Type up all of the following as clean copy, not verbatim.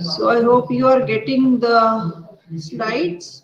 So I hope you are getting the slides.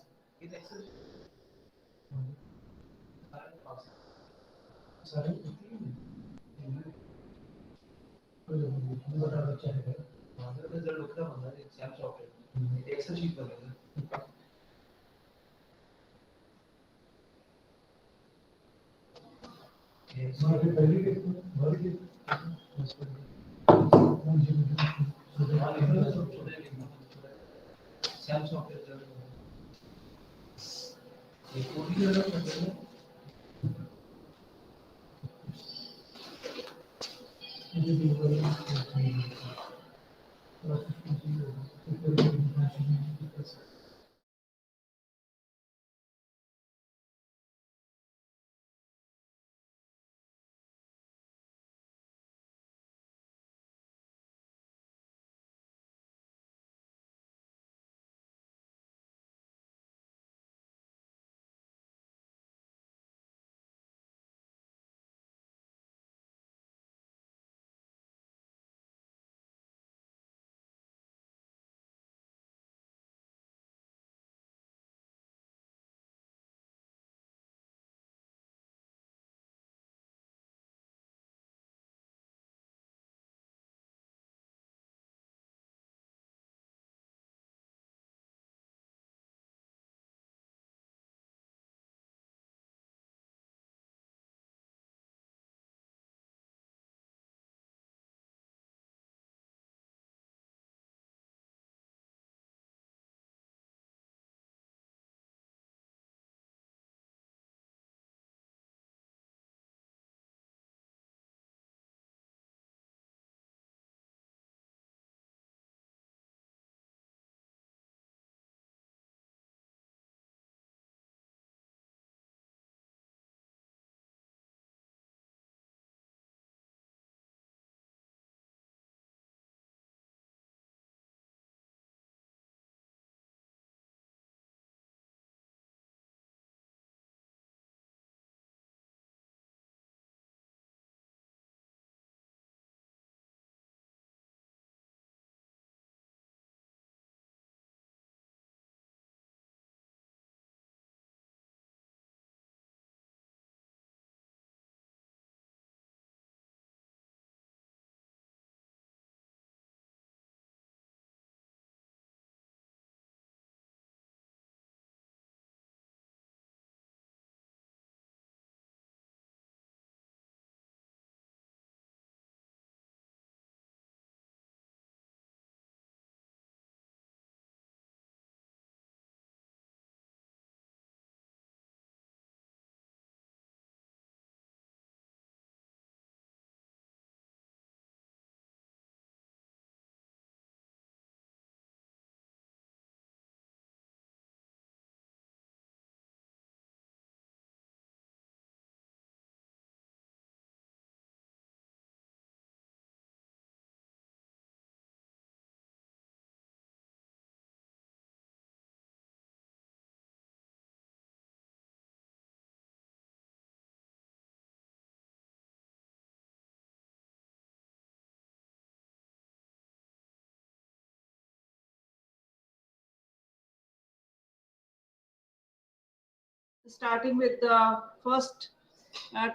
Starting with the first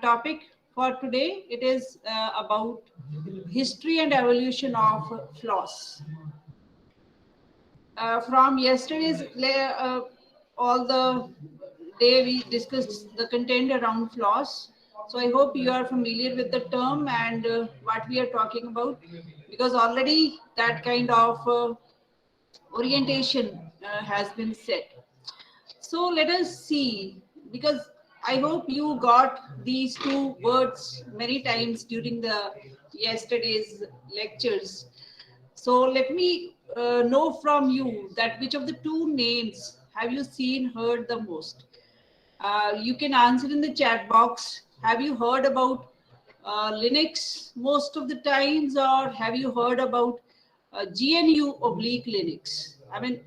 topic for today. It is about history and evolution of Floss. From yesterday's all the day we discussed the content around Floss. So I hope you are familiar with the term and what we are talking about, because already that kind of orientation has been set. So let us see, because I hope you got these two words many times during the yesterday's lectures. So let me know from you that which of the two names have you seen, heard the most? You can answer in the chat box. Have you heard about Linux most of the times, or have you heard about GNU oblique Linux? I mean,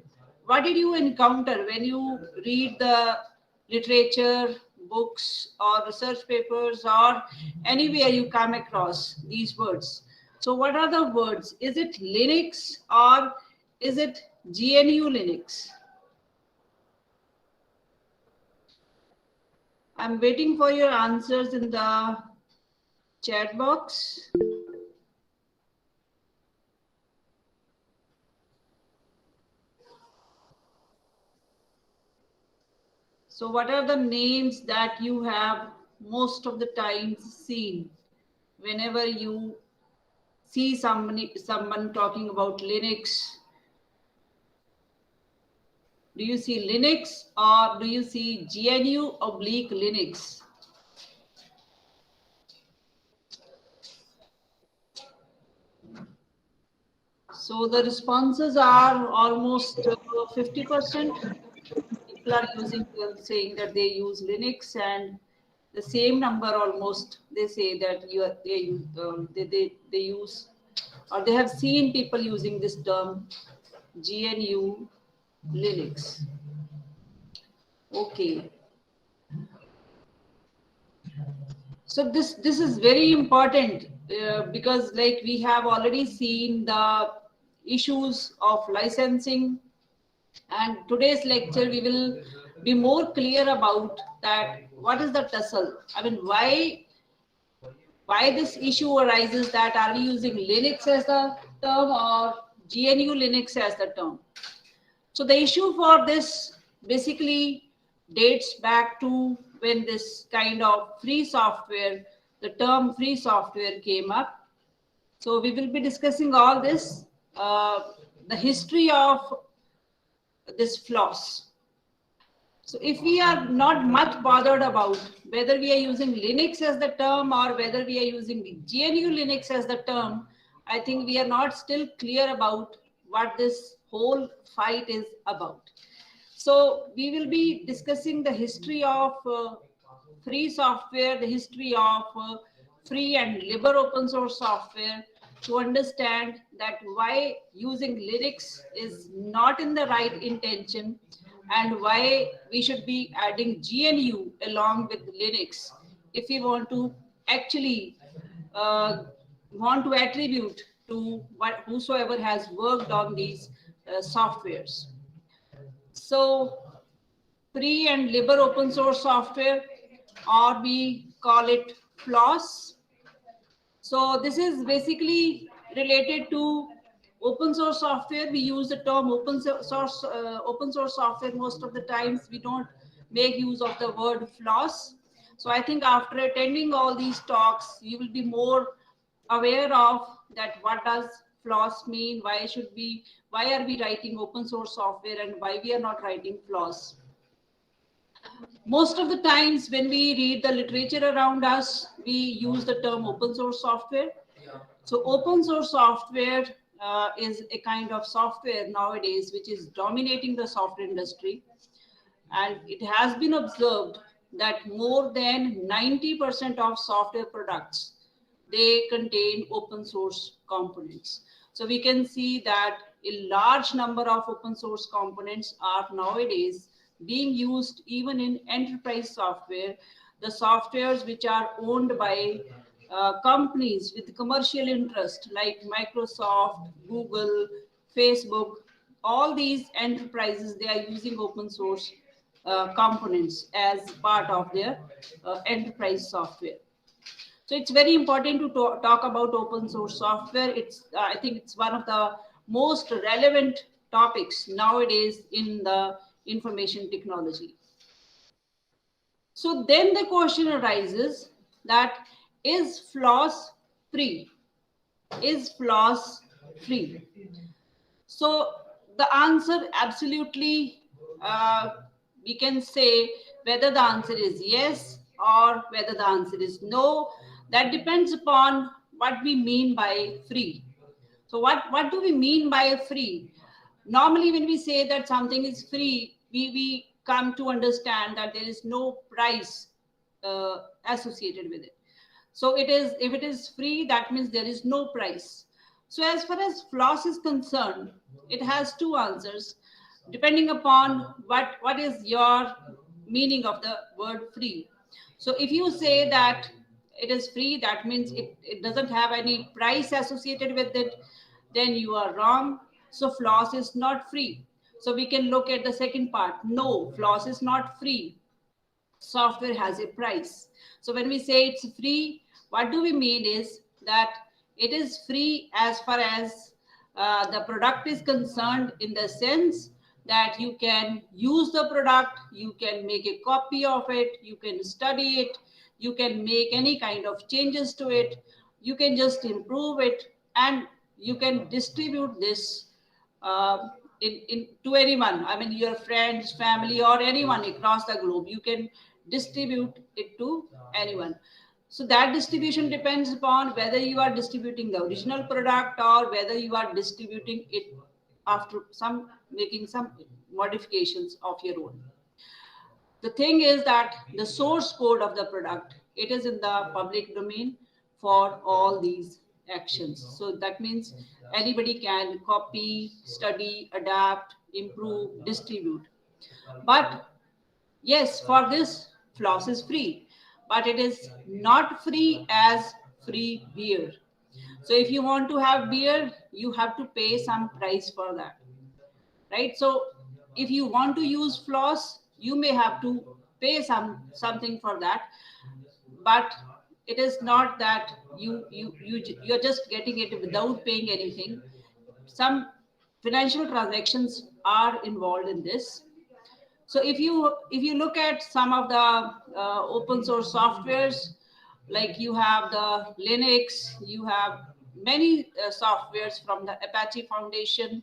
what did you encounter when you read the literature, books, or research papers, or anywhere you come across these words? So what are the words? Is it Linux or is it GNU Linux? I'm waiting for your answers in the chat box. So what are the names that you have most of the times seen whenever you see someone talking about Linux? Do you see Linux or do you see GNU oblique Linux? So the responses are almost 50%. People are saying that they use Linux, and the same number almost they say that they use, or they have seen people using this term GNU Linux. Okay. So this is very important because like we have already seen the issues of licensing, and today's lecture we will be more clear about that. What is the tussle? I mean, why this issue arises, that are we using Linux as the term or GNU Linux as the term? So the issue for this basically dates back to when this kind of free software, the term free software came up. So we will be discussing all this, the history of this Floss. So if we are not much bothered about whether we are using Linux as the term or whether we are using GNU Linux as the term, I think we are not still clear about what this whole fight is about. So we will be discussing the history of free software, the history of free and LIBRE open source software, to understand that why using Linux is not in the right intention, and why we should be adding GNU along with Linux if we want to actually want to attribute to whosoever has worked on these softwares. So free and LIBRE open source software, or we call it Floss. So this is basically related to open source software. We use the term open source software most of the times. We don't make use of the word Floss. So I think after attending all these talks, you will be more aware of that. What does Floss mean? Why are we writing open source software, and why we are not writing Floss? Most of the times when we read the literature around us, we use the term open source software. So open source software is a kind of software nowadays which is dominating the software industry. And it has been observed that more than 90% of software products, they contain open source components. So we can see that a large number of open source components are nowadays being used even in enterprise software, the softwares which are owned by companies with commercial interest like Microsoft, Google, Facebook. All these enterprises, they are using open source components as part of their enterprise software. So it's very important to talk about open source software. It's I think it's one of the most relevant topics nowadays in the information technology. So then the question arises that is Floss free? Is Floss free? So the answer absolutely, we can say whether the answer is yes or whether the answer is no. That depends upon what we mean by free. So what do we mean by free? Normally, when we say that something is free, we come to understand that there is no price associated with it. So it is, if it is free, that means there is no price. So as far as Floss is concerned, it has two answers depending upon what is your meaning of the word free. So if you say that it is free, that means it doesn't have any price associated with it, then you are wrong. So Floss is not free. So we can look at the second part. No, Floss is not free. Software has a price. So when we say it's free, what do we mean is that it is free as far as the product is concerned, in the sense that you can use the product, you can make a copy of it, you can study it, you can make any kind of changes to it, you can just improve it, and you can distribute this to anyone. I mean, your friends, family, or anyone across the globe. You can distribute it to anyone. So that distribution depends upon whether you are distributing the original product or whether you are distributing it after making some modifications of your own. The thing is that the source code of the product, it is in the public domain for all these actions. So that means anybody can copy, study, adapt, improve, distribute. But yes, for this, Floss is free, but it is not free as free beer. So if you want to have beer, you have to pay some price for that, right? So if you want to use Floss, you may have to pay something for that, but it is not that you're just getting it without paying anything. Some financial transactions are involved in this. So if you look at some of the open source softwares, like you have the Linux, you have many softwares from the Apache Foundation.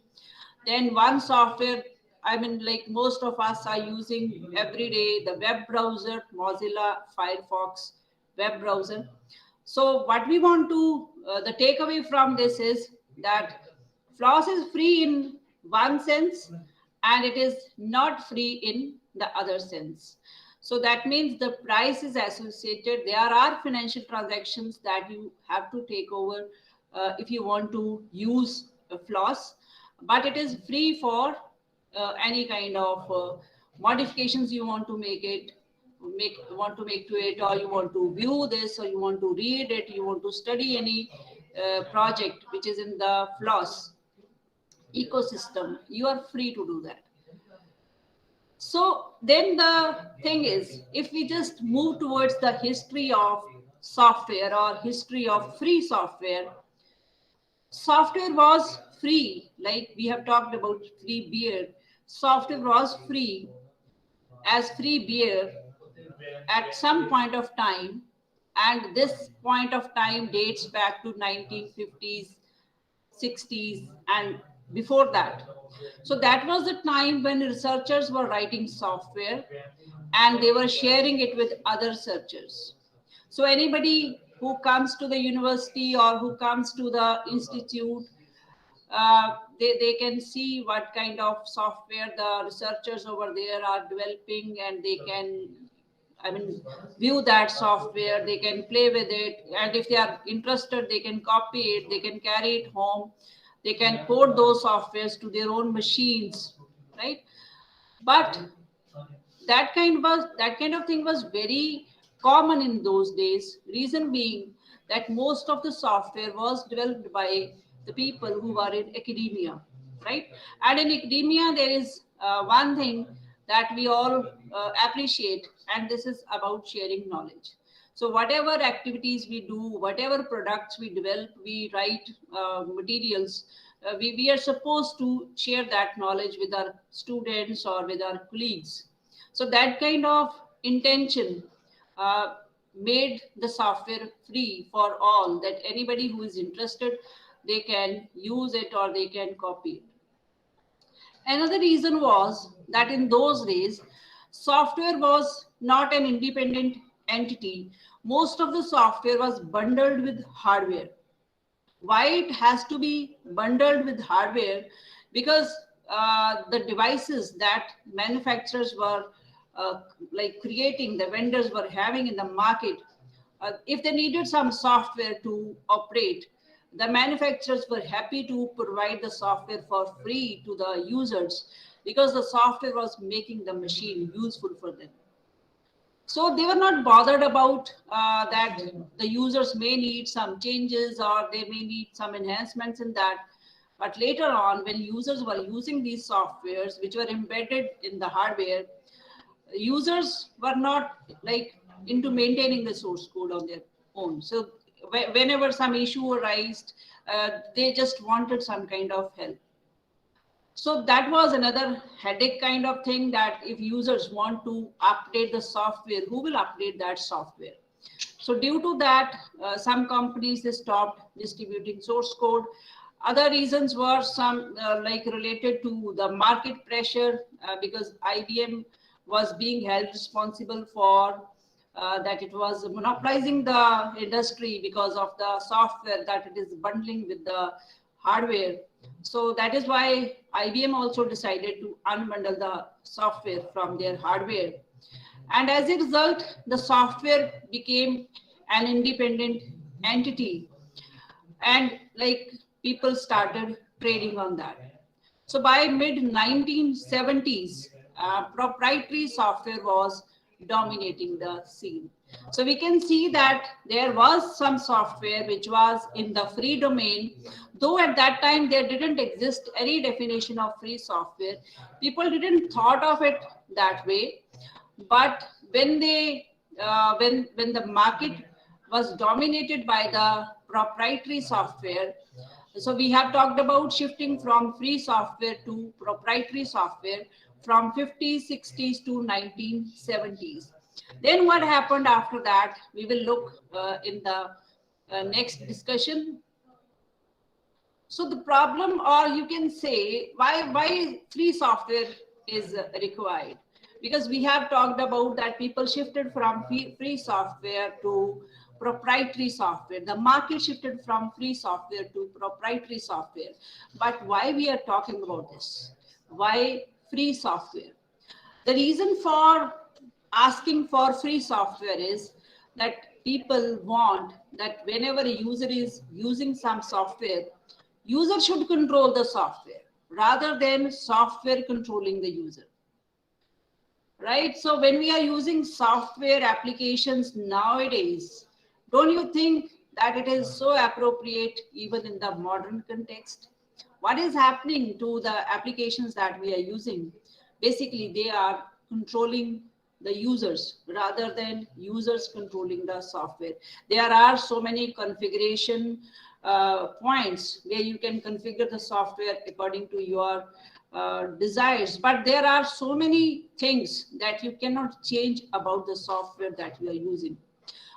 Then one software, I mean, like most of us are using every day, the web browser, Mozilla Firefox web browser. So what we want to, the takeaway from this is that Floss is free in one sense, and it is not free in the other sense. So that means the price is associated. There are financial transactions that you have to take over if you want to use Floss, but it is free for any kind of modifications you want to make to it, or you want to view this, or you want to read it, you want to study any project which is in the Floss ecosystem, you are free to do that. So then the thing is, if we just move towards the history of software or history of free software, software was free. Like we have talked about free beer, software was free as free beer at some point of time, and this point of time dates back to 1950s, 60s, and before that. So that was the time when researchers were writing software and they were sharing it with other researchers. So anybody who comes to the university or who comes to the institute, they can see what kind of software the researchers over there are developing, and they can, I mean, view that software, they can play with it, and if they are interested, they can copy it, they can carry it home, they can port those softwares to their own machines, right? But that kind of thing was very common in those days. Reason being that most of the software was developed by the people who are in academia, right? And in academia, there is one thing that we all appreciate, and this is about sharing knowledge. So whatever activities we do, whatever products we develop, we write materials, we are supposed to share that knowledge with our students or with our colleagues. So that kind of intention made the software free for all, that anybody who is interested, they can use it or they can copy it. Another reason was that in those days, software was not an independent entity. Most of the software was bundled with hardware. Why it has to be bundled with hardware? Because the devices that manufacturers were like creating, the vendors were having in the market, if they needed some software to operate, the manufacturers were happy to provide the software for free to the users, because the software was making the machine useful for them. So they were not bothered about that the users may need some changes or they may need some enhancements in that. But later on, when users were using these softwares which were embedded in the hardware, users were not like into maintaining the source code on their own. So whenever some issue arose, they just wanted some kind of help. So that was another headache kind of thing, that if users want to update the software, who will update that software? So due to that, some companies, they stopped distributing source code. Other reasons were some like related to the market pressure, because IBM was being held responsible for that it was monopolizing the industry because of the software that it is bundling with the hardware. So that is why IBM also decided to unbundle the software from their hardware. And as a result, the software became an independent entity, and like people started trading on that. So by mid 1970s, proprietary software was dominating the scene. So we can see that there was some software which was in the free domain, though at that time there didn't exist any definition of free software. People didn't thought of it that way. But when they when the market was dominated by the proprietary software, so we have talked about shifting from free software to proprietary software from 50s, 60s to 1970s. Then what happened after that, we will look in the next discussion. So the problem, or you can say, why free software is required? Because we have talked about that people shifted from free software to proprietary software. The market shifted from free software to proprietary software. But why we are talking about this? Why free software? The reason for asking for free software is that people want that whenever a user is using some software, user should control the software rather than software controlling the user. Right? So when we are using software applications nowadays, don't you think that it is so appropriate even in the modern context? What is happening to the applications that we are using? Basically, they are controlling the users rather than users controlling the software. There are so many configuration points where you can configure the software according to your desires, but there are so many things that you cannot change about the software that you are using.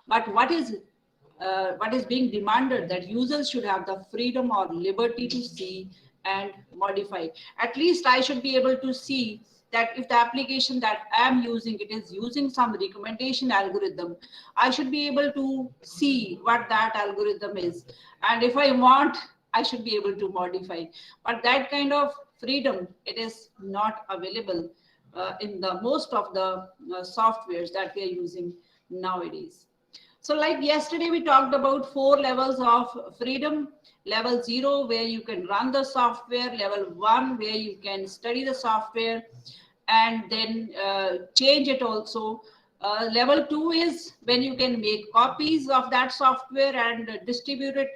But what is being demanded, that users should have the freedom or liberty to see and modify. At least I should be able to see that if the application that I am using, it is using some recommendation algorithm, I should be able to see what that algorithm is. And if I want, I should be able to modify. But that kind of freedom, it is not available in the most of the softwares that we are using nowadays. So like yesterday, we talked about 4 levels of freedom. Level 0, where you can run the software. Level 1, where you can study the software and then change it also. Level 2 is when you can make copies of that software and distribute it.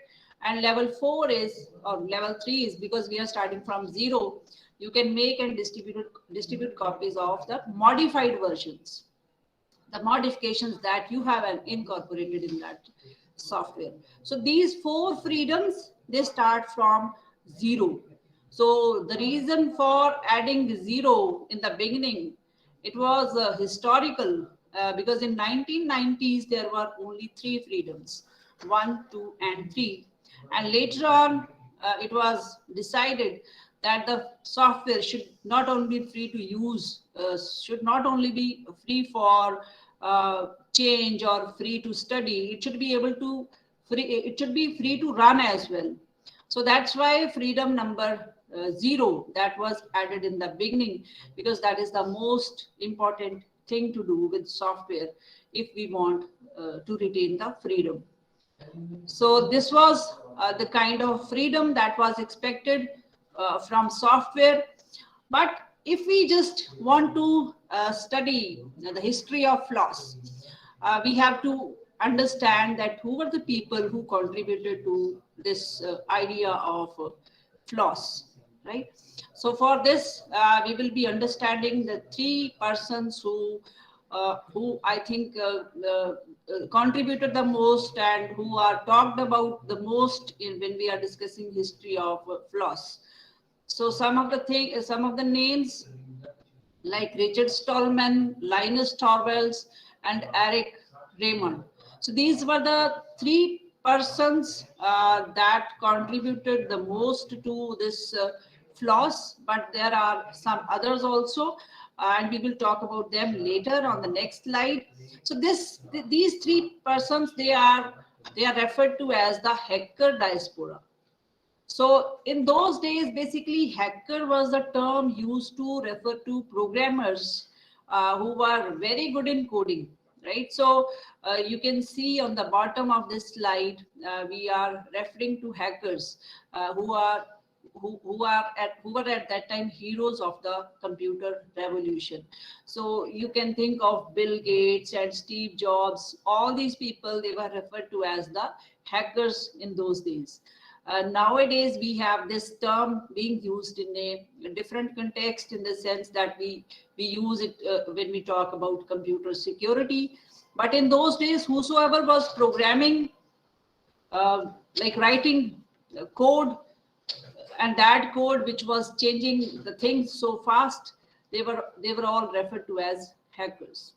And level 4 is, or level 3 is, because we are starting from 0. you can make and distribute copies of the modified versions, the modifications that you have incorporated in that software. So these 4 freedoms, they start from 0. So the reason for adding 0 in the beginning, it was historical, because in 1990s there were only 3 freedoms, 1, 2, and 3, and later on it was decided that the software should not only be free to use, should not only be free for change or free to study, it should be able to it should be free to run as well. So that's why freedom number 0 that was added in the beginning, because that is the most important thing to do with software if we want to retain the freedom. So this was the kind of freedom that was expected from software. But if we just want to study the history of Floss, we have to understand that who were the people who contributed to this idea of Floss, right? So for this, we will be understanding the 3 persons who I think contributed the most and who are talked about the most when we are discussing history of Floss. So some of the names like Richard Stallman, Linus Torvalds, and Eric Raymond. So these were the 3 persons that contributed the most to this Floss, but there are some others also, and we will talk about them later on the next slide. So these 3 persons, they are referred to as the Hacker Diaspora. So in those days, basically, hacker was the term used to refer to programmers who were very good in coding, right? So you can see on the bottom of this slide, we are referring to hackers who were at that time heroes of the computer revolution. So you can think of Bill Gates and Steve Jobs. All these people, they were referred to as the hackers in those days. Nowadays, we have this term being used in a different context, in the sense that we use it when we talk about computer security. But in those days, whosoever was programming, like writing code, and that code which was changing the things so fast, they were all referred to as hackers.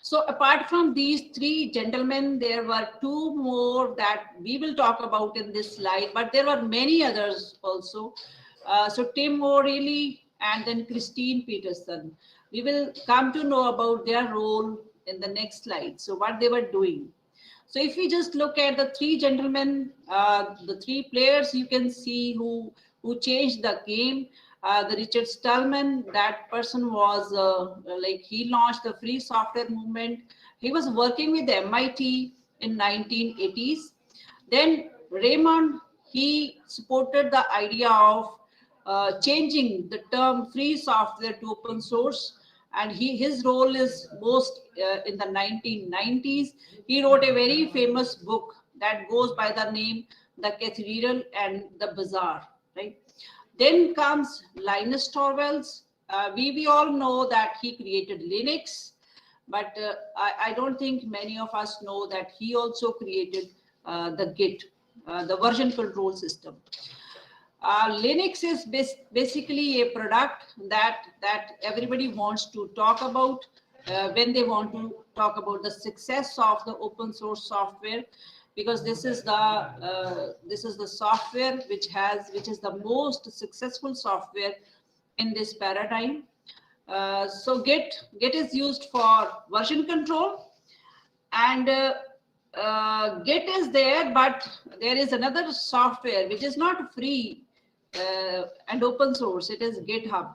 So apart from these 3 gentlemen, there were 2 more that we will talk about in this slide, but there were many others also. So Tim O'Reilly and then Christine Peterson. We will come to know about their role in the next slide. So what they were doing. So if we just look at the 3 gentlemen, the 3 players, you can see who changed the game. The Richard Stallman, that person was like he launched the free software movement. He was working with MIT in 1980s. Then Raymond, he supported the idea of changing the term free software to open source, and his role is most in the 1990s. He wrote a very famous book that goes by the name The Cathedral and the Bazaar, right? Then comes Linus Torvalds. We all know that he created Linux, but I don't think many of us know that he also created the Git, the version control system. Linux is basically a product that everybody wants to talk about when they want to talk about the success of the open source software, because this is the software which is the most successful software in this paradigm. So Git is used for version control, and Git is there, but there is another software which is not free and open source. It is GitHub.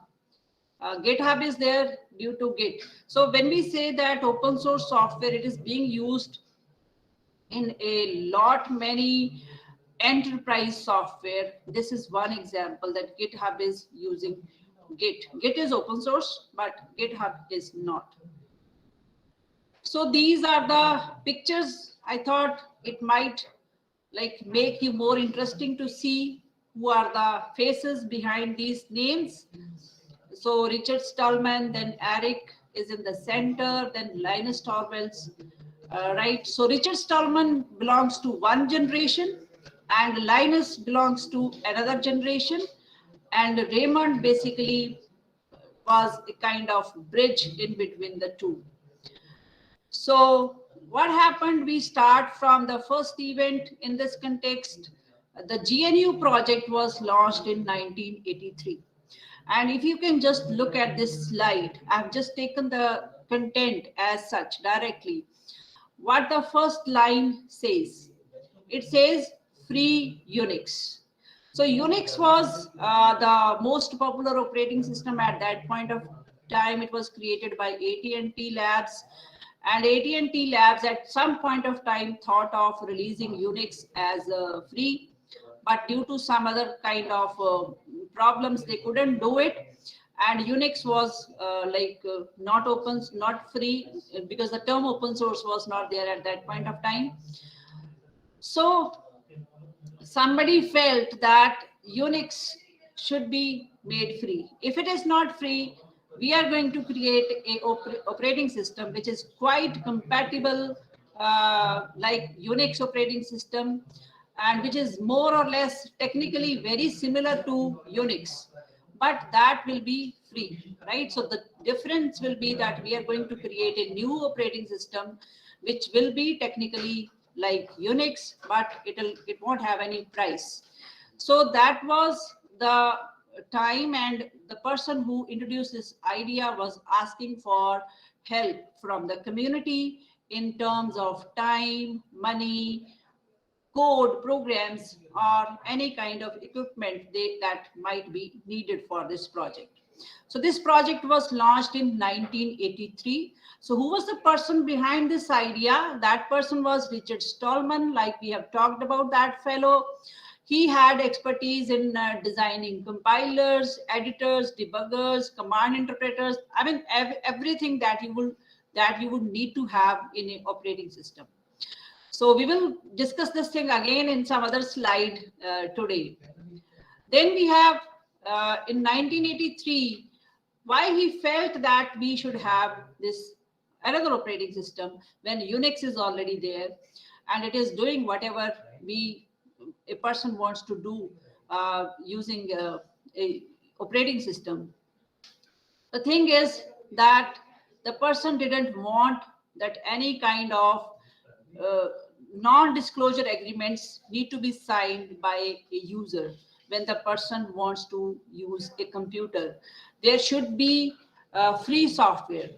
GitHub is there due to Git. So when we say that open source software, it is being used in a lot many enterprise software. This is one example that GitHub is using Git. Git is open source, but GitHub is not. So these are the pictures. I thought it might like make you more interesting to see who are the faces behind these names. So Richard Stallman, then Eric is in the center, then Linus Torvalds, right? So Richard Stallman belongs to one generation and Linus belongs to another generation, and Raymond basically was a kind of bridge in between the two. So what happened? We start from the first event in this context. The GNU project was launched in 1983. And if you can just look at this slide, I've just taken the content as such directly. What the first line says, it says free Unix. So Unix was the most popular operating system at that point of time. It was created by AT&T Labs, and AT&T Labs at some point of time thought of releasing Unix as free, but due to some other kind of problems, they couldn't do it. And Unix was not open, not free, because the term open source was not there at that point of time. So somebody felt that Unix should be made free. If it is not free, we are going to create a operating system which is quite compatible like Unix operating system, and which is more or less technically very similar to Unix, but that will be free, right? So the difference will be that we are going to create a new operating system which will be technically like Unix, but it won't have any price. So that was the time, and the person who introduced this idea was asking for help from the community in terms of time, money, code, programs, or any kind of equipment that might be needed for this project. So this project was launched in 1983. So who was the person behind this idea? That person was Richard Stallman, like we have talked about that fellow. He had expertise in designing compilers, editors, debuggers, command interpreters. I mean, everything that you would need to have in an operating system. So we will discuss this thing again in some other slide today. Then we have in 1983, why he felt that we should have this another operating system when Unix is already there and it is doing whatever a person wants to do using a operating system. The thing is that the person didn't want that any kind of non-disclosure agreements need to be signed by a user when the person wants to use a computer. There should be free software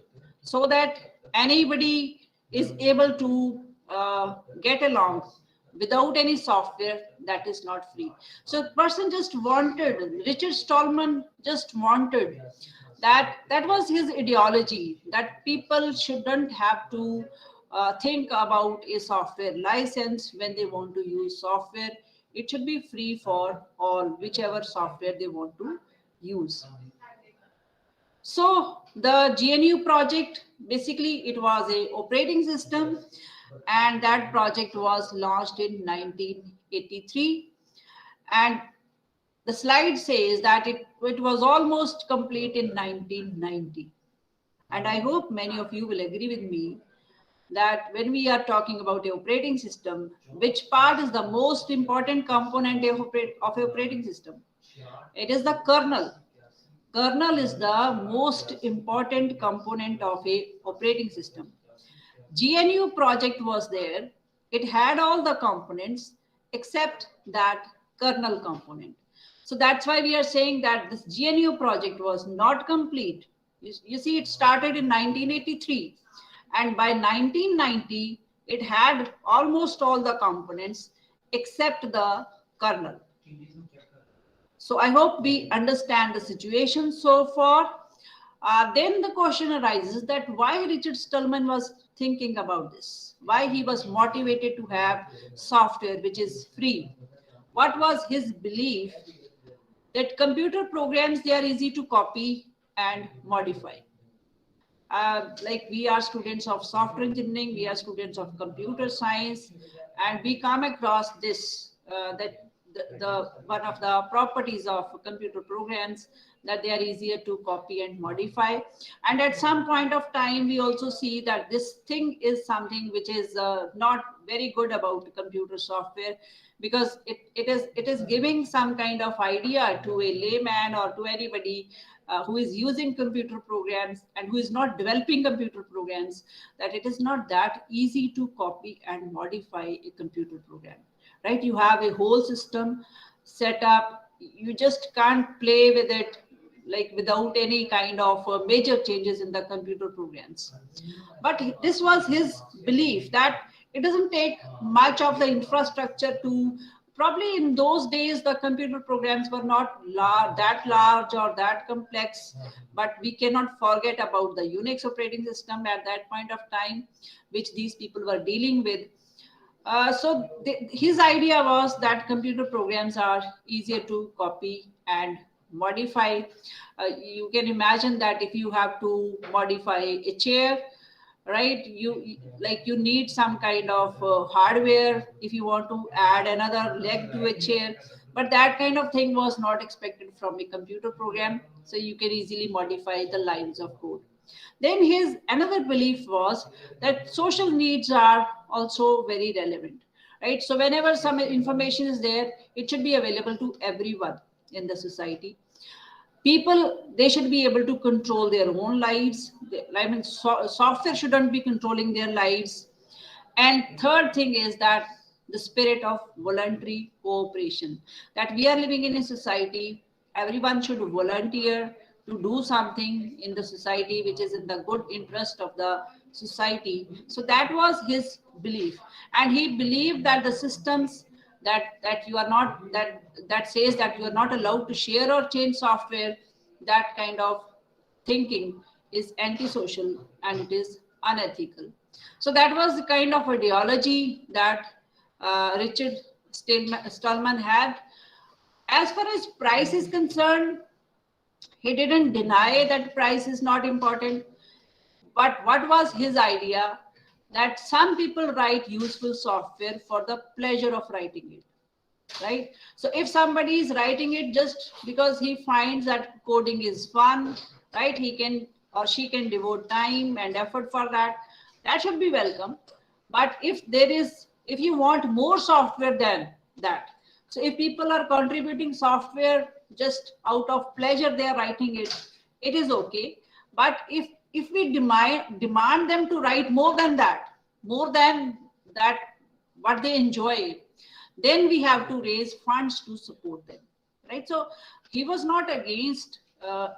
so that anybody is able to get along without any software that is not free. So the person just wanted, Richard Stallman just wanted that was his ideology, that people shouldn't have to think about a software license when they want to use software. It should be free for all, whichever software they want to use. So the GNU project, basically it was a operating system, and that project was launched in 1983. And the slide says that it was almost complete in 1990. And I hope many of you will agree with me that when we are talking about the operating system, which part is the most important component of operating system? It is the kernel. Kernel is the most important component of a operating system. GNU project was there. It had all the components except that kernel component. So that's why we are saying that this GNU project was not complete. You see, it started in 1983. And by 1990, it had almost all the components except the kernel. So I hope we understand the situation so far. Then the question arises that why Richard Stallman was thinking about this, why he was motivated to have software which is free. What was his belief? That computer programs, they are easy to copy and modify. Like we are students of software engineering, we are students of computer science, and we come across this, that one of the properties of computer programs, that they are easier to copy and modify. And at some point of time, we also see that this thing is something which is not very good about computer software, because it is giving some kind of idea to a layman or to anybody who is using computer programs and who is not developing computer programs, that it is not that easy to copy and modify a computer program, right? You have a whole system set up. You just can't play with it like without any kind of major changes in the computer programs. But this was his belief, that it doesn't take much of the infrastructure to, probably in those days the computer programs were not that large or that complex, but we cannot forget about the Unix operating system at that point of time, which these people were dealing with. His idea was that computer programs are easier to copy and modify. You can imagine that if you have to modify a chair, right, you need some kind of hardware if you want to add another leg to a chair, but that kind of thing was not expected from a computer program, so you can easily modify the lines of code. Then his another belief was that social needs are also very relevant, right? So whenever some information is there, it should be available to everyone in the society. People, they should be able to control their own lives. I mean, software shouldn't be controlling their lives. And third thing is that the spirit of voluntary cooperation, that we are living in a society, everyone should volunteer to do something in the society which is in the good interest of the society. So that was his belief. And he believed that the systems that you are not, that says that you are not allowed to share or change software, that kind of thinking is antisocial and it is unethical. So that was the kind of ideology that Richard Stallman had. As far as price is concerned, he didn't deny that price is not important, but what was his idea? That some people write useful software for the pleasure of writing it, right? So if somebody is writing it just because he finds that coding is fun, right, he can or she can devote time and effort for that, that should be welcome. But if you want more software than that, so if people are contributing software just out of pleasure, they are writing it, it is okay. But if we demand them to write more than that what they enjoy, then we have to raise funds to support them, right? So he was not against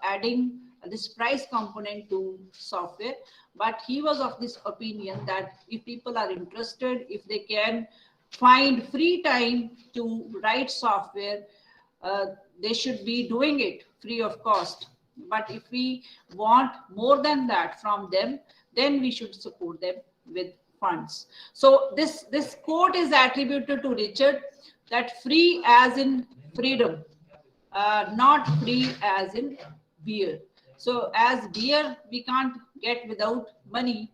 adding this price component to software, but he was of this opinion that if people are interested, if they can find free time to write software, they should be doing it free of cost. But if we want more than that from them, then we should support them with funds. So this quote is attributed to Richard, that free as in freedom, not free as in beer. So as beer we can't get without money,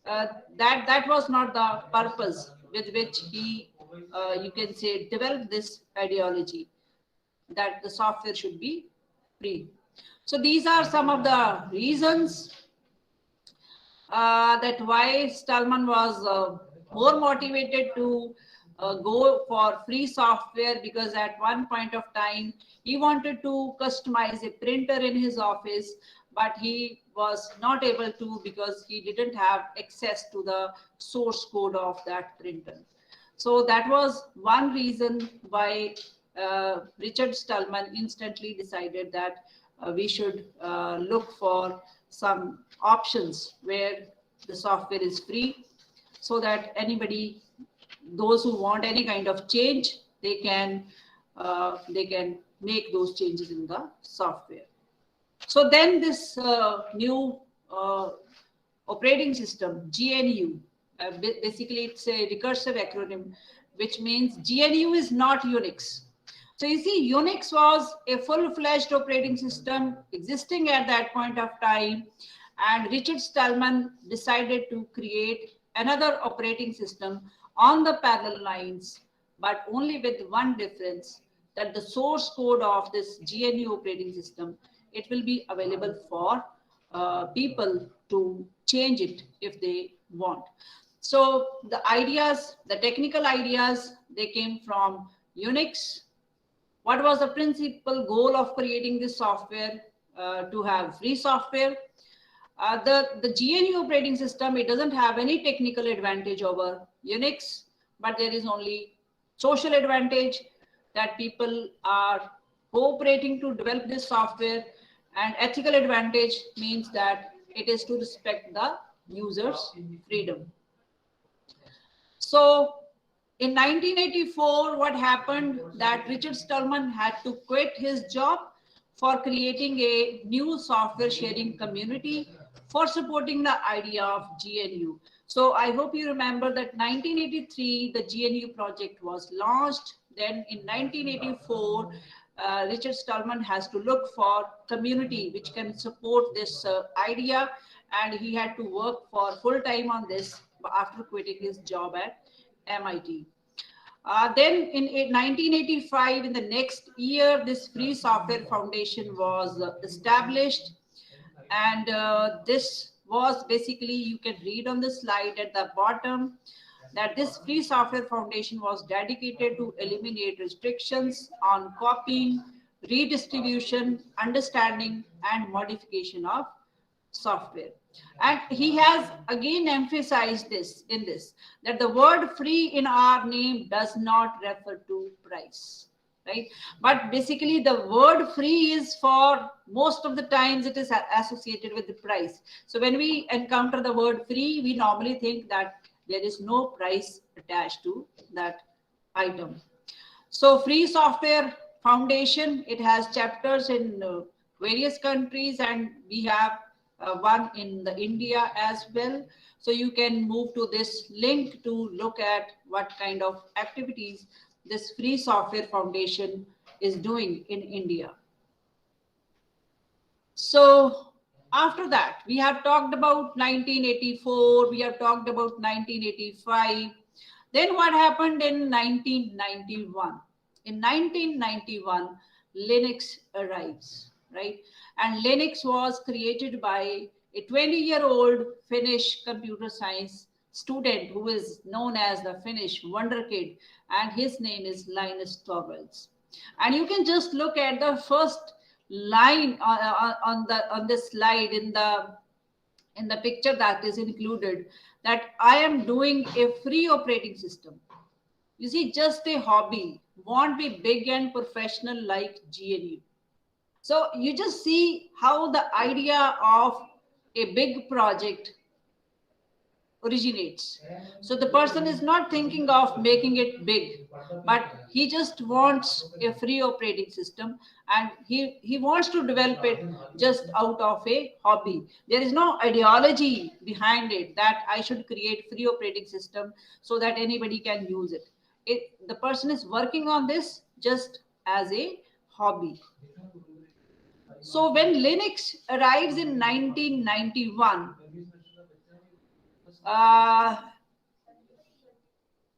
that was not the purpose with which he, you can say, developed this ideology that the software should be free. So these are some of the reasons that why Stallman was more motivated to go for free software, because at one point of time he wanted to customize a printer in his office, but he was not able to because he didn't have access to the source code of that printer. So that was one reason why Richard Stallman instantly decided that we should look for some options where the software is free, so that anybody, those who want any kind of change, they can make those changes in the software. So then this new operating system, GNU, basically it's a recursive acronym, which means GNU is not Unix. So you see, Unix was a full-fledged operating system existing at that point of time, and Richard Stallman decided to create another operating system on the parallel lines but only with one difference, that the source code of this GNU operating system, it will be available for people to change it if they want. So the ideas, the technical ideas, they came from Unix. What was the principal goal of creating this software? To have free software. The GNU operating system, it doesn't have any technical advantage over Unix, but there is only social advantage, that people are cooperating to develop this software, and ethical advantage means that it is to respect the user's freedom. So in 1984, what happened, that Richard Stallman had to quit his job for creating a new software sharing community for supporting the idea of GNU. So I hope you remember that 1983, the GNU project was launched. Then in 1984, Richard Stallman has to look for community which can support this idea, and he had to work for full time on this after quitting his job at MIT. Then in 1985, in the next year, this Free Software Foundation was established. And this was basically, you can read on the slide at the bottom, that this Free Software Foundation was dedicated to eliminate restrictions on copying, redistribution, understanding, and modification of software. And he has again emphasized this in this, that the word free in our name does not refer to price, right? But basically the word free is, for most of the times, it is associated with the price. So when we encounter the word free, we normally think that there is no price attached to that item. So Free Software Foundation, it has chapters in various countries, and we have one in the India as well. So you can move to this link to look at what kind of activities this Free Software Foundation is doing in India. So after that, we have talked about 1984, we have talked about 1985. Then what happened in 1991? In 1991, Linux arrives, right? And Linux was created by a 20-year-old Finnish computer science student who is known as the Finnish Wonder Kid, and his name is Linus Torvalds. And you can just look at the first line on this slide in the picture that is included, that I am doing a free operating system. You see, just a hobby, won't be big and professional like GNU. So you just see how the idea of a big project originates. So the person is not thinking of making it big, but he just wants a free operating system, and he wants to develop it just out of a hobby. There is no ideology behind it that I should create free operating system so that anybody can use it. The person is working on this just as a hobby. So when Linux arrives in 1991,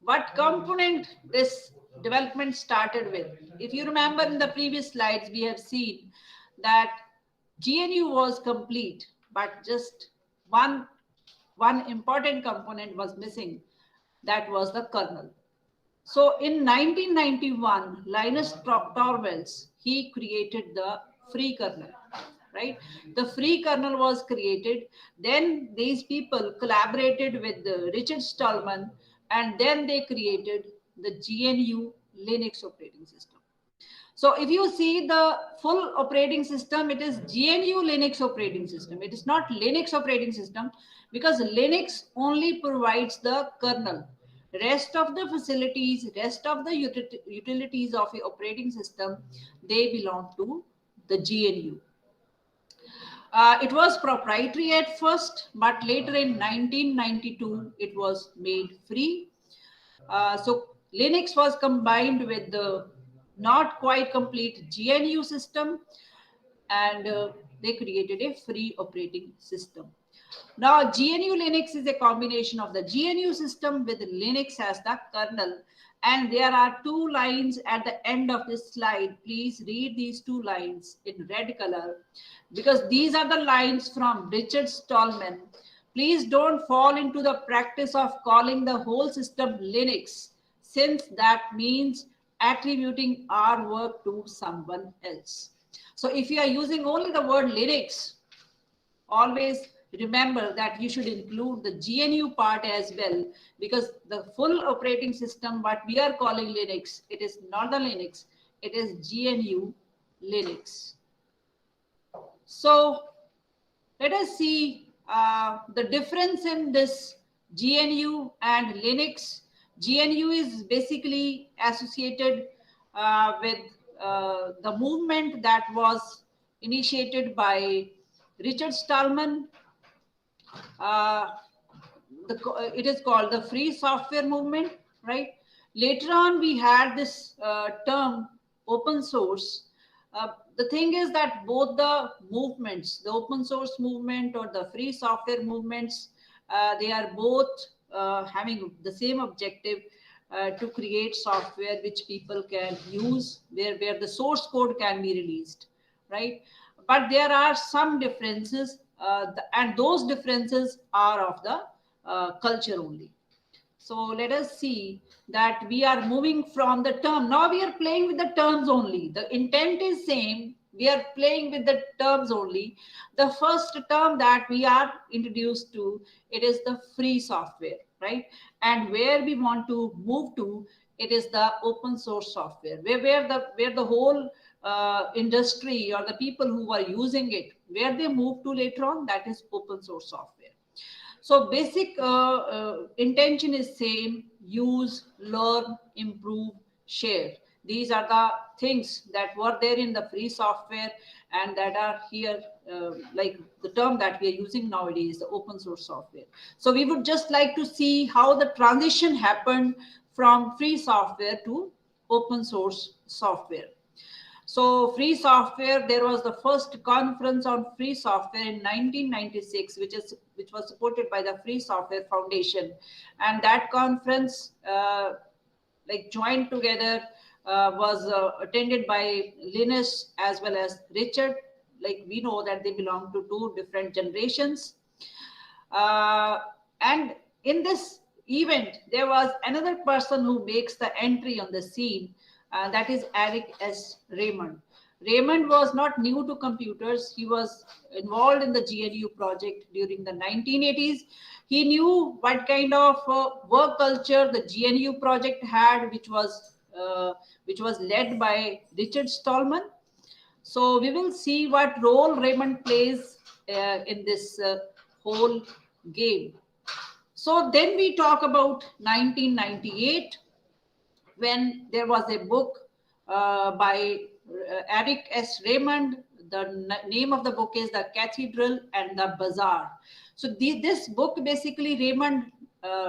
what component this development started with? If you remember in the previous slides, we have seen that GNU was complete, but just one important component was missing. That was the kernel. So in 1991, Linus Torvalds, he created the free kernel, right? The free kernel was created. Then these people collaborated with Richard Stallman, and then they created the GNU Linux operating system. So if you see the full operating system, it is GNU Linux operating system. It is not Linux operating system, because Linux only provides the kernel. Rest of the facilities, rest of the utilities of the operating system, they belong to the GNU. It was proprietary at first, but later in 1992, it was made free. So Linux was combined with the not quite complete GNU system, and they created a free operating system. Now, GNU Linux is a combination of the GNU system with Linux as the kernel. And there are two lines at the end of this slide. Please read these two lines in red color, because these are the lines from Richard Stallman. Please don't fall into the practice of calling the whole system Linux, since that means attributing our work to someone else. So if you are using only the word Linux, always remember that you should include the GNU part as well, because the full operating system, what we are calling Linux, it is not the Linux, it is GNU Linux. So let us see the difference in this GNU and Linux. GNU is basically associated with the movement that was initiated by Richard Stallman. It is called the free software movement, right? Later on, we had this term open source. The thing is that both the movements, the open source movement or the free software movements, they are both having the same objective, to create software which people can use, where the source code can be released, right? But there are some differences, and those differences are of the culture only. So let us see that we are moving from the term. Now we are playing with the terms only. The intent is same. We are playing with the terms only. The first term that we are introduced to, it is the free software, right? And where we want to move to, it is the open source software, where the whole industry or the people who are using it, where they move to later on, that is open source software. So basic intention is same: use, learn, improve, share. These are the things that were there in the free software and that are here, like the term that we are using nowadays, the open source software. So we would just like to see how the transition happened from free software to open source software. So free software, there was the first conference on free software in 1996, which was supported by the Free Software Foundation. And that conference, like joined together, was attended by Linus as well as Richard. Like we know that they belong to two different generations. And in this event, there was another person who makes the entry on the scene. That is Eric S. Raymond. Raymond was not new to computers. He was involved in the GNU project during the 1980s. He knew what kind of work culture the GNU project had, which was led by Richard Stallman. So we will see what role Raymond plays in this whole game. So then we talk about 1998. When there was a book by Eric S. Raymond. The name of the book is The Cathedral and the Bazaar. So this book basically Raymond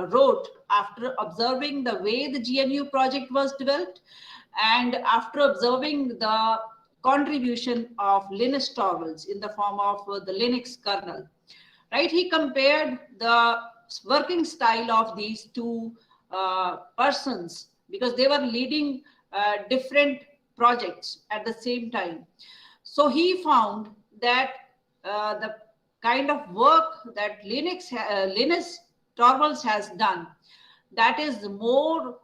wrote after observing the way the GNU project was developed and after observing the contribution of Linus Torvalds in the form of the Linux kernel. Right? He compared the working style of these two persons, because they were leading different projects at the same time. So he found that the kind of work that Linus Torvalds has done, that is more,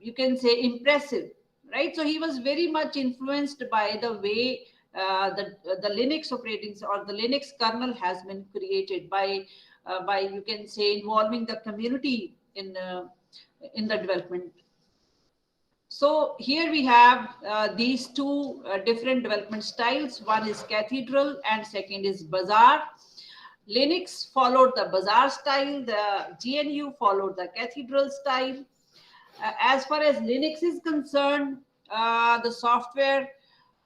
you can say, impressive, right? So he was very much influenced by the way the Linux operating or the Linux kernel has been created by you can say involving the community in the development. So here we have these two different development styles. One is Cathedral and second is Bazaar. Linux followed the Bazaar style. The GNU followed the Cathedral style. As far as Linux is concerned, the software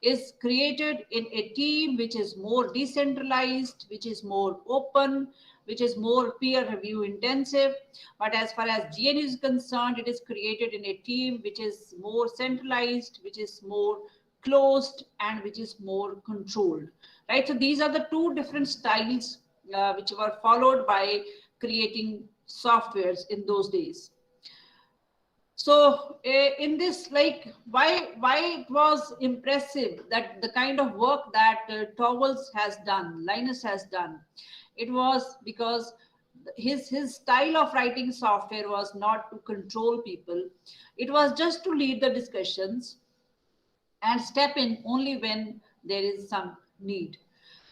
is created in a team which is more decentralized, which is more open, which is more peer review intensive. But as far as GNU is concerned, it is created in a team which is more centralized, which is more closed, and which is more controlled, right? So these are the two different styles which were followed by creating softwares in those days. So in this, like, why it was impressive that the kind of work that Torvalds has done, Linus has done, it was because his style of writing software was not to control people. It was just to lead the discussions and step in only when there is some need.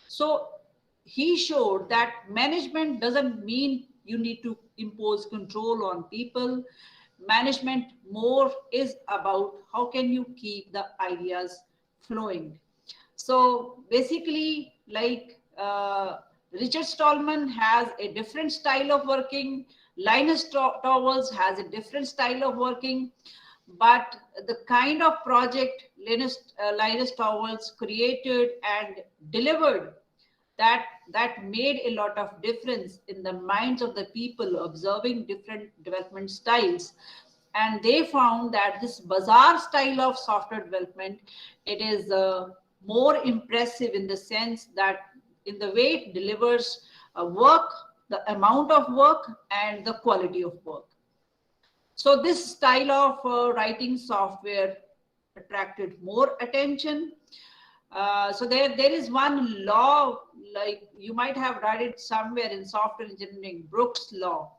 So he showed that management doesn't mean you need to impose control on people. Management more is about how can you keep the ideas flowing. So basically, like, Richard Stallman has a different style of working. Linus Torvalds has a different style of working. But the kind of project Linus Torvalds created and delivered, that made a lot of difference in the minds of the people observing different development styles. And they found that this bazaar style of software development, it is more impressive in the sense that in the way it delivers work, the amount of work, and the quality of work. So this style of writing software attracted more attention. So there is one law, like you might have read it somewhere in software engineering, Brooks law.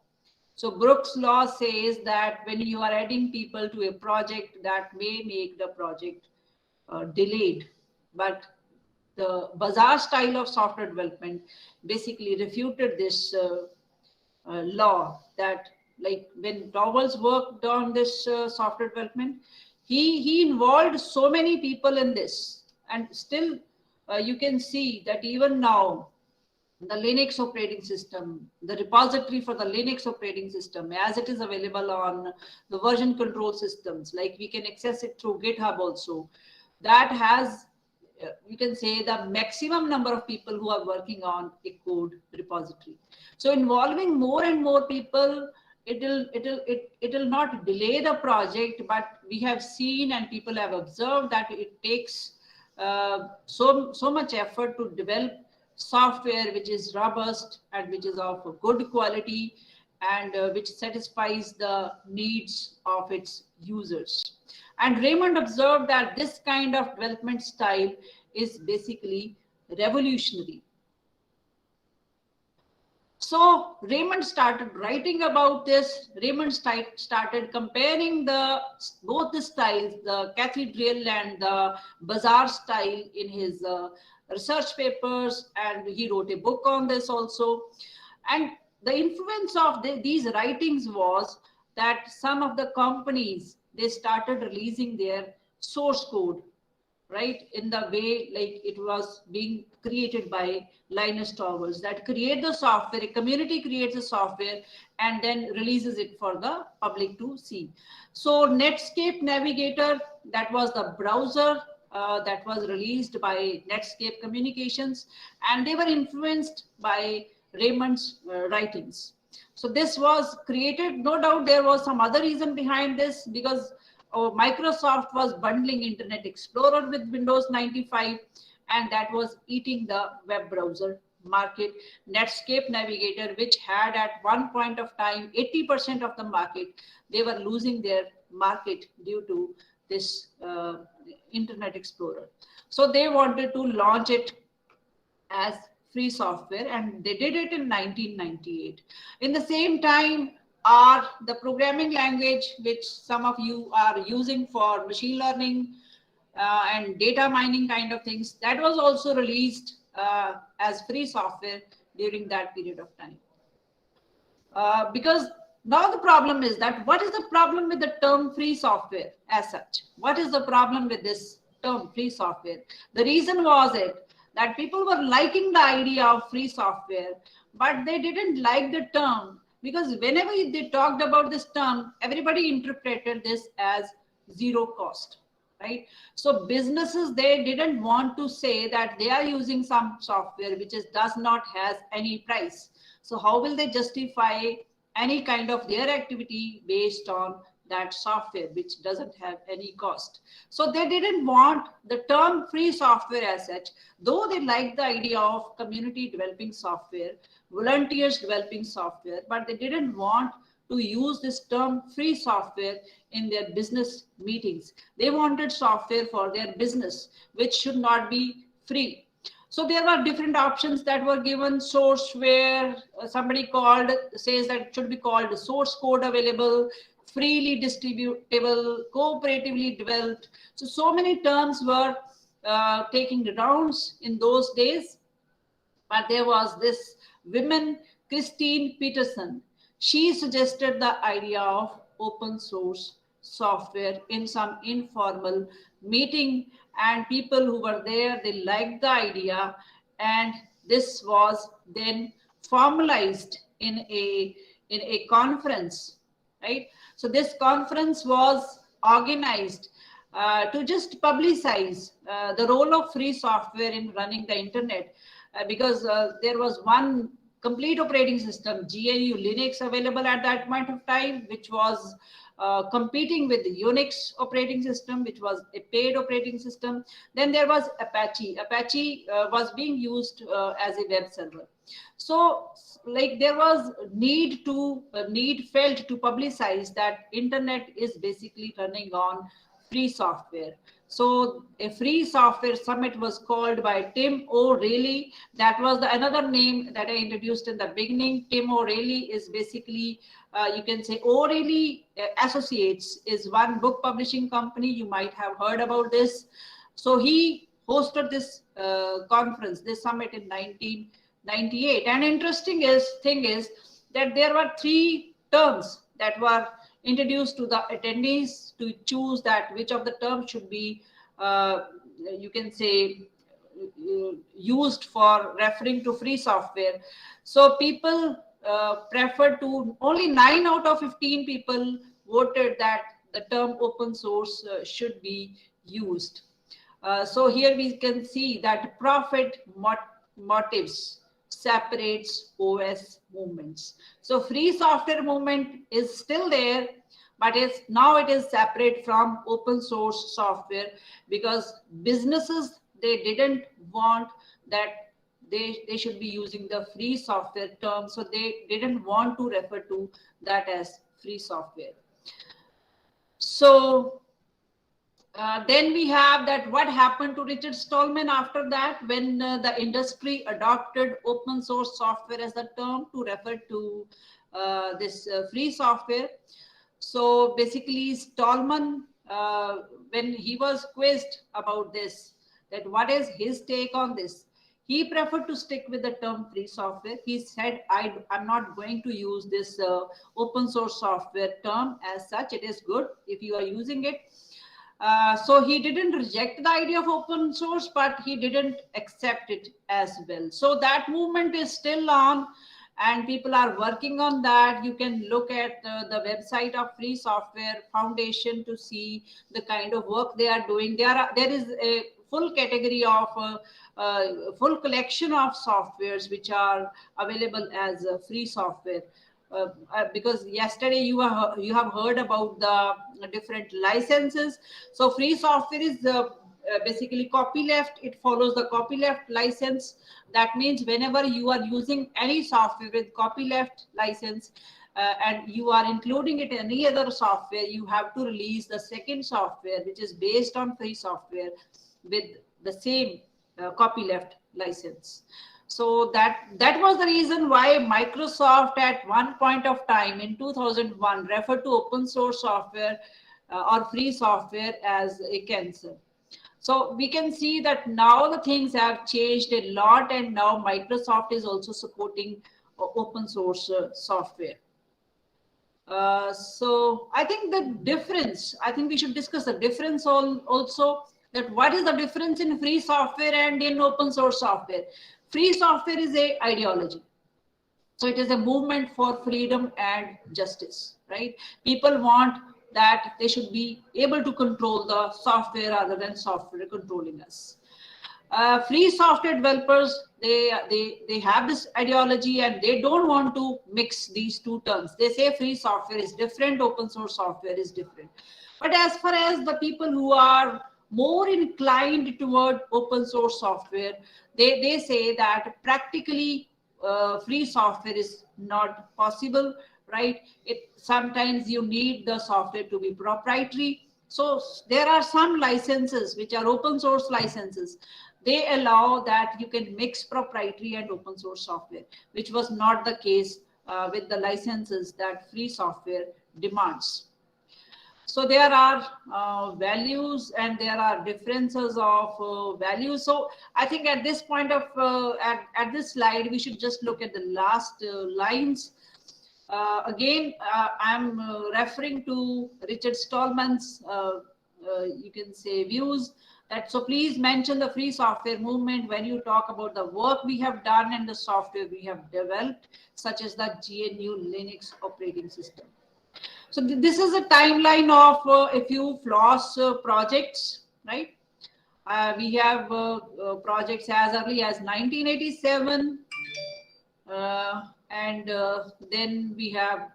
So Brooks law says that when you are adding people to a project, that may make the project delayed. But the bazaar style of software development basically refuted this law, that like when Torvalds worked on this software development, he involved so many people in this. And still you can see that even now, the Linux operating system, the repository for the Linux operating system, as it is available on the version control systems, like we can access it through GitHub also, that has, you can say, the maximum number of people who are working on a code repository. So involving more and more people, it'll not delay the project, but we have seen and people have observed that it takes so much effort to develop software which is robust and which is of good quality and which satisfies the needs of its users. And Raymond observed that this kind of development style is basically revolutionary. So Raymond started writing about this. Raymond started comparing both the styles, the cathedral and the bazaar style, in his research papers, and he wrote a book on this also. And the influence of these writings was that some of the companies, they started releasing their source code, right, in the way like it was being created by Linus Torvalds, that create the software, a community creates a software and then releases it for the public to see. So Netscape Navigator, that was the browser that was released by Netscape Communications, and they were influenced by Raymond's writings. So this was created, no doubt there was some other reason behind this, because Microsoft was bundling Internet Explorer with Windows 95, and that was eating the web browser market. Netscape Navigator, which had at one point of time 80% of the market, they were losing their market due to this Internet Explorer. So they wanted to launch it as free software, and they did it in 1998. In the same time, the programming language which some of you are using for machine learning and data mining kind of things, that was also released as free software during that period of time. Because now the problem is that, what is the problem with the term free software as such? What is the problem with this term free software? The reason was that people were liking the idea of free software, but they didn't like the term, because whenever they talked about this term, everybody interpreted this as zero cost, right? So businesses, they didn't want to say that they are using some software which does not has any price. So how will they justify any kind of their activity based on that software which doesn't have any cost. So they didn't want the term free software as such, though they liked the idea of community developing software, volunteers developing software, but they didn't want to use this term free software in their business meetings. They wanted software for their business, which should not be free. So there were different options that were given. Source, where somebody says that it should be called source code available, freely distributable, cooperatively developed. So many terms were taking the rounds in those days. But there was this woman, Christine Peterson. She suggested the idea of open source software in some informal meeting, and people who were there, they liked the idea, and this was then formalized in a conference, right? So this conference was organized to just publicize the role of free software in running the internet, because there was one complete operating system, GNU Linux, available at that point of time, which was competing with the Unix operating system, which was a paid operating system. Then there was Apache. Apache was being used as a web server. So like there was need felt to publicize that internet is basically running on free software. So a free software summit was called by Tim O'Reilly. That was another name that I introduced in the beginning. Tim O'Reilly is basically, you can say O'Reilly Associates is one book publishing company. You might have heard about this. So he hosted this conference, this summit in 1998. And interesting thing is that there were 3 terms that were introduced to the attendees to choose that which of the terms should be, you can say, used for referring to free software. So people preferred to, only 9 out of 15 people voted that the term open source should be used. So here we can see that profit motives separates OS movements. So free software movement is still there, but now it is separate from open source software, because businesses, they didn't want that they should be using the free software term. So they didn't want to refer to that as free software. So then we have that what happened to Richard Stallman after that, when the industry adopted open source software as the term to refer to this free software. So basically Stallman, when he was quizzed about this, that what is his take on this, he preferred to stick with the term free software. He said, I'm not going to use this open source software term as such. It is good if you are using it. So he didn't reject the idea of open source, but he didn't accept it as well. So that movement is still on, and people are working on that. You can look at the website of Free Software Foundation to see the kind of work they are doing. There is a full category of full collection of softwares which are available as free software. Because yesterday you have heard about the different licenses. So free software is basically copyleft. It follows the copyleft license. That means whenever you are using any software with copyleft license and you are including it in any other software, you have to release the second software which is based on free software with the same copyleft license. So that was the reason why Microsoft at one point of time in 2001 referred to open source software or free software as a cancer. So we can see that now the things have changed a lot, and now Microsoft is also supporting open source software. So I think the difference, I think we should discuss the difference also, that what is the difference in free software and in open source software. Free software is a ideology. So it is a movement for freedom and justice, right? People want that they should be able to control the software rather than software controlling us. Free software developers, they have this ideology and they don't want to mix these two terms. They say free software is different, open source software is different. But as far as the people who are more inclined toward open source software, they say that practically free software is not possible, right? Sometimes you need the software to be proprietary. So there are some licenses which are open source licenses. They allow that you can mix proprietary and open source software, which was not the case with the licenses that free software demands. So there are values and there are differences of values. So I think at this point of at this slide, we should just look at the last lines. Again, I'm referring to Richard Stallman's, you can say, views. That so please mention the free software movement when you talk about the work we have done and the software we have developed, such as the GNU Linux operating system. So this is a timeline of a few Floss projects, right? We have projects as early as 1987, and then we have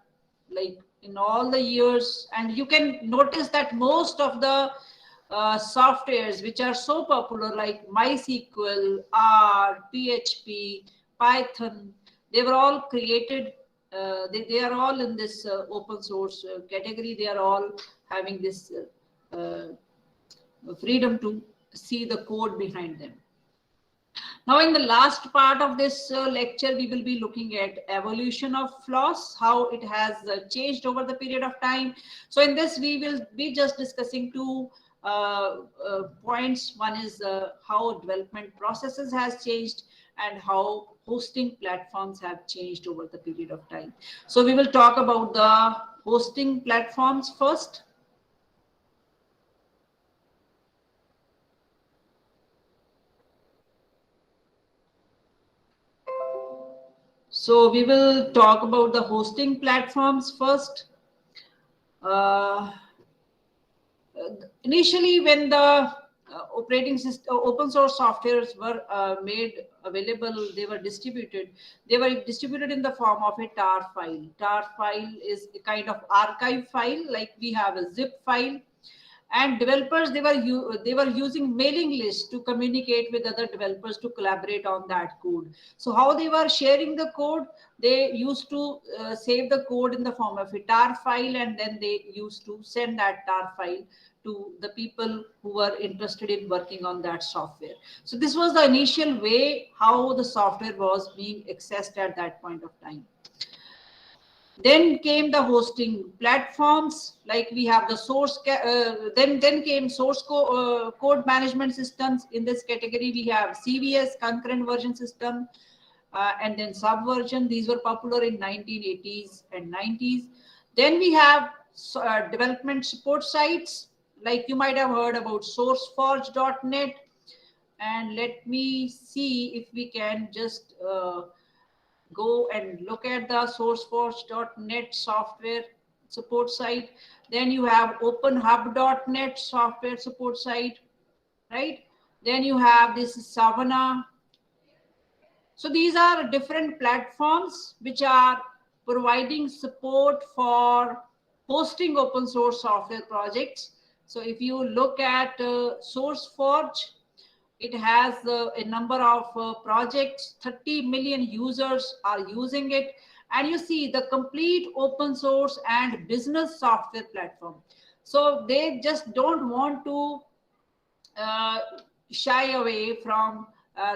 like in all the years, and you can notice that most of the softwares which are so popular like MySQL, R, PHP, Python, they were all created. They are all in this open source category. They are all having this freedom to see the code behind them. Now, in the last part of this lecture, we will be looking at evolution of Floss, how it has changed over the period of time. So in this, we will be just discussing two points. One is how development processes has changed and how hosting platforms have changed over the period of time. So we will talk about the hosting platforms first. So we will talk about the hosting platforms first. Initially, when the operating system, open source softwares were made available, they were distributed. They were distributed in the form of a tar file. Tar file is a kind of archive file, like we have a zip file. And developers, they were using mailing lists to communicate with other developers to collaborate on that code. So how they were sharing the code, they used to save the code in the form of a tar file, and then they used to send that tar file to the people who were interested in working on that software. So this was the initial way how the software was being accessed at that point of time. Then came the hosting platforms, like we have the source, then came source code management systems. In this category, we have CVS, concurrent version system, and then subversion. These were popular in 1980s and 90s. Then we have development support sites, like you might have heard about sourceforge.net. And let me see if we can just go and look at the sourceforge.net software support site. Then you have openhub.net software support site, right? Then you have this Savannah. So these are different platforms which are providing support for hosting open source software projects. So if you look at SourceForge, it has a number of projects, 30 million users are using it. And you see the complete open source and business software platform. So they just don't want to shy away from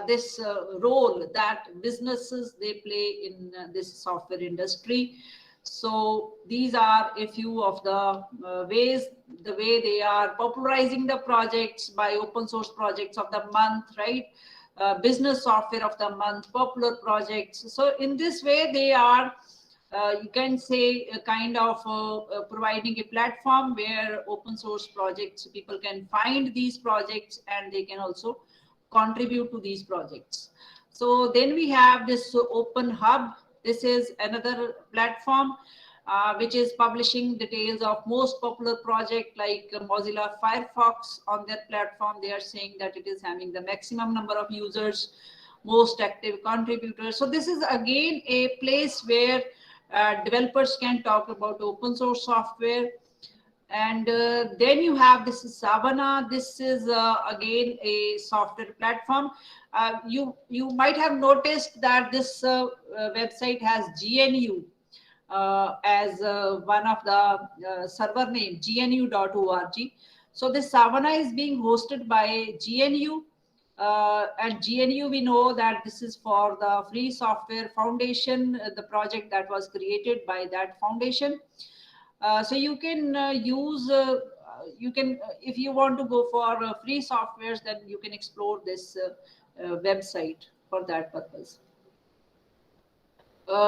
this role that businesses they play in this software industry. So these are a few of the ways, the way they are popularizing the projects by open source projects of the month, right? Business software of the month, popular projects. So in this way, they are, you can say, a kind of providing a platform where open source projects, people can find these projects and they can also contribute to these projects. So then we have this Open Hub. This is another platform. which is publishing details of most popular project like Mozilla Firefox on their platform. They are saying that it is having the maximum number of users, most active contributors. So this is again a place where developers can talk about open source software. And then you have this is Savannah. This is again a software platform. You might have noticed that this website has GNU as one of the server name, gnu.org. So this Savannah is being hosted by GNU. And GNU, we know that this is for the Free Software Foundation, the project that was created by that foundation. So you can use, if you want to go for free softwares, then you can explore this website for that purpose.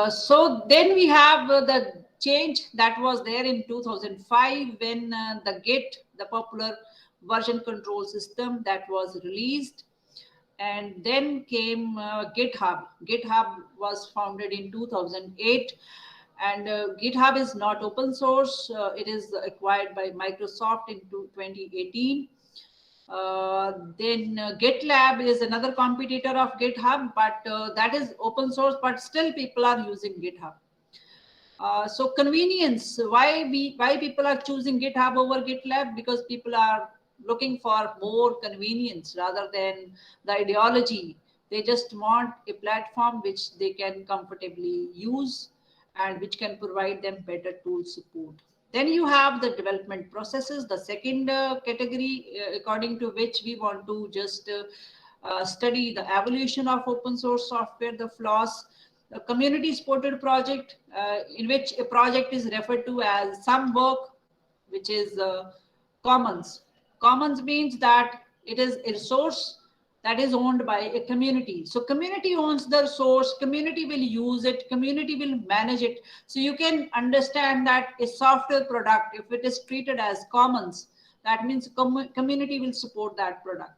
So then we have the change that was there in 2005 when the Git, the popular version control system, that was released. And then came GitHub. GitHub was founded in 2008. And GitHub is not open source. It is acquired by Microsoft in 2018. Then GitLab is another competitor of GitHub, but that is open source, but still people are using GitHub. So convenience, why people are choosing GitHub over GitLab? Because people are looking for more convenience rather than the ideology. They just want a platform which they can comfortably use and which can provide them better tool support. Then you have the development processes, the second category, according to which we want to just study the evolution of open source software, the Floss, the community supported project, in which a project is referred to as some work, which is commons. Commons means that it is a resource that is owned by a community. So community owns the resource, community will use it, community will manage it. So you can understand that a software product, if it is treated as commons, that means community will support that product.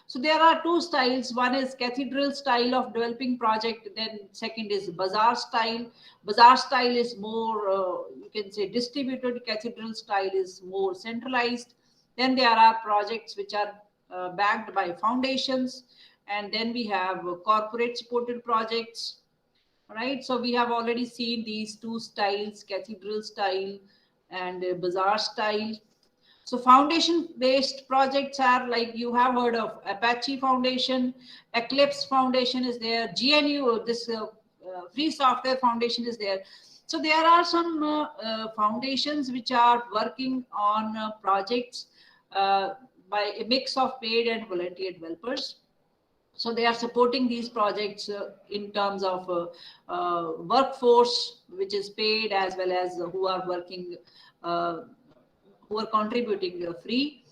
So there are two styles. One is cathedral style of developing project. Then second is bazaar style. Bazaar style is more, you can say, distributed. Cathedral style is more centralized. Then there are projects which are backed by foundations, and then we have corporate supported projects, right? So we have already seen these two styles, cathedral style and bazaar style. So foundation based projects are like, you have heard of Apache Foundation, Eclipse Foundation is there, GNU, this Free Software Foundation is there. So there are some foundations which are working on projects by a mix of paid and volunteer developers. So they are supporting these projects in terms of workforce, which is paid, as well as who are working, who are contributing free.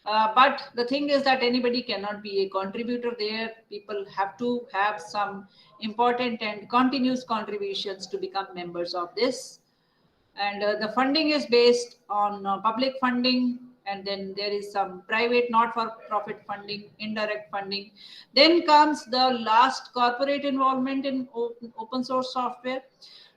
But the thing is that anybody cannot be a contributor there. People have to have some important and continuous contributions to become members of this. And the funding is based on public funding. And then there is some private not-for-profit funding, indirect funding. Then comes the last, corporate involvement in open source software.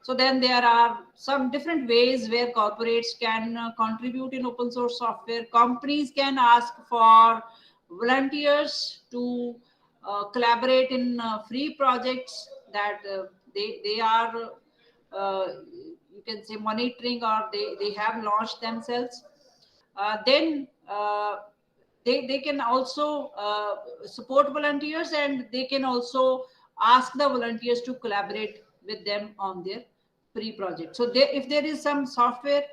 So then there are some different ways where corporates can contribute in open source software. Companies can ask for volunteers to collaborate in free projects that they are, you can say, monitoring, or they have launched themselves. Then they can also support volunteers, and they can also ask the volunteers to collaborate with them on their free project. So if there is some software,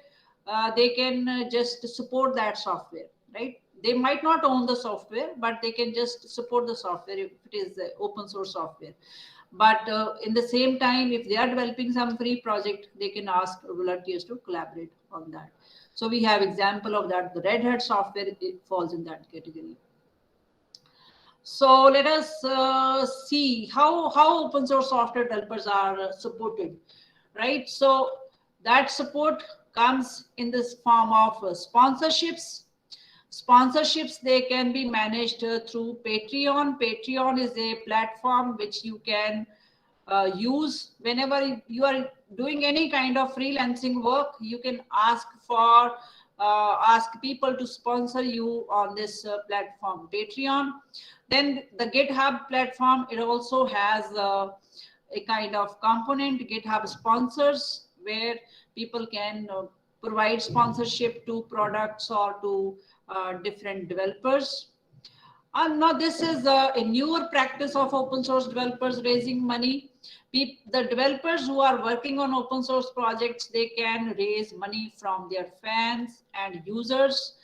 they can just support that software, right? They might not own the software, but they can just support the software if it is open source software. But in the same time, if they are developing some free project, they can ask volunteers to collaborate on that. So we have example of that. The Red Hat software, it falls in that category. So let us see how open source software developers are supported, right? So that support comes in this form of sponsorships. Sponsorships, they can be managed through Patreon. Patreon is a platform which you can use whenever you are doing any kind of freelancing work. You can ask for ask people to sponsor you on this platform Patreon. Then the GitHub platform, it also has a kind of component, GitHub sponsors, where people can provide sponsorship to products or to different developers. Now this is a newer practice of open source developers raising money. The developers who are working on open source projects, they can raise money from their fans and users.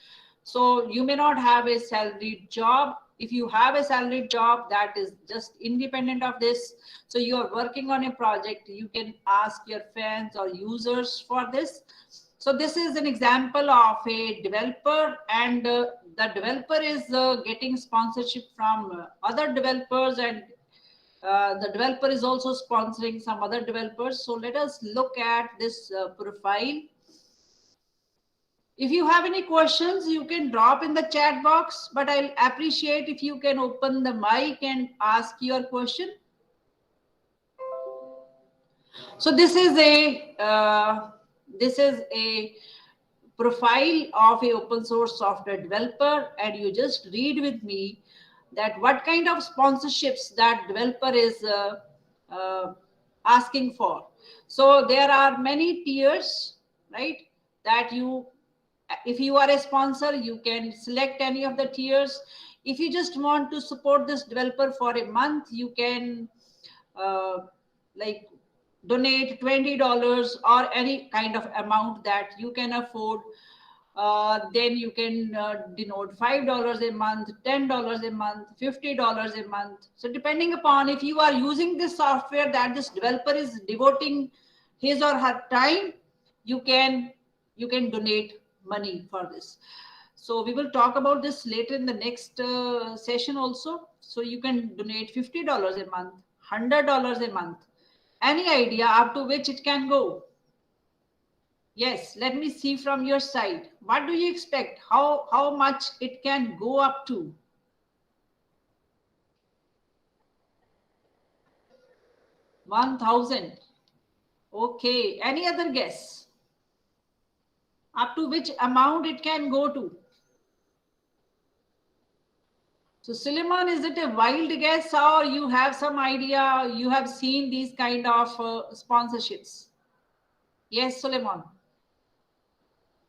So you may not have a salaried job. If you have a salaried job, that is just independent of this. So you are working on a project, you can ask your fans or users for this. So this is an example of a developer, and the developer is getting sponsorship from other developers, and the developer is also sponsoring some other developers. So let us look at this profile. If you have any questions, you can drop in the chat box, but I'll appreciate if you can open the mic and ask your question. So this is a profile of a open source software developer, and you just read with me that what kind of sponsorships that developer is asking for. So there are many tiers, right? That you, if you are a sponsor, you can select any of the tiers. If you just want to support this developer for a month, you can like donate $20 or any kind of amount that you can afford. Then you can denote $5 a month, $10 a month, $50 a month. So depending upon if you are using this software that this developer is devoting his or her time, you can donate money for this. So we will talk about this later in the next session also. So you can donate $50 a month, $100 a month. Any idea up to which it can go? Yes, let me see from your side. What do you expect? How much it can go up to? $1,000. Okay. Any other guess? Up to which amount it can go to? So Suleiman, is it a wild guess, or you have some idea? You have seen these kind of sponsorships? Yes, Suleiman.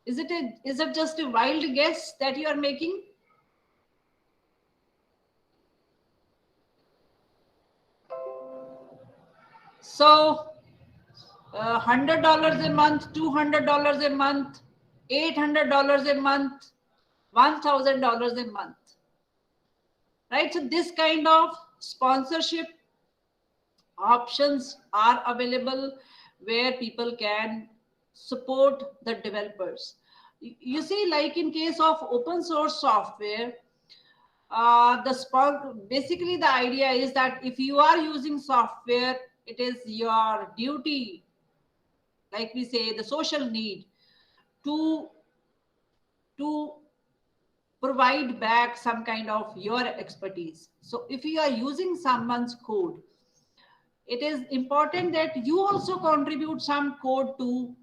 Is it just a wild guess that you are making? So $100 a month, $200 a month, $800 a month, $1,000 a month, right? So this kind of sponsorship options are available where people can support the developers. You see, like in case of open source software, basically the idea is that if you are using software, it is your duty, like we say, the social need to provide back some kind of your expertise. So if you are using someone's code, it is important that you also contribute some code to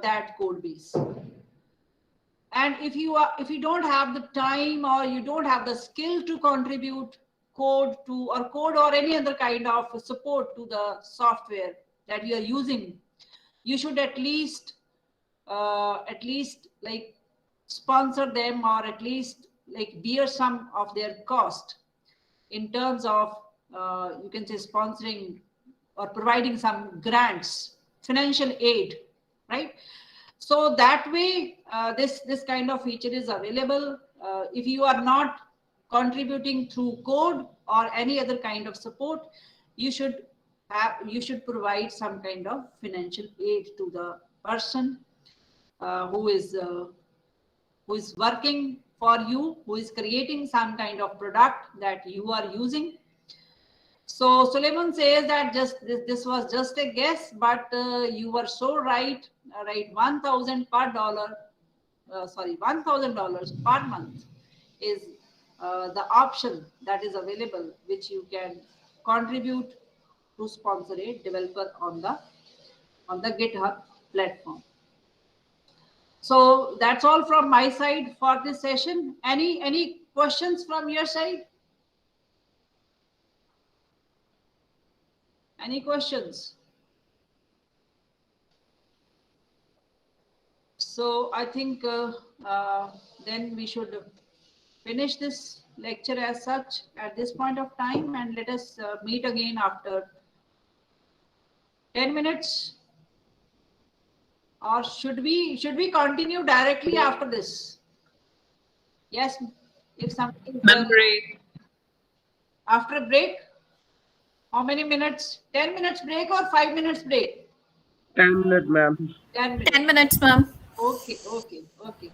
that code base. And if you don't have the time or you don't have the skill to contribute code or any other kind of support to the software that you are using, you should at least like sponsor them, or at least like bear some of their cost in terms of you can say sponsoring or providing some grants, financial aid, right? So that way this kind of feature is available. If you are not contributing through code or any other kind of support, you should provide some kind of financial aid to the person who is working for you, who is creating some kind of product that you are using. So Suleiman says that this was just a guess, but you were so right. Right, $1,000 per dollar. Sorry, $1,000 per month is the option that is available, which you can contribute to sponsor a developer on the GitHub platform. So that's all from my side for this session. Any questions from your side? Any questions? So I think then we should finish this lecture as such at this point of time, and let us meet again after 10 minutes. Or should we continue directly after this? Yes, if something break. After a break, how many minutes? 10 minutes break or 5 minutes break? 10 minutes, ma'am. 10 minutes. 10 minutes, ma'am. Okay. Thank you.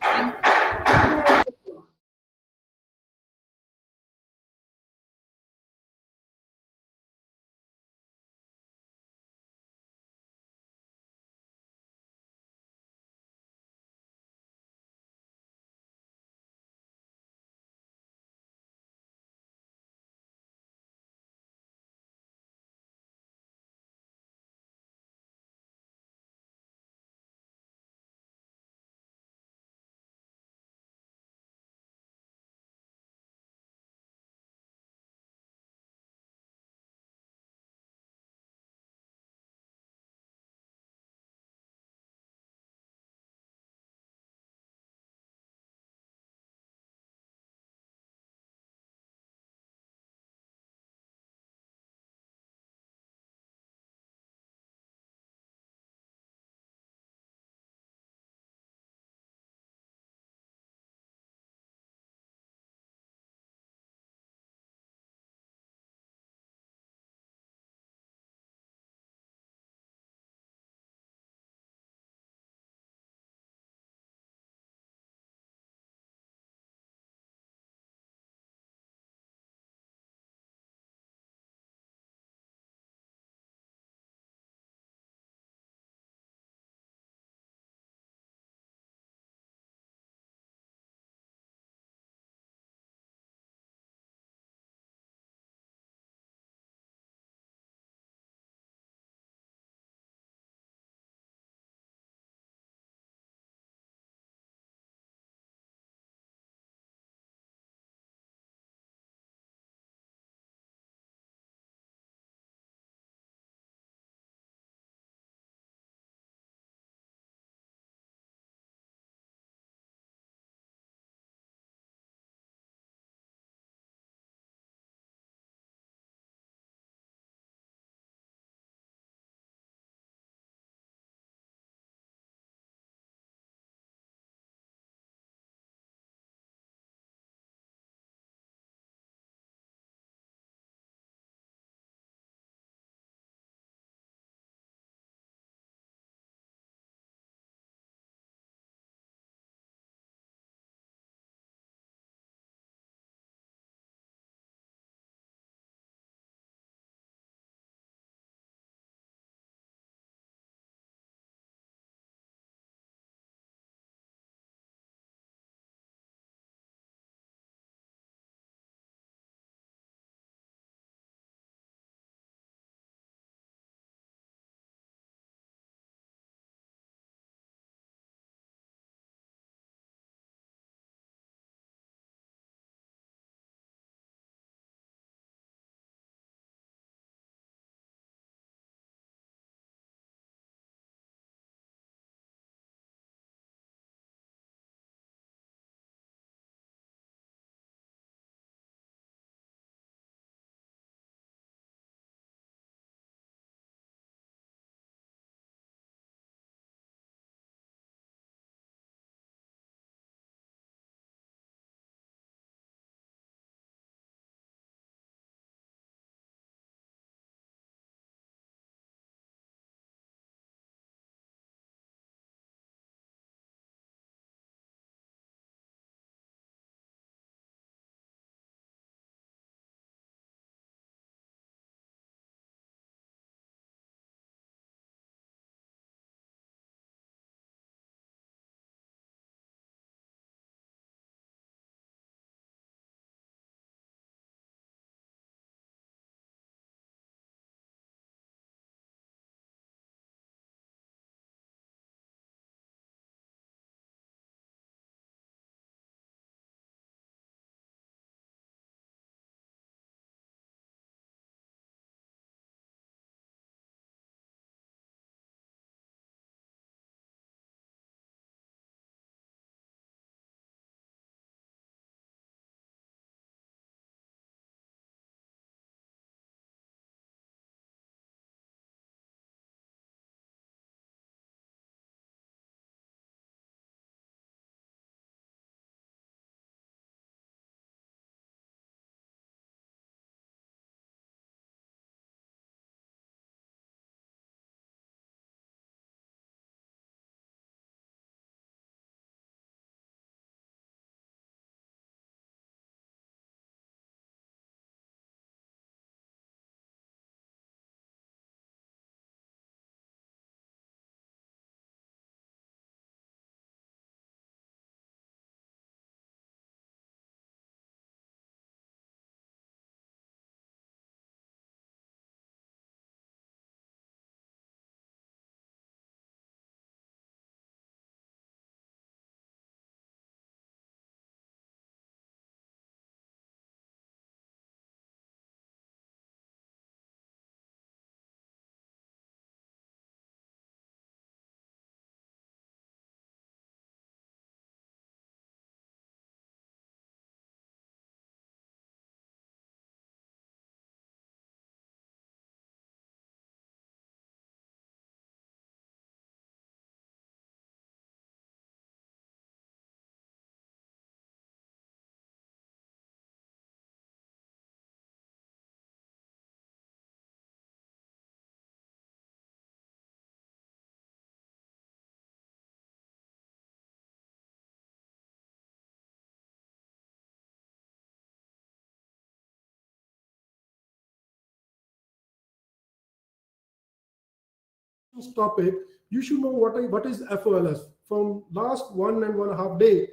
topic, you should know what is FOLS. From last 1.5 days,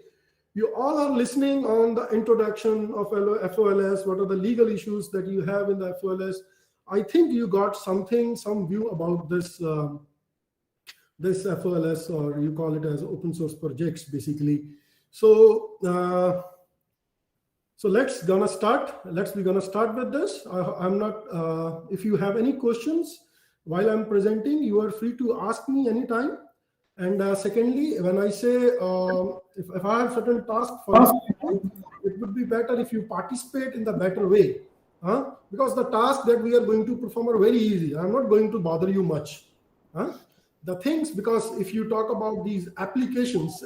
you all are listening on the introduction of FOLS. What are the legal issues that you have in the FOLS? I think you got some view about this this FOLS, or you call it as open source projects, basically. So so let's be gonna start with this. I'm not. If you have any questions while I'm presenting, you are free to ask me anytime. And secondly, when I say if I have certain tasks for you, it would be better if you participate in the better way, because the tasks that we are going to perform are very easy. I'm not going to bother you much. The things, because if you talk about these applications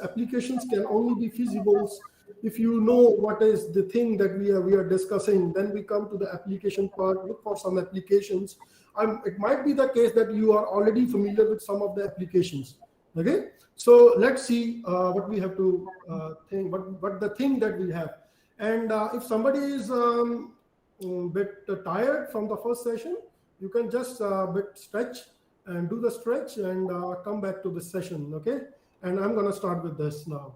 can only be feasible if you know what is the thing that we are discussing. Then we come to the application part, look for some applications. It might be the case that you are already familiar with some of the applications. Okay, so let's see what we have to think, what the thing that we have. And if somebody is a bit tired from the first session, you can just stretch and do the stretch and come back to the session. Okay, and I'm gonna start with this now.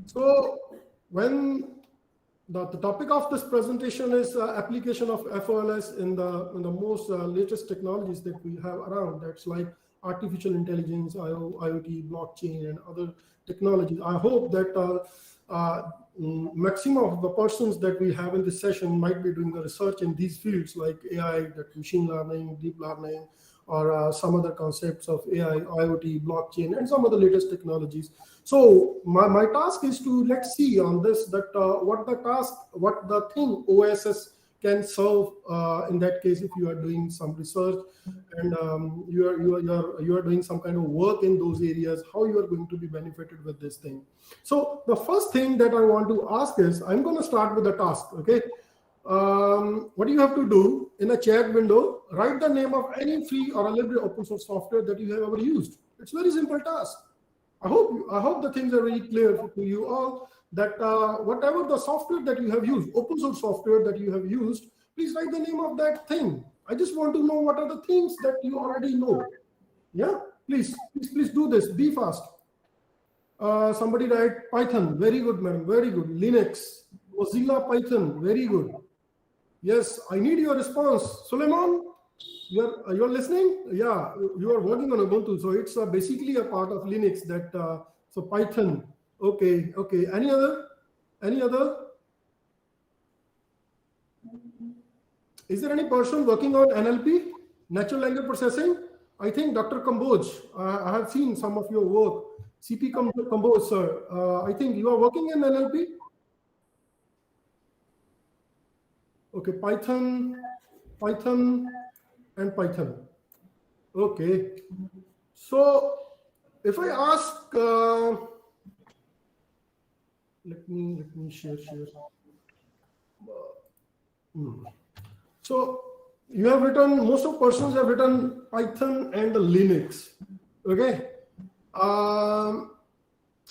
So when the topic of this presentation is application of FOLS in the most latest technologies that we have around. That's like artificial intelligence, IoT, blockchain, and other technologies. I hope that maximum of the persons that we have in this session might be doing the research in these fields like AI, that machine learning, deep learning, or some other concepts of AI, IoT, blockchain, and some of the latest technologies. So my task is to, let's see on this, that what the thing OSS can serve in that case, if you are doing some research and you are doing some kind of work in those areas, how you are going to be benefited with this thing. So the first thing that I want to ask is, I'm going to start with the task. Okay. What you have to do in a chat window, write the name of any free or a LIBRE open source software that you have ever used. It's a very simple task. I hope the things are very clear to you all, that whatever the software that you have used, open source software that you have used, please write the name of that thing. I just want to know what are the things that you already know. Yeah, please do this. Be fast. Somebody write Python. Very good, man. Very good. Linux, Mozilla Python. Very good. Yes, I need your response. Suleiman, you're listening? Yeah, you are working on Ubuntu, so it's basically a part of Linux. That so Python. Okay. Any other? Is there any person working on NLP, natural language processing? I think Dr. Kamboj. I have seen some of your work. CP Kamboj, sir. I think you are working in NLP. Okay, Python, and Python. Okay. So if I ask, let me share. So you have written, most of persons have written Python and Linux. Okay.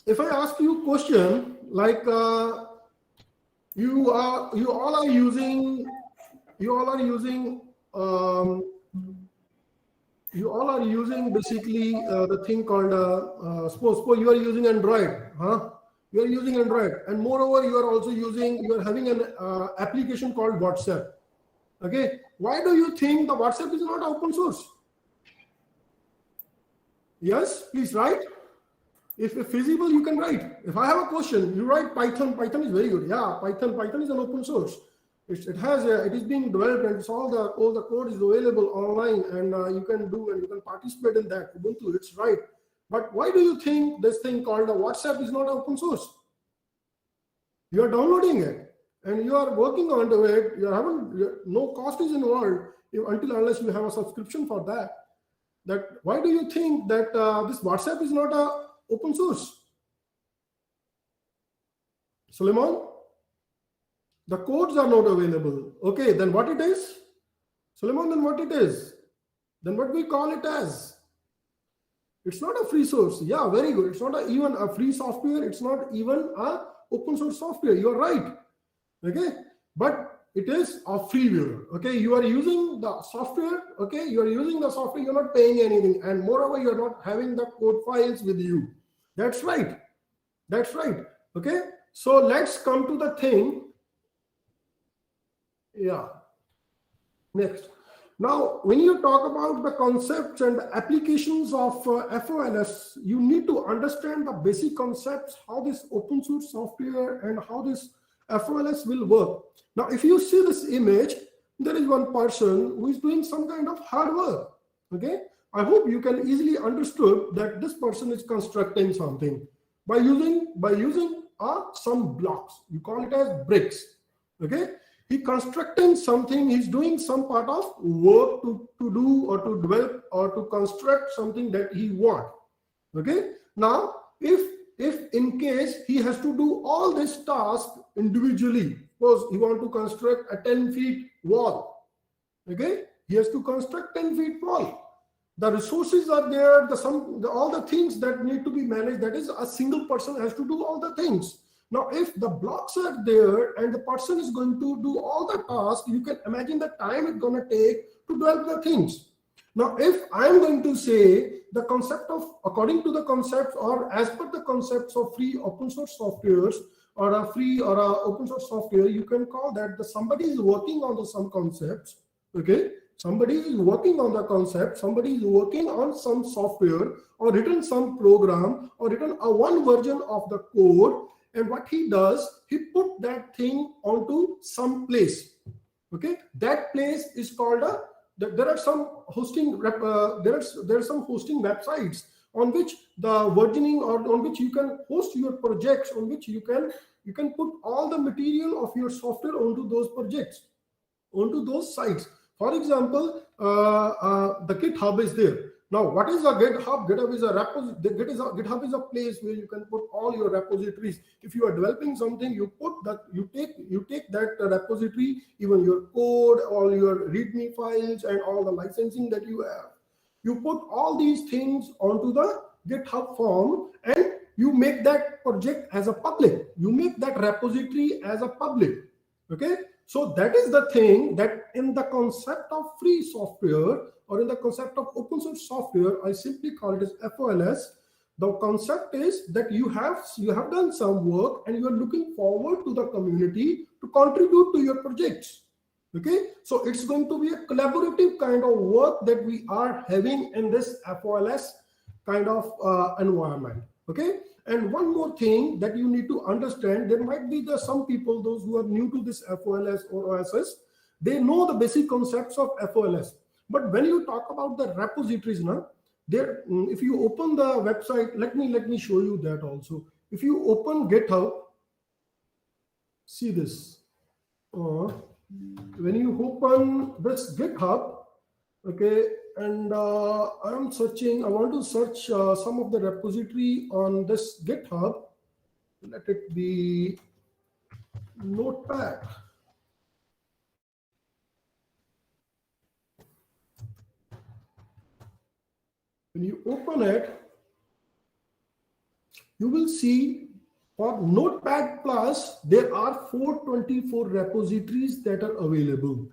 If I ask you a question like, you all are using basically the thing called suppose you are using Android, you are using Android, and moreover you are having an application called WhatsApp. Okay, why do you think the WhatsApp is not open source? Yes, please write. If feasible, you can write. If I have a question, you write Python. Python is very good. Yeah, Python is an open source. It is being developed, and it's all the code is available online, and you can participate in that. Ubuntu, it's right. But why do you think this thing called WhatsApp is not open source? You are downloading it and you are working on it. No cost is involved unless you have a subscription for that. Why do you think that this WhatsApp is not open source? Suleiman, the codes are not available. Okay, then what it is? Suleiman, then what it is? Then what we call it as? It's not a free source. Yeah, very good. It's not even a free software. It's not even a open source software. You're right. Okay, but it is a freeware. Okay, you are using the software. Okay, you are using the software, you're not paying anything, and moreover you're not having the code files with you. That's right. That's right. Okay, so let's come to the thing. Yeah, next. Now, when you talk about the concepts and the applications of FOLS, you need to understand the basic concepts, how this open source software and how this FOLS will work. Now, if you see this image, there is one person who is doing some kind of hard work. Okay, I hope you can easily understood that this person is constructing something by using some blocks. You call it as bricks. Okay, he constructing something, he's doing some part of work to do or to develop or to construct something that he want. Okay, now if in case he has to do all this task individually, suppose he want to construct a 10 feet wall. Okay, he has to construct 10 feet wall. The resources are there, all the things that need to be managed, that is a single person has to do all the things. Now, if the blocks are there and the person is going to do all the tasks, you can imagine the time it's going to take to develop the things. Now, if I'm going to say the concept of, according to the concepts or as per the concepts of free open source softwares or a free or a open source software, you can call that somebody is working on some concepts. Okay, somebody is working on the concept, somebody is working on some software or written some program or written a one version of the code. And what he does, he put that thing onto some place. Okay, that place is called there are some hosting there are some hosting websites on which the versioning or on which you can host your projects, on which you can put all the material of your software onto those projects, onto those sites. For example, the GitHub is there. Now, what is a GitHub? GitHub is a place where you can put all your repositories. If you are developing something, you take that repository, even your code, all your README files, and all the licensing that you have. You put all these things onto the GitHub form, and you make that project as a public. You make that repository as a public. Okay, so that is the thing that in the concept of free software or in the concept of open source software, I simply call it as FOLS. The concept is that you have done some work and you are looking forward to the community to contribute to your projects. Okay, so it's going to be a collaborative kind of work that we are having in this FOLS kind of environment. Okay, and one more thing that you need to understand, there might be some people, those who are new to this FOLS or OSS, they know the basic concepts of FOLS. But when you talk about the repositories now, there, if you open the website, let me show you that also. If you open GitHub, see this. When you open this GitHub, okay, and I'm searching, I want to search some of the repository on this GitHub. Let it be Notepad. When you open it, you will see for Notepad Plus, there are 424 repositories that are available.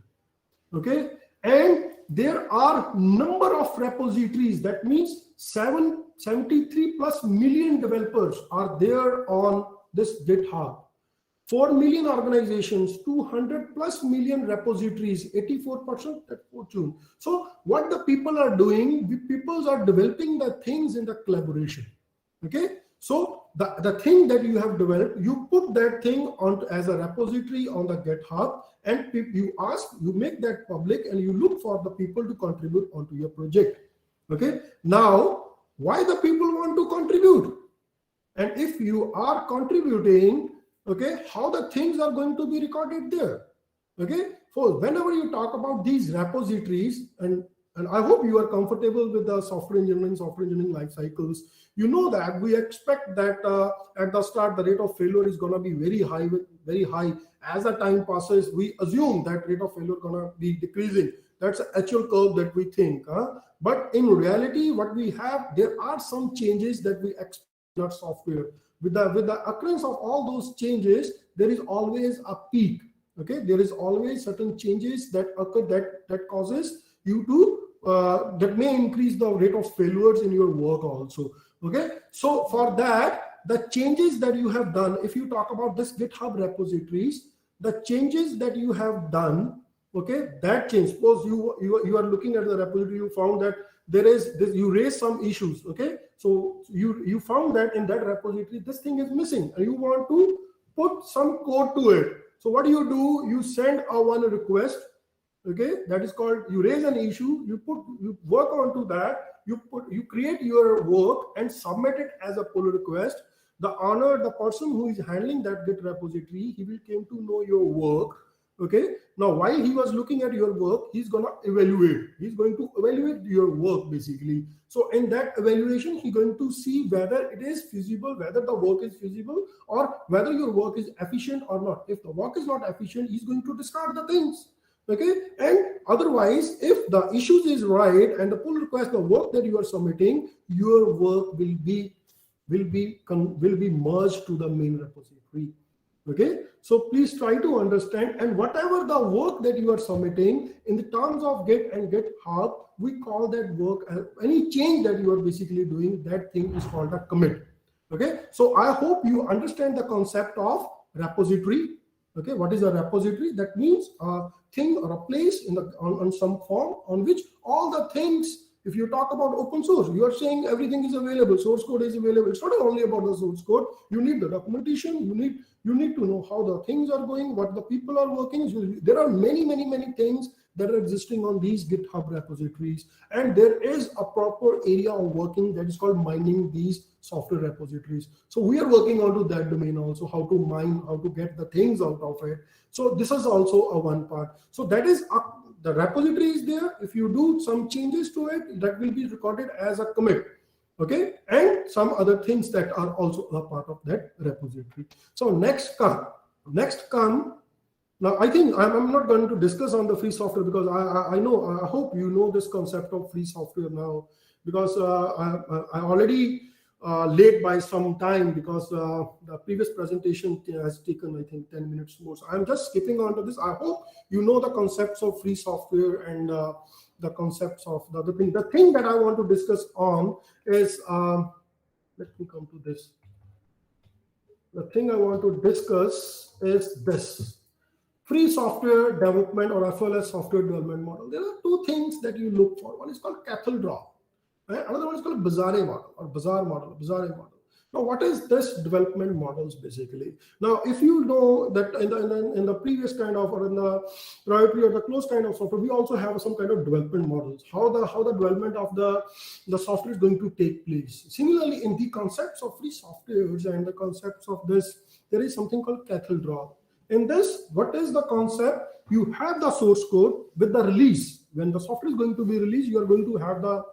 Okay, and there are number of repositories, that means 73 plus million developers are there on this GitHub. 4 million organizations, 200 plus million repositories, 84% at Fortune. So what the people are doing, the people are developing the things in the collaboration. Okay, so the thing that you have developed, you put that thing on as a repository on the GitHub, and you make that public, and you look for the people to contribute onto your project. Okay, now why the people want to contribute, and if you are contributing, okay, how the things are going to be recorded there. Okay, so whenever you talk about these repositories, and I hope you are comfortable with the software engineering life cycles, you know that we expect that at the start the rate of failure is going to be very high. As the time passes, we assume that rate of failure going to be decreasing. That's an actual curve that we think. But in reality, what we have, there are some changes that we expect in our software. With the occurrence of all those changes, there is always a peak. Okay, there is always certain changes that occur that causes you to that may increase the rate of failures in your work also. Okay, so for that, the changes that you have done, if you talk about this GitHub repositories, the changes that you have done, okay, that change, suppose you are looking at the repository, you found that there is this, you raise some issues, okay, so you found that in that repository this thing is missing and you want to put some code to it. So what do? You send a one request, okay, that is called, you raise an issue, you work onto that, you create your work and submit it as a pull request. The person who is handling that Git repository, he will came to know your work. Okay, now while he was looking at your work, he's going to evaluate your work basically. So in that evaluation, he's going to see whether it is feasible, whether the work is feasible, or whether your work is efficient or not. If the work is not efficient, he's going to discard the things. Okay, and otherwise, if the issues is right and the pull request, the work that you are submitting, your work will be merged to the main repository. Okay, so please try to understand, and whatever the work that you are submitting in the terms of Git and GitHub, we call that work, any change that you are basically doing, that thing is called a commit. Okay, so I hope you understand the concept of repository. Okay, what is a repository? That means a thing or a place in on some form on which all the things. If you talk about open source, you are saying everything is available, source code is available. It's not only about the source code. You need the documentation. You need to know how the things are going, what the people are working. So there are many things that are existing on these GitHub repositories, and there is a proper area of working that is called mining these software repositories. So we are working onto that domain also, how to mine, how to get the things out of it. So this is also a one part. So that is the repository is there. If you do some changes to it, that will be recorded as a commit. Okay, and some other things that are also a part of that repository. So next come. Now I think I'm not going to discuss on the free software because I hope you know this concept of free software now, because I already late by some time because the previous presentation has taken I think 10 minutes more. So I'm just skipping on to this. I hope you know the concepts of free software and the concepts of the other thing. The thing that I want to discuss on is, let me come to this. The thing I want to discuss is this. Free software development or FLS software development model. There are two things that you look for. One is called cattle draw. Right? Another one is called Bazaar model or Bazaar model. Now, what is this development models basically? Now, if you know that in the previous kind of, or in the priority or the closed kind of software, we also have some kind of development models. How the development of the software is going to take place. Similarly, in the concepts of free softwares and the concepts of this, there is something called cattle draw. In this, what is the concept? You have the source code with the release. When the software is going to be released, you are going to have the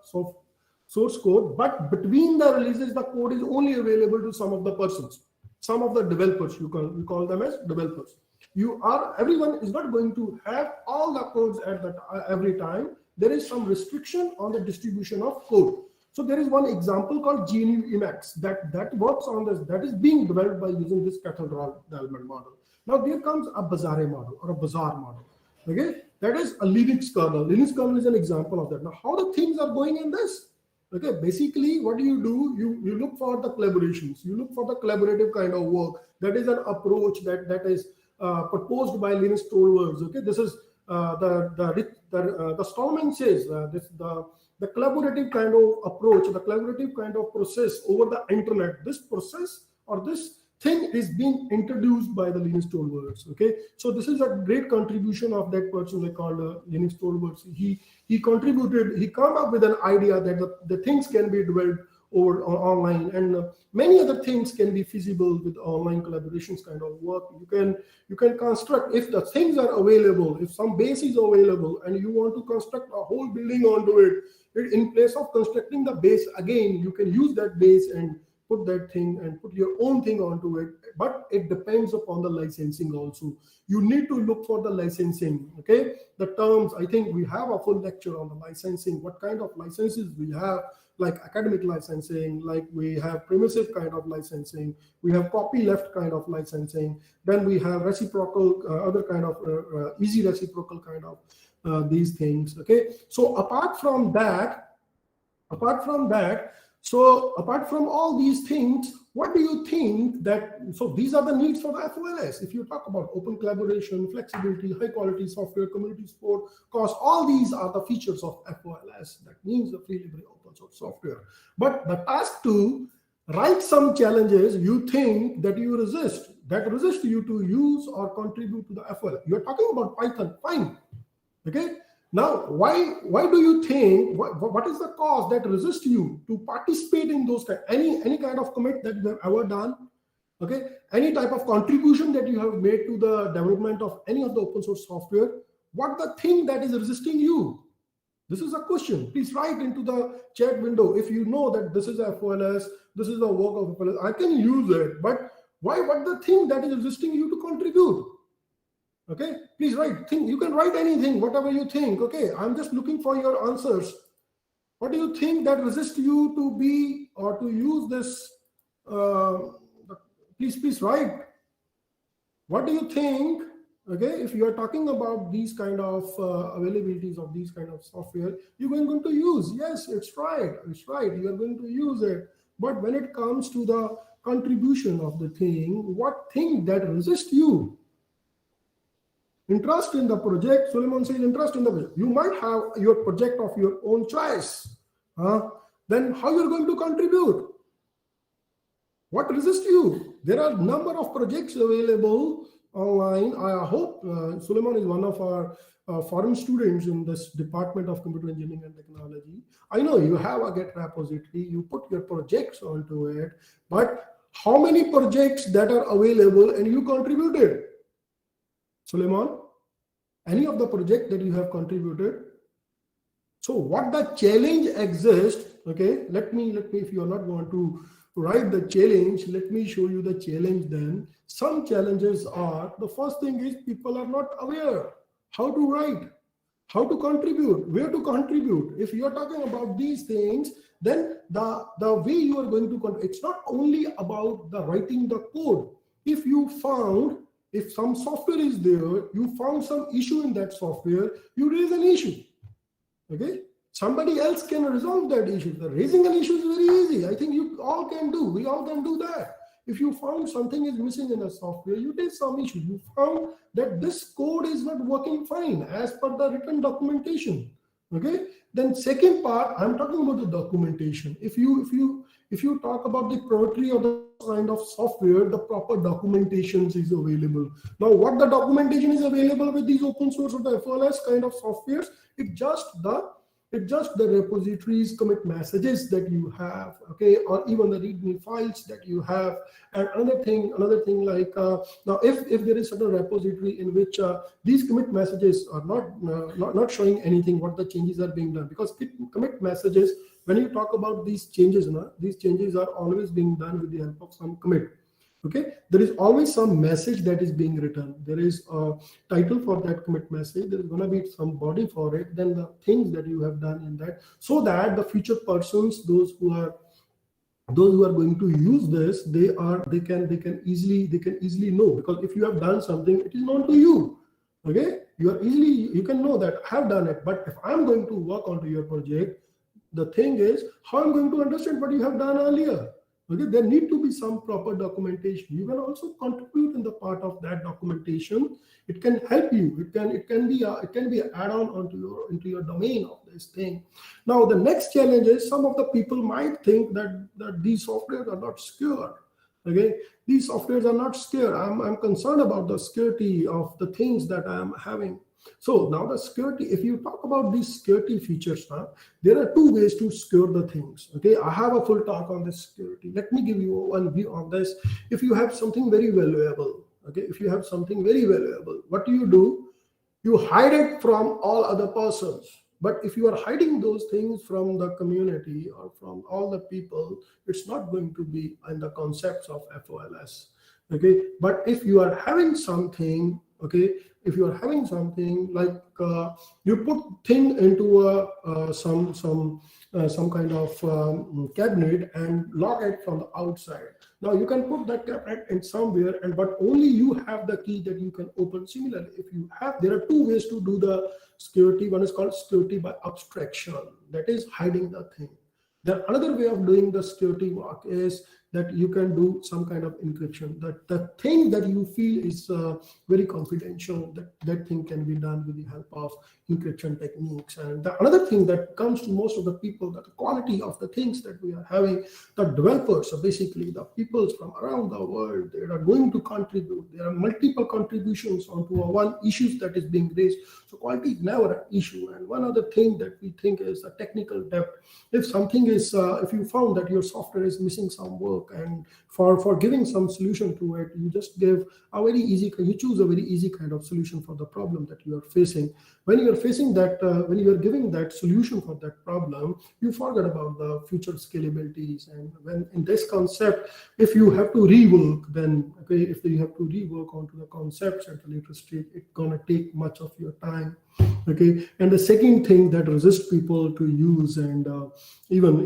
source code, but between the releases, the code is only available to some of the persons, some of the developers. You call them as developers. Everyone is not going to have all the codes at every time. There is some restriction on the distribution of code. So there is one example called GNDU Emacs that works on this, that is being developed by using this cattle draw development model. Now there comes a Bazaar model or a Bazaar model. Okay, that is a Linux kernel. Linux kernel is an example of that. Now how the things are going in this? Okay, basically what do? You look for the collaborations. You look for the collaborative kind of work. That is an approach that is proposed by Linus Torvalds. Okay, this is the Stallman says the collaborative kind of approach, the collaborative kind of process over the internet. This process or this thing is being introduced by the Linus Torvalds. Okay, so this is a great contribution of that person they called Linus Torvalds. He contributed. He came up with an idea that the things can be developed over online, and many other things can be feasible with online collaborations kind of work. You can construct, if the things are available, if some base is available, and you want to construct a whole building onto it. In place of constructing the base again, you can use that base and put that thing and put your own thing onto it, but it depends upon the licensing also. You need to look for the licensing, okay? The terms, I think we have a full lecture on the licensing, what kind of licenses we have, like academic licensing, like we have permissive kind of licensing, we have copyleft kind of licensing, then we have reciprocal, other kind of easy reciprocal kind of these things. Okay, so apart from all these things, what do you think that, so these are the needs for the FOLS. If you talk about open collaboration, flexibility, high quality software, community support, cost, all these are the features of FOLS. That means the free libre open source software. But the task to write some challenges you think that you resist you to use or contribute to the FOLS. You're talking about Python, fine. Okay. Now, why do you think, what is the cause that resists you to participate in those any kind of commit that you have ever done? Okay, any type of contribution that you have made to the development of any of the open source software? What the thing that is resisting you? This is a question. Please write into the chat window if you know that this is a FOLS, this is the work of FOLS. I can use it, but what the thing that is resisting you to contribute? Okay, please write. You can write anything, whatever you think. Okay, I'm just looking for your answers. What do you think that resists you to be or to use this? Please write. What do you think? Okay, if you are talking about these kind of availabilities of these kind of software, you're going to use. Yes, it's right. It's right. You are going to use it. But when it comes to the contribution of the thing, what thing that resists you? Interest in the project, Suleiman says interest in the project. You might have your project of your own choice. Then how you're going to contribute? What resists you? There are a number of projects available online. I hope Suleiman is one of our foreign students in this Department of Computer Engineering and Technology. I know you have a Git repository, you put your projects onto it, but how many projects that are available and you contributed? Suleiman, any of the project that you have contributed? So what the challenge exists, okay, let me, if you are not going to write the challenge, let me show you the challenge then. Some challenges are, the first thing is people are not aware how to write, how to contribute, where to contribute. If you are talking about these things, then the way you are going to contribute, it's not only about the writing the code. If some software is there, you found some issue in that software, you raise an issue. Okay? Somebody else can resolve that issue. The raising an issue is very easy. I think you all can do. We all can do that. If you found something is missing in a software, you raise some issue. You found that this code is not working fine as per the written documentation. Okay? Then second part, I'm talking about the documentation. If you talk about the proprietary of the kind of software, the proper documentation is available. Now, what the documentation is available with these open source or the FOLS kind of softwares, it's just the repositories, commit messages that you have, okay, or even the README files that you have. And another thing like now, if there is certain repository in which these commit messages are not showing anything, what the changes are being done, because commit messages, when you talk about these changes are always being done with the help of some commit. Okay, there is always some message that is being written. There is a title for that commit message. There is going to be some body for it. Then the things that you have done in that, so that the future persons, those who are going to use this, they can easily know, because if you have done something, it is known to you. Okay, you can know that I have done it. But if I'm going to work onto your project, the thing is how I'm going to understand what you have done earlier. Okay, there need to be some proper documentation. You can also contribute in the part of that documentation. It can help you. It can be an add-on into your domain of this thing. Now, the next challenge is some of the people might think that these softwares are not secure. Okay, these softwares are not secure. I'm concerned about the security of the things that I am having. So now the security, if you talk about these security features, there are two ways to secure the things. Okay, I have a full talk on this security. Let me give you one view on this. If you have something very valuable, okay, what do? You hide it from all other persons. But if you are hiding those things from the community or from all the people, it's not going to be in the concepts of FOLS. Okay, but if you are having something Okay, if you are having something like you put thing into some kind of cabinet and lock it from the outside. Now you can put that cabinet in somewhere, and but only you have the key that you can open. Similarly, if you have, there are two ways to do the security. One is called security by abstraction, that is hiding the thing. The another way of doing the security work is that you can do some kind of encryption. That the thing that you feel is very confidential, that thing can be done with the help of encryption techniques. And the another thing that comes to most of the people, that the quality of the things that we are having, the developers are basically the people from around the world. They are going to contribute. There are multiple contributions onto one issue that is being raised. So quality is never an issue. And one other thing that we think is the technical depth. If something is, if you found that your software is missing some work, and for giving some solution to it, you just give a very easy, you choose a very easy kind of solution for the problem that you are facing. When you are facing that, when you are giving that solution for that problem, you forget about the future scalabilities. And when in this concept, if you have to rework, then okay, if you have to rework onto the concepts at a later stage, it's gonna take much of your time. Okay, and the second thing that resists people to use and even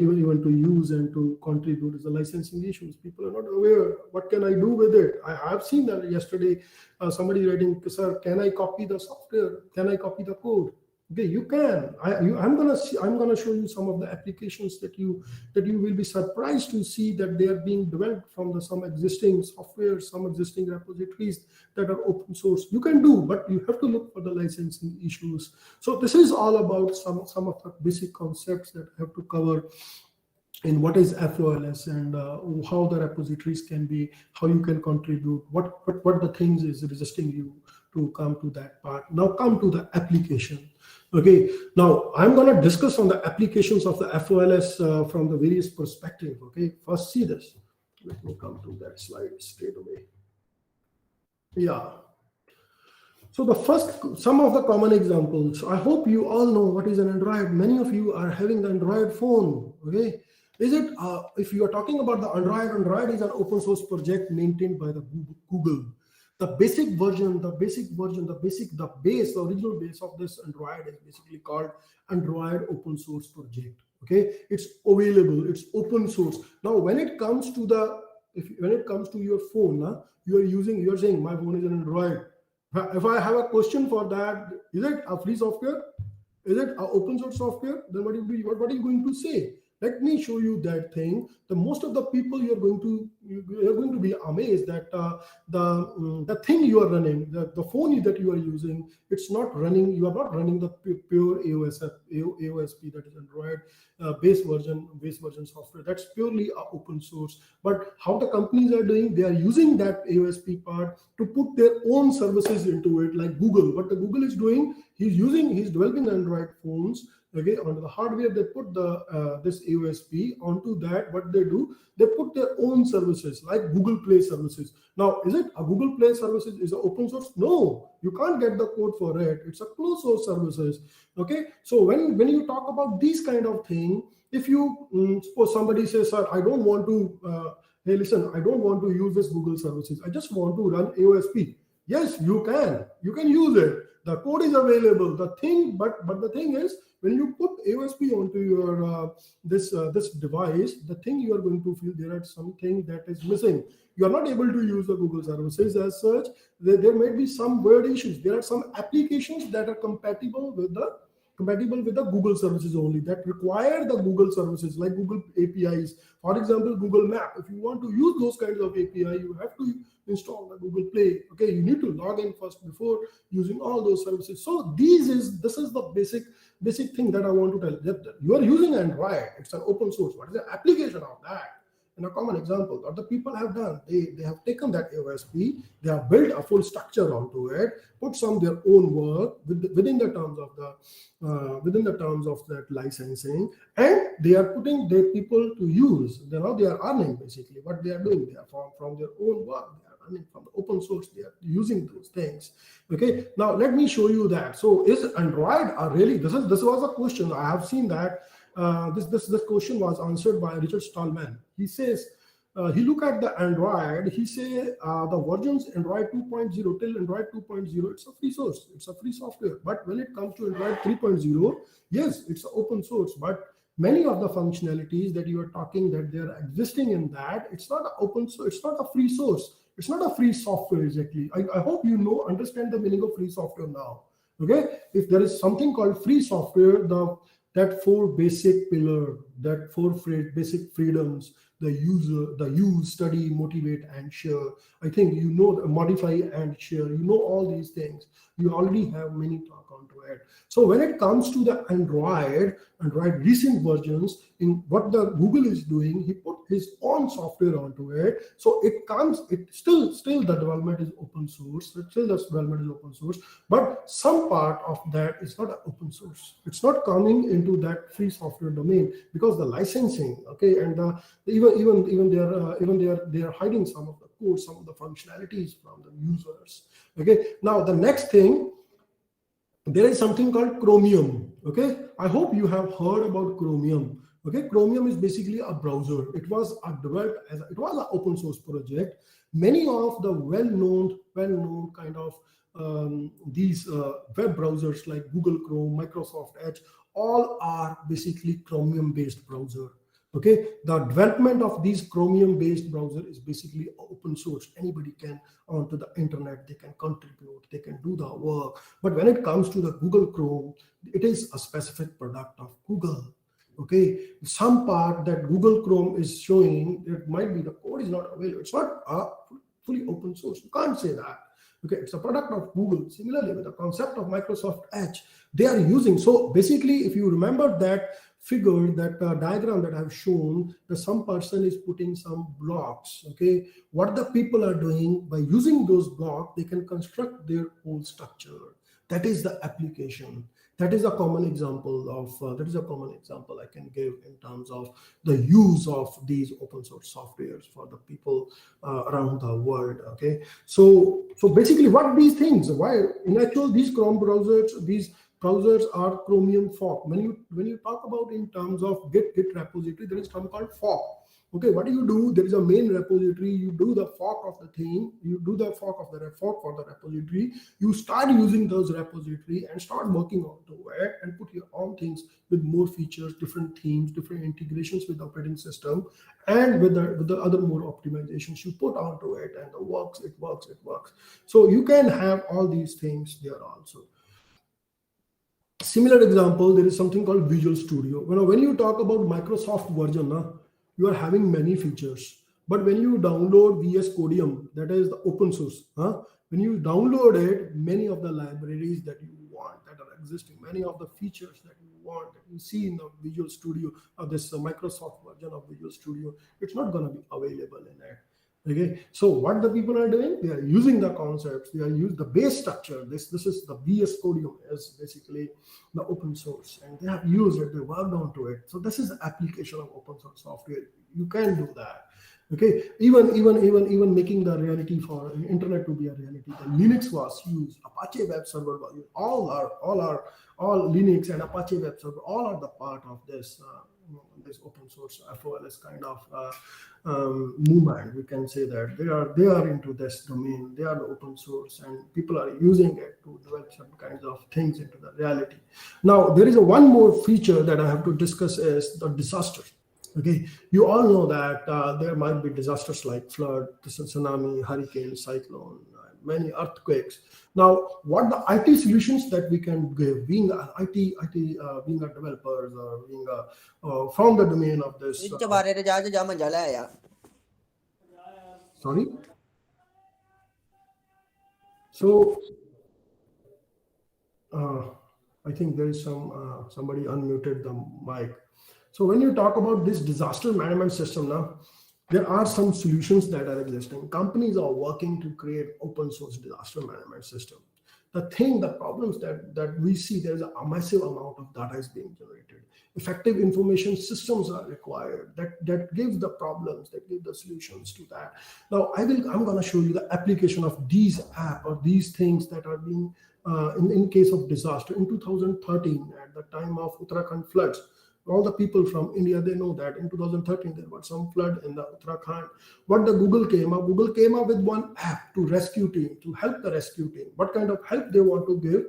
to use and to contribute is the licensing issues. People are not aware, what can I do with it? I have seen that yesterday, somebody writing, sir, can I copy the software? Can I copy the code? Okay, you can. I'm gonna show you some of the applications that you will be surprised to see that they are being developed from some existing software, some existing repositories that are open source. You can do, but you have to look for the licensing issues. So this is all about some of the basic concepts that I have to cover in what is FOLS and how the repositories can be, how you can contribute, what the things is resisting you to come to that part. Now come to the application. Okay, now I'm going to discuss on the applications of the FOLS from the various perspectives. Okay, first see this. Let me come to that slide straight away. Yeah. So the first, some of the common examples. I hope you all know what is an Android. Many of you are having the Android phone. Okay, is it? If you are talking about the Android is an open source project maintained by the Google. The basic version, the original base of this Android is basically called Android Open Source Project. Okay, it's available, it's open source. Now, when it comes to your phone, you're saying my phone is an Android. If I have a question for that, is it a free software? Is it an open source software? Then what are you going to say? Let me show you that thing. The most of the people you're going to be amazed that the thing you are running, the phone that you are using, it's not running. You are not running the pure AOSP, that is Android base version software. That's purely open source. But how the companies are doing, they are using that AOSP part to put their own services into it, like Google. What the Google is doing, he's developing Android phones. Okay, on the hardware they put the this AOSP. Onto that, what they do, they put their own services like Google Play services. Now, is it a Google Play services is an open source? No, you can't get the code for it. It's a closed source services. Okay, so when you talk about these kind of thing, if you suppose somebody says, sir, I don't want to hey, listen, I don't want to use this Google services. I just want to run AOSP. Yes, you can use it. The code is available. The thing, but the thing is, when you put AOSP onto your this device, the thing you are going to feel there is something that is missing. You are not able to use the Google services as such. There may be some weird issues. There are some applications that are compatible with the Google services only, that require the Google services like Google APIs. For example, Google Map. If you want to use those kinds of API, you have to install the Google Play. Okay, you need to log in first before using all those services. So this is the basic thing that I want to tell. That you are using Android. It's an open source. What is the application of that? And a common example, what the people have done, they have taken that AOSP, they have built a full structure onto it, put some their own work within the terms of that licensing, and they are putting their people to use. Now they are earning basically what they are doing. They are from their own work. They are earning from the open source. They are using those things. Okay. Now let me show you that. So is Android really? This was a question. I have seen that. This question was answered by Richard Stallman. He says, he look at the Android, he say the versions Android 2.0 till Android 2.0, it's a free source, it's a free software. But when it comes to Android 3.0, yes, it's open source. But many of the functionalities that you are talking that they are existing in that, it's not an open source, it's not a free source, it's not a free software exactly. I hope you understand the meaning of free software now. Okay, if there is something called free software, that four basic pillar, that four basic freedoms, the use, study, motivate, and share. I think modify and share. All these things. You already have many talk onto it. So when it comes to the Android recent versions, in what the Google is doing, he put his own software onto it. So it still the development is open source. But some part of that is not open source. It's not coming into that free software domain because the licensing, okay, and even they are hiding some of the code, some of the functionalities from the users. Okay, now the next thing, there is something called Chromium. Okay, I hope you have heard about Chromium. Okay, Chromium is basically a browser. It was developed as it was an open source project. Many of the well-known kind of these web browsers like Google Chrome, Microsoft Edge, all are basically Chromium-based browser. Okay, the development of these Chromium-based browser is basically open source. Anybody can onto the internet, they can contribute, they can do the work. But when it comes to the Google Chrome, it is a specific product of Google. Okay, some part that Google Chrome is showing, it might be the code is not available. It's not fully open source. You can't say that. Okay, it's a product of Google. Similarly, with the concept of Microsoft Edge, they are using. So basically, if you remember that figure, that diagram that I've shown, that some person is putting some blocks. Okay, what the people are doing by using those blocks, they can construct their whole structure. That is the application. That is a common example I can give in terms of the use of these open source softwares for the people around the world. Okay, so basically, what these things? Why in actual these Chrome browsers, these browsers are Chromium fork. When you talk about in terms of Git repository, there is something called fork. Okay, what do? There is a main repository. You do the fork of the thing. You do the fork of the fork for the repository. You start using those repository and start working on it and put your own things with more features, different themes, different integrations with the operating system, and with the other more optimizations you put onto it, and it works. So you can have all these things there also. Similar example, there is something called Visual Studio. When you talk about Microsoft version, you are having many features. But when you download VS Codium, that is the open source, when you download it, many of the libraries that you want that are existing, many of the features that you want that you see in the Visual Studio or this Microsoft version of Visual Studio, it's not going to be available in it. Okay, so what the people are doing, they are using the concepts, they are using the base structure. This is the VS Codium is basically the open source, and they have used it, they worked onto it. So this is the application of open source software. You can do that. Okay, even making the reality for internet to be a reality. The Linux was used, Apache web server was used. All Linux and Apache web server, all are the part of this this open source FOLS kind of movement. We can say that they are into this domain. They are the open source, and people are using it to develop some kinds of things into the reality. Now there is one more feature that I have to discuss is the disaster. Okay, you all know that there might be disasters like flood, tsunami, hurricane, cyclone, many earthquakes. Now, what the IT solutions that we can give, being being a developers or being from the domain of this. Sorry. So, I think there is somebody unmuted the mic. So when you talk about this disaster management system now, there are some solutions that are existing. Companies are working to create open source disaster management system. The problems that we see, there's a massive amount of data is being generated. Effective information systems are required that gives the problems, that give the solutions to that. Now I'm going to show you the application of these apps or these things that are being in case of disaster. In 2013, at the time of Uttarakhand floods, All the people from India, they know that in 2013 there was some flood in the Uttarakhand. What the Google came up? Google came up with one app to rescue team, to help the rescue team. What kind of help they want to give?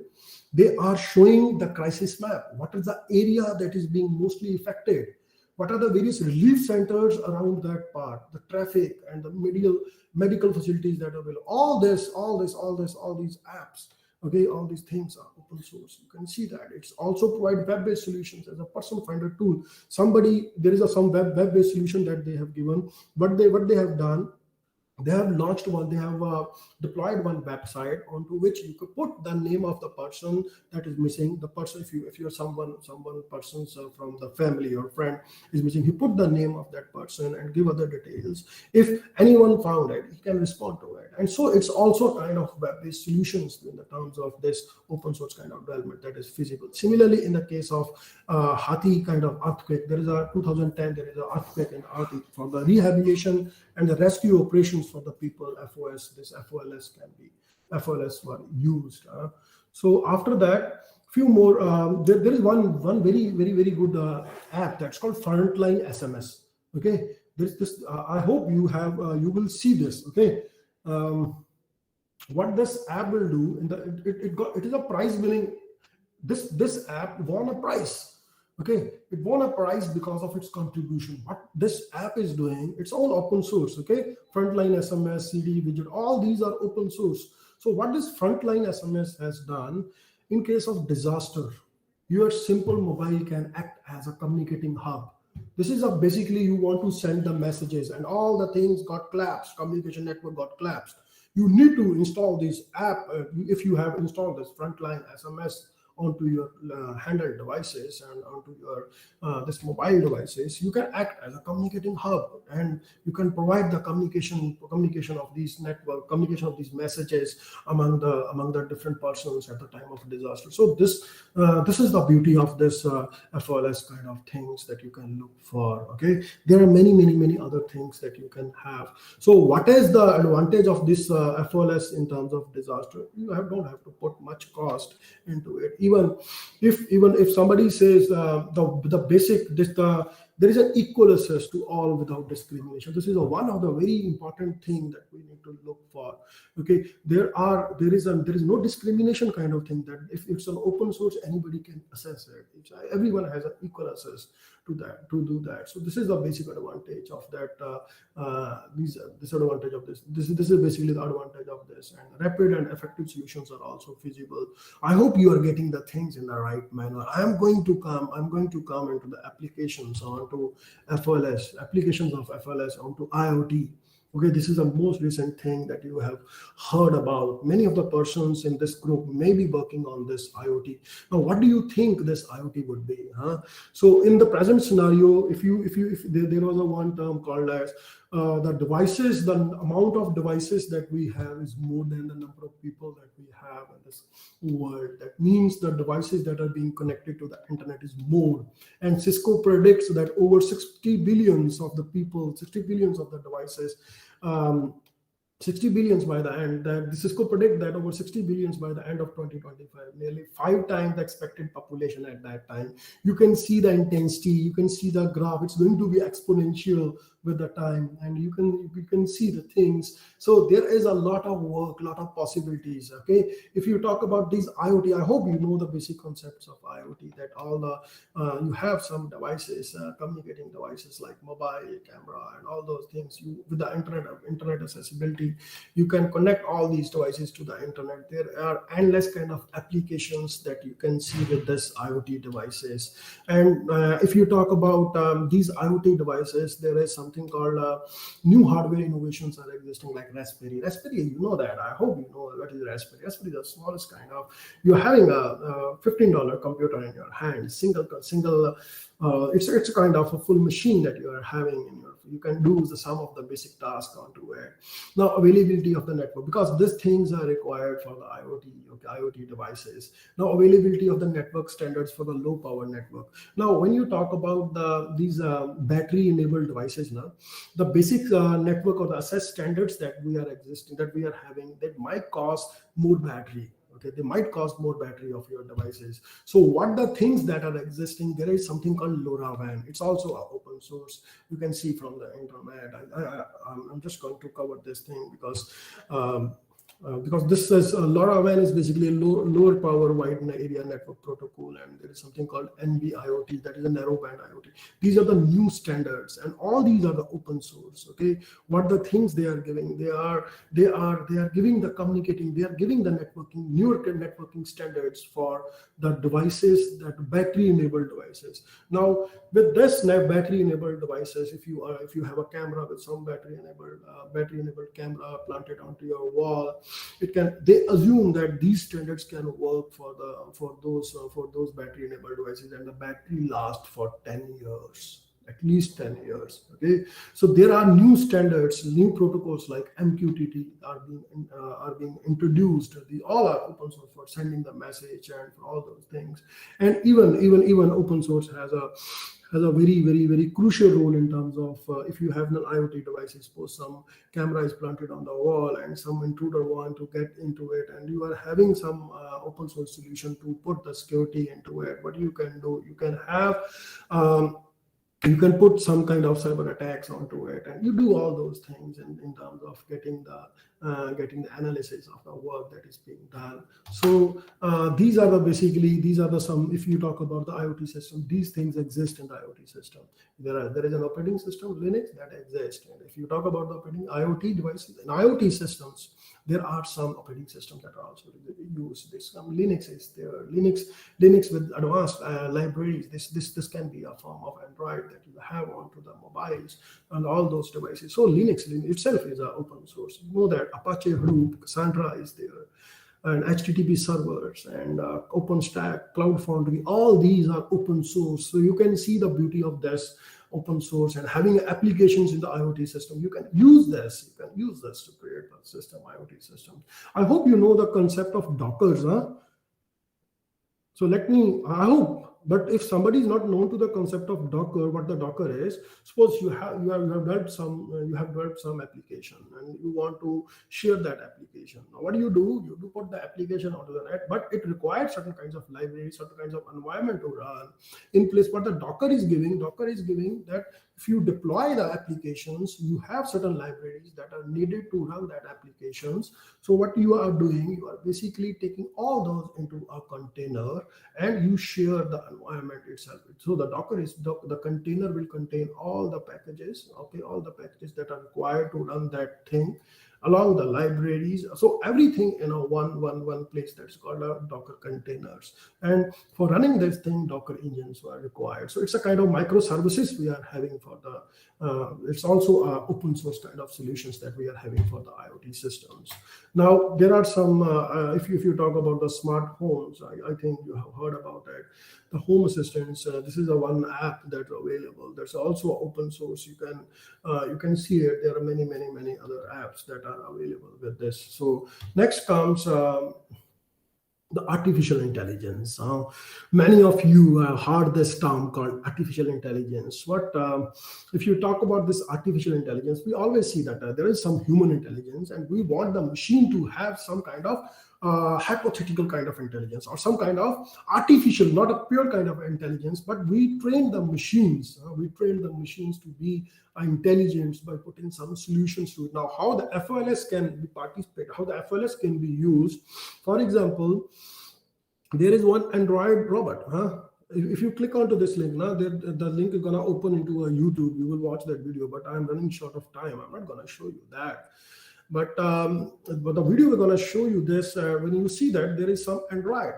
They are showing the crisis map. What is the area that is being mostly affected? What are the various relief centers around that part, the traffic and the medical facilities that are available? All these apps, okay, all these things are open source. You can see that. It's also provide web-based solutions as a person finder tool. There is some web-based solution that they have given. What they have done, they have launched one, they have deployed one website onto which you could put the name of the person that is missing. The person, if you're someone persons from the family or friend is missing, you put the name of that person and give other details. If anyone found it, he can respond to it. And so it's also kind of web-based solutions in the terms of this open source kind of development that is feasible. Similarly, in the case of Hathi kind of earthquake, there is a 2010, there is an earthquake in Hathi. For the rehabilitation and the rescue operations for the people, FOLS were used. So after that, few more, there is one very good app that's called Frontline SMS. Okay, I hope you will see this. Okay, what this app will do, it is a prize winning. This app won a prize. Okay, it won a prize because of its contribution. What this app is doing, it's all open source. Okay, Frontline SMS, CD widget, all these are open source. So what this Frontline SMS has done, in case of disaster, your simple mobile can act as a communicating hub. This is basically you want to send the messages and all the things got collapsed, communication network got collapsed. You need to install this app. If you have installed this Frontline SMS onto your handheld devices and onto your this mobile devices, you can act as a communicating hub, and you can provide the communication of these network, communication of these messages among the different persons at the time of disaster. So this is the beauty of this FOLS kind of things that you can look for. Okay, there are many other things that you can have. So what is the advantage of this FOLS in terms of disaster? You don't have to put much cost into it. Even if somebody says there is an equal access to all without discrimination. This is one of the very important thing that we need to look for. Okay, there is no discrimination kind of thing, that if it's an open source, anybody can access it. Everyone has an equal access to do that. So this is the basic advantage of that. Disadvantage of this. This is basically the advantage of this. And rapid and effective solutions are also feasible. I hope you are getting the things in the right manner. I'm going to come into the applications onto FOLS, applications of FOLS onto IoT. Okay, this is the most recent thing that you have heard about. Many of the persons in this group may be working on this IoT. Now, what do you think this IoT would be? So in the present scenario, if there was a one term called as the amount of devices that we have is more than the number of people that we have in this world. That means the devices that are being connected to the internet is more. And Cisco predicts that over 60 billions of the people, 60 billions of the devices, 60 billions by the end, that the Cisco predict that over 60 billions by the end of 2025, nearly 5 times the expected population at that time. You can see the intensity, you can see the graph, it's going to be exponential with the time, and you can see the things. So there is a lot of work, lot of possibilities. Okay, if you talk about these IoT, I hope you know the basic concepts of IoT, that all the you have some devices, communicating devices like mobile, camera, and all those things. With the internet accessibility, you can connect all these devices to the internet. There are endless kind of applications that you can see with this IoT devices. And if you talk about these IoT devices, there is something called new hardware innovations are existing, like Raspberry. You know that. I hope you know what is Raspberry. Raspberry is the smallest kind of. You're having a $15 computer in your hand, single. It's a kind of a full machine that you are having in your. You can do some of the basic tasks onto it. Now, availability of the network, because these things are required for the IoT devices. Now, availability of the network standards for the low power network. Now, when you talk about these battery enabled devices, now the basic network or the access standards that we are having, that might cost more battery. Okay, they might cost more battery of your devices. So what the things that are existing, there is something called Lorawan. It's also open source. You can see from the internet. I'm just going to cover this thing because this is LoRaWAN is basically a lower power wide area network protocol, and there is something called NB-IoT, that is a narrowband IoT. These are the new standards, and all these are the open source. Okay, what the things they are giving, they are giving the communicating, they are giving the networking, newer networking standards for the devices, that battery enabled devices. Now with this battery enabled devices, if you have a camera with some battery enabled camera planted onto your wall, they assume that these standards can work for those battery enabled devices, and the battery lasts for 10 years, at least 10 years. Okay, so there are new standards, new protocols like MQTT are being introduced. They all are open source for sending the message and for all those things. And even open source has a very crucial role in terms of if you have an IoT device, suppose some camera is planted on the wall and some intruder want to get into it, and you are having some open source solution to put the security into it. What you can do, you can have you can put some kind of cyber attacks onto it, and you do all those things in terms of getting the analysis of the work that is being done. So these are the some, if you talk about the IoT system, these things exist in the IoT system. There is an operating system, Linux, that exists. And if you talk about the operating IoT devices and IoT systems, there are some operating systems that are also used. Linux is there. Linux with advanced libraries. This can be a form of Android that you have onto the mobiles and all those devices. So Linux itself is an open source. You know that Apache Hadoop, Cassandra is there, and HTTP servers and OpenStack, Cloud Foundry. All these are open source. So you can see the beauty of this open source and having applications in the IoT system. You can use this. You can use this to create a system, IoT system. I hope you know the concept of Dockers, huh? So I hope. But if somebody is not known to the concept of Docker, what the Docker is, suppose you have developed some application and you want to share that application. Now, what do? You do put the application onto the net, but it requires certain kinds of libraries, certain kinds of environment to run in place. What the Docker is giving that if you deploy the applications, you have certain libraries that are needed to run that applications. So what you are doing, you are basically taking all those into a container and you share the environment itself. So the Docker the container will contain all the packages, okay, all the packages that are required to run that thing, along the libraries. So everything in a one place, that's called a Docker containers. And for running this thing, Docker engines are required. So it's a kind of microservices we are having for the, it's also open source kind of solutions that we are having for the IoT systems. Now, there are some, if you talk about the smart homes, I think you have heard about it. The home assistants, this is a one app that's available. There's also open source. You can see it. There are many other apps that are available with this. So next comes the artificial intelligence. Many of you have heard this term called artificial intelligence. If you talk about this artificial intelligence, we always see that there is some human intelligence, and we want the machine to have some kind of hypothetical kind of intelligence, or some kind of artificial, not a pure kind of intelligence, but we train the machines. To be intelligent by putting some solutions to it. Now, how the FOLS can be participated, how the FOLS can be used. For example, there is one Android robot. If you click onto this link, the link is going to open into a YouTube. You will watch that video, but I'm running short of time. I'm not going to show you that. But the video we're going to show you this, when you see that there is some Android,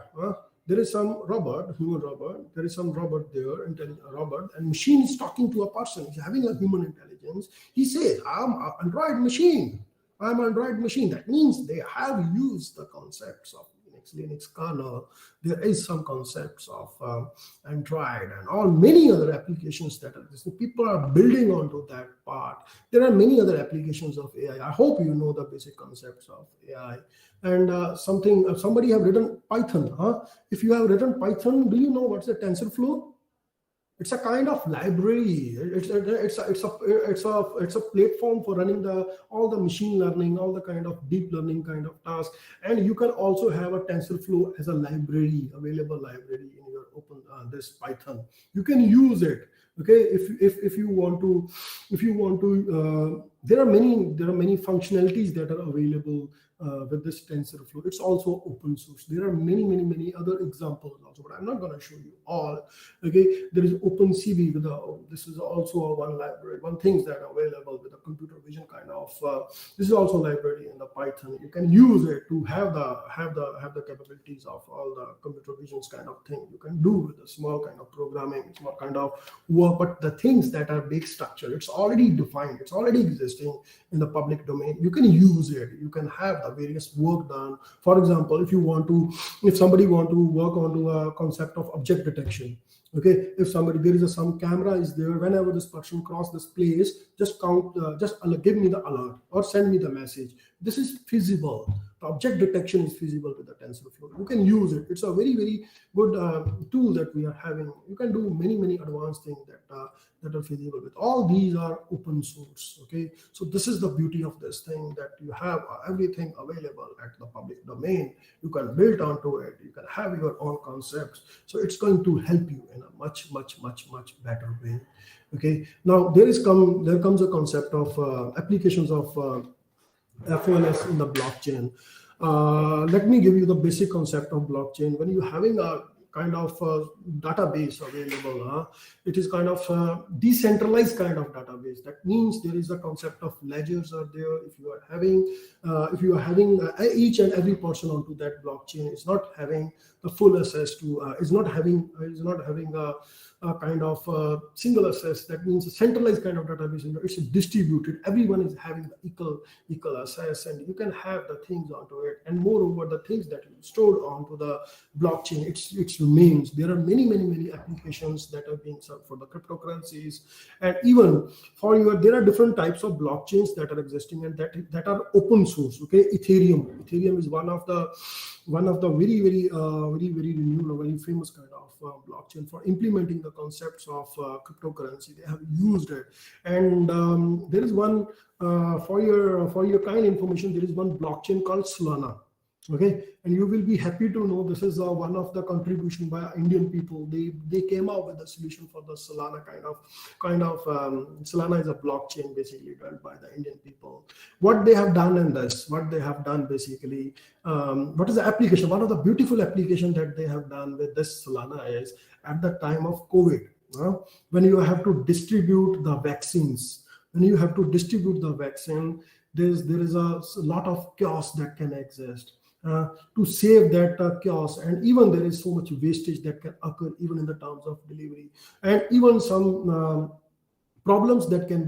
there is some robot, human robot, there is some robot there, robot, and machine is talking to a person, he's having a human intelligence. He says, I'm an Android machine. That means they have used the concepts of Linux kernel. There is some concepts of Android and many other applications that are this. People are building onto that part. There are many other applications of AI. I hope you know the basic concepts of AI. And somebody have written Python. If you have written Python, do you know what's a TensorFlow? It's a kind of library. It's a platform for running all the machine learning, all the kind of deep learning kind of tasks. And you can also have a TensorFlow as a library, available library in your open this Python. You can use it. Okay, if you want to, there are many functionalities that are available with this TensorFlow. It's also open source. There are many other examples also, but I'm not going to show you all. Okay, there is Opencv with this is also one library. One thing that are available with a computer vision kind of. This is also a library in the Python. You can use it to have the capabilities of all the computer visions kind of thing. You can do with a small kind of programming, small kind of work, but the things that are big structure, it's already defined. It's already existing in the public domain. You can use it. You can have the various work done. For example, if somebody want to work onto a concept of object detection, okay, if some camera is there, whenever this person cross this place, just give me the alert or send me the message. This is feasible. The object detection is feasible with the TensorFlow. You can use it. It's a very good tool that we are having. You can do many advanced things that are feasible with. All these are open source. Okay, so this is the beauty of this thing, that you have everything available at the public domain. You can build onto it. You can have your own concepts. So it's going to help you in a much better way. Okay, now there comes a concept of applications of FOLS in the blockchain. Let me give you the basic concept of blockchain. When you're having a kind of database available, it is kind of decentralized kind of database. That means there is a concept of ledgers are there. If you are having each and every person onto that blockchain, it's not having the full access to, is not having a kind of single access. That means a centralized kind of database. It's distributed. Everyone is having the equal access, and you can have the things onto it. And moreover, the things that you stored onto the blockchain, it remains. There are many applications that are being served for the cryptocurrencies, and even there are different types of blockchains that are existing and that are open source. Okay, Ethereum is one of the very renewed or very famous kind of blockchain for implementing the concepts of cryptocurrency. They have used it, and there is one for your kind information. There is one blockchain called Solana. Okay, and you will be happy to know this is one of the contribution by Indian people. They came out with a solution for the Solana Solana is a blockchain basically run by the Indian people. What they have done basically, what is the application? One of the beautiful application that they have done with this Solana is at the time of COVID, when you have to distribute the vaccines. When you have to distribute the vaccine, there is a lot of chaos that can exist. To save that chaos, and even there is so much wastage that can occur even in the terms of delivery, and even some problems that can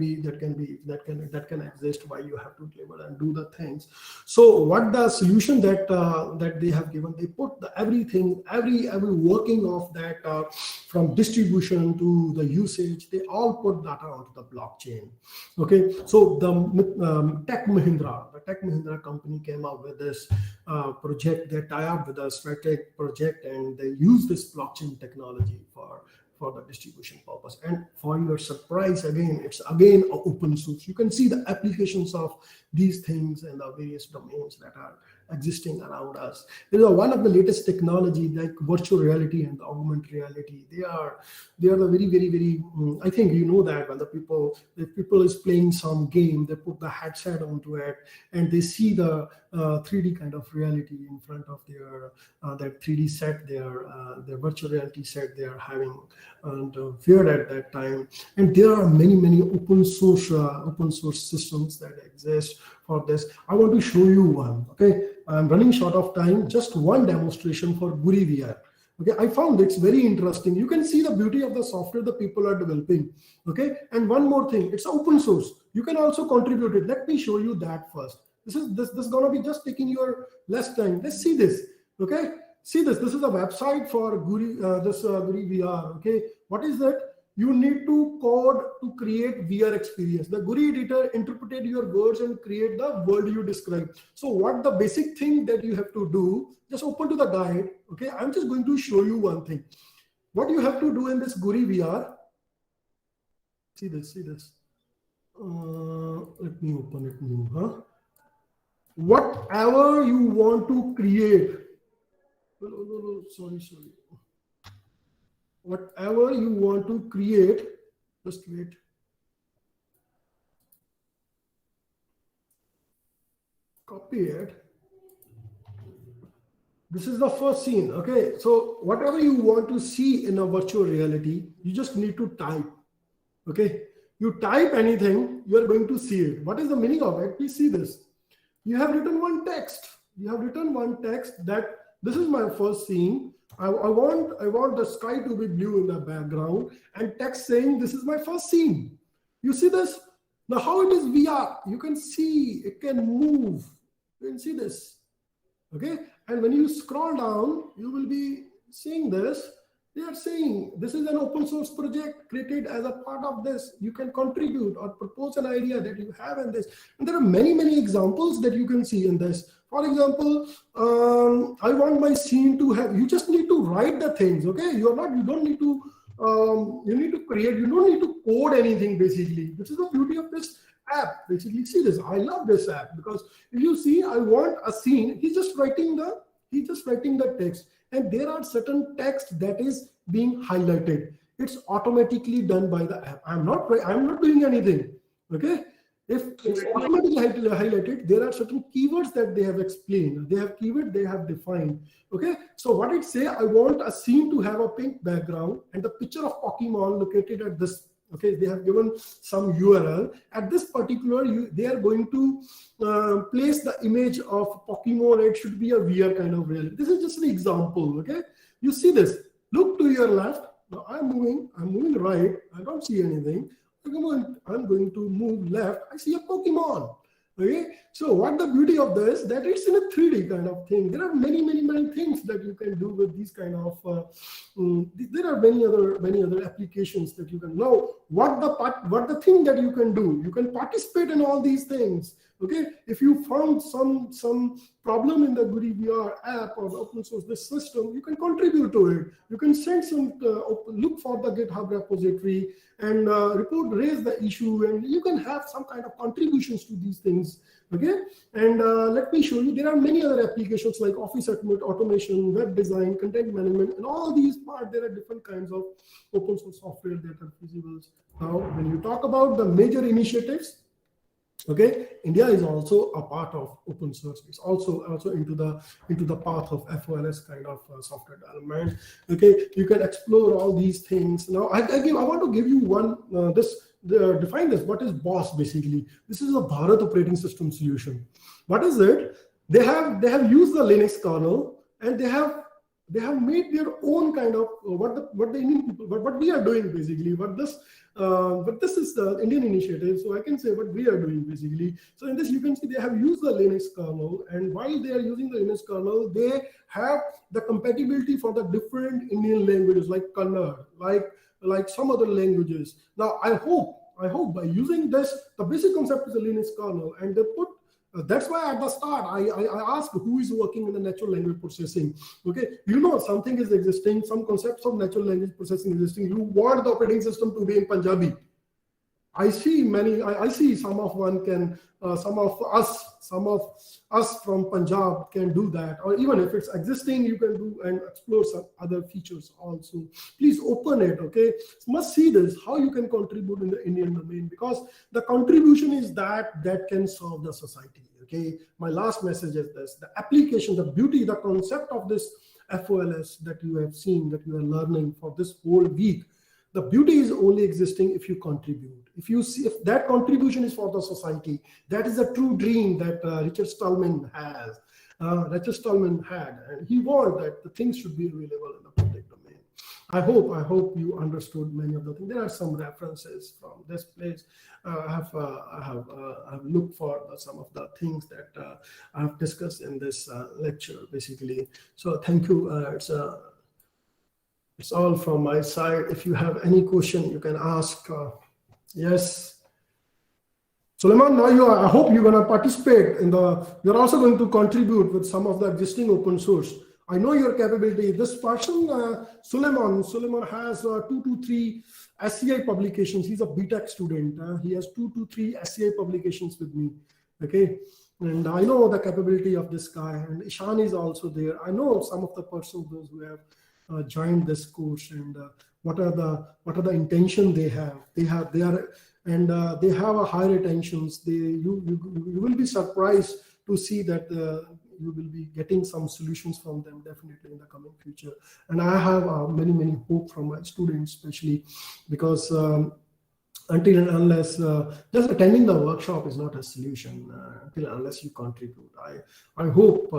exist while you have to deliver and do the things. So what the solution that they have given, they put everything, every working of that from distribution to the usage, they all put data onto the blockchain. Okay, so the Tech Mahindra company came up with this project. They tie up with a strategic project, and they use this blockchain technology for the distribution purpose. And for your surprise, it's again open source. You can see the applications of these things and the various domains that are existing around us. There is one of the latest technology like virtual reality and augmented reality. They are the very I think you know that when the people is playing some game, they put the headset onto it and they see the 3D kind of reality in front of their that 3D set, their virtual reality set they are having and feared at that time. And there are many open source systems that exist for this. I want to show you one. Okay, I'm running short of time. Just one demonstration for GUI VR. Okay, I found it's very interesting. You can see the beauty of the software the people are developing. Okay, and one more thing, it's open source. You can also contribute it. Let me show you that first. This is gonna be just taking your less time. Let's see this. Okay, see this. This is a website for GUI VR. Okay, what is that? You need to code to create VR experience. The GUI editor interpreted your words and create the world you describe. So what the basic thing that you have to do, just open to the guide. Okay, I'm just going to show you one thing. What you have to do in this GUI VR, See this. Let me open it new. Whatever you want to create. No, sorry. Whatever you want to create, just wait. Copy it. This is the first scene. Okay, so whatever you want to see in a virtual reality, you just need to type. Okay, you type anything, you are going to see it. What is the meaning of it? Please see this. You have written one text. That this is my first scene. I want the sky to be blue in the background, and text saying this is my first scene. You see this? Now how it is VR? You can see it can move. You can see this. Okay, and when you scroll down, you will be seeing this. They are saying this is an open source project created as a part of this. You can contribute or propose an idea that you have in this. And there are many examples that you can see in this. For example, I want my scene to have, you just need to write the things, okay? You don't need to, you need to create, you don't need to code anything basically. This is the beauty of this app. Basically, see this, I love this app because if you see, I want a scene, he's just writing the text. And there are certain text that is being highlighted. It's automatically done by the app. I'm not doing anything. Okay. If it's automatically highlighted, there are certain keywords that they have explained. They have keyword they have defined. Okay. So what it say, I want a scene to have a pink background and the picture of Pokemon located at this. Okay, they have given some URL. At this particular, they are going to place the image of Pokemon. It should be a VR kind of reality. This is just an example. Okay, you see this. Look to your left. Now I'm moving right. I don't see anything. I'm going to move left. I see a Pokemon. Okay, so what the beauty of this, that it's in a 3D kind of thing. There are many things that you can do with these kind of, there are many other applications that you can know. What the thing that you can do, you can participate in all these things. Okay, if you found some problem in the GUI VR app or the open source this system, you can contribute to it. You can send some look for the GitHub repository and raise the issue, and you can have some kind of contributions to these things. Okay, and let me show you. There are many other applications like office automation, web design, content management, and all these parts. There are different kinds of open source software that are feasible. Now, when you talk about the major initiatives, okay, India is also a part of open source. It's also into the path of FOLS kind of software development. Okay, you can explore all these things. Now, I want to give you one define this. What is BOSS basically? This is a Bharat operating system solution. What is it? They have used the Linux kernel and they have made their own kind of what we are doing basically. But this is the Indian initiative, so I can say what we are doing basically. So in this, you can see they have used the Linux kernel, and while they are using the Linux kernel, they have the compatibility for the different Indian languages like Kannada, like some other languages. Now, I hope by using this, the basic concept is the Linux kernel, and they put. That's why at the start I asked who is working in the natural language processing. Okay, you know something is existing, some concepts of natural language processing existing. You want the operating system to be in Punjabi. I see some of us from Punjab can do that, or even if it's existing, you can do and explore some other features also. Please open it, okay? Must see this, how you can contribute in the Indian domain, because the contribution is that can serve the society, okay? My last message is this, the application, the beauty, the concept of this FOLS that you have seen, that you are learning for this whole week, the beauty is only existing if you contribute. If that contribution is for the society, that is a true dream that Richard Stallman had, and he wanted that the things should be available in the public domain. I hope you understood many of the things. There are some references from this place. I have looked for some of the things that I have discussed in this lecture, basically. So thank you. It's all from my side. If you have any question, you can ask. Yes. Suleiman, now I hope you're going to participate in you're also going to contribute with some of the existing open source. I know your capability. This person, Suleiman has 2 to 3 SCI publications. He's a BTech student. He has 2 to 3 SCI publications with me. Okay. And I know the capability of this guy. And Ishan is also there. I know some of the persons, those who have joined this course, and what are the intention they have. They have a high retentions. You will be surprised to see that you will be getting some solutions from them definitely in the coming future. And I have many hope from my students, especially because until and unless just attending the workshop is not a solution, until unless you contribute. I hope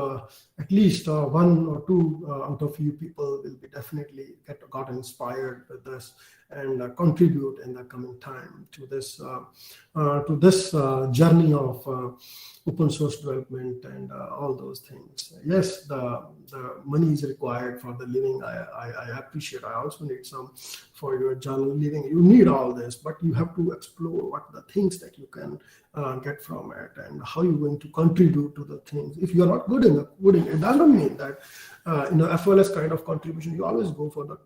at least 1 or 2 out of you people will be definitely got inspired with this and contribute in the coming time to this journey of open source development and all those things. Yes, the money is required for the living. I appreciate. I also need some for your journal living. You need all this, but you have to explore what the things that you can get from it and how you're going to contribute to the things. If you're not good enough, it doesn't mean that FOLS kind of contribution, you always go for the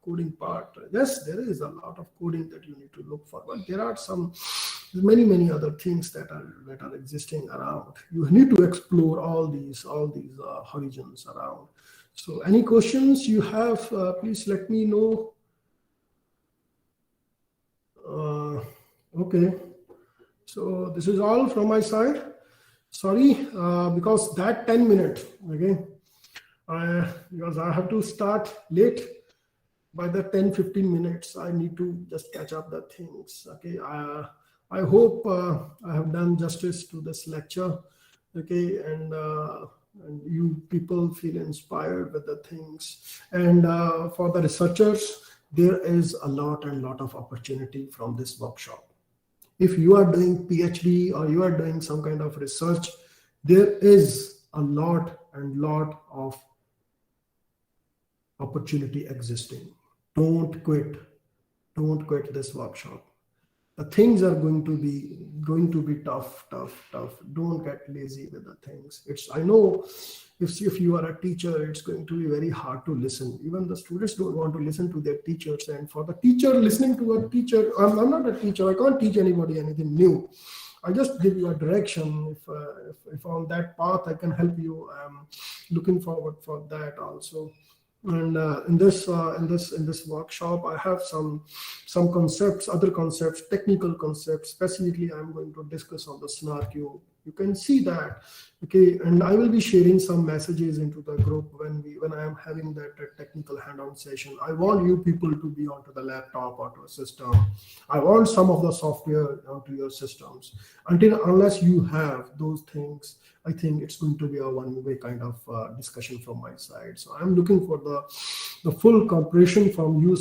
coding part. Yes, there is a lot of coding that you need to look for, but there are many other things that are existing around. You need to explore all these horizons around. So any questions you have, please let me know. Okay, so this is all from my side. Sorry, because that 10 minutes, okay, because I have to start late. By the 10-15 minutes, I need to just catch up the things. Okay, I hope I have done justice to this lecture. Okay, and you people feel inspired with the things. And for the researchers, there is a lot of opportunity from this workshop. If you are doing PhD or you are doing some kind of research, there is a lot of opportunity existing. Don't quit this workshop. The things are going to be tough. Don't get lazy with the things. I know if you are a teacher, it's going to be very hard to listen. Even the students don't want to listen to their teachers. And for the teacher listening to a teacher, I'm not a teacher. I can't teach anybody anything new. I just give you a direction. If on that path I can help you, I'm looking forward for that also. And in this workshop, I have some concepts, other concepts, technical concepts. Specifically, I'm going to discuss on the snark. You can see that, okay. And I will be sharing some messages into the group when I am having that technical hands-on session. I want you people to be onto the laptop or to a system. I want some of the software onto your systems. Unless you have those things, I think it's going to be a one-way kind of discussion from my side. So I'm looking for the full cooperation from you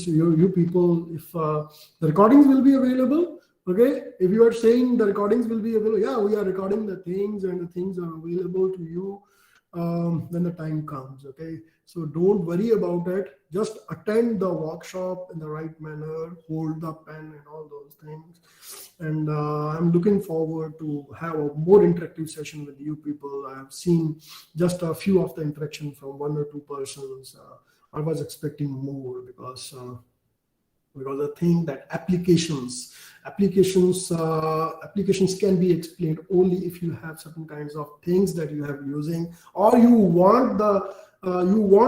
people. If the recordings will be available, okay. If you are saying the recordings will be available, yeah, we are recording the things and the things are available to you when the time comes, okay. So don't worry about it. Just attend the workshop in the right manner, hold the pen and all those things. And I'm looking forward to have a more interactive session with you people. I have seen just a few of the interaction from 1 or 2 persons. I was expecting more because I think that applications can be explained only if you have certain kinds of things that you have using, or you want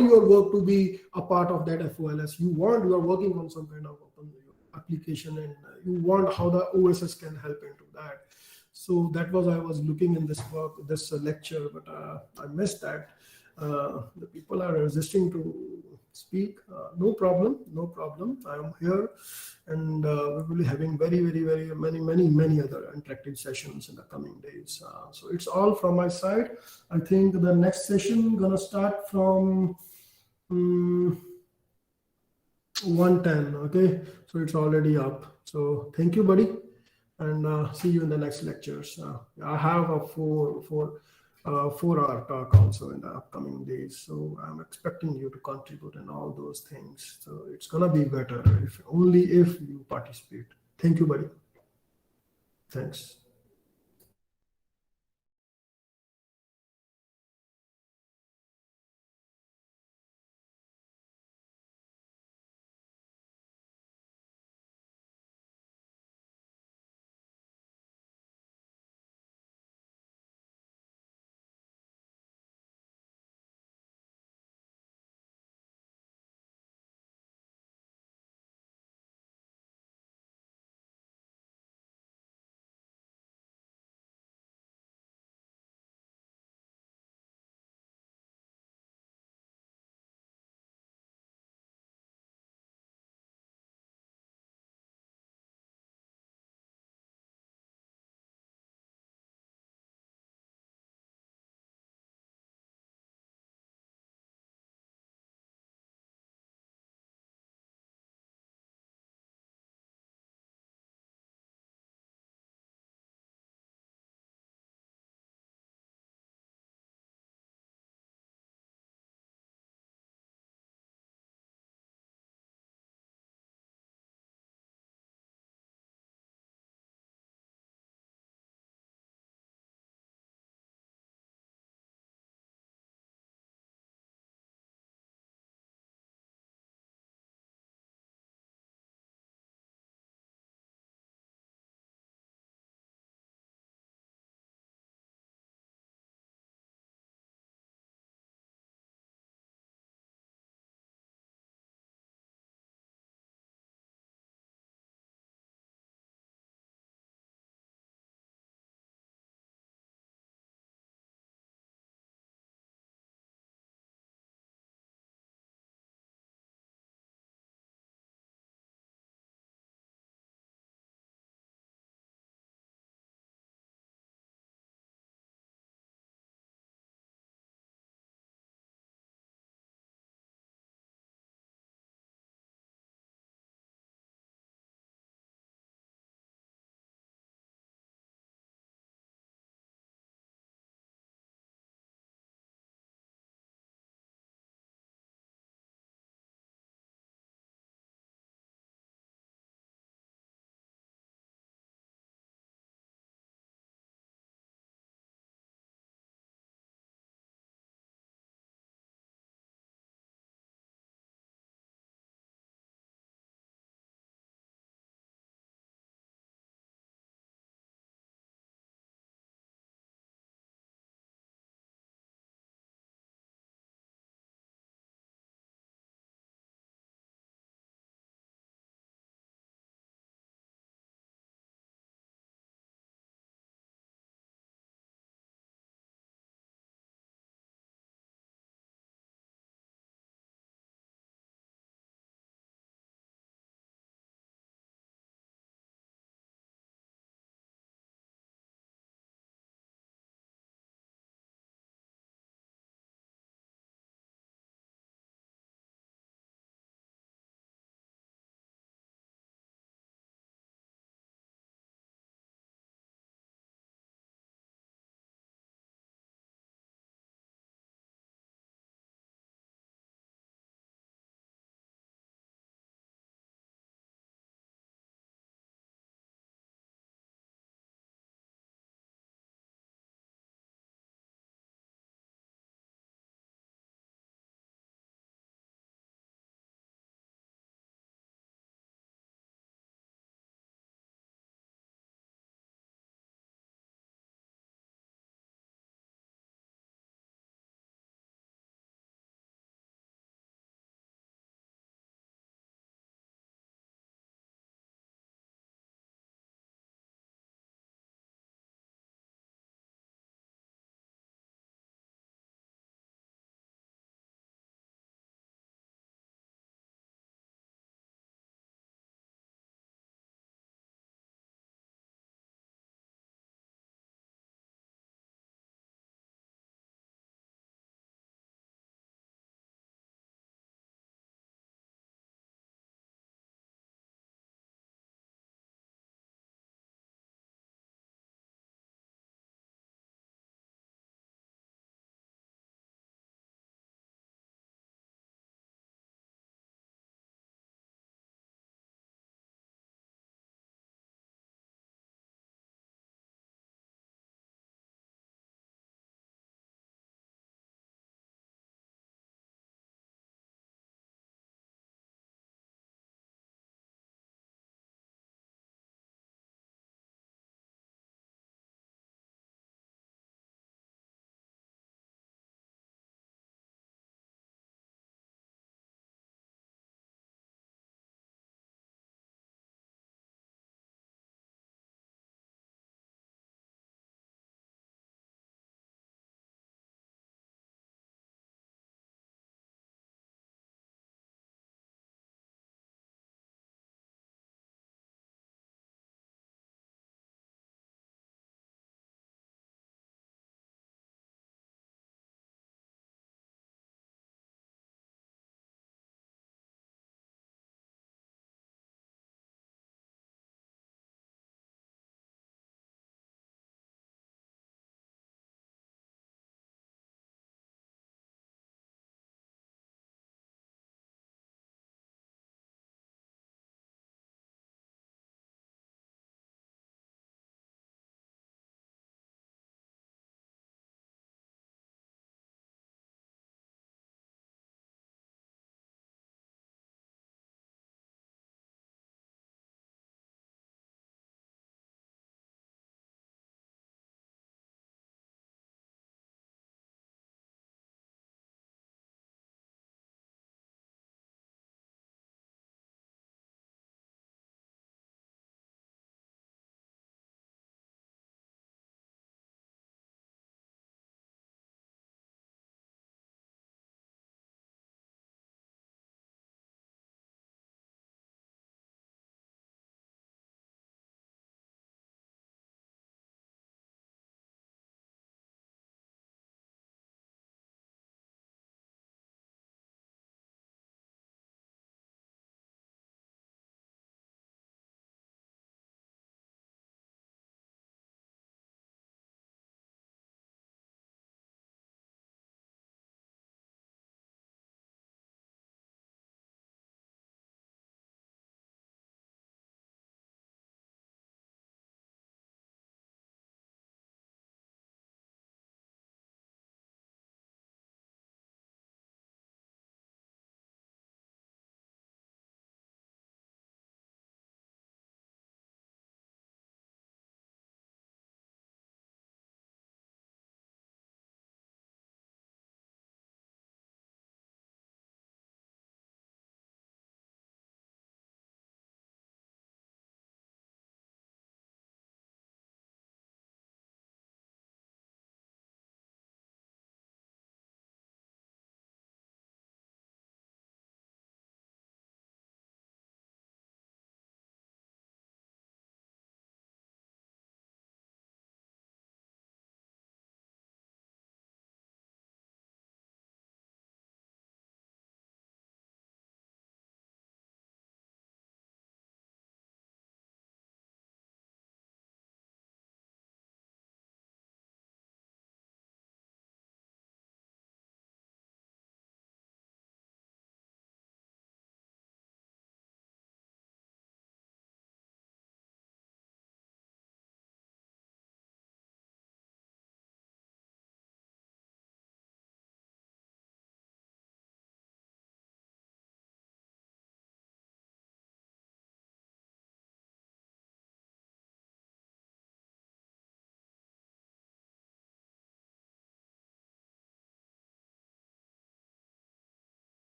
your work to be a part of that FOLS. You are working on some kind of open application, and you want how the OSS can help into that. So that was I was looking in this lecture, but I missed that. The people are resisting to speak. No problem. I am here, and we will be having very many other interactive sessions in the coming days. So it's all from my side. I think the next session gonna start from 1:10. Okay, so it's already up. So thank you, buddy, and see you in the next lectures. I have a 4-hour talk also in the upcoming days, so I'm expecting you to contribute in all those things. So it's gonna be better if you participate. Thank you, buddy. Thanks.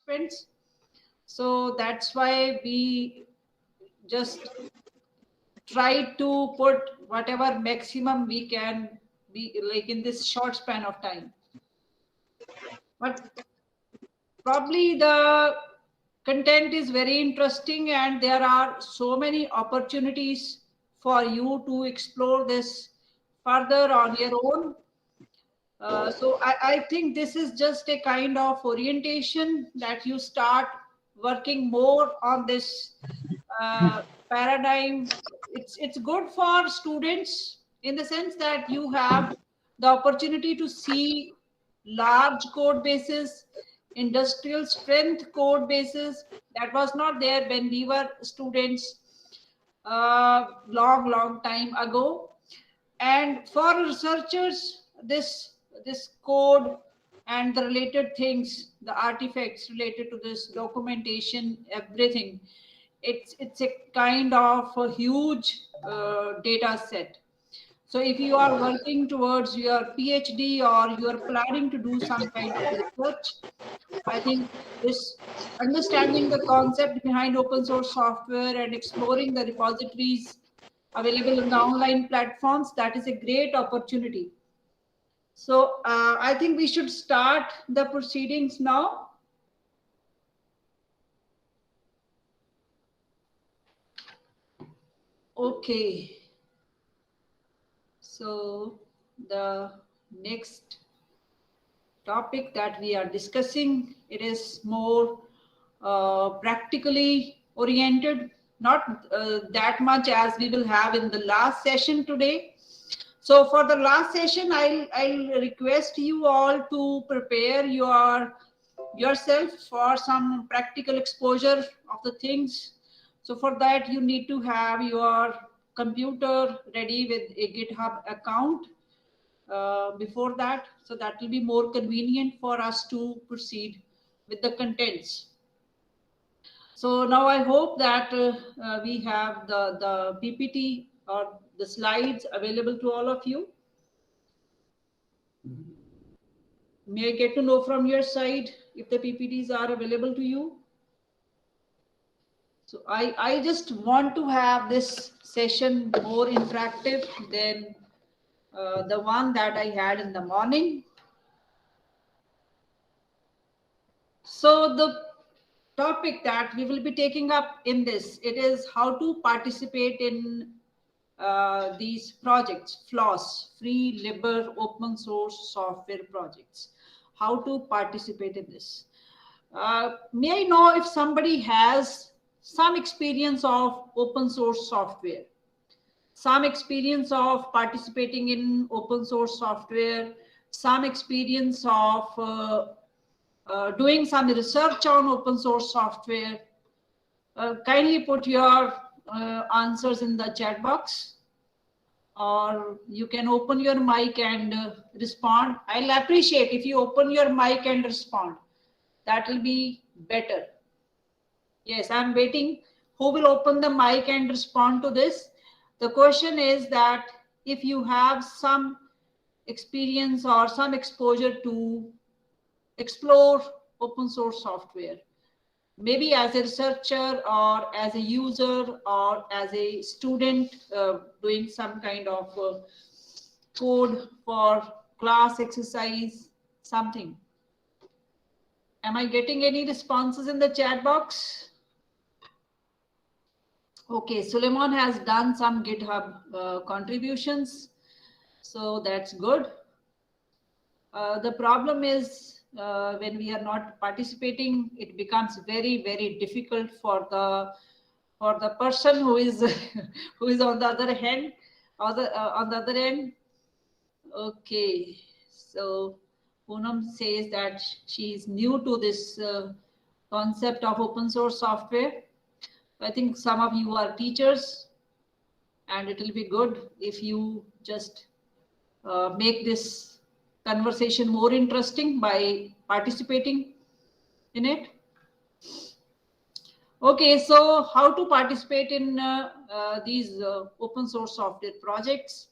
participants. So that's why we just try to put whatever maximum we can be like in this short span of time. But probably the content is very interesting and there are so many opportunities for you to explore this further on your own. So I think this is just a kind of orientation that you start working more on this paradigm. It's good for students in the sense that you have the opportunity to see large code bases, industrial strength code bases that was not there when we were students long time ago. And for researchers, this code and the related things, the artifacts related to this documentation, everything, it's a kind of a huge data set. So if you are working towards your PhD or you are planning to do some kind of research, I think this understanding the concept behind open source software and exploring the repositories available in the online platforms, that is a great opportunity. So I think we should start the proceedings now. Okay. So the next topic that we are discussing, it is more practically oriented, not that much as we will have in the last session today. So for the last session, I'll request you all to prepare yourself for some practical exposure of the things. So for that, you need to have your computer ready with a GitHub account before that. So that will be more convenient for us to proceed with the contents. So now I hope that we have the PPT or the slides available to all of you. May I get to know from your side if the PPTs are available to you? So I just want to have this session more interactive than the one that I had in the morning. So the topic that we will be taking up in this, it is how to participate in these projects, Floss, free, LIBRE, open source software projects. How to participate in this. May I know if somebody has some experience of open source software, some experience of participating in open source software, some experience of doing some research on open source software? Kindly put your answers in the chat box, or you can open your mic and respond. I'll appreciate if you open your mic and respond. That will be better. Yes, I'm waiting. Who will open the mic and respond to this? The question is that if you have some experience or some exposure to explore open source software, maybe as a researcher or as a user or as a student doing some kind of code for class exercise, something. Am I getting any responses in the chat box? Okay, Suleiman has done some GitHub contributions, so that's good. The problem is when we are not participating, it becomes very difficult for the person who is who is on the other hand, or on the other end. Okay, so Poonam says that she is new to this concept of open source software. I think some of you are teachers, and it will be good if you just make this conversation more interesting by participating in it. Okay, so how to participate in these open source software projects?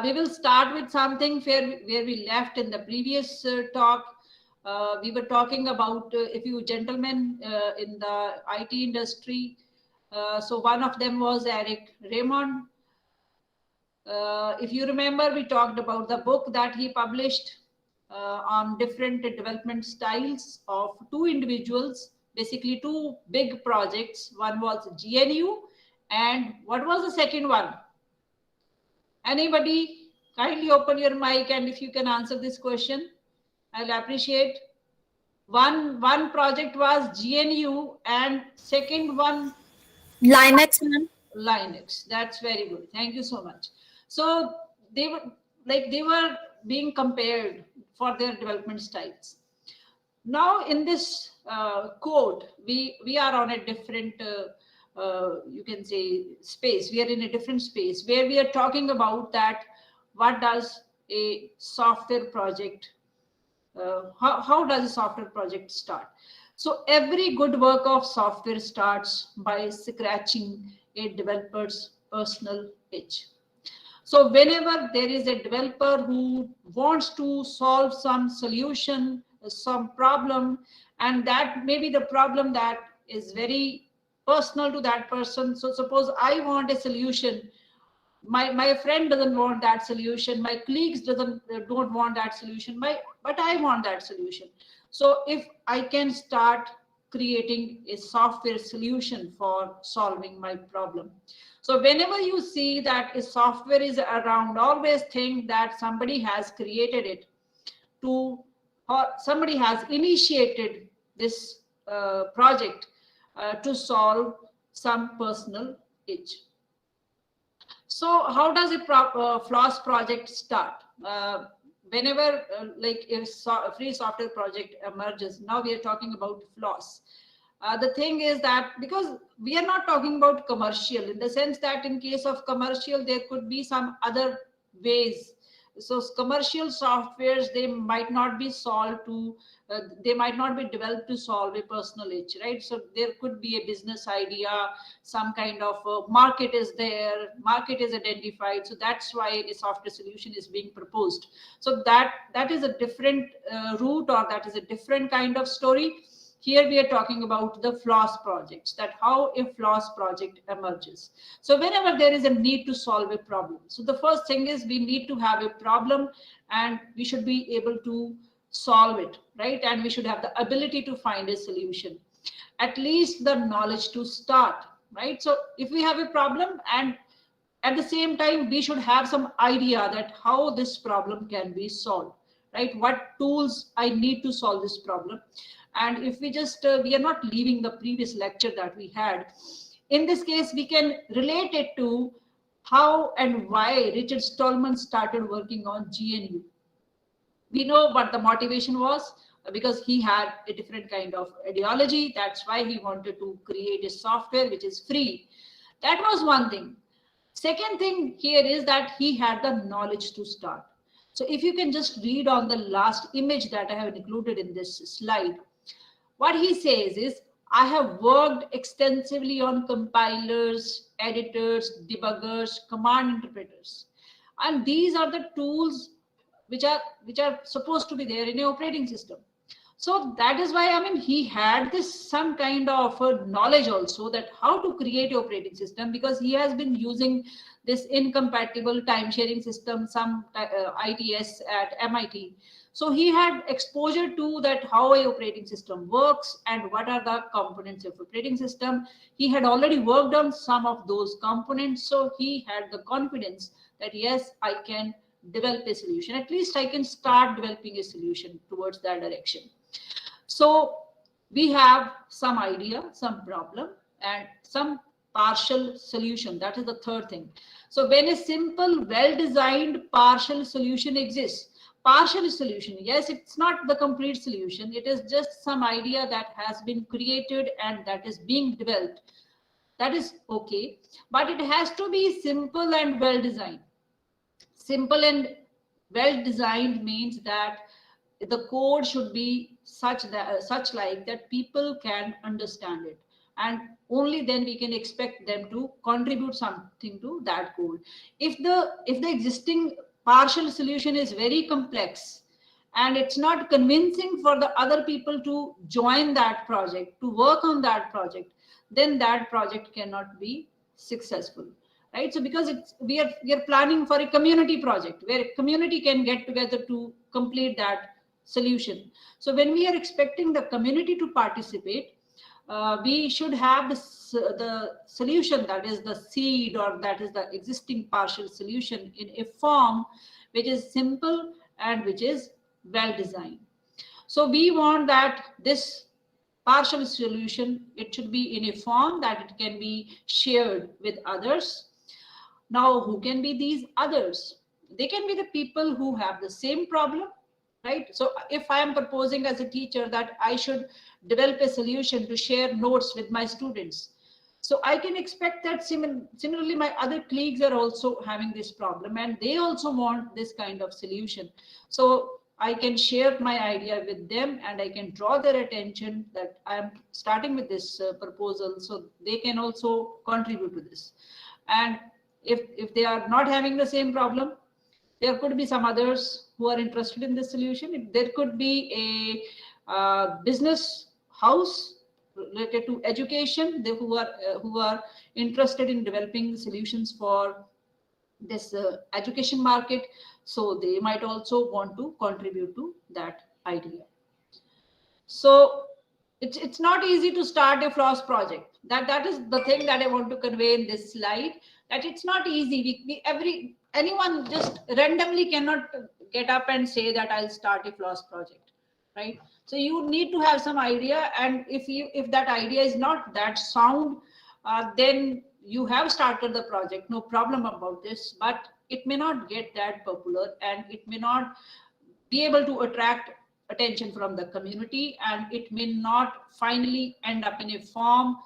We will start with something where we left in the previous talk. We were talking about if you gentlemen in the IT industry. So one of them was Eric Raymond. If you remember, we talked about the book that he published on different development styles of two individuals, basically two big projects. One was GNU, and what was the second one? Anybody? Kindly open your mic, and if you can answer this question, I'll appreciate. One project was GNU, and second one Linux, ma'am. Linux. That's very good. Thank you so much. So they were being compared for their development styles. Now in this code, we are on a different you can say space. We are in a different space where we are talking about that what does a software project how does a software project start. So every good work of software starts by scratching a developer's personal itch. So whenever there is a developer who wants to solve some solution, some problem, and that may be the problem that is very personal to that person. So suppose I want a solution, my friend doesn't want that solution, my colleagues don't want that solution, but I want that solution. So if I can start creating a software solution for solving my problem. So whenever you see that a software is around, always think that somebody has created it or somebody has initiated this project to solve some personal itch. So how does a Floss project start? Whenever like a free software project emerges, now we are talking about Floss. The thing is that because we are not talking about commercial, in the sense that in case of commercial, there could be some other ways. So commercial softwares, they might not be solved to, they might not be developed to solve a personal itch, right? So there could be a business idea, some kind of market is there, market is identified. So that's why a software solution is being proposed. So that is a different route, or that is a different kind of story. Here we are talking about the Floss projects, that how a Floss project emerges. So whenever there is a need to solve a problem, so the first thing is we need to have a problem and we should be able to solve it, right? And we should have the ability to find a solution, at least the knowledge to start, right? So if we have a problem, and at the same time, we should have some idea that how this problem can be solved, right? What tools I need to solve this problem. And if we just, we are not leaving the previous lecture that we had. In this case, we can relate it to how and why Richard Stallman started working on GNU. We know what the motivation was, because he had a different kind of ideology. That's why he wanted to create a software which is free. That was one thing. Second thing here is that he had the knowledge to start. So if you can just read on the last image that I have included in this slide, what he says is, I have worked extensively on compilers, editors, debuggers, command interpreters. And these are the tools which are supposed to be there in an operating system. So that is why, I mean, he had this some kind of knowledge also that how to create an operating system, because he has been using this incompatible time sharing system, some ITS at MIT. So he had exposure to that how a operating system works and what are the components of operating system. He had already worked on some of those components. So he had the confidence that yes, I can develop a solution. At least I can start developing a solution towards that direction. So we have some idea, some problem, and some partial solution. That is the third thing. So when a simple, well-designed partial solution exists, partial solution, yes, it's not the complete solution. It is just some idea that has been created and that is being developed. That is okay, but it has to be simple and well-designed. Simple and well-designed means that the code should be such like that people can understand it, and only then we can expect them to contribute something to that code. If the existing partial solution is very complex and it's not convincing for the other people to join that project, to work on that project, then that project cannot be successful, right? So because we are planning for a community project where a community can get together to complete that solution. So when we are expecting the community to participate, we should have the solution, that is the seed, or that is the existing partial solution, in a form which is simple and which is well designed. So we want that this partial solution, it should be in a form that it can be shared with others. Now, who can be these others? They can be the people who have the same problem, right? So if I am proposing as a teacher that I should develop a solution to share notes with my students, so I can expect that similarly my other colleagues are also having this problem and they also want this kind of solution. So I can share my idea with them and I can draw their attention that I am starting with this proposal, so they can also contribute to this. And if they are not having the same problem, there could be some others who are interested in this solution. There could be a business house related to education, who are interested in developing solutions for this education market, so they might also want to contribute to that idea. So it's not easy to start a Floss project. That is the thing that I want to convey in this slide, that it's not easy. Anyone just randomly cannot get up and say that I'll start a Floss project, right? So you need to have some idea, and if that idea is not that sound, then you have started the project, no problem about this, but it may not get that popular and it may not be able to attract attention from the community, and it may not finally end up in a form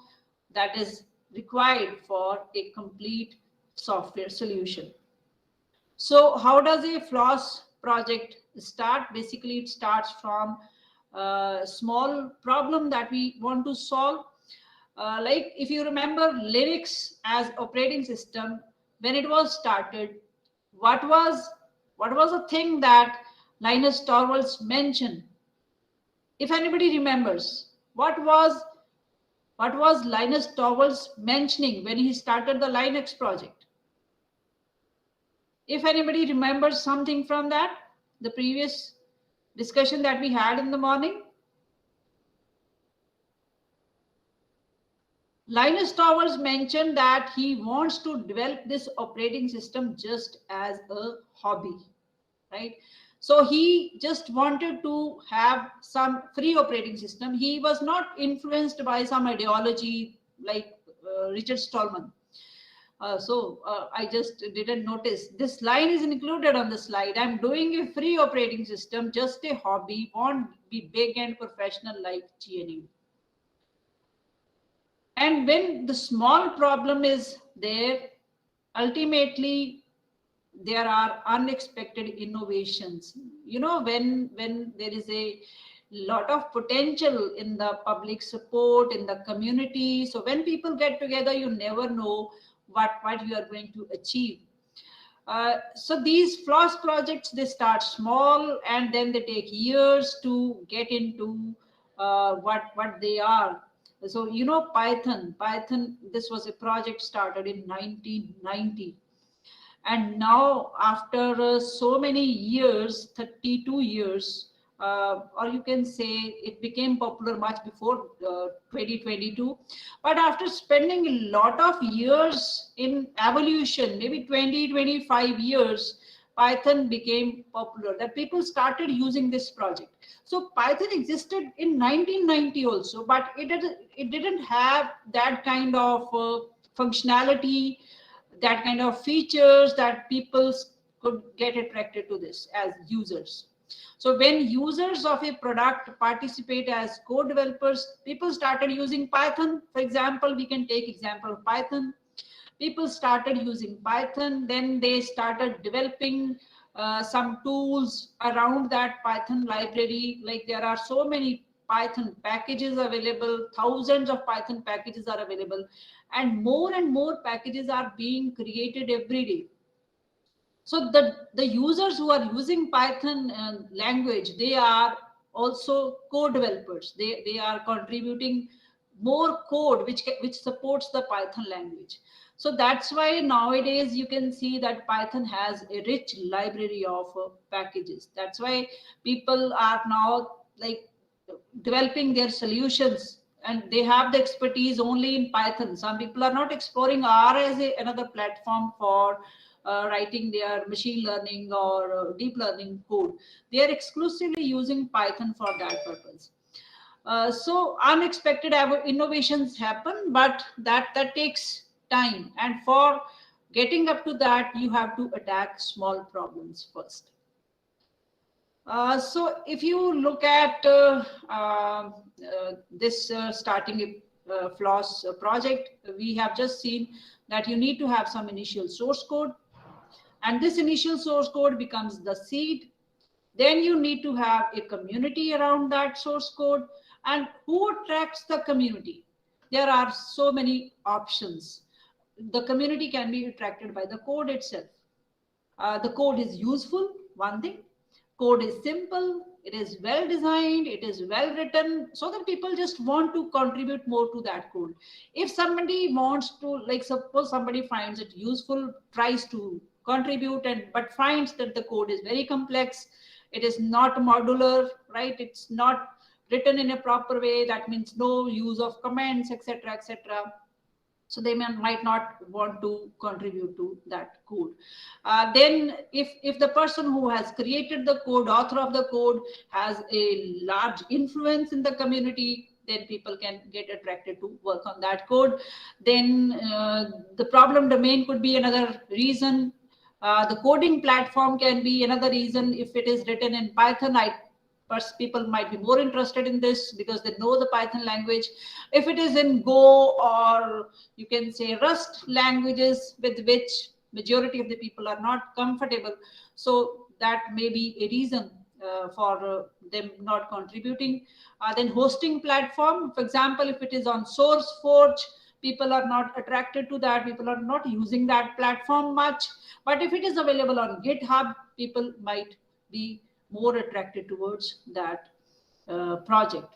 that is required for a complete software solution. So how does a Floss project start? Basically, it starts from a small problem that we want to solve. Like if you remember Linux as operating system, when it was started, what was a thing that Linus Torvalds mentioned? If anybody remembers, what was Linus Torvalds mentioning when he started the Linux project? If anybody remembers something from that, the previous discussion that we had in the morning, Linus Torvalds mentioned that he wants to develop this operating system just as a hobby, right? So he just wanted to have some free operating system. He was not influenced by some ideology like Richard Stallman. I just didn't notice. This line is included on the slide. I'm doing a free operating system, just a hobby, won't be big and professional like GNDU. And when the small problem is there, ultimately there are unexpected innovations. You know, when there is a lot of potential in the public support, in the community. So when people get together, you never know what you are going to achieve. So these Floss projects, they start small and then they take years to get into what they are. So, you know, Python, this was a project started in 1990. And now after so many years, 32 years, or you can say it became popular much before 2022. But after spending a lot of years in evolution, maybe 20-25 years, Python became popular, that people started using this project. So Python existed in 1990 also, but it didn't have that kind of functionality, that kind of features that people could get attracted to this as users. So when users of a product participate as co-developers, people started using Python. For example, we can take example of Python. People started using Python, then they started developing some tools around that Python library. Like there are so many Python packages available, thousands of Python packages are available, and more packages are being created every day. So the users who are using Python language, they are also code developers. They are contributing more code which supports the Python language. So that's why nowadays you can see that Python has a rich library of packages. That's why people are now like developing their solutions, and they have the expertise only in Python. Some people are not exploring R as another platform for writing their machine learning or deep learning code. They are exclusively using Python for that purpose. So unexpected innovations happen, but that takes time. And for getting up to that, you have to attack small problems first. So if you look at this starting a Floss project, we have just seen that you need to have some initial source code, and this initial source code becomes the seed. Then you need to have a community around that source code. And who attracts the community? There are so many options. The community can be attracted by the code itself. The code is useful, one thing. Code is simple, it is well designed, it is well written, so that people just want to contribute more to that code. If somebody wants to, like suppose somebody finds it useful, tries to contribute, but finds that the code is very complex, it is not modular, right? It's not written in a proper way. That means no use of comments, etc., etc. So they might not want to contribute to that code. Then if the person who has created the code, author of the code, has a large influence in the community, then people can get attracted to work on that code. Then the problem domain could be another reason. The coding platform can be another reason. If it is written in Python, people might be more interested in this because they know the Python language. If it is in Go, or you can say Rust languages, with which majority of the people are not comfortable, so that may be a reason for them not contributing. Then hosting platform, for example, if it is on SourceForge, people are not attracted to that, people are not using that platform much. But if it is available on GitHub, people might be more attracted towards that project.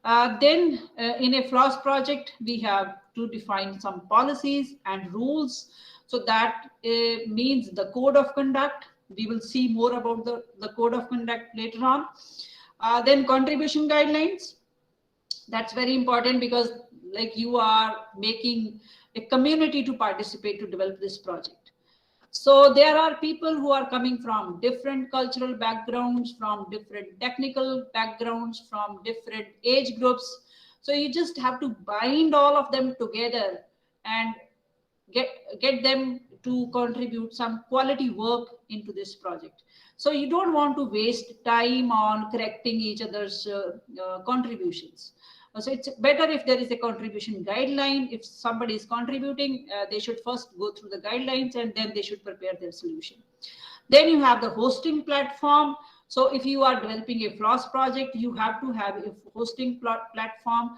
Then in a Floss project, we have to define some policies and rules. So that means the code of conduct. We will see more about the code of conduct later on. Then contribution guidelines. That's very important, because like you are making a community to participate to develop this project. So there are people who are coming from different cultural backgrounds, from different technical backgrounds, from different age groups. So you just have to bind all of them together and get them to contribute some quality work into this project. So you don't want to waste time on correcting each other's contributions. So it's better if there is a contribution guideline. If somebody is contributing, they should first go through the guidelines, and then they should prepare their solution. Then you have the hosting platform. So if you are developing a Floss project, you have to have a hosting platform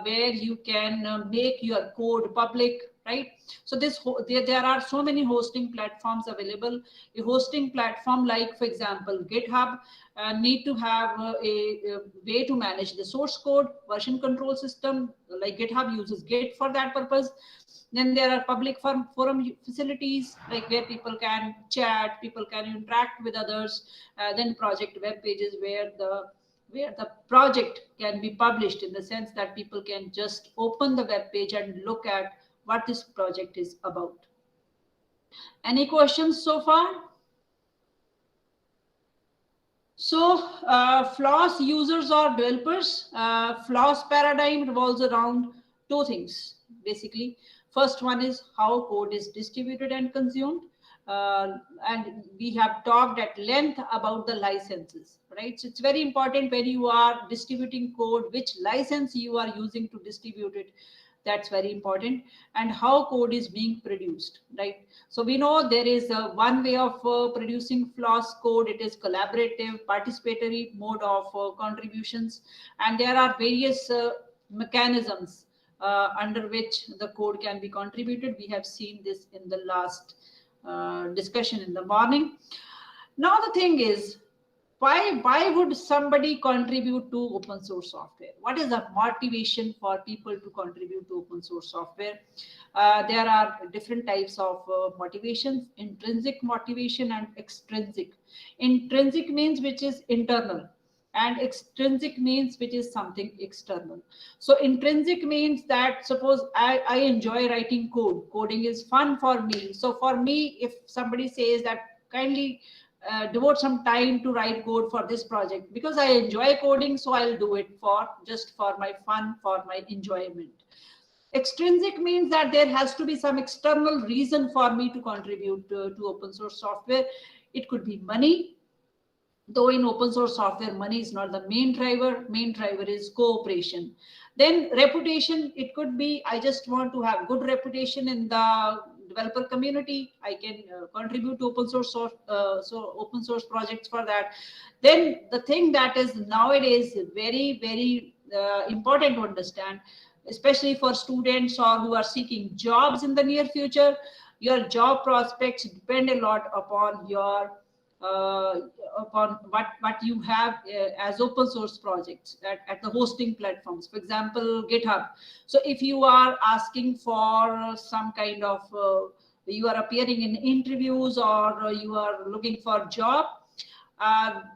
where you can make your code public, right? So there are so many hosting platforms available. A hosting platform like, for example, GitHub need to have a way to manage the source code, version control system. Like GitHub uses Git for that purpose. Then there are public forum facilities, like where people can chat, people can interact with others. Then project web pages where the project can be published, in the sense that people can just open the web page and look at what this project is about. Any questions so far? So Floss users or developers, Floss paradigm revolves around two things, basically. First one is how code is distributed and consumed. And we have talked at length about the licenses, right? So it's very important when you are distributing code, which license you are using to distribute it. That's very important. And how code is being produced, right? So we know there is one way of producing Floss code. It is collaborative, participatory mode of contributions. And there are various mechanisms under which the code can be contributed. We have seen this in the last discussion in the morning. Now the thing is, why would somebody contribute to open source software? What is the motivation for people to contribute to open source software? There are different types of motivations: intrinsic motivation and extrinsic. Intrinsic means which is internal, and extrinsic means which is something external. So intrinsic means that, suppose I enjoy writing code. Coding is fun for me. So for me, if somebody says that kindly devote some time to write code for this project, because I enjoy coding, so I'll do it for just for my fun, for my enjoyment. Extrinsic means that there has to be some external reason for me to contribute to open source software. It could be money, though in open source software money is not the main driver. Main driver is cooperation. Then reputation, it could be I just want to have good reputation in the developer community. I can contribute to open source open source projects for that. Then the thing that is nowadays very important to understand, especially for students or who are seeking jobs in the near future, your job prospects depend a lot upon your upon what you have as open source projects at the hosting platforms. For example, GitHub. So if you are asking for some kind of you are appearing in interviews, or you are looking for a job,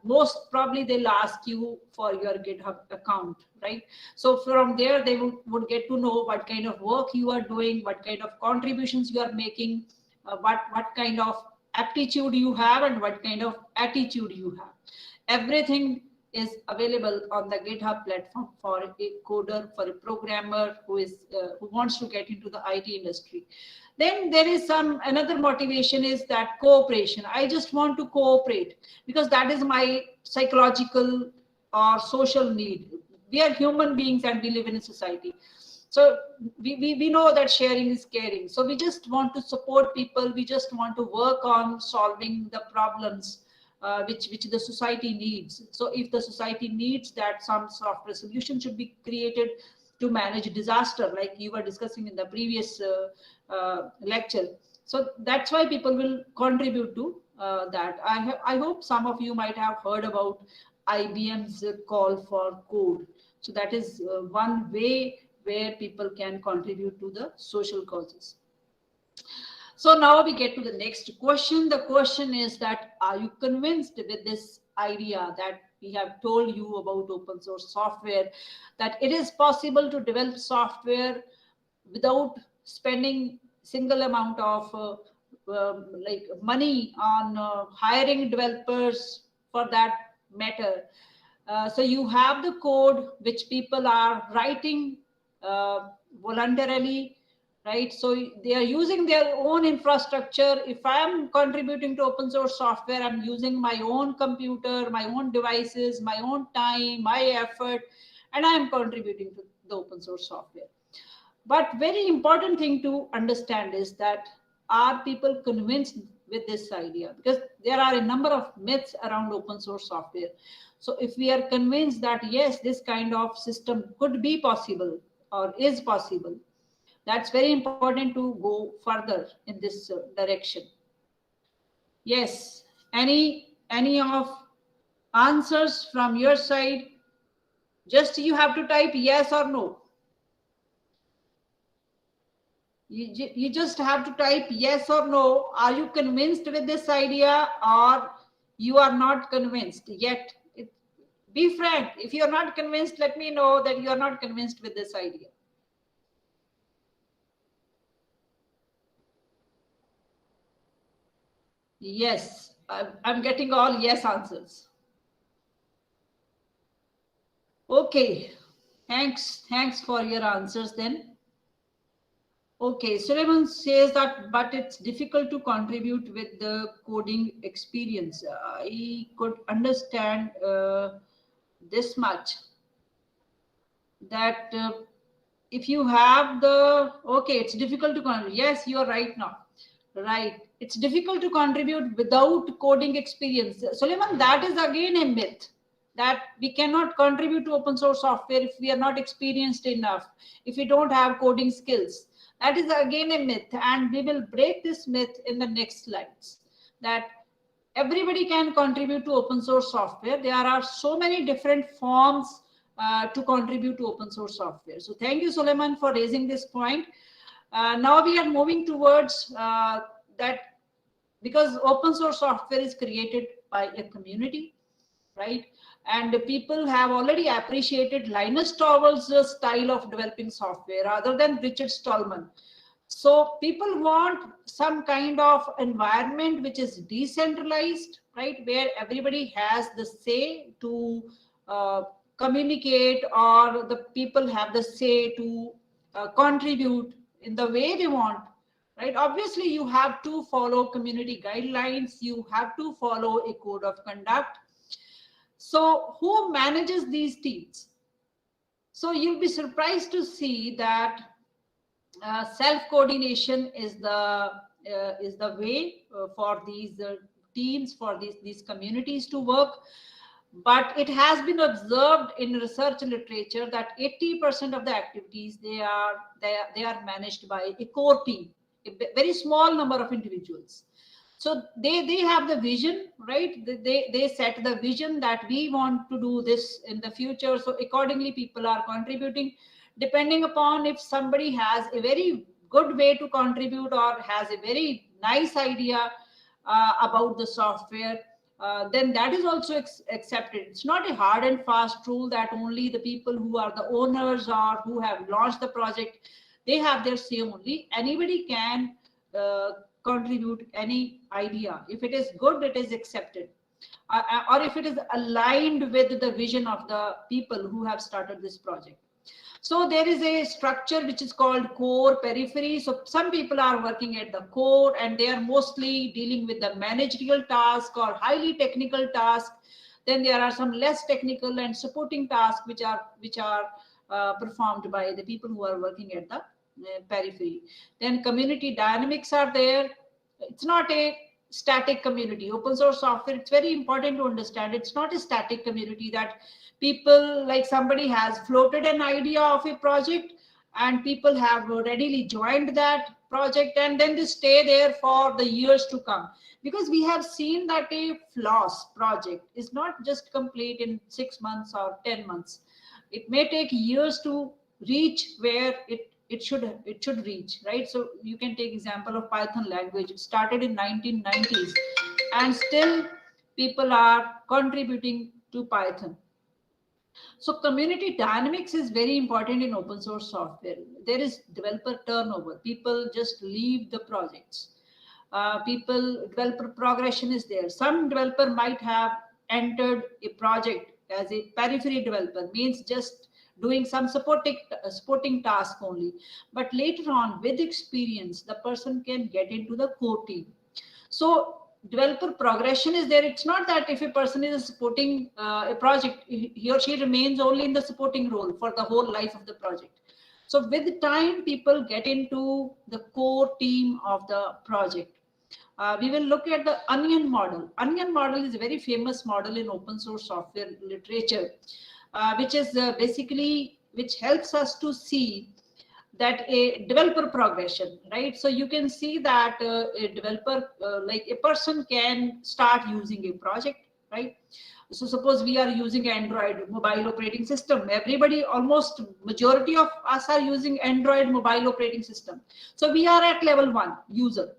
most probably they'll ask you for your GitHub account, right? So from there they would get to know what kind of work you are doing, what kind of contributions you are making, what kind of aptitude you have, and what kind of attitude you have. Everything is available on the GitHub platform for a coder, for a programmer who wants to get into the IT industry. Then there is another motivation is that cooperation. I just want to cooperate because that is my psychological or social need. We are human beings and we live in a society. So we know that sharing is caring. So we just want to support people. We just want to work on solving the problems which the society needs. So if the society needs that some software solution should be created to manage disaster, like you were discussing in the previous lecture. So that's why people will contribute to that. I hope some of you might have heard about IBM's call for code. So that is one way where people can contribute to the social causes. So now we get to the next question. The question is that, are you convinced with this idea that we have told you about open source software, that it is possible to develop software without spending single amount of like money on hiring developers for that matter? So you have the code which people are writing voluntarily, right? So they are using their own infrastructure. If I am contributing to open source software, I'm using my own computer, my own devices, my own time, my effort, and I am contributing to the open source software. But very important thing to understand is that, are people convinced with this idea? Because there are a number of myths around open source software. So if we are convinced that yes, this kind of system could be possible or is possible, that's very important to go further in this direction. Yes, any of answers from your side? Just you have to type yes or no. You just have to type yes or no. Are you convinced with this idea, or you are not convinced yet? Be frank. If you're not convinced, let me know that you are not convinced with this idea. Yes, I'm getting all yes answers. Okay, thanks for your answers then. Okay, Stallman says that, but it's difficult to contribute with the coding experience. I could understand this much, that if you have the, okay, it's difficult to contribute. Yes, you're right now. Right. It's difficult to contribute without coding experience. Suleiman, that is again a myth, that we cannot contribute to open source software if we are not experienced enough, if we don't have coding skills. That is again a myth, and we will break this myth in the next slides, that everybody can contribute to open source software. There are so many different forms to contribute to open source software. So thank you, Suleiman, for raising this point. Now we are moving towards that, because open source software is created by a community, right? And people have already appreciated Linus Torvalds' style of developing software rather than Richard Stallman. So people want some kind of environment which is decentralized, right, where everybody has the say to communicate, or the people have the say to contribute in the way they want, right? Obviously, you have to follow community guidelines, you have to follow a code of conduct. So who manages these teams? So you'll be surprised to see that self-coordination is the way for these teams, for these communities to work. But it has been observed in research literature that 80% of the activities they are managed by a core team, a very small number of individuals. So they have the vision, right? They set the vision that we want to do this in the future. So accordingly, people are contributing, depending upon if somebody has a very good way to contribute or has a very nice idea about the software, then that is also accepted. It's not a hard and fast rule that only the people who are the owners or who have launched the project, they have their say only. Anybody can contribute any idea. If it is good, it is accepted. Or if it is aligned with the vision of the people who have started this project. So there is a structure which is called core, periphery. So some people are working at the core and they are mostly dealing with the managerial task or highly technical task. Then there are some less technical and supporting tasks which are performed by the people who are working at the periphery. Then community dynamics are there. It's not a static community. Open source software, it's very important to understand, it's not a static community that people, like somebody has floated an idea of a project and people have readily joined that project and then they stay there for the years to come. Because we have seen that a Floss project is not just complete in 6 months or 10 months. It may take years to reach where it should reach, right? So you can take example of Python language. It started in 1990s and still people are contributing to Python. So community dynamics is very important in open source software. There is developer turnover. People just leave the projects. Developer progression is there. Some developer might have entered a project as a periphery developer, means just doing some supporting task only. But later on, with experience, the person can get into the core team. So developer progression is there. It's not that if a person is supporting a project, he or she remains only in the supporting role for the whole life of the project. So with time, people get into the core team of the project. We will look at the onion model. Onion model is a very famous model in open source software literature, which is which helps us to see that a developer progression, right? So you can see that a developer, like a person can start using a project, right? So suppose we are using Android mobile operating system. Everybody, almost majority of us are using Android mobile operating system. So we are at level 1 user.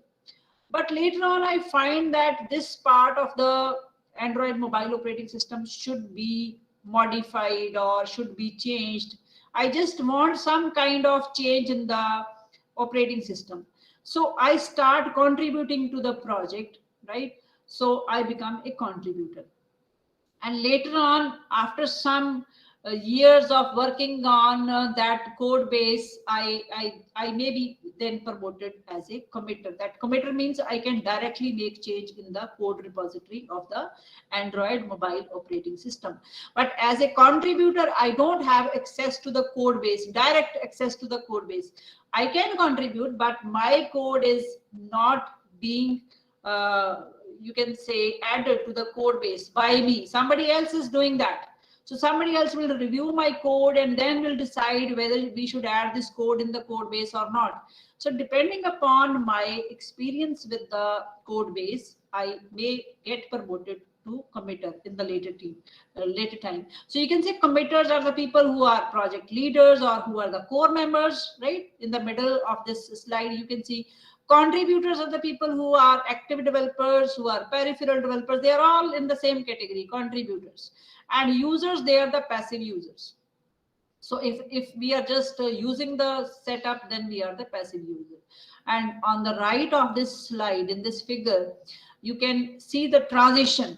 But later on, I find that this part of the Android mobile operating system should be modified or should be changed. I just want some kind of change in the operating system. So I start contributing to the project, right? So I become a contributor. And later on, after some years of working on that code base, I may be then promoted as a committer. That committer means I can directly make change in the code repository of the Android mobile operating system. But as a contributor, I don't have access to the code base, direct access to the code base. I can contribute, but my code is not being you can say added to the code base by me. Somebody else is doing that. So somebody else will review my code and then will decide whether we should add this code in the code base or not. So depending upon my experience with the code base, I may get promoted to committer in the later time. So you can say committers are the people who are project leaders or who are the core members, right? In the middle of this slide, you can see contributors are the people who are active developers, who are peripheral developers. They are all in the same category, contributors. And users, they are the passive users. So if we are just using the setup, then we are the passive user. And on the right of this slide, in this figure, you can see the transition.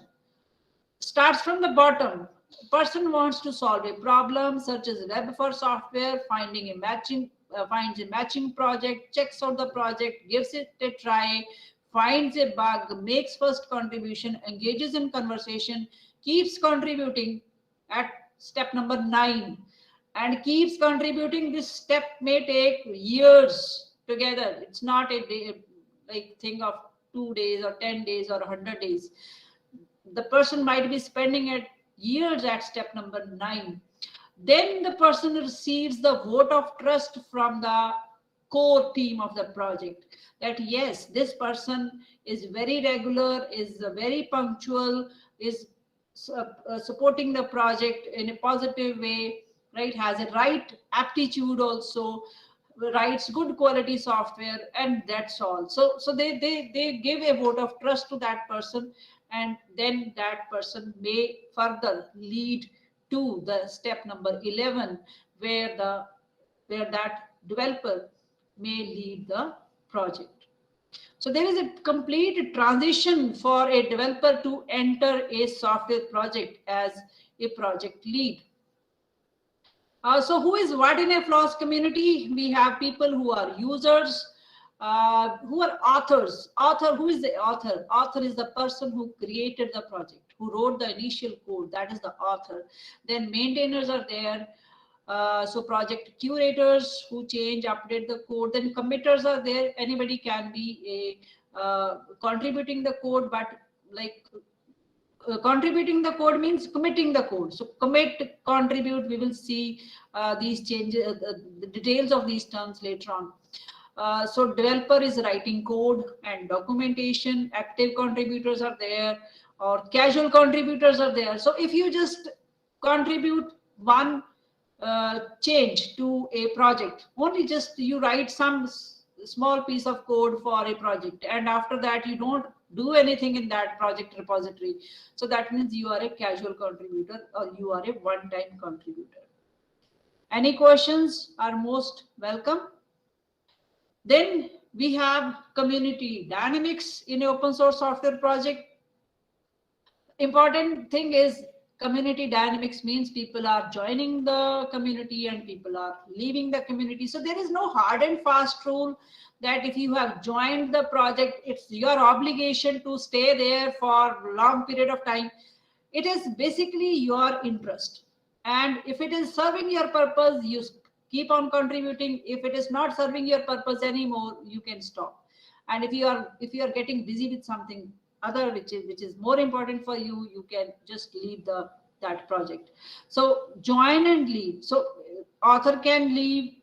Starts from the bottom. Person wants to solve a problem, searches web for software, finds a matching project, checks out the project, gives it a try, finds a bug, makes first contribution, engages in conversation, keeps contributing at step number 9, and keeps contributing. This step may take years together. It's not a day, like thing of 2 days or 10 days or 100 days. The person might be spending it years at step number 9. Then the person receives the vote of trust from the core team of the project that yes, this person is very regular, is very punctual, is supporting the project in a positive way, right? Has a right aptitude also, writes good quality software, and that's all. So they give a vote of trust to that person, and then that person may further lead to the step number 11, where that developer may lead the project. So there is a complete transition for a developer to enter a software project as a project lead. So who is what in a Floss community? We have people who are users, who are authors. Who is the author? Author is the person who created the project, who wrote the initial code. That is the author. Then maintainers are there. So project curators who change, update the code. Then committers are there. Anybody can be a contributing the code, but like contributing the code means committing the code. So commit, contribute, we will see these changes, the details of these terms later on. So developer is writing code and documentation, active contributors are there, or casual contributors are there. So if you just contribute one change to a project, only just you write some small piece of code for a project, and after that you don't do anything in that project repository. So that means you are a casual contributor or you are a one-time contributor. Any questions are most welcome. Then we have community dynamics in an open source software project. Important thing is community dynamics means people are joining the community and people are leaving the community. So there is no hard and fast rule that if you have joined the project, it's your obligation to stay there for a long period of time. It is basically your interest. And if it is serving your purpose, you keep on contributing. If it is not serving your purpose anymore, you can stop. And if you are getting busy with something other which is more important for you, you can just leave that project. So join and leave. So author can leave.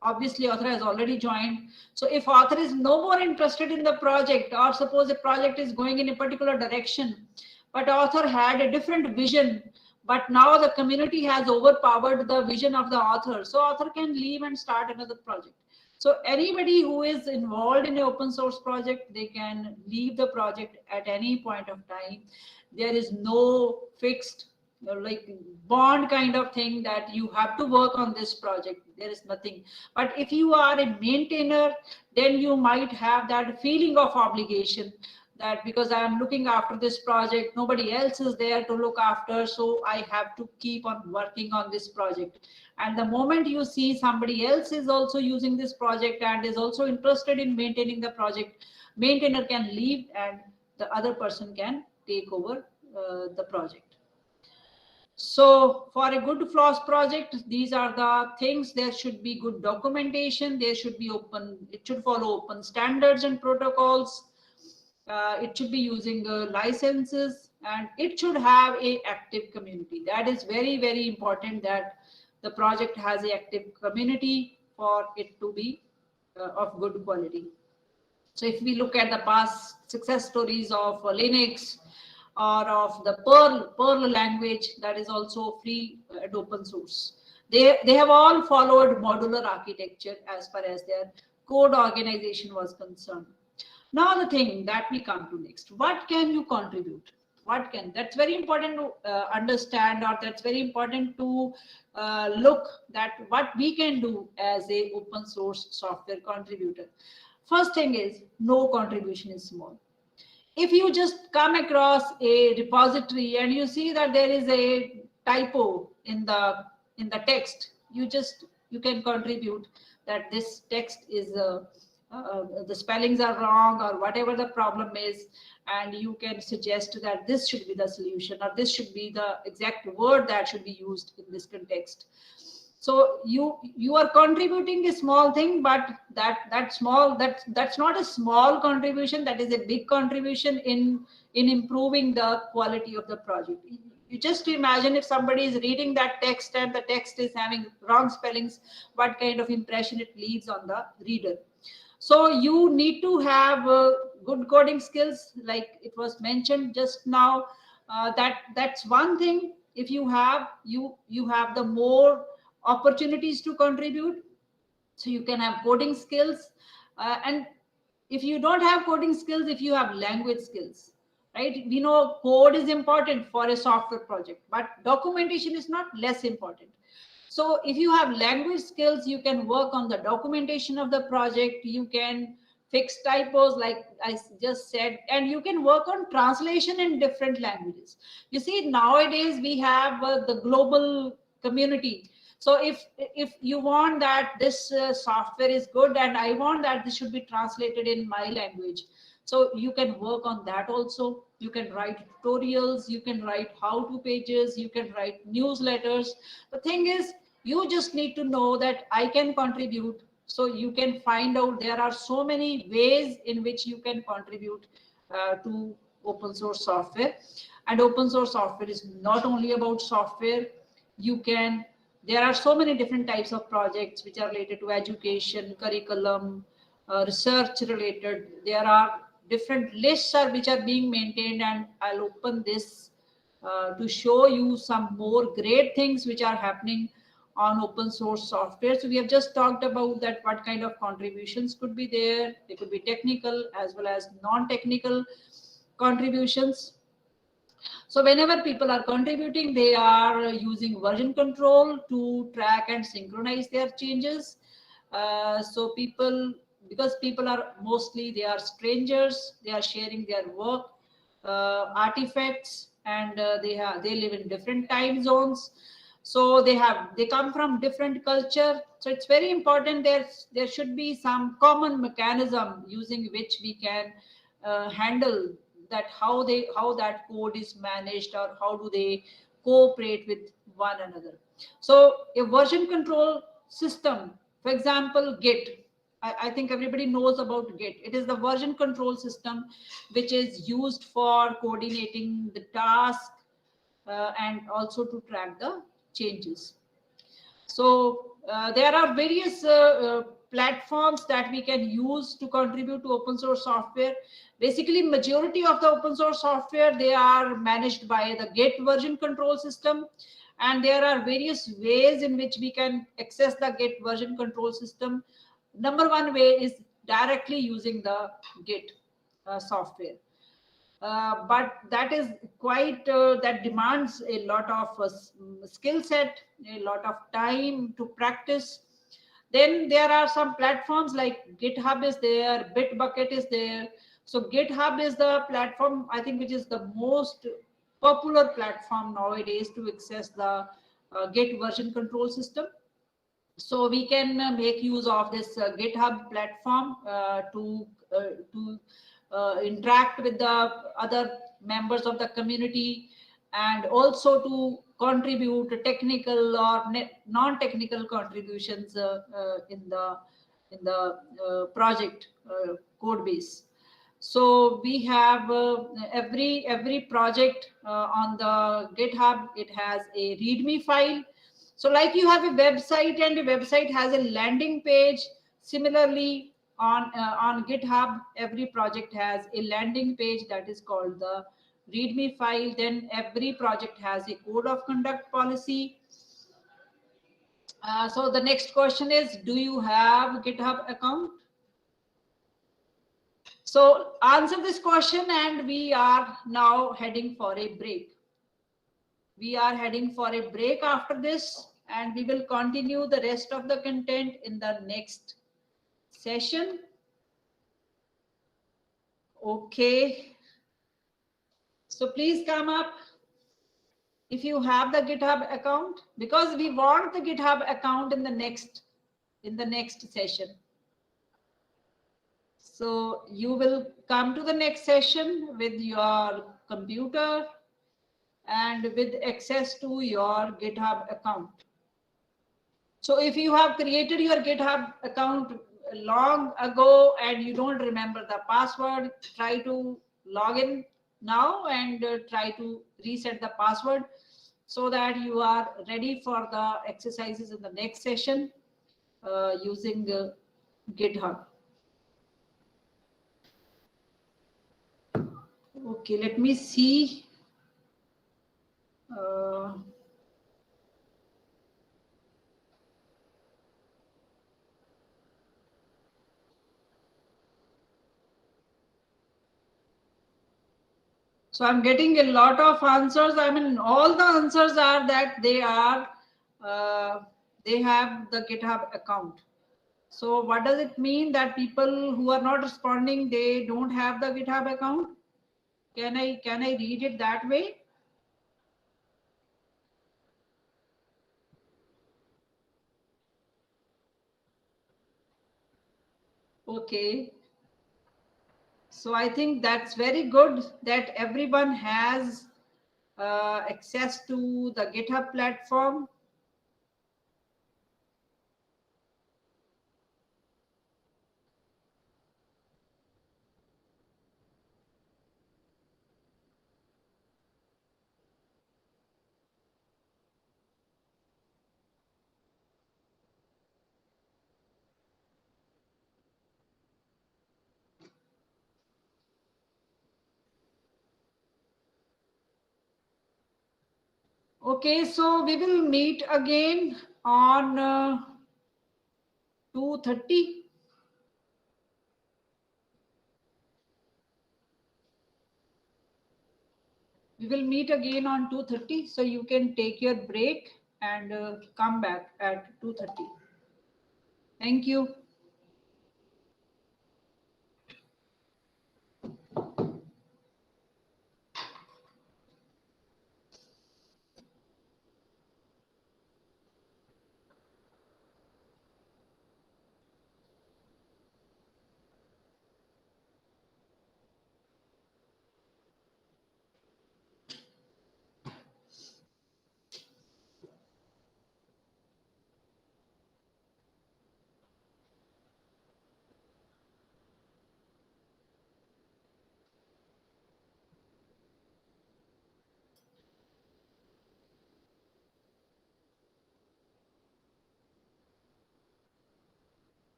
Obviously author has already joined. So if author is no more interested in the project, or suppose a project is going in a particular direction, but author had a different vision, but now the community has overpowered the vision of the author, so author can leave and start another project. So anybody who is involved in an open source project, they can leave the project at any point of time. There is no fixed like bond kind of thing that you have to work on this project. There is nothing. But if you are a maintainer, then you might have that feeling of obligation that because I am looking after this project, nobody else is there to look after, so I have to keep on working on this project. And the moment you see somebody else is also using this project and is also interested in maintaining the project, maintainer can leave and the other person can take over the project. So for a good Floss project, these are the things. There should be good documentation. There should be open, it should follow open standards and protocols. It should be using licenses. and it should have a active community. That is very, very important, that the project has a active community for it to be of good quality. So if we look at the past success stories of Linux or of the Perl language, that is also free and open source, they have all followed modular architecture as far as their code organization was concerned. Now the thing that we come to next, what can you contribute? That's very important to understand, or that's very important to look that what we can do as a open source software contributor. First thing is, no contribution is small. If you just come across a repository and you see that there is a typo in the text, you can contribute that this text is the spellings are wrong or whatever the problem is, and you can suggest that this should be the solution, or this should be the exact word that should be used in this context. So you are contributing a small thing, but that's not a small contribution. That is a big contribution in improving the quality of the project. You just imagine if somebody is reading that text and the text is having wrong spellings, what kind of impression it leaves on the reader. So you need to have good coding skills, like it was mentioned just now. That's one thing. If you have the more opportunities to contribute, so you can have coding skills, and if you don't have coding skills, if you have language skills, right? We know code is important for a software project, but documentation is not less important. So if you have language skills, you can work on the documentation of the project, you can fix typos like I just said, and you can work on translation in different languages. You see, nowadays we have the global community. So if you want that this software is good and I want that this should be translated in my language, so you can work on that also. You can write tutorials, you can write how-to pages, you can write newsletters. The thing is, you just need to know that I can contribute. So you can find out there are so many ways in which you can contribute to open source software. And open source software is not only about software. There are so many different types of projects which are related to education, curriculum, research related. There are different lists which are being maintained, and I'll open this to show you some more great things which are happening on open source software. So we have just talked about that what kind of contributions could be there. They could be technical as well as non-technical contributions. So whenever people are contributing, they are using version control to track and synchronize their changes. So because people are mostly, they are strangers, they are sharing their work, artifacts, and they live in different time zones. So they come from different culture. So it's very important there should be some common mechanism using which we can handle that, how that code is managed, or how do they cooperate with one another. So a version control system, for example, Git. I think everybody knows about Git. It is the version control system which is used for coordinating the task and also to track the changes. So there are various platforms that we can use to contribute to open source software. Basically, majority of the open source software, they are managed by the Git version control system. And there are various ways in which we can access the Git version control system. Number one way is directly using the Git software. But that is quite, that demands a lot of skill set, a lot of time to practice. Then there are some platforms like GitHub is there, Bitbucket is there. So GitHub is the platform, I think, which is the most popular platform nowadays to access the Git version control system. So we can make use of this GitHub platform to interact with the other members of the community, and also to contribute technical or non-technical contributions in the project code base. So we have every project on the GitHub, it has a README file. So like you have a website and a website has a landing page. Similarly, on GitHub, every project has a landing page that is called the README file. Then every project has a code of conduct policy. So the next question is, do you have GitHub account? So answer this question, and we are now heading for a break. We are heading for a break after this, and we will continue the rest of the content in the next session. Okay. So please come up if you have the GitHub account, because we want the GitHub account in the next session. So you will come to the next session with your computer and with access to your GitHub account. So if you have created your GitHub account long ago and you don't remember the password, try to log in now and try to reset the password so that you are ready for the exercises in the next session using GitHub. Okay, let me see. So I'm getting a lot of answers. I mean, all the answers are that they have the GitHub account. So what does it mean that people who are not responding, they don't have the GitHub account? Can I read it that way? Okay. So I think that's very good that everyone has access to the GitHub platform. Okay, so we will meet again on 2:30. We will meet again on 2:30. So you can take your break and come back at 2:30. Thank you.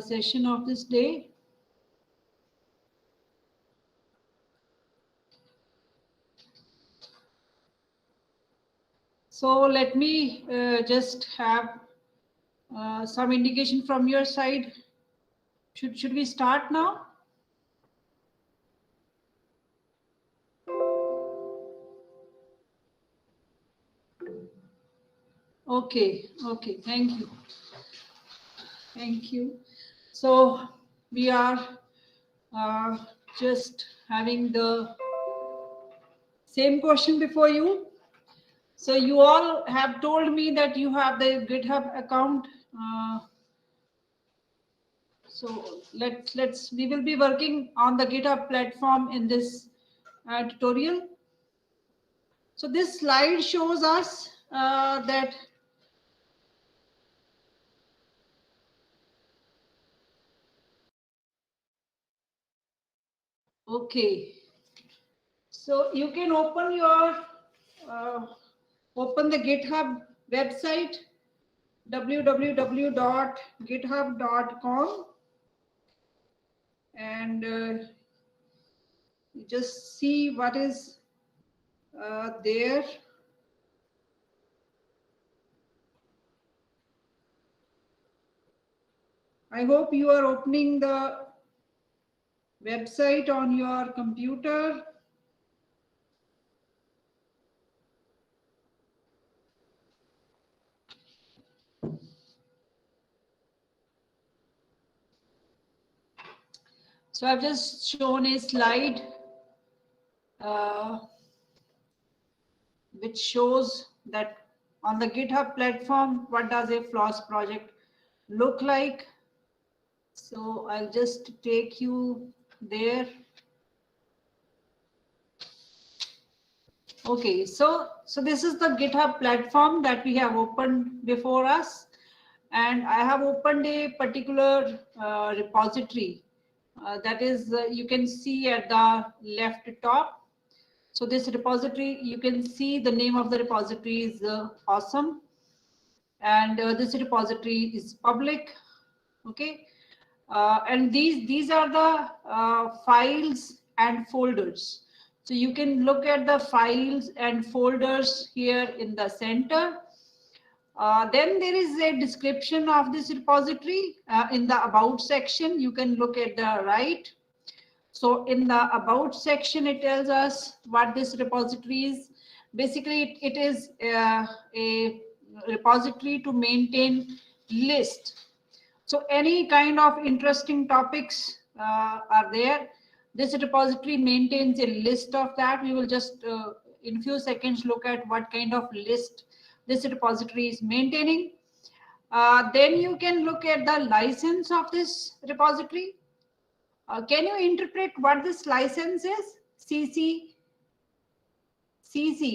session of this day. So let me just have some indication from your side. Should we start now? Okay, thank you. So we are just having the same question before you. So you all have told me that you have the GitHub account. So we will be working on the GitHub platform in this tutorial. So this slide shows us that okay. So you can open your open the GitHub website www.github.com and just see what is there. I hope you are opening the website on your computer. So I've just shown a slide which shows that on the GitHub platform, what does a Floss project look like? So I'll just take you there. Okay, so this is the GitHub platform that we have opened before us, and I have opened a particular repository that is you can see at the left top. So this repository, you can see the name of the repository is awesome, and this repository is public. Okay, and these are the files and folders. So you can look at the files and folders here in the center. Then there is a description of this repository in the about section. You can look at the right. So in the about section, it tells us what this repository is. Basically, it is a repository to maintain list. So any kind of interesting topics are there. This repository maintains a list of that. We will just in few seconds look at what kind of list this repository is maintaining. Then you can look at the license of this repository. Can you interpret what this license is? CC.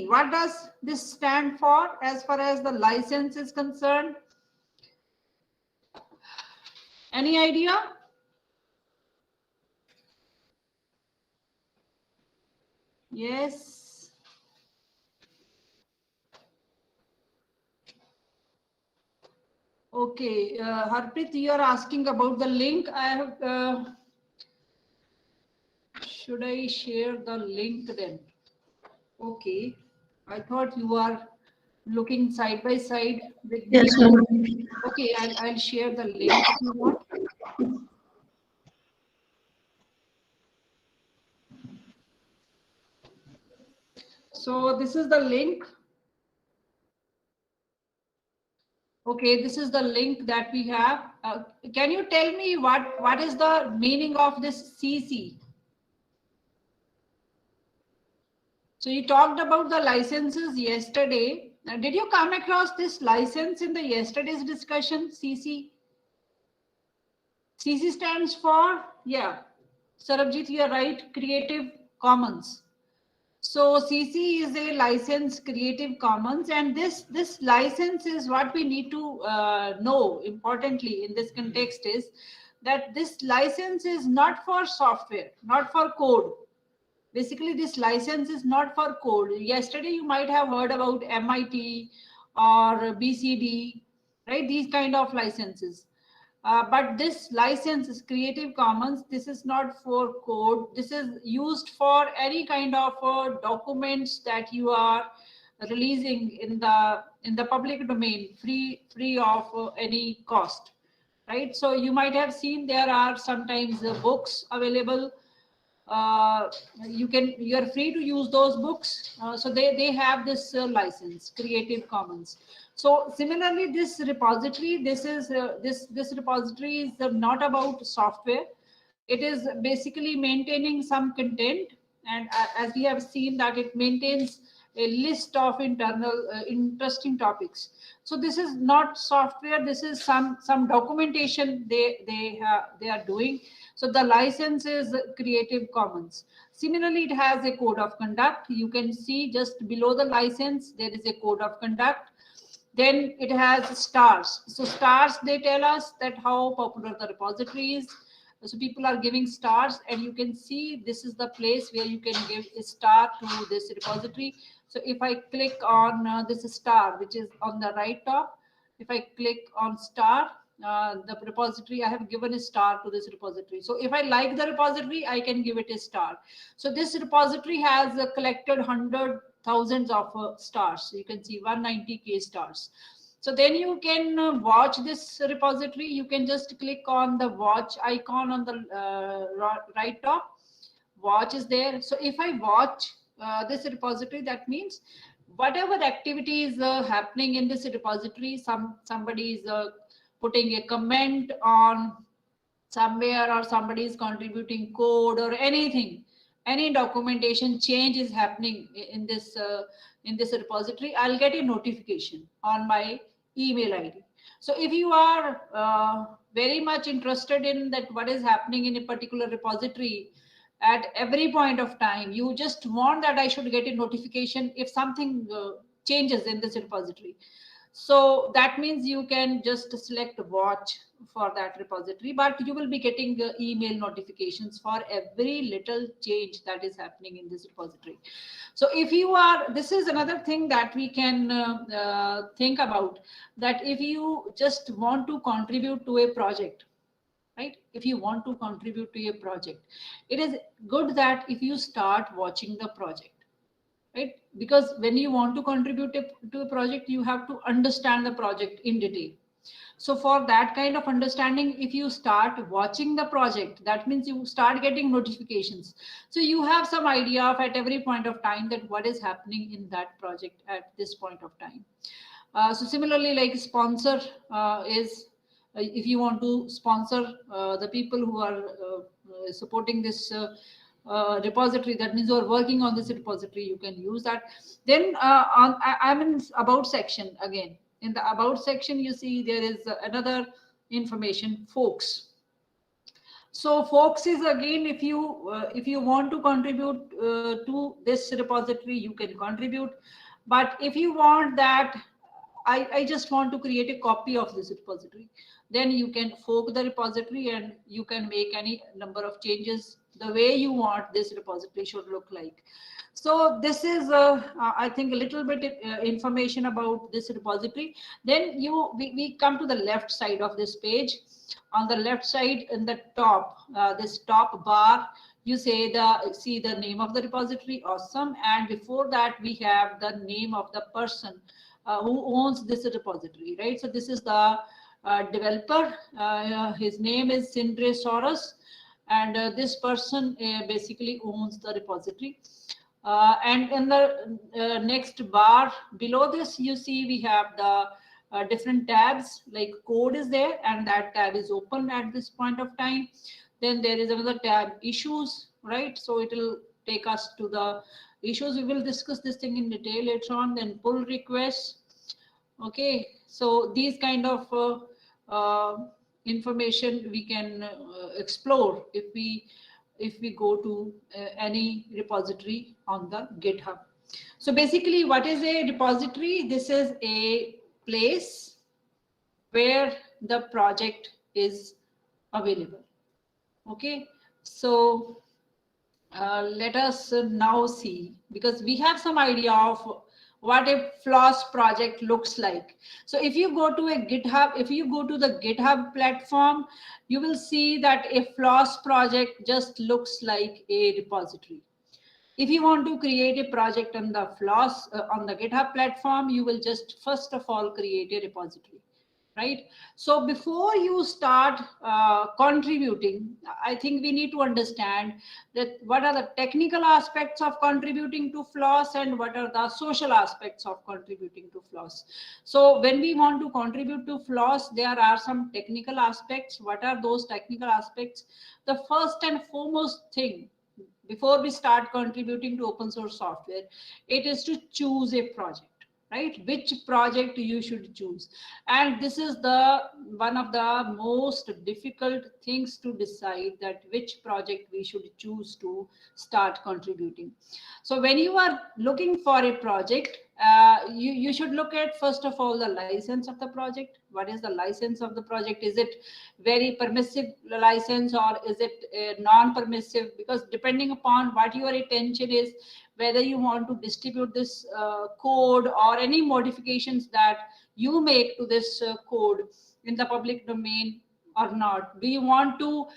What does this stand for as far as the license is concerned? Any idea? Yes. Okay, Harpreet, you are asking about the link. I have. Should I share the link then? Okay, I thought you are looking side by side with me. Yes, ma'am. Okay, I'll share the link if you want. So this is the link. Okay, this is the link that we have. Can you tell me what is the meaning of this CC? So you talked about the licenses yesterday. Did you come across this license in the yesterday's discussion? CC. CC stands for, yeah, Sarabjit, you are right, Creative Commons. So CC is a license, Creative Commons, and this license is what we need to know importantly in this context is that this license is not for software, not for code. Basically, this license is not for code. Yesterday, you might have heard about MIT or BCD, right? These kind of licenses. But this license is Creative Commons. This is not for code. This is used for any kind of documents that you are releasing in the public domain, free of any cost, right? So you might have seen there are sometimes books available. You are free to use those books. So they have this license, Creative Commons. So similarly, this repository, this repository is not about software. It is basically maintaining some content, and as we have seen that it maintains a list of internal interesting topics. So this is not software. This is some documentation they are doing. So the license is Creative Commons. Similarly, it has a code of conduct. You can see just below the license there is a code of conduct. Then it has stars. So stars, they tell us that how popular the repository is. So people are giving stars, and you can see this is the place where you can give a star to this repository. So if I click on this star, which is on the right top, if I click on star, the repository, I have given a star to this repository. So if I like the repository, I can give it a star. So this repository has collected thousands of stars. So you can see 190K stars. So then you can watch this repository. You can just click on the watch icon on the right top. Watch is there. So if I watch this repository, that means whatever activity is happening in this repository, somebody is putting a comment on somewhere, or somebody is contributing code or anything, any documentation change is happening in this repository, I'll get a notification on my email ID. So if you are very much interested in that what is happening in a particular repository at every point of time, you just want that I should get a notification if something changes in this repository. So that means you can just select watch for that repository, but you will be getting email notifications for every little change that is happening in this repository. So if you are, this is another thing that we can think about, that if you just want to contribute to a project, right? If you want to contribute to a project, it is good that if you start watching the project, right? Because when you want to contribute to a project, you have to understand the project in detail. So for that kind of understanding, if you start watching the project, that means you start getting notifications. So you have some idea of at every point of time that what is happening in that project at this point of time. So similarly, like sponsor is, if you want to sponsor the people who are supporting this repository, that means you're working on this repository, you can use that. Then I'm in about section again. In the about section, you see there is another information, folks. So folks is again, if you want to contribute to this repository, you can contribute. But if you want that I just want to create a copy of this repository, then you can fork the repository and you can make any number of changes the way you want this repository should look like. So this is I think a little bit information about this repository. Then we come to the left side of this page. On the left side in the top, this top bar, you see the name of the repository, awesome. And before that we have the name of the person who owns this repository, right? So this is the developer. His name is Sindre Soros, and this person basically owns the repository. And in the next bar below this, you see we have the different tabs, like code is there, and that tab is open at this point of time. Then there is another tab, issues, right? So it will take us to the issues. We will discuss this thing in detail later on. Then pull requests. Okay, so these kind of information we can explore if we go to any repository on the GitHub. So basically, what is a repository? This is a place where the project is available. Okay, so let us now see, because we have some idea of what a Floss project looks like. So if you go to a GitHub, if you go to the GitHub platform, you will see that a Floss project just looks like a repository. If you want to create a project on the Floss, on the GitHub platform, you will just first of all create a repository, right? So before you start contributing, I think we need to understand that what are the technical aspects of contributing to Floss and what are the social aspects of contributing to Floss. So when we want to contribute to Floss, there are some technical aspects. What are those technical aspects? The first and foremost thing before we start contributing to open source software, it is to choose a project, right? Which project you should choose. And this is the one of the most difficult things to decide, that which project we should choose to start contributing. So when you are looking for a project, you should look at first of all the license of the project. What is the license of the project? Is it very permissive license or is it non-permissive? Because depending upon what your intention is, whether you want to distribute this code or any modifications that you make to this code in the public domain or not. Do you want to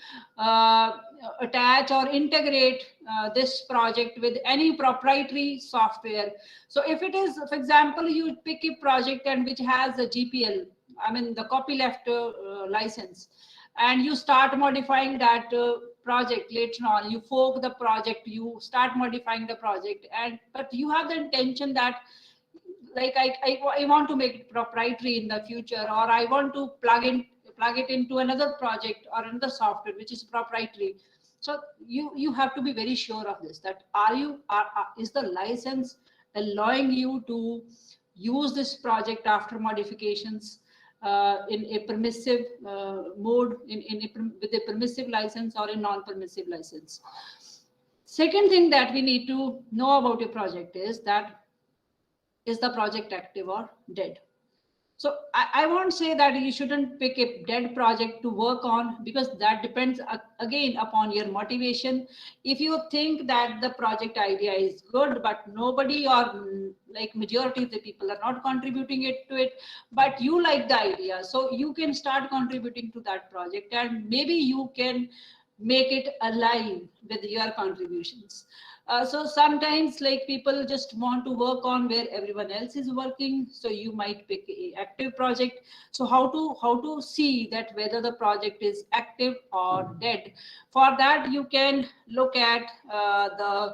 attach or integrate this project with any proprietary software? So if it is, for example, you pick a project and which has a GPL, I mean the copyleft license, and you start modifying that project later on, you fork the project, you start modifying the project, and but you have the intention that like I want to make it proprietary in the future, or I want to plug it into another project or another software which is proprietary. So you have to be very sure of this, that is the license allowing you to use this project after modifications in a permissive mode, with a permissive license or a non-permissive license. Second thing that we need to know about a project is that, is the project active or dead? So I won't say that you shouldn't pick a dead project to work on, because that depends again upon your motivation. If you think that the project idea is good, but nobody or like majority of the people are not contributing to it, but you like the idea, so you can start contributing to that project and maybe you can make it alive with your contributions. So sometimes like people just want to work on where everyone else is working, so you might pick a active project. So how to see that whether the project is active or dead? For that you can look at the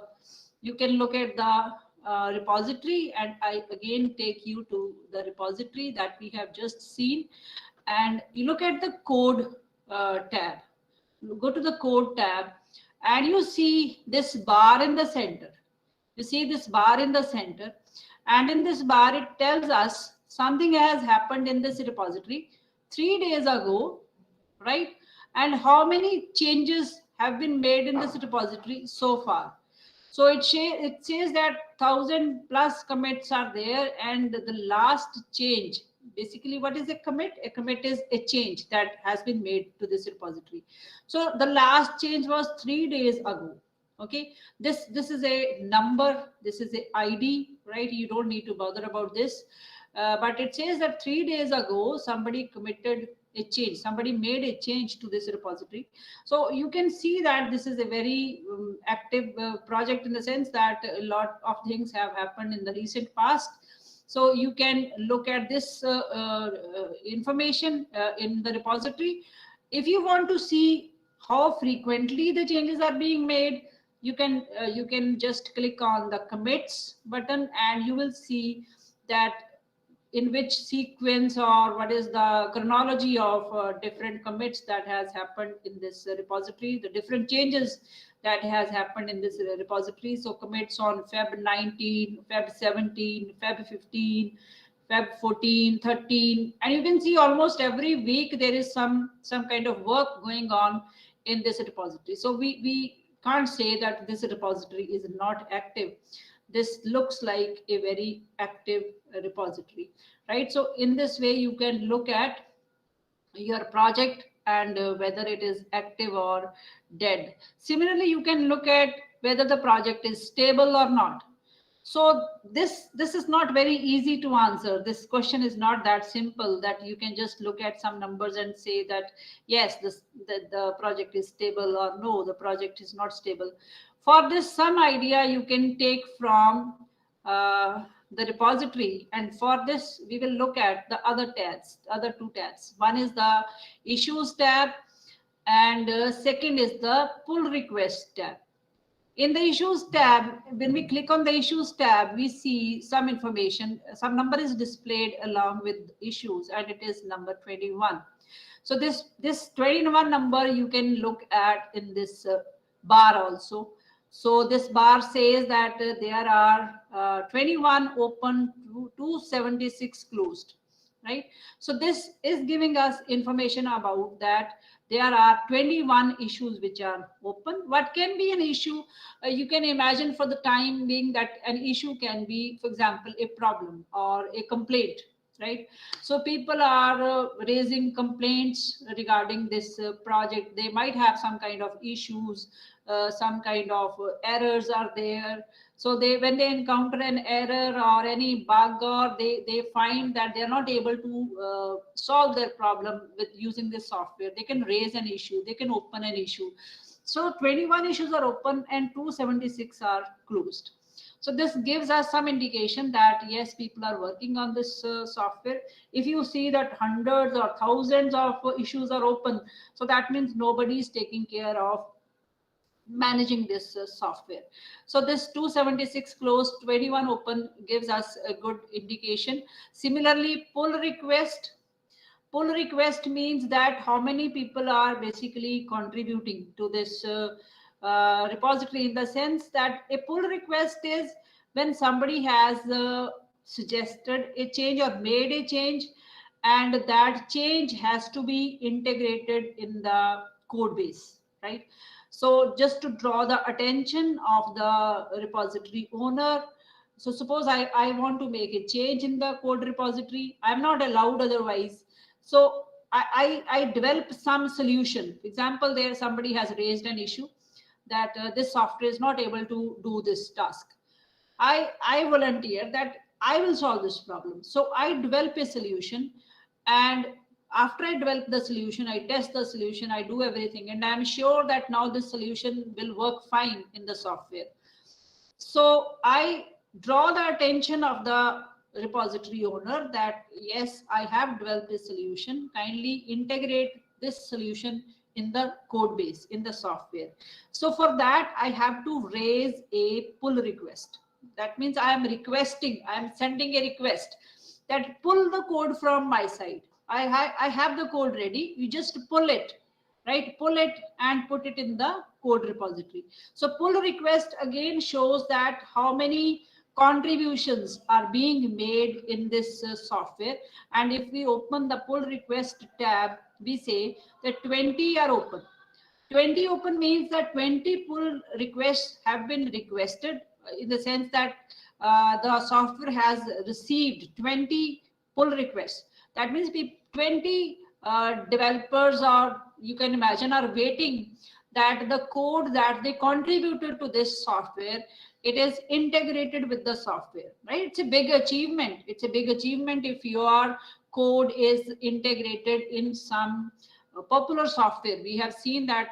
repository, and I again take you to the repository that we have just seen, and you look at the code tab. Go to the code tab and you see this bar in the center. You see this bar in the center, and in this bar it tells us something has happened in this repository 3 days ago, right? And how many changes have been made in this repository so far. So it says that 1,000+ commits are there, and the last change, basically what is a commit? A commit is a change that has been made to this repository. So the last change was 3 days ago. Okay, this is a number, this is a ID, right? You don't need to bother about this, but it says that 3 days ago somebody committed a change, somebody made a change to this repository. So you can see that this is a very active project, in the sense that a lot of things have happened in the recent past. So you can look at this information in the repository. If you want to see how frequently the changes are being made, you can just click on the commits button, and you will see that in which sequence or what is the chronology of different commits that has happened in this repository, the different changes that has happened in this repository. So commits on Feb 19, Feb 17, Feb 15, Feb 14, 13, and you can see almost every week there is some kind of work going on in this repository. So we can't say that this repository is not active. This looks like a very active repository, right? So in this way you can look at your project and whether it is active or dead. Similarly, you can look at whether the project is stable or not. So this is not very easy to answer. This question is not that simple that you can just look at some numbers and say that yes, the project is stable, or no, the project is not stable. For this, some idea you can take from the repository, and for this we will look at the other tabs, other two tabs. One is the issues tab, and second is the pull request tab. In the issues tab, when we click on the issues tab, we see some information, some number is displayed along with issues, and it is number 21. So this 21 number you can look at in this bar also. So this bar says that there are 21 open, 276 closed, right? So this is giving us information about that there are 21 issues which are open. What can be an issue? You can imagine for the time being that an issue can be, for example, a problem or a complaint, right? So people are raising complaints regarding this project. They might have some kind of issues, some kind of errors are there. So when they encounter an error or any bug, or they find that they're not able to solve their problem with using this software, they can raise an issue, they can open an issue. So 21 issues are open and 276 are closed. So this gives us some indication that yes, people are working on this software. If you see that hundreds or thousands of issues are open, so that means nobody is taking care of managing this software. So this 276 closed, 21 open gives us a good indication. Similarly, pull request means that how many people are basically contributing to this repository, in the sense that a pull request is when somebody has suggested a change or made a change, and that change has to be integrated in the code base, right? So just to draw the attention of the repository owner, so suppose I want to make a change in the code repository, I'm not allowed otherwise. So I develop some solution. For example, there somebody has raised an issue that this software is not able to do this task. I volunteer that I will solve this problem. So I develop a solution, and after I develop the solution, I test the solution, I do everything, and I'm sure that now this solution will work fine in the software. So I draw the attention of the repository owner that yes, I have developed a solution, kindly integrate this solution in the code base, in the software. So for that, I have to raise a pull request. That means I am requesting, I am sending a request that pull the code from my side. I have the code ready, you just pull it, right? Pull it and put it in the code repository. So pull request again shows that how many contributions are being made in this software. And if we open the pull request tab, we say that 20 are open. 20 open means that 20 pull requests have been requested, in the sense that the software has received 20 pull requests. That means 20 developers, or you can imagine, are waiting that the code that they contributed to this software, it is integrated with the software, right? It's a big achievement. It's a big achievement if your code is integrated in some popular software. We have seen that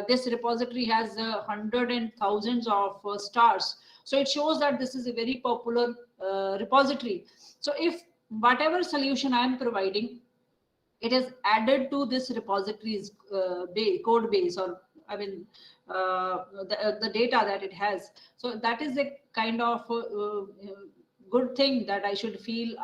this repository has hundreds and thousands of stars. So it shows that this is a very popular repository. So if whatever solution I am providing, it is added to this repository's code base, or I mean the data that it has. So that is a kind of good thing that I should feel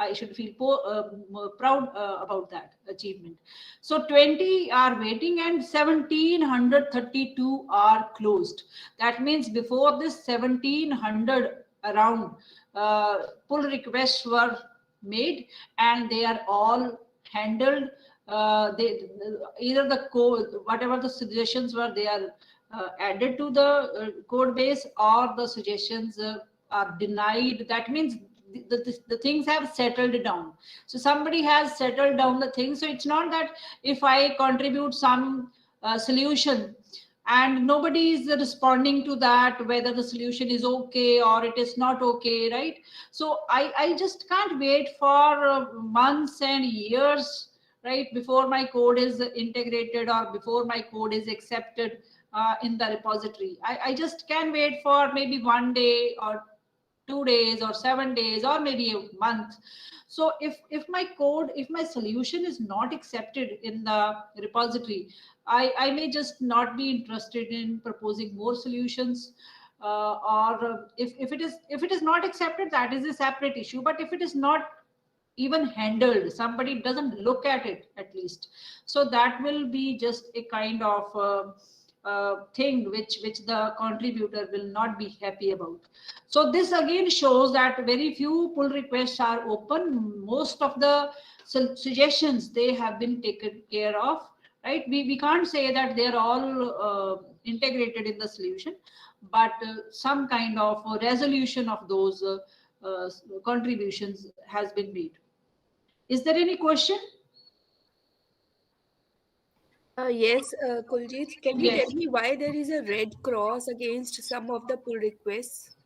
proud about that achievement. So 20 are waiting and 1732 are closed. That means before this 1700 around pull requests were made, and they are all handled. Either the code, whatever the suggestions were, they are added to the code base, or the suggestions are denied. That means the things have settled down. So somebody has settled down the things. So it's not that if I contribute some solution and nobody is responding to that, whether the solution is okay or it is not okay, right? So I just can't wait for months and years, right, before my code is integrated or before my code is accepted in the repository. I just can wait for maybe 1 day or 2 days or 7 days or maybe a month. So if my code, if my solution is not accepted in the repository, I may just not be interested in proposing more solutions. Or if it is not accepted, that is a separate issue. But if it is not even handled, somebody doesn't look at it at least, so that will be just a kind of thing which the contributor will not be happy about. So this again shows that very few pull requests are open. Most of the suggestions, they have been taken care of, right? We can't say that they're all integrated in the solution, but some kind of resolution of those contributions has been made. Is there any question? Yes, Kuljit, can you Yes. tell me why there is a red cross against some of the pull requests?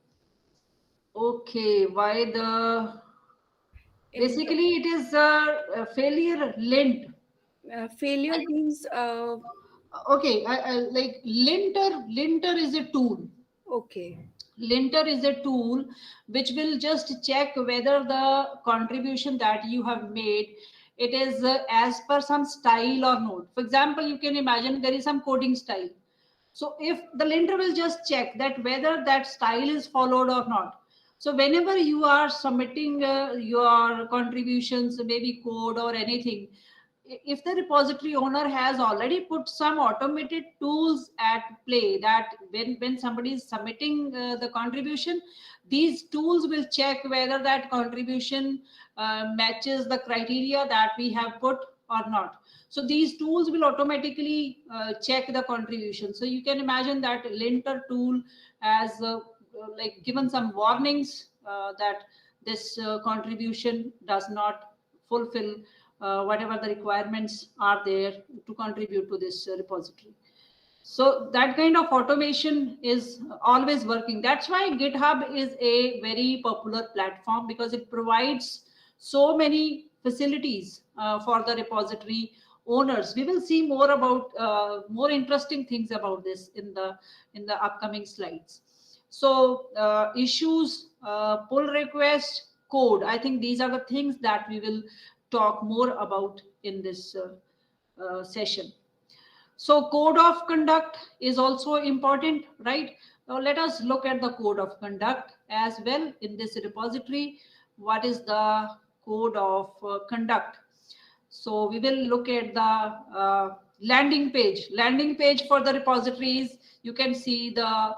Okay, why the... In the- Basically, it is a failure lint. failure means Okay, like linter is a tool. okay. Linter is a tool which will just check whether the contribution that you have made, it is as per some style or not. For example, you can imagine there is some coding style. So if the linter will just check that whether that style is followed or not. So whenever you are submitting your contributions, maybe code or anything, if the repository owner has already put some automated tools at play, that when somebody is submitting the contribution, these tools will check whether that contribution matches the criteria that we have put or not. So these tools will automatically check the contribution. So you can imagine that linter tool has like given some warnings that this contribution does not fulfill whatever the requirements are there to contribute to this repository. So that kind of automation is always working. That's why GitHub is a very popular platform, because it provides so many facilities for the repository owners. We will see more about more interesting things about this in the upcoming slides. So issues, pull request, code, I think these are the things that we will talk more about in this session. So code of conduct is also important, right? Now let us look at the code of conduct as well in this repository. What is the code of conduct? So we will look at the landing page. Landing page for the repositories, you can see the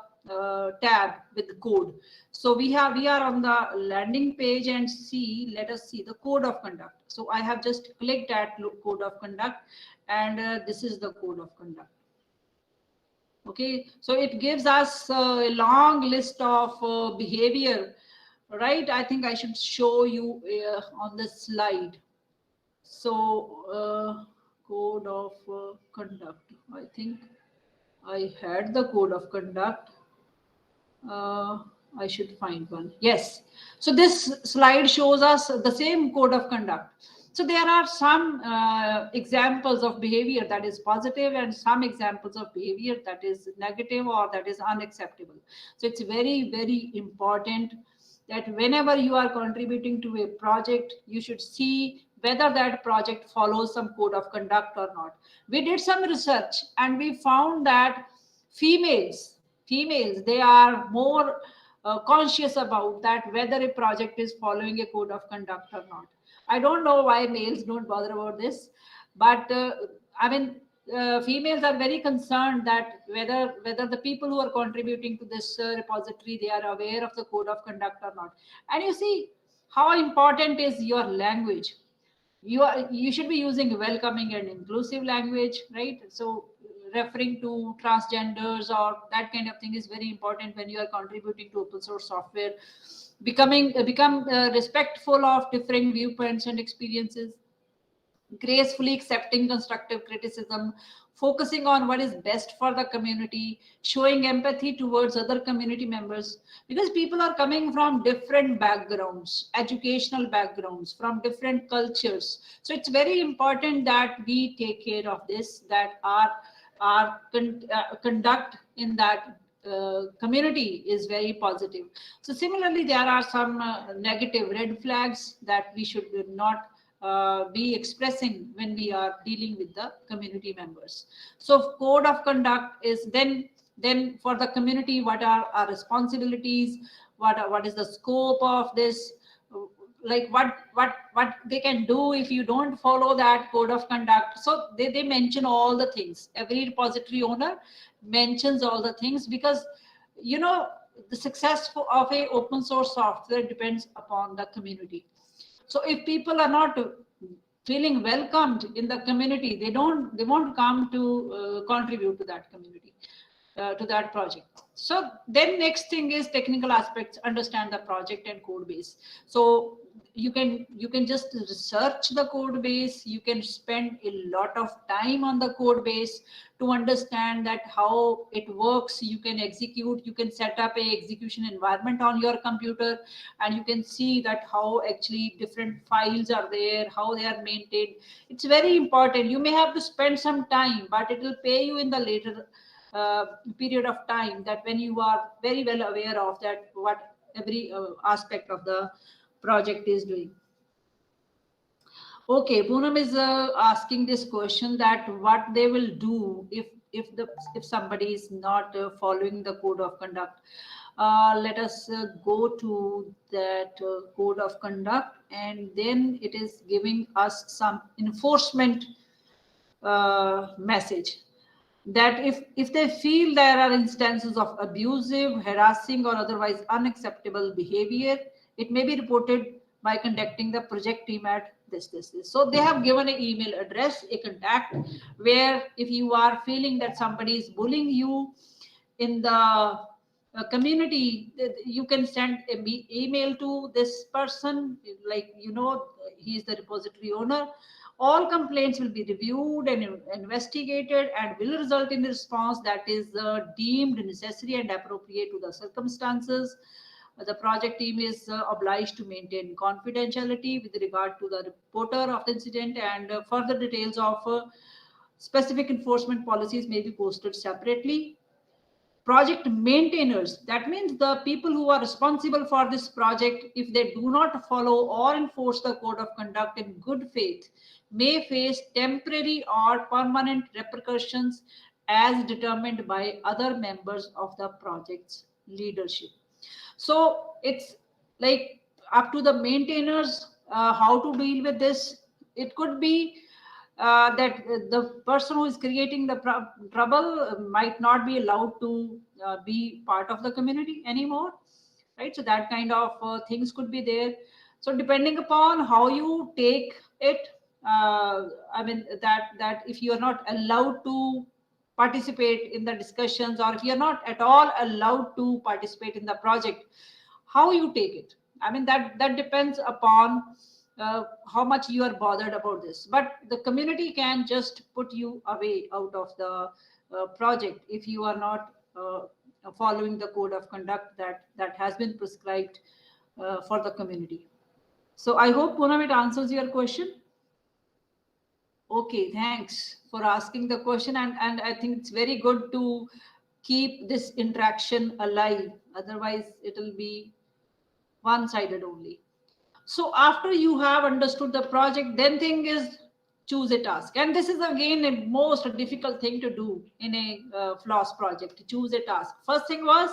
tab with the code. So we are on the landing page, and let us see the code of conduct. So I have just clicked at code of conduct, and this is the code of conduct. Okay, so it gives us a long list of behavior, right? I think I should show you on the slide. So code of conduct, I think I had the code of conduct. I should find one. Yes. So this slide shows us the same code of conduct. So there are some examples of behavior that is positive and some examples of behavior that is negative or that is unacceptable. So it's very, very important that whenever you are contributing to a project, you should see whether that project follows some code of conduct or not. We did some research and we found that females, they are more conscious about that whether a project is following a code of conduct or not. I don't know why males don't bother about this, but I mean, females are very concerned that whether the people who are contributing to this repository, they are aware of the code of conduct or not. And you see how important is your language. You should be using welcoming and inclusive language, right? So referring to transgenders or that kind of thing is very important when you are contributing to open source software. Become respectful of differing viewpoints and experiences, gracefully accepting constructive criticism, focusing on what is best for the community, showing empathy towards other community members, because people are coming from different backgrounds, educational backgrounds, from different cultures. So it's very important that we take care of this, that our conduct in that community is very positive. So similarly, there are some negative red flags that we should not be expressing when we are dealing with the community members. So code of conduct is then for the community, what are our responsibilities, what is the scope of this, like what they can do if you don't follow that code of conduct. So they mention all the things. Every repository owner mentions all the things, because you know the success of a open source software depends upon the community. So if people are not feeling welcomed in the community, they won't come to contribute to that community, to that project. So then next thing is technical aspects, understand the project and code base. So you can just research the code base, you can spend a lot of time on the code base to understand that how it works. You can execute, you can set up a execution environment on your computer, and you can see that how actually different files are there, how they are maintained. It's very important. You may have to spend some time, but it will pay you in the later period of time, that when you are very well aware of that what every aspect of the project is doing. Okay, Poonam is asking this question, that what they will do if somebody is not following the code of conduct. Let us go to that code of conduct, and then it is giving us some enforcement message, that if they feel there are instances of abusive, harassing, or otherwise unacceptable behavior, it may be reported by contacting the project team at this. So they have given an email address, a contact, where if you are feeling that somebody is bullying you in the community, you can send an email to this person, like, you know, he is the repository owner. All complaints will be reviewed and investigated and will result in a response that is deemed necessary and appropriate to the circumstances. The project team is obliged to maintain confidentiality with regard to the reporter of the incident, and further details of specific enforcement policies may be posted separately. Project maintainers, that means the people who are responsible for this project, if they do not follow or enforce the code of conduct in good faith, may face temporary or permanent repercussions as determined by other members of the project's leadership. So it's like up to the maintainers how to deal with this. It could be that the person who is creating the trouble might not be allowed to be part of the community anymore, right? So that kind of things could be there. So depending upon how you take it, I mean that if you are not allowed to participate in the discussions, or if you're not at all allowed to participate in the project, how you take it, I mean that depends upon how much you are bothered about this. But the community can just put you away out of the project if you are not following the code of conduct that has been prescribed for the community. So I hope, Poonam, it answers your question. Okay, thanks for asking the question, and I think it's very good to keep this interaction alive, otherwise it will be one-sided only. So after you have understood the project, then thing is choose a task, and this is again a most difficult thing to do in a Floss project, to choose a task. First thing was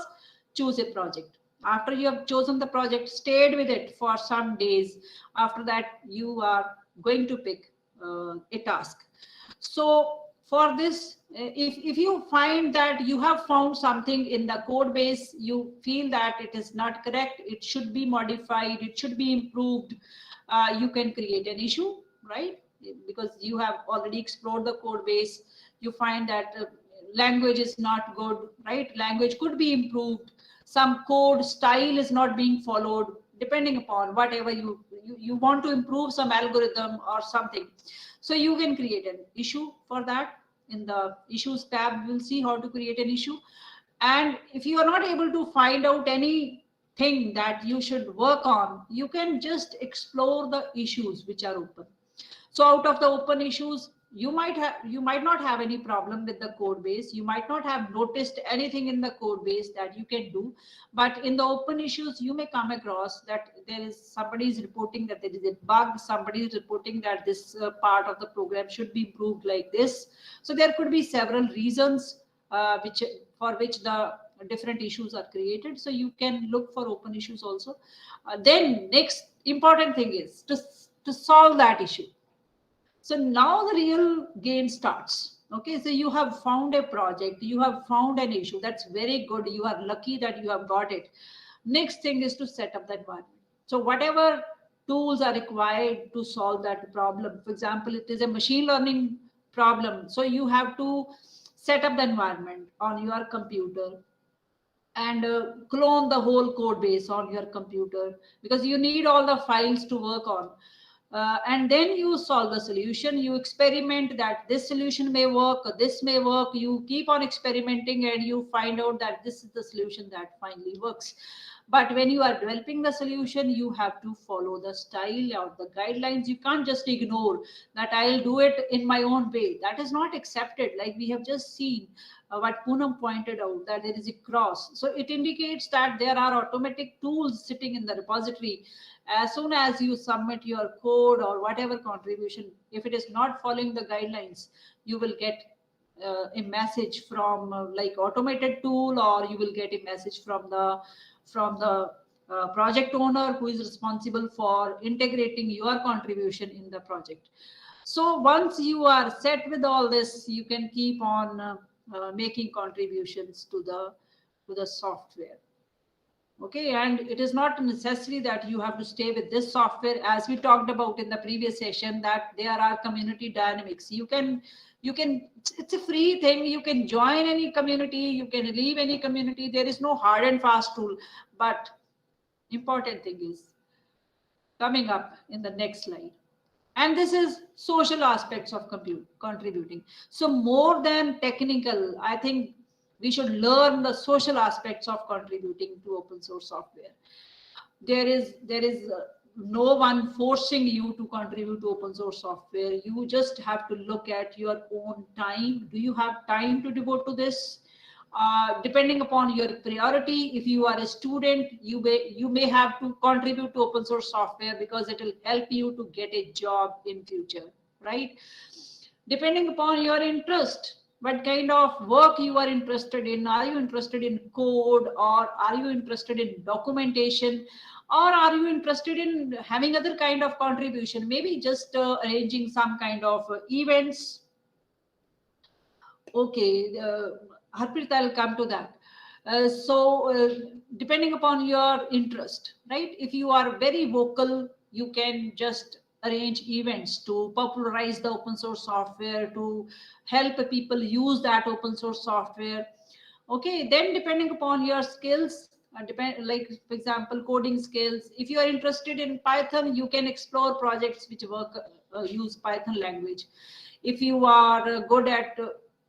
choose a project. After you have chosen the project, stayed with it for some days, after that you are going to pick a task. So for this, if you find that you have found something in the code base, you feel that it is not correct, it should be modified, it should be improved, you can create an issue, right? Because you have already explored the code base, you find that language is not good, right? Language could be improved, some code style is not being followed, depending upon whatever you want to improve some algorithm or something. So you can create an issue for that. in the issues tab, we'll see how to create an issue. And if you are not able to find out anything that you should work on, you can just explore the issues which are open. So out of the open issues, you might not have any problem with the code base. You might not have noticed anything in the code base that you can do, but in the open issues, you may come across that somebody is reporting that there is a bug. Somebody is reporting that this part of the program should be improved like this. So there could be several reasons for which the different issues are created. So you can look for open issues also. Then next important thing is to solve that issue. So now the real game starts. Okay, so you have found a project, you have found an issue. That's very good. You are lucky that you have got it. Next thing is to set up the environment. So whatever tools are required to solve that problem. For example, it is a machine learning problem. So you have to set up the environment on your computer and clone the whole code base on your computer, because you need all the files to work on. And then you solve the solution. You experiment that this solution may work, or this may work. You keep on experimenting and you find out that this is the solution that finally works. But when you are developing the solution, you have to follow the style or the guidelines. You can't just ignore that I'll do it in my own way. That is not accepted. Like we have just seen what Poonam pointed out, that there is a cross. So it indicates that there are automatic tools sitting in the repository. As soon as you submit your code or whatever contribution, if it is not following the guidelines, you will get a message from like automated tool, or you will get a message from the project owner who is responsible for integrating your contribution in the project. So once you are set with all this, you can keep on making contributions to the software. Okay, and it is not necessary that you have to stay with this software. As we talked about in the previous session, that there are community dynamics. You can it's a free thing. You can join any community, you can leave any community. There is no hard and fast rule. But important thing is coming up in the next slide. And this is social aspects of contributing. So more than technical, I think we should learn the social aspects of contributing to open source software. There is no one forcing you to contribute to open source software. You just have to look at your own time. Do you have time to devote to this? Depending upon your priority, if you are a student, you may have to contribute to open source software because it will help you to get a job in future, right? Depending upon your interest, what kind of work you are interested in. Are you interested in code, or are you interested in documentation, or are you interested in having other kind of contribution, maybe just arranging some kind of events? Okay, Harpreet, I'll come to that. Depending upon your interest, right? If you are very vocal, you can just arrange events to popularize the open source software, to help people use that open source software. Okay, then depending upon your skills, like for example, coding skills. If you are interested in Python, you can explore projects which use Python language. If you are good at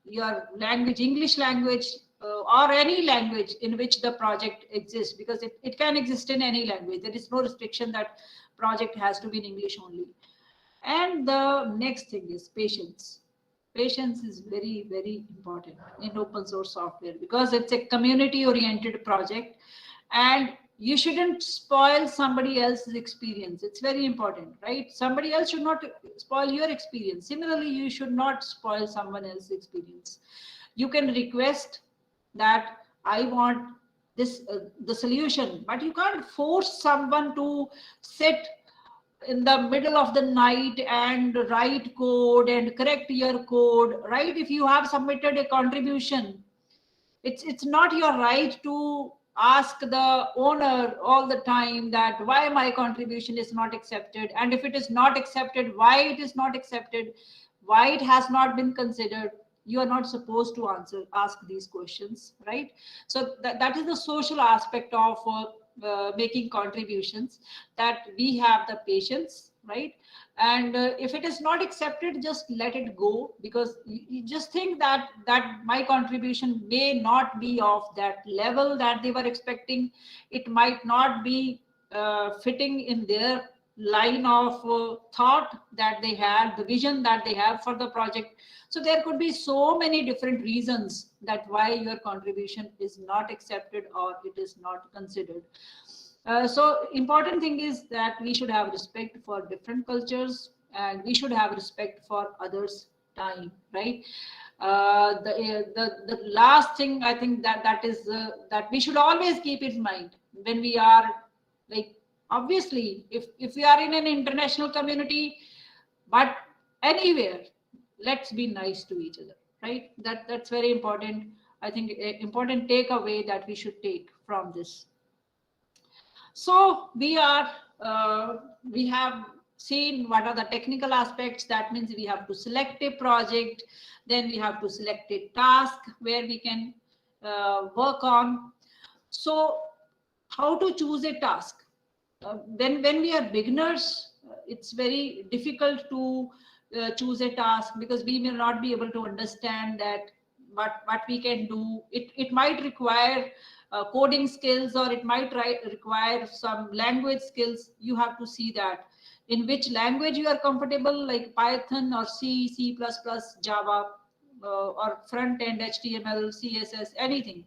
your language, English language, or any language in which the project exists, because it can exist in any language. There is no restriction that project has to be in English only. And the next thing is patience. Patience is very, very important in open source software, because it's a community oriented project and you shouldn't spoil somebody else's experience. It's very important, right? Somebody else should not spoil your experience. Similarly, you should not spoil someone else's experience. You can request that I want this the solution, but you can't force someone to sit in the middle of the night and write code and correct your code, right? If you have submitted a contribution, it's not your right to ask the owner all the time that why my contribution is not accepted, and if it is not accepted, why it is not accepted, why it has not been considered. You are not supposed to ask these questions, right? So that is the social aspect of making contributions, that we have the patience right? And if it is not accepted, just let it go, because you just think that my contribution may not be of that level that they were expecting. It might not be fitting in their line of thought that they had, the vision that they have for the project. So there could be so many different reasons that why your contribution is not accepted or it is not considered. So important thing is that we should have respect for different cultures, and we should have respect for others' time, right? The last thing I think that is that we should always keep in mind when we are, like, obviously if we are in an international community, but anywhere, let's be nice to each other, right? That's very important. I think important takeaway that we should take from this. So we have seen what are the technical aspects. That means we have to select a project, then we have to select a task where we can work on. So how to choose a task? When we are beginners, it's very difficult to choose a task, because we may not be able to understand that what we can do. It might require coding skills, or it might require some language skills. You have to see that in which language you are comfortable, like Python or C, C++, Java, or front end HTML, CSS, anything.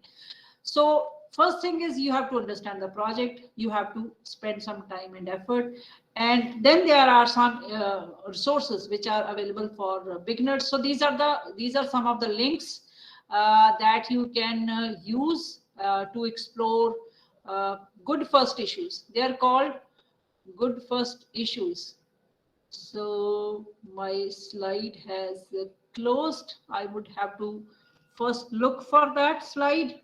So first thing is you have to understand the project. You have to spend some time and effort, and then there are some resources which are available for beginners. So these are some of the links that you can use to explore good first issues. They are called good first issues. So my slide has closed. I would have to first look for that slide.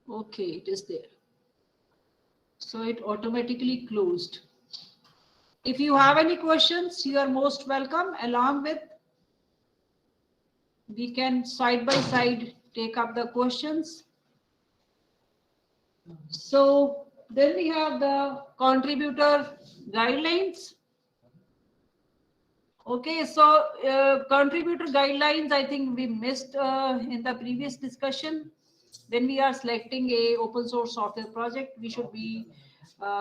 Okay, it is there. So it automatically closed. If you have any questions, you are most welcome. Along with, we can side by side take up the questions. So then we have the contributor guidelines. Okay, so contributor guidelines, I think we missed in the previous discussion. When we are selecting a open source software project, we should be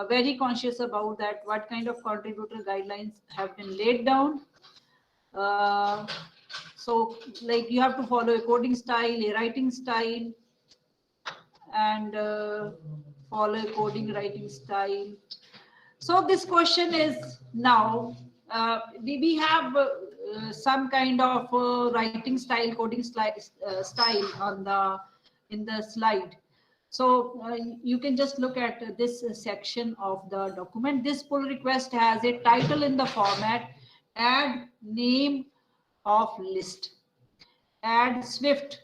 very conscious about that, what kind of contributor guidelines have been laid down. So like you have to follow a coding style, a writing style, and follow a coding writing style. So this question is now, we have some kind of writing style, coding style on in the slide. So you can just look at this section of the document. This pull request has a title in the format, add name of list, add Swift,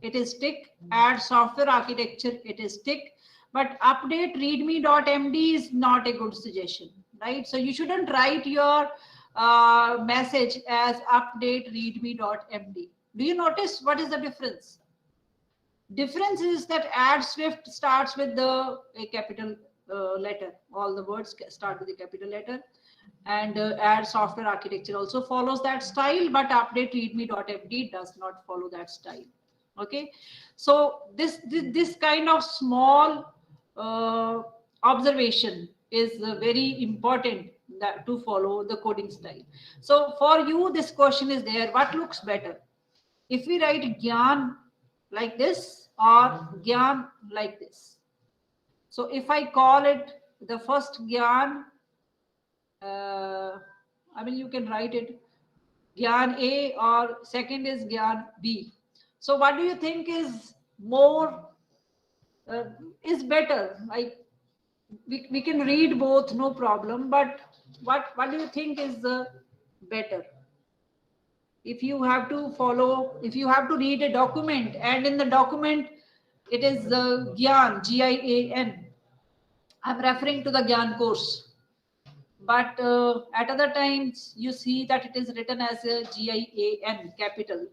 it is tick, add software architecture, it is tick, but update readme.md is not a good suggestion, right? So you shouldn't write your message as update readme.md. Do you notice what is the difference? Difference is that add Swift starts with a capital letter. All the words start with a capital letter. And add software architecture also follows that style, but update readme.md does not follow that style. Okay, so this kind of small observation is very important, that to follow the coding style. So for you, this question is there: what looks better, if we write GIAN like this or GIAN like this? So if I call it the first GIAN, I mean, you can write it GIAN A, or second is GIAN B. So what do you think is more, is better? Like we can read both, no problem, but what do you think is better? If you have to follow, if you have to read a document, and in the document it is GIAN, GIAN. I'm referring to the GIAN course. But at other times you see that it is written as a GIAN capital.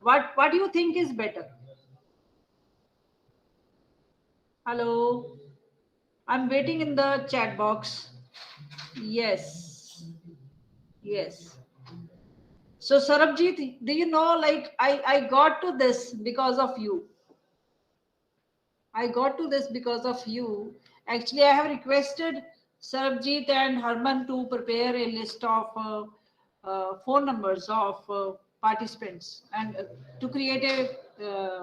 What do you think is better? Hello? I'm waiting in the chat box. Yes. Yes. So Sarabjit, do you know, like I got to this because of you. I got to this because of you. Actually, I have requested Sarabjit and Harman to prepare a list of phone numbers of participants and to create a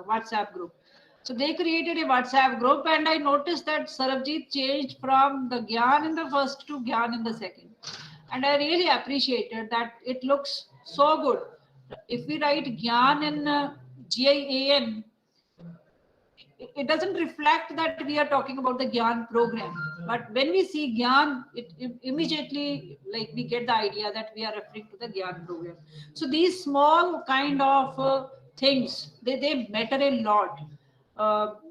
WhatsApp group. So they created a WhatsApp group, and I noticed that Sarabjit changed from the GIAN in the first to GIAN in the second. And I really appreciated that. It looks so good. If we write GIAN in GIAN, it doesn't reflect that we are talking about the GIAN program. But when we see GIAN, it immediately, like, we get the idea that we are referring to the GIAN program. So these small kind of things, they matter a lot.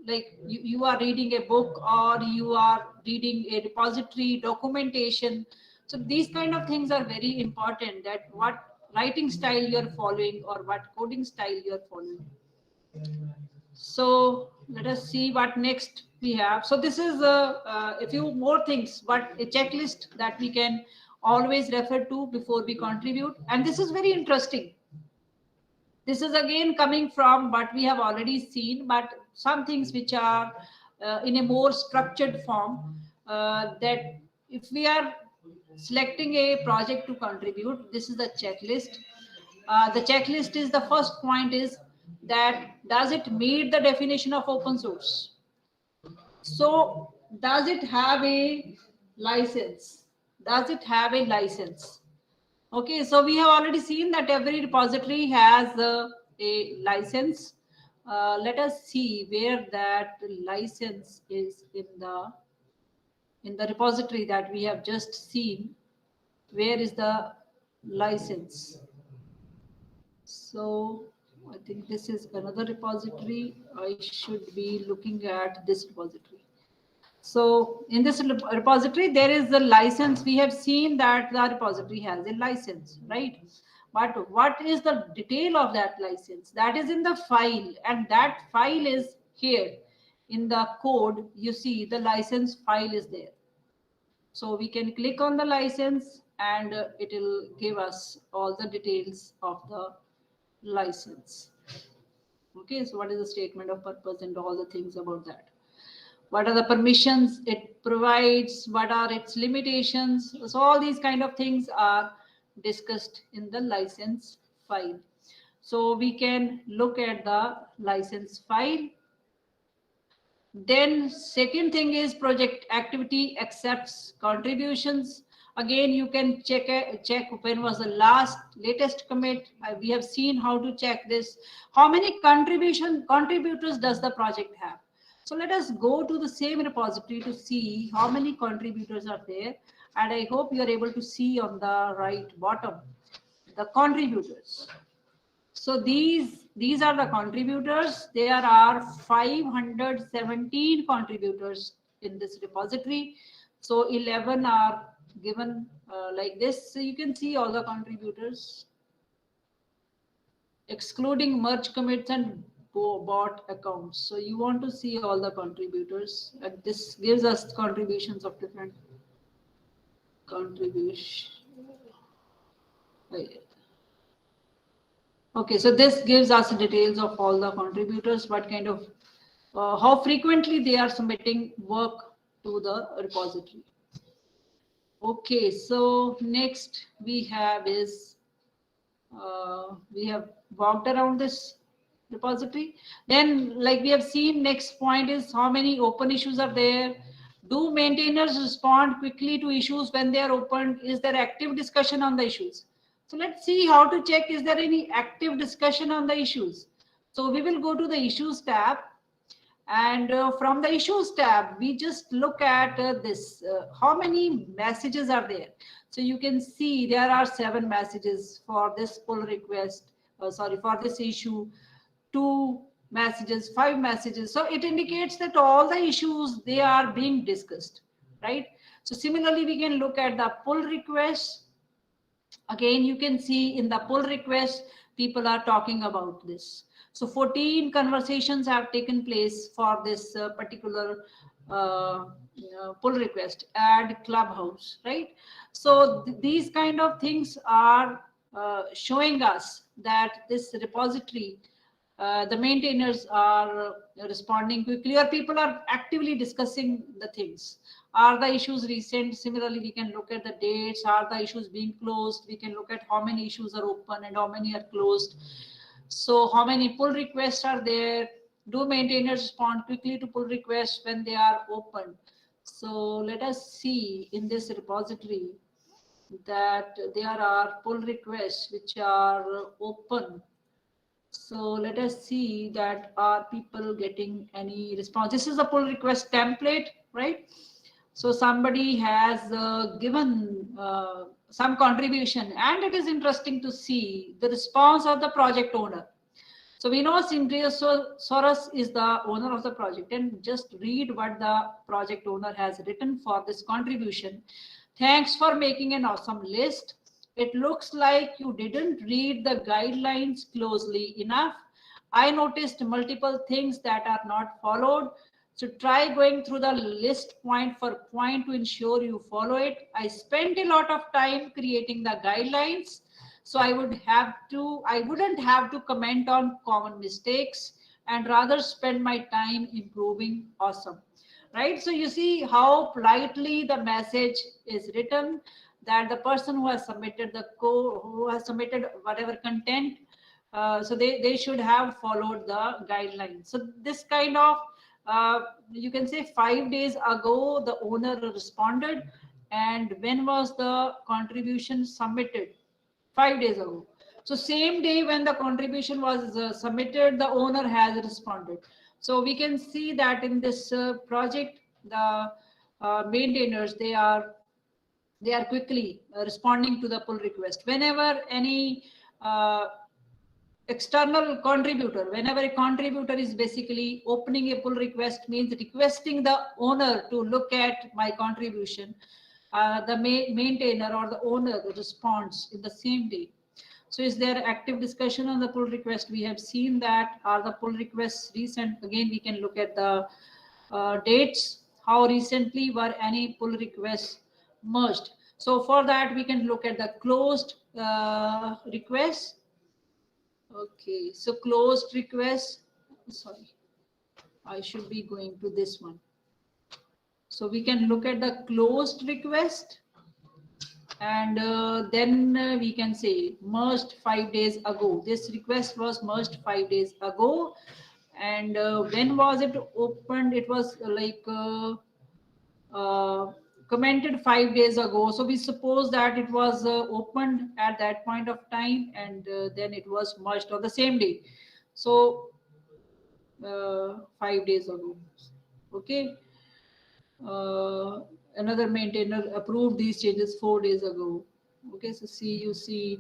Like you are reading a book, or you are reading a repository documentation. So these kind of things are very important, that what writing style you're following or what coding style you're following. So let us see what next we have. So this is a few more things, but a checklist that we can always refer to before we contribute. And this is very interesting. This is again coming from what we have already seen, but some things which are in a more structured form, that if we are selecting a project to contribute, this is the checklist. The checklist is, the first point is that does it meet the definition of open source? So does it have a license? Does it have a license? Okay, so we have already seen that every repository has a license. Let us see where that license is in the repository that we have just seen. Where is the license? So I think this is another repository. I should be looking at this repository. So in this repository, there is the license. We have seen that the repository has a license, right? But what is the detail of that license? That is in the file, and that file is here. In the code, you see the license file is there. So we can click on the license, and it will give us all the details of the license. Okay, so what is the statement of purpose and all the things about that? What are the permissions it provides? What are its limitations? So all these kind of things are discussed in the license file. So we can look at the license file. Then second thing is project activity accepts contributions. Again, you can check when was the latest commit. We have seen how to check this. How many contributors does the project have? So let us go to the same repository to see how many contributors are there. And I hope you are able to see on the right bottom the contributors. So these are the contributors. There are 517 contributors in this repository. So 11 are given like this. So you can see all the contributors, excluding merge commits and bot accounts. So you want to see all the contributors. And this gives us contributions of different contributions. Okay, so this gives us details of all the contributors, what kind of, how frequently they are submitting work to the repository. Okay, so next we have is, we have walked around this repository. Then, like we have seen, next point is how many open issues are there. Do maintainers respond quickly to issues when they are opened? Is there active discussion on the issues? So let's see how to check, is there any active discussion on the issues? So we will go to the issues tab, and from the issues tab, we just look at this, how many messages are there. So you can see there are 7 messages for this pull request, for this issue, 2 messages, 5 messages. So it indicates that all the issues, they are being discussed, right? So similarly, we can look at the pull request. Again, you can see in the pull request, people are talking about this. So 14 conversations have taken place for this particular pull request, add clubhouse, right? So these kind of things are showing us that this repository, the maintainers are responding quickly, or people are actively discussing the things. Are the issues recent? Similarly, we can look at the dates. Are the issues being closed? We can look at how many issues are open and how many are closed. So how many pull requests are there? Do maintainers respond quickly to pull requests when they are open? So let us see in this repository that there are pull requests which are open. So let us see that are people getting any response. This is a pull request template, right? So somebody has given some contribution, and it is interesting to see the response of the project owner. So we know Soros is the owner of the project, and just read what the project owner has written for this contribution. Thanks for making an awesome list. It looks like you didn't read the guidelines closely enough. I noticed multiple things that are not followed. So try going through the list point for point to ensure you follow it. I spent a lot of time creating the guidelines, so I wouldn't have to comment on common mistakes and rather spend my time improving. Awesome, right? So you see how politely the message is written, that the person who has submitted the code, who has submitted whatever content, so they should have followed the guidelines. So this kind of you can say 5 days ago the owner responded, and when was the contribution submitted? 5 days ago. So same day when the contribution was submitted, the owner has responded. So we can see that in this project, the maintainers, they are quickly responding to the pull request. Whenever any external contributor, whenever a contributor is basically opening a pull request, means requesting the owner to look at my contribution, the maintainer or the owner responds in the same day. So is there active discussion on the pull request? We have seen that. Are the pull requests recent? Again, we can look at the dates. How recently were any pull requests merged? So for that, we can look at the closed requests. Okay, so closed requests. Sorry, I should be going to this one. So we can look at the closed request, and then we can say merged 5 days ago. This request was merged 5 days ago, and when was it opened? It was like commented 5 days ago. So we suppose that it was opened at that point of time, and then it was merged on the same day. So 5 days ago. Okay. Another maintainer approved these changes 4 days ago. Okay, so you see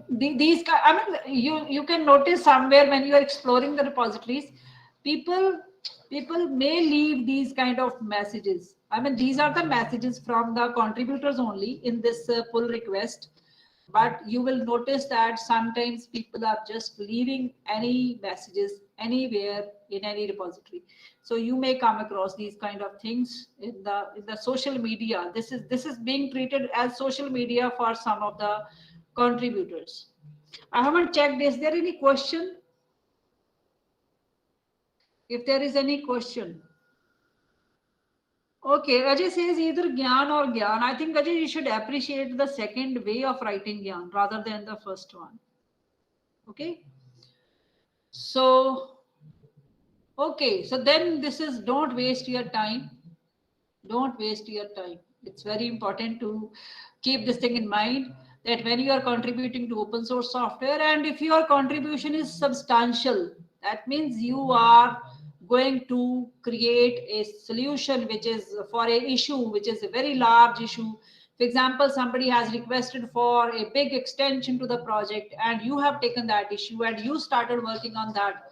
these. I mean, you can notice somewhere when you are exploring the repositories, people may leave these kind of messages. I mean, these are the messages from the contributors only in this pull request. But you will notice that sometimes people are just leaving any messages anywhere in any repository. So you may come across these kind of things in the social media. This is being treated as social media for some of the contributors. I haven't checked. Is there any question? If there is any question. Okay, Ajay says either GIAN or GIAN. I think, Ajay, you should appreciate the second way of writing GIAN rather than the first one. Okay. So, okay. So then this is, don't waste your time. Don't waste your time. It's very important to keep this thing in mind, that when you are contributing to open source software, and if your contribution is substantial, that means you are going to create a solution which is for a issue which is a very large issue. For example, somebody has requested for a big extension to the project, and you have taken that issue and you started working on that.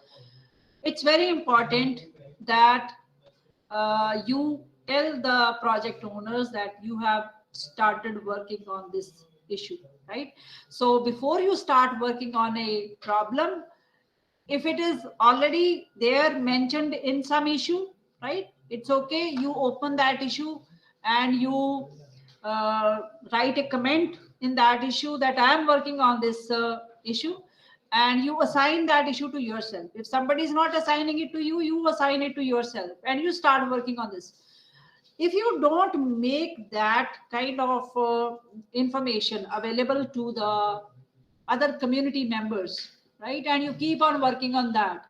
It's very important that you tell the project owners that you have started working on this issue, right? So before you start working on a problem, if it is already there mentioned in some issue, right, It's okay. You open that issue and you write a comment in that issue that I am working on this issue, and you assign that issue to yourself. If somebody is not assigning it to you, you assign it to yourself and you start working on this. If you don't make that kind of information available to the other community members, right, and you keep on working on that,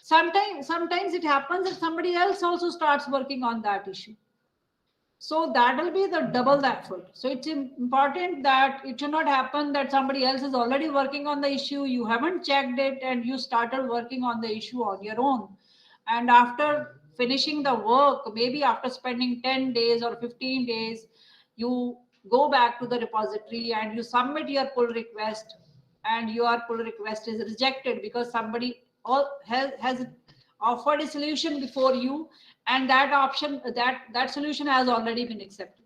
sometimes it happens that somebody else also starts working on that issue. So that will be the double effort. So it's important that it should not happen that somebody else is already working on the issue, you haven't checked it, and you started working on the issue on your own. And after finishing the work, maybe after spending 10 days or 15 days, you go back to the repository and you submit your pull request, and your pull request is rejected because somebody has offered a solution before you, and that solution has already been accepted.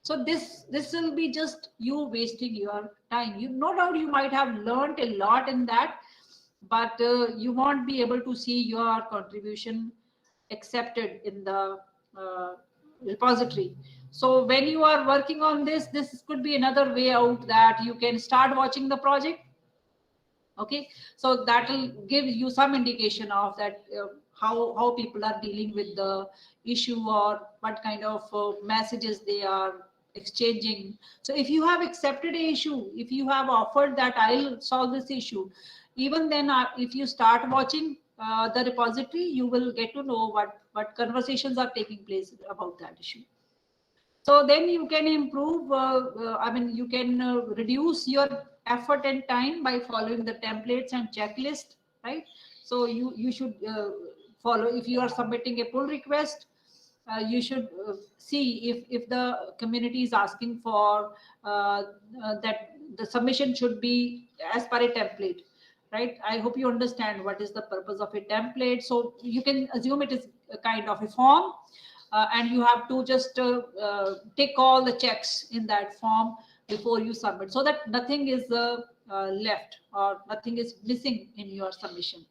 So this will be just you wasting your time. No doubt you might have learned a lot in that, but you won't be able to see your contribution accepted in the repository. So when you are working on this could be another way out, that you can start watching the project. Okay, so that will give you some indication of that how people are dealing with the issue, or what kind of messages they are exchanging. So if you have accepted a issue, if you have offered that I'll solve this issue, even then if you start watching the repository, you will get to know what conversations are taking place about that issue. So then you can improve, you can reduce your effort and time by following the templates and checklist, right? So you should follow. If you are submitting a pull request, you should see if the community is asking for that the submission should be as per a template, right? I hope you understand what is the purpose of a template. So you can assume it is a kind of a form, and you have to just tick all the checks in that form before you submit, so that nothing is left or nothing is missing in your submission.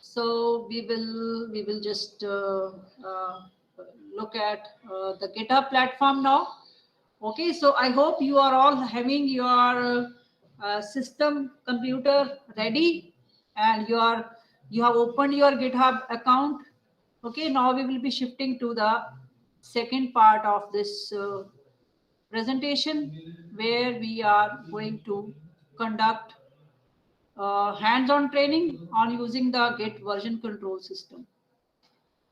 So we will just look at the GitHub platform now. Okay, so I hope you are all having your system computer ready, and you have opened your GitHub account. Okay, now we will be shifting to the second part of this presentation, where we are going to conduct hands-on training on using the Git version control system.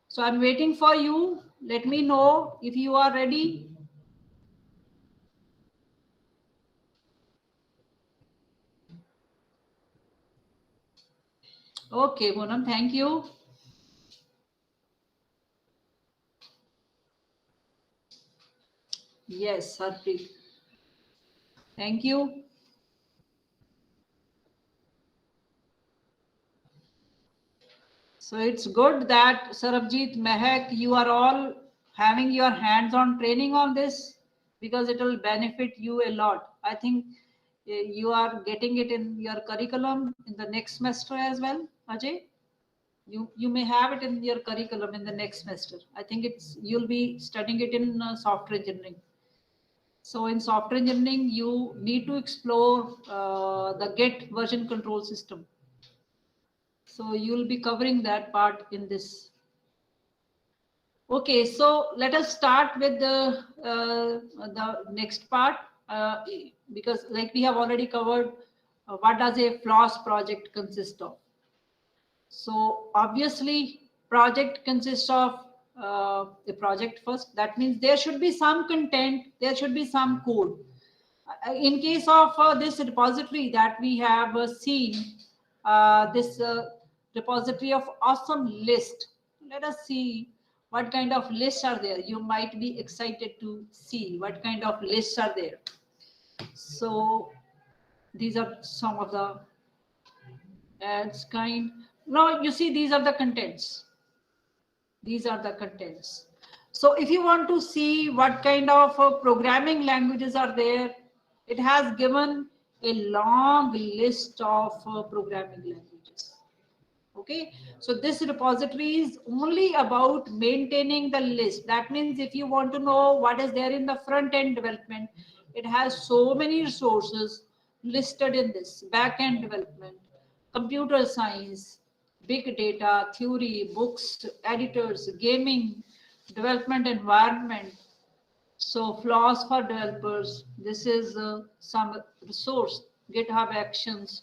So I'm waiting for you. Let me know if you are ready. Okay, Poonam, thank you. Yes, Harpreet. Thank you. So it's good that Sarabjit, Mehak, you are all having your hands-on training on this, because it will benefit you a lot. I think you are getting it in your curriculum in the next semester as well, Ajay. You may have it in your curriculum in the next semester. I think you'll be studying it in software engineering. So in software engineering, you need to explore the Git version control system. So you'll be covering that part in this. Okay, so let us start with the next part, because like we have already covered, what does a Floss project consist of? So obviously, project consists of a project first. That means there should be some content, there should be some code. In case of this repository that we have seen, this repository of awesome list. Let us see what kind of lists are there. You might be excited to see what kind of lists are there. So these are some of the ads kind. Now you see, these are the contents. These are the contents. So if you want to see what kind of programming languages are there, it has given a long list of programming languages. Okay, so this repository is only about maintaining the list. That means if you want to know what is there in the front end development, it has so many resources listed in this back end development, computer science, big data, theory, books, editors, gaming, development environment. So Floss for developers, this is some resource, GitHub Actions,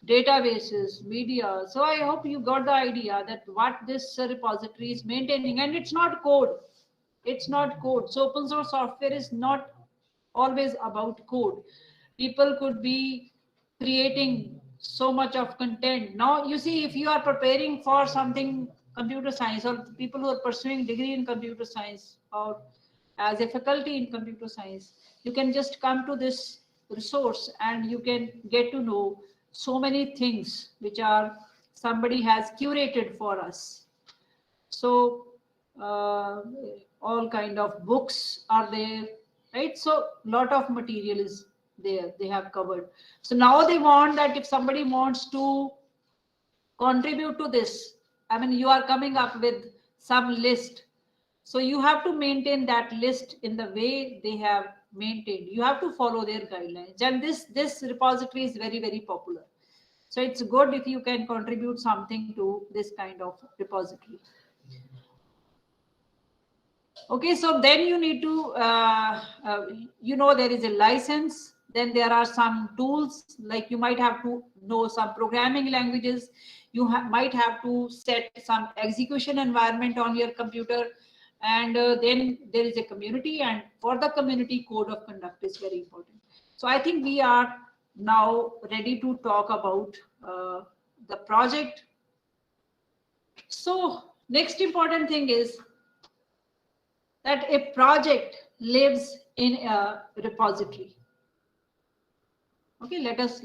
databases, media. So I hope you got the idea that what this repository is maintaining, and it's not code. It's not code. So open source software is not always about code. People could be creating so much of content. Now you see, if you are preparing for something computer science, or people who are pursuing degree in computer science, or as a faculty in computer science, you can just come to this resource and you can get to know so many things which are somebody has curated for us. So all kind of books are there, right? So lot of material is there, they have covered. So now they want that if somebody wants to contribute to this, I mean, you are coming up with some list, so you have to maintain that list in the way they have maintained. You have to follow their guidelines, and this repository is very, very popular. So it's good if you can contribute something to this kind of repository. Okay, so then you need to, there is a license. Then there are some tools, like you might have to know some programming languages. You might have to set some execution environment on your computer. And then there is a community, and for the community, code of conduct is very important. So I think we are now ready to talk about the project. So next important thing is that a project lives in a repository. Okay, let us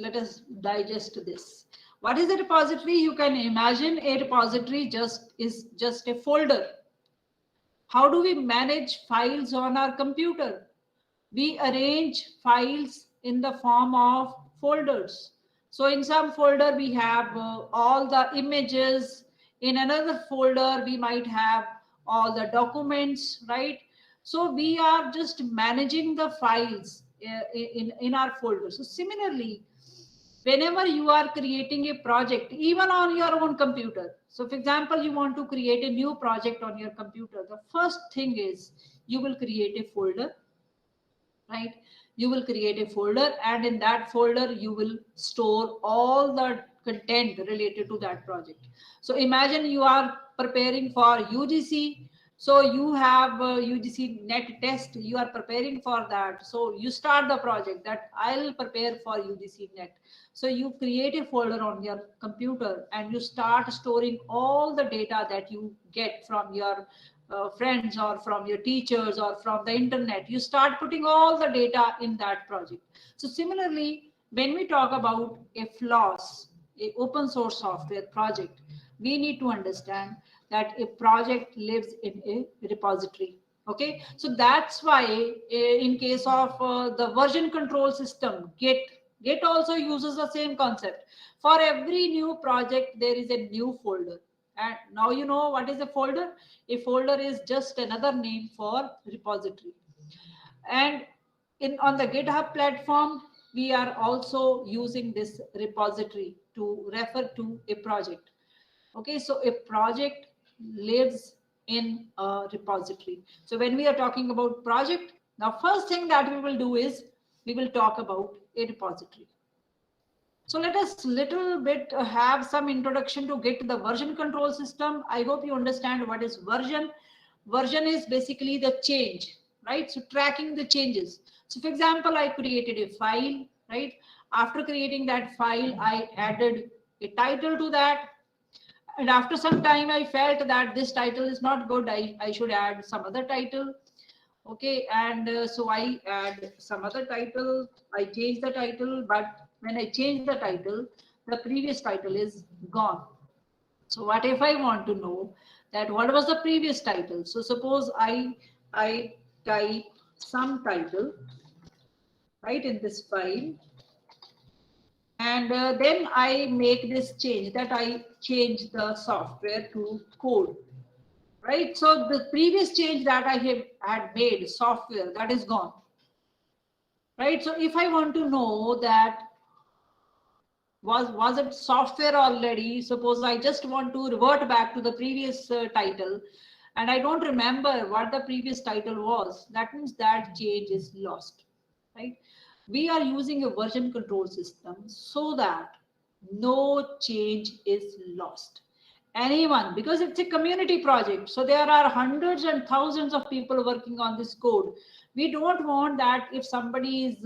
digest this. What is a repository? You can imagine a repository is just a folder. How do we manage files on our computer? We arrange files in the form of folders. So in some folder we have all the images. In another folder we might have all the documents, right? So we are just managing the files in our folder. So similarly, whenever you are creating a project, even on your own computer, so for example, you want to create a new project on your computer, the first thing is you will create a folder, right? You will create a folder, and in that folder you will store all the content related to that project. So imagine you are preparing for UGC. So you have UGC net test, you are preparing for that. So you start the project that I'll prepare for UGC net. So you create a folder on your computer and you start storing all the data that you get from your friends or from your teachers or from the internet. You start putting all the data in that project. So similarly, when we talk about a Floss, a open source software project, we need to understand that a project lives in a repository. Okay, so that's why in case of the version control system, Git also uses the same concept. For every new project, there is a new folder. And now you know what is a folder. A folder is just another name for repository. And on the GitHub platform, we are also using this repository to refer to a project. Okay, so a project lives in a repository. So when we are talking about project, now first thing that we will do is we will talk about a repository. So let us little bit have some introduction to get the version control system. I hope you understand what is version. Version is basically the change, right? So tracking the changes. So for example, I created a file, right? After creating that file, I added a title to that. And after some time, I felt that this title is not good. I should add some other title. Okay, and so I add some other title. I change the title, but when I change the title, the previous title is gone. So what if I want to know that what was the previous title? So suppose I type some title, right, in this file, and then I make this change, that I change the software to code, right? So the previous change that I had made, software, that is gone, right? So if I want to know that was it software already, suppose I just want to revert back to the previous title, and I don't remember what the previous title was, that means that change is lost, right? We are using a version control system so that no change is lost. Anyone, because it's a community project, so there are hundreds and thousands of people working on this code. We don't want that if somebody is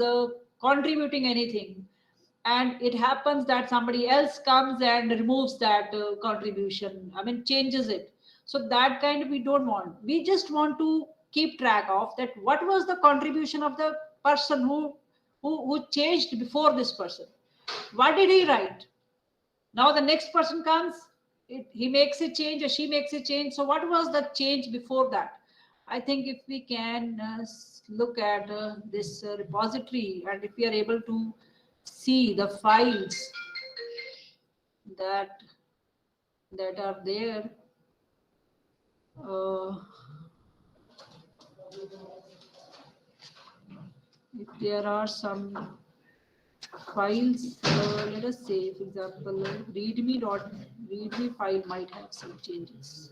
contributing anything, and it happens that somebody else comes and removes that contribution, I mean changes it. So that kind of we don't want. We just want to keep track of that what was the contribution of the person who changed before this person. What did he write? Now the next person comes, he makes a change or she makes a change. So what was the change before that? I think if we can look at this repository, and if we are able to see the files that are there, if there are some files, let us say, for example, readme file might have some changes.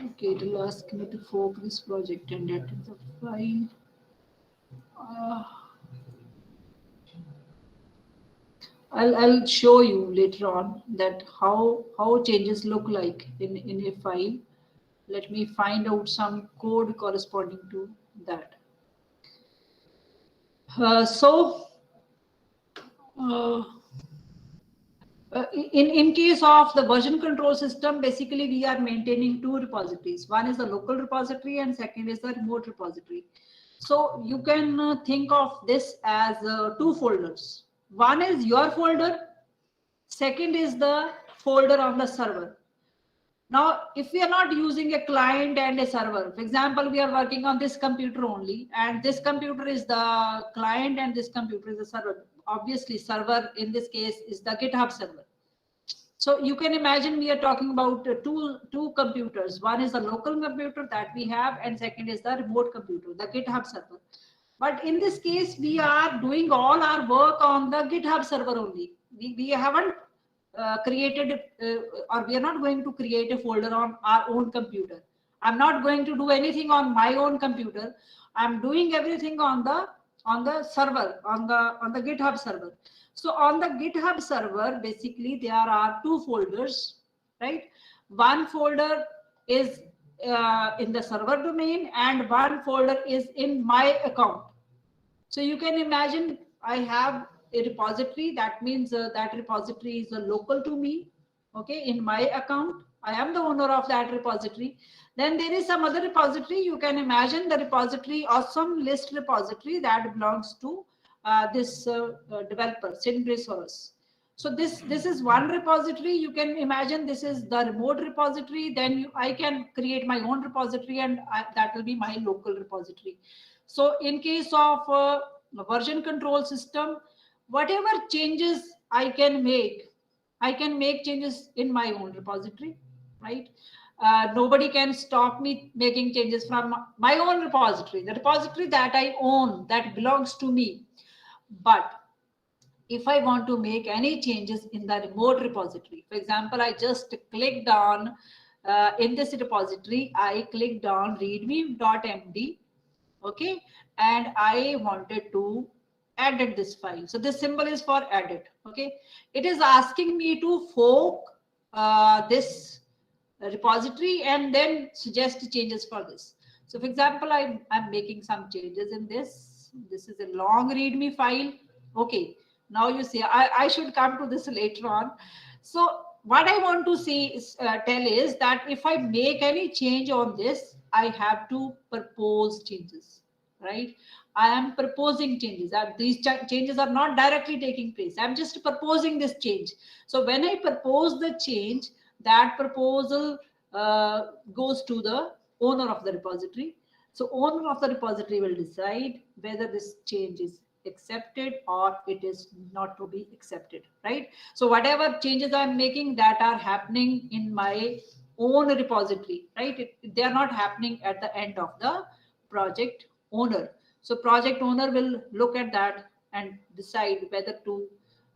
Okay, it will ask me to fork this project, and that is the file. I'll show you later on that how changes look like in a file. Let me find out some code corresponding to that. In case of the version control system, basically we are maintaining two repositories. One is the local repository and second is the remote repository. So you can think of this as two folders. One is your folder, second is the folder on the server. Now, if we are not using a client and a server, for example, we are working on this computer only, and this computer is the client and this computer is the server. Obviously, server in this case is the GitHub server. So you can imagine we are talking about two computers. One is the local computer that we have, and second is the remote computer, the GitHub server. But in this case, we are doing all our work on the GitHub server only. We haven't created, or we are not going to create a folder on our own computer. I'm not going to do anything on my own computer. I'm doing everything on the server, on the GitHub server. So on the GitHub server, basically there are two folders, right? One folder is in the server domain, and one folder is in my account. So you can imagine I have a repository. That means that repository is local to me. Okay, in my account, I am the owner of that repository. Then there is some other repository. You can imagine the repository, awesome list repository that belongs to this developer, Synchrosaurus. So this is one repository. You can imagine this is the remote repository. Then I can create my own repository, and that will be my local repository. So in case of version control system, whatever changes I can make changes in my own repository, right? Nobody can stop me making changes from my own repository, the repository that I own, that belongs to me. But if I want to make any changes in the remote repository, for example, I just clicked on, in this repository, I clicked on readme.md, okay, and I wanted to edit this file. So this symbol is for edit, okay. It is asking me to fork this repository and then suggest changes for this. So for example, I'm making some changes in this. This is a long readme file. Okay, now you see, I should come to this later on. So what I want to see is, tell is that if I make any change on this, I have to propose changes. right? I am proposing changes. These changes are not directly taking place. I'm just proposing this change. So when I propose the change, that proposal goes to the owner of the repository. So owner of the repository will decide whether this change is accepted or it is not to be accepted, right? So whatever changes I'm making that are happening in my own repository, right? They are not happening at the end of the project owner. So project owner will look at that and decide whether to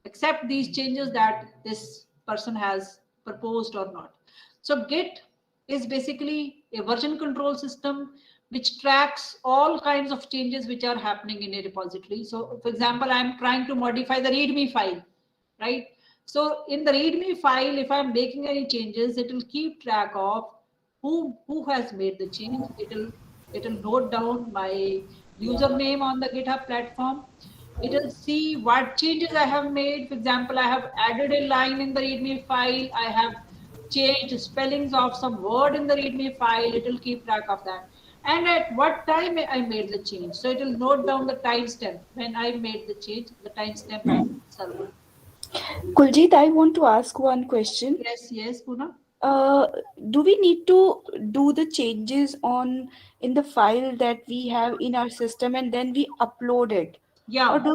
accept these changes that this person has proposed or not. So Git is basically a version control system which tracks all kinds of changes which are happening in a repository. So for example, I'm trying to modify the README file, right? So in the README file, if I'm making any changes, it will keep track of who has made the change. It'll note down my username on the GitHub platform. It'll see what changes I have made. For example, I have added a line in the README file. I have changed spellings of some word in the README file. It will keep track of that. And at what time I made the change. So it will note down the timestamp when I made the change, the timestamp on the server. Kuljit, I want to ask one question. Yes, Puna. Do we need to do the changes in the file that we have in our system and then we upload it? Yeah. Or do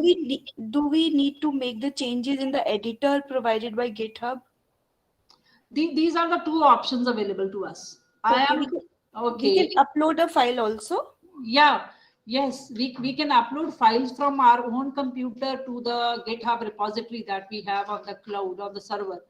we need to make the changes in the editor provided by GitHub? These are the two options available to us. We can upload a file also? Yeah. Yes, we can upload files from our own computer to the GitHub repository that we have on the cloud, on the server.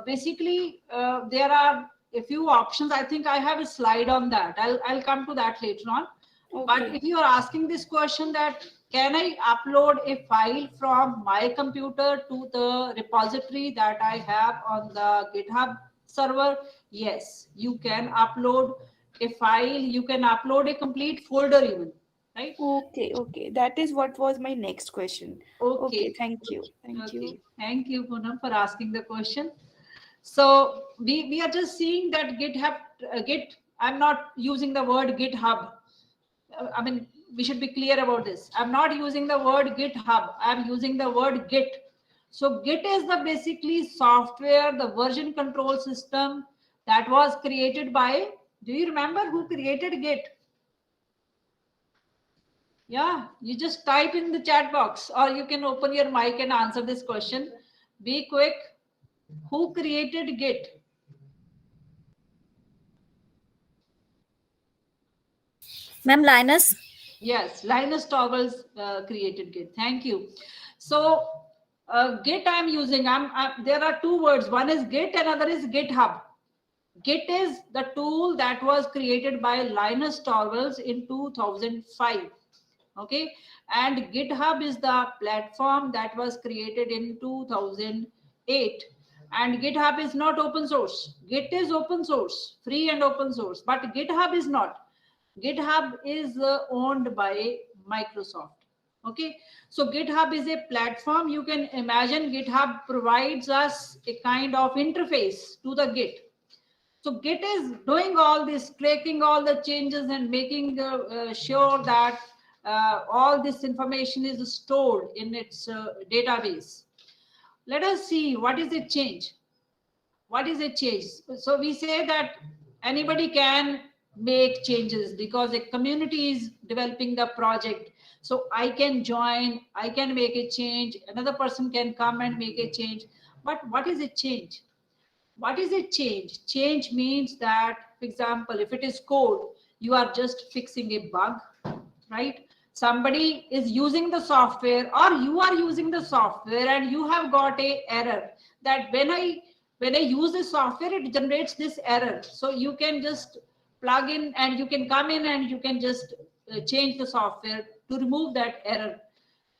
Basically, there are a few options. I think I have a slide on that. I'll come to that later on. Okay. But if you are asking this question that can I upload a file from my computer to the repository that I have on the GitHub server? Yes, you can upload a file. You can upload a complete folder even, right? Okay. That is what was my next question. Okay, thank you. Thank you, Poonam, for asking the question. So we are just seeing that Git, I'm not using the word GitHub. I mean, we should be clear about this. I'm not using the word GitHub. I'm using the word Git. So Git is the basically software, the version control system that was created by, do you remember who created Git? Yeah, you just type in the chat box or you can open your mic and answer this question. Be quick. Who created Git? Ma'am, Linus. Yes, Linus Torvalds created Git. Thank you. So Git I'm using. There are two words. One is Git, another is GitHub. Git is the tool that was created by Linus Torvalds in 2005. Okay, and GitHub is the platform that was created in 2008. And GitHub is not open source. Git is open source, free and open source, but GitHub is not. GitHub is owned by Microsoft. Okay, so GitHub is a platform. You can imagine GitHub provides us a kind of interface to the Git. So Git is doing all this, tracking all the changes and making sure that all this information is stored in its database. Let us see what is a change. What is a change? So we say that anybody can make changes because a community is developing the project. So I can join, I can make a change, another person can come and make a change. But what is a change? What is a change? Change means that, for example, if it is code, you are just fixing a bug, right? Somebody is using the software or you are using the software and you have got a error that when I use the software, it generates this error. So you can just plug in and you can come in and you can just change the software to remove that error.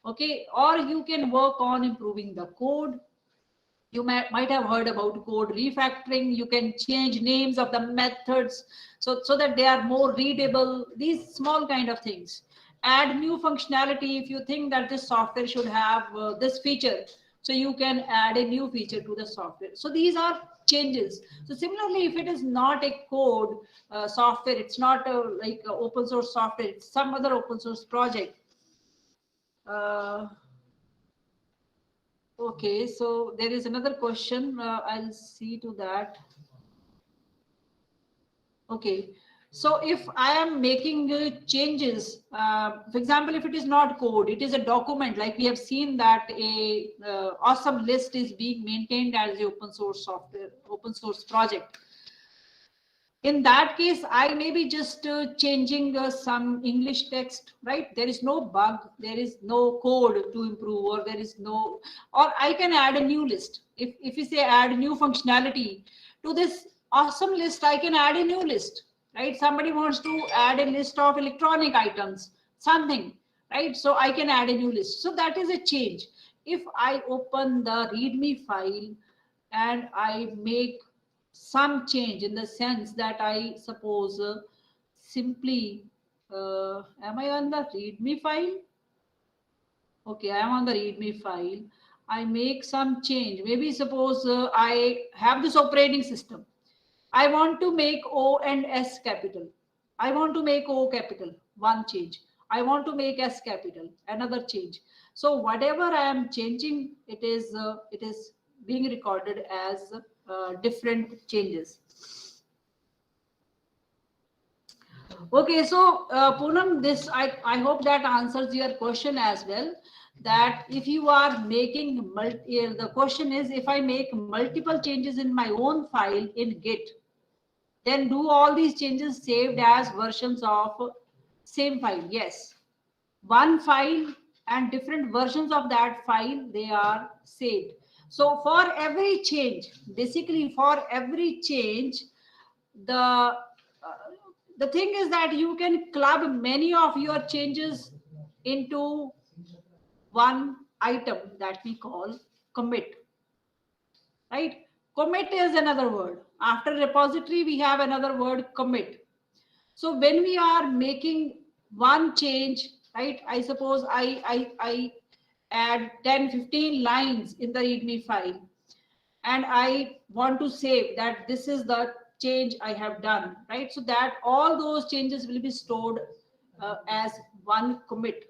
Okay, or you can work on improving the code. You might have heard about code refactoring. You can change names of the methods so that they are more readable. These small kind of things. Add new functionality if you think that this software should have this feature. So you can add a new feature to the software. So these are changes. So similarly, if it is not a code software, it's not like a open source software, it's some other open source project. Okay, so there is another question. I'll see to that. Okay, so if I am making changes, for example, if it is not code, it is a document, like we have seen that a awesome list is being maintained as the open source software, open source project. In that case, I may be just changing some English text, right? There is no bug, there is no code to improve, or there is no, or I can add a new list. If you say add new functionality to this awesome list, I can add a new list, right? Somebody wants to add a list of electronic items, something, right? So I can add a new list. So that is a change. If I open the README file and I make some change in the sense that I suppose simply, am I on the README file? Okay, I am on the README file. I make some change. Maybe suppose I have this operating system. I want to make O and S capital. I want to make O capital, one change. I want to make S capital, another change. So whatever I am changing, it is being recorded as different changes. Okay, so Poonam, this I hope that answers your question as well. That if you are making the question is, if I make multiple changes in my own file in Git, then do all these changes saved as versions of same file? Yes, one file and different versions of that file, they are saved. So for every change, basically for every change, the thing is that you can club many of your changes into one item that we call commit, right? Commit is another word. After repository, we have another word, commit. So when we are making one change, right, I suppose I add 10, 15 lines in the README file, and I want to save that this is the change I have done, right? So that all those changes will be stored as one commit.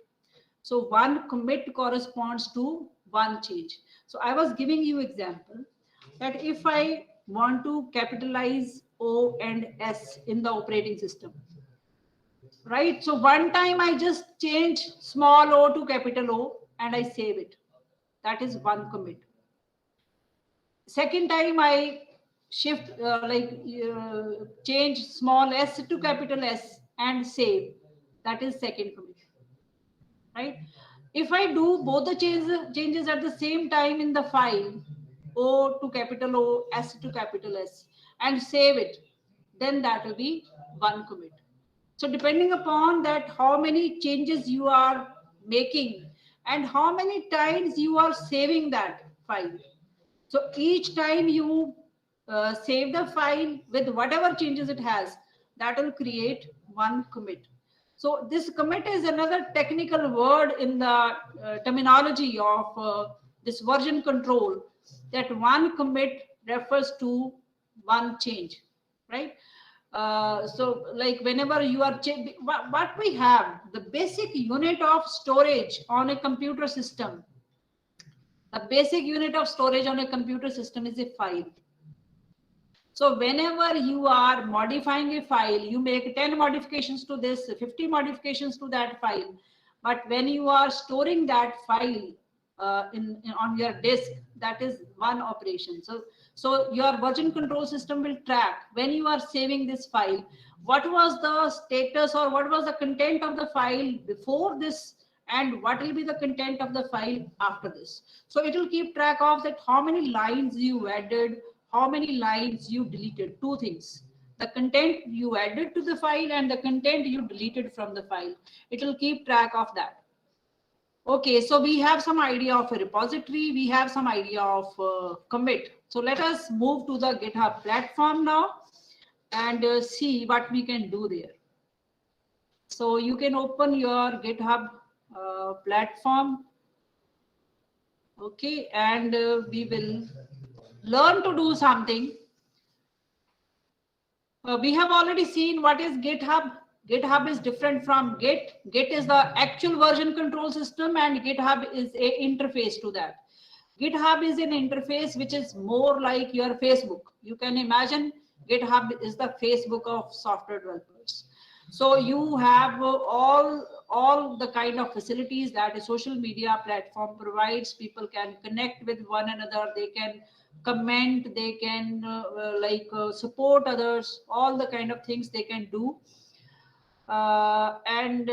So one commit corresponds to one change. So I was giving you example that if I want to capitalize O and S in the operating system, right? So one time I just change small o to capital O and I save it. That is one commit. Second time I shift change small s to capital S and save. That is second commit, right? If I do both the changes at the same time in the file, O to capital O, S to capital S, and save it, then that will be one commit. So depending upon that, how many changes you are making and how many times you are saving that file. So each time you save the file with whatever changes it has, that will create one commit. So this commit is another technical word in the terminology of this version control, that one commit refers to one change, right? So like whenever you are what we have, the basic unit of storage on a computer system, the basic unit of storage on a computer system is a file. So whenever you are modifying a file, you make 10 modifications to this, 50 modifications to that file. But when you are storing that file on your disk, that is one operation. So your version control system will track when you are saving this file, what was the status or what was the content of the file before this, and what will be the content of the file after this. So it will keep track of that, how many lines you added, how many lines you deleted. Two things: the content you added to the file and the content you deleted from the file. It will keep track of that. Okay, so we have some idea of a repository, we have some idea of commit. So let us move to the GitHub platform now and see what we can do there. So you can open your GitHub platform. Okay, and we will learn to do something. We have already seen what is GitHub. GitHub is different from Git. Git is the actual version control system, and GitHub is a interface to that. GitHub is an interface which is more like your Facebook. You can imagine GitHub is the Facebook of software developers. So you have all the kind of facilities that a social media platform provides. People can connect with one another. They can comment. They can support others. All the kind of things they can do. And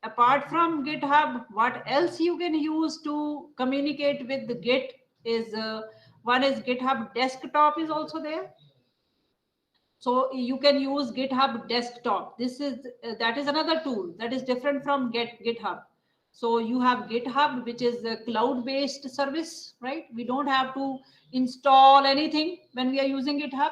apart from GitHub, what else you can use to communicate with the Git is one is GitHub Desktop is also there. So you can use GitHub Desktop. This is that is another tool that is different from GitHub. So you have GitHub, which is a cloud-based service, right? We don't have to install anything when we are using GitHub.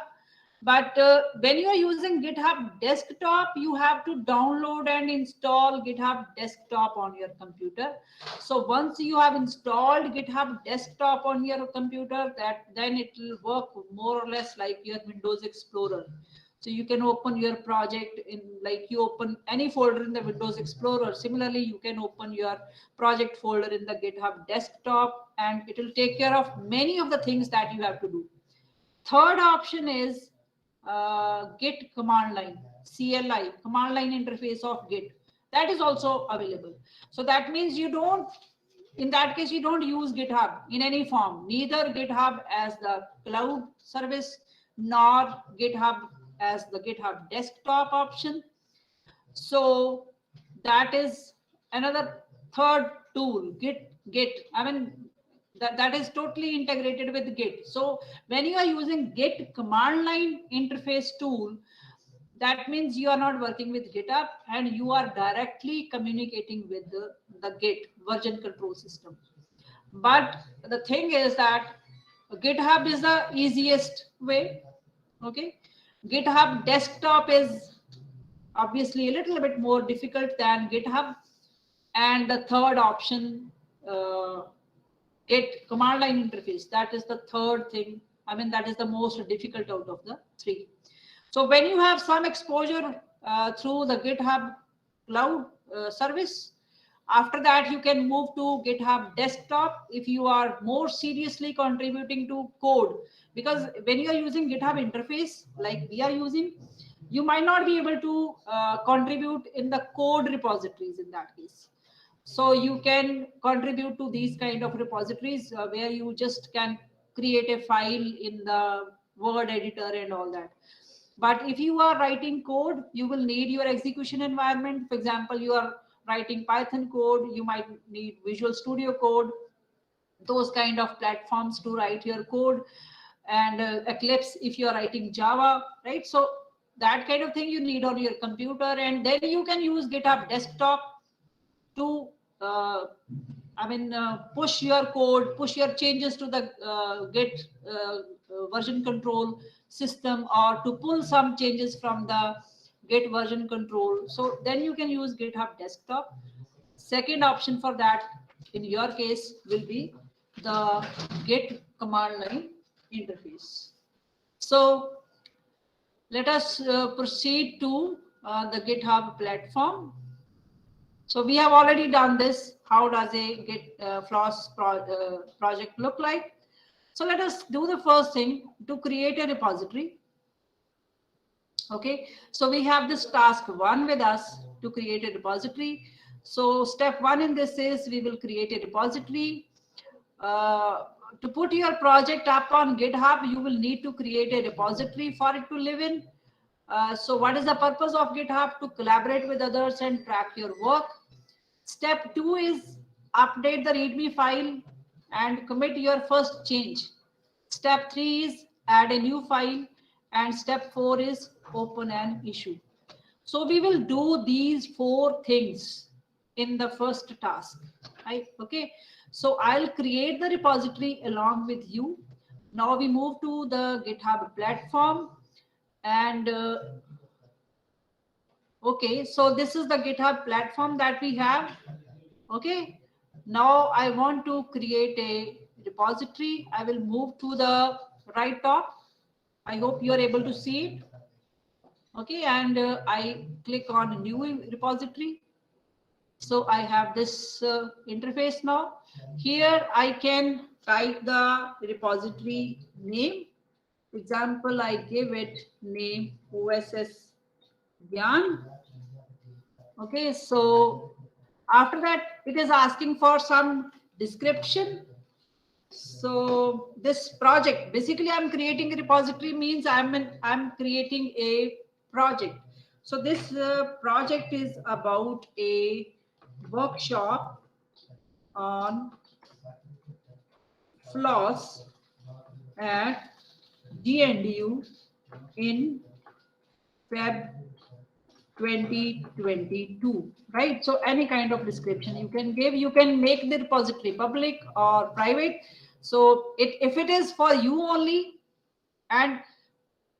But when you are using GitHub Desktop, you have to download and install GitHub Desktop on your computer. So once you have installed GitHub Desktop on your computer, then it will work more or less like your Windows Explorer. So you can open your project in, like you open any folder in the Windows Explorer. Similarly, you can open your project folder in the GitHub Desktop, and it will take care of many of the things that you have to do. Third option is Git command line, CLI, command line interface of Git. That is also available. So that means you don't, in that case, you don't use GitHub in any form, neither GitHub as the cloud service, nor GitHub as the GitHub Desktop option. So that is another third tool, Git. I mean, that is totally integrated with Git. So when you are using Git command line interface tool, that means you are not working with GitHub and you are directly communicating with the Git version control system. But the thing is that GitHub is the easiest way. Okay, GitHub Desktop is obviously a little bit more difficult than GitHub, and the third option, Git command line interface, that is the third thing. I mean, that is the most difficult out of the three. So when you have some exposure through the GitHub cloud service, after that you can move to GitHub Desktop if you are more seriously contributing to code. Because when you are using GitHub interface like we are using, you might not be able to contribute in the code repositories in that case. So you can contribute to these kind of repositories where you just can create a file in the Word editor and all that. But if you are writing code, you will need your execution environment. For example, you are writing Python code, you might need Visual Studio Code, those kind of platforms to write your code, and Eclipse if you are writing Java, right? So that kind of thing you need on your computer, and then you can use GitHub Desktop to push your code, push your changes to the Git version control system, or to pull some changes from the Git version control. So then you can use GitHub Desktop. Second option for that in your case will be the Git command line interface. So let us proceed to the GitHub platform. So we have already done this. How does a Git Floss project look like? So let us do the first thing, to create a repository. Okay, so we have this task 1 with us, to create a repository. So step 1 in this is we will create a repository. To put your project up on GitHub, you will need to create a repository for it to live in. So what is the purpose of GitHub? To collaborate with others and track your work. Step 2 is update the README file and commit your first change. Step 3 is add a new file, and step 4 is open an issue. So we will do these 4 things in the first task, right? Okay, so I'll create the repository along with you. Now we move to the GitHub platform, and okay, so this is the GitHub platform that we have. Okay, now I want to create a repository. I will move to the right top. I hope you are able to see it. Okay, and I click on new repository. So I have this interface now. Here I can type the repository name. Example, I give it name OSS GIAN. Okay, so after that, it is asking for some description. So this project, basically I'm creating a repository, means I'm creating a project. So this project is about a workshop on Floss at GNDU in Feb 2022, right? So any kind of description you can give. You can make the repository public or private. So if it is for you only, and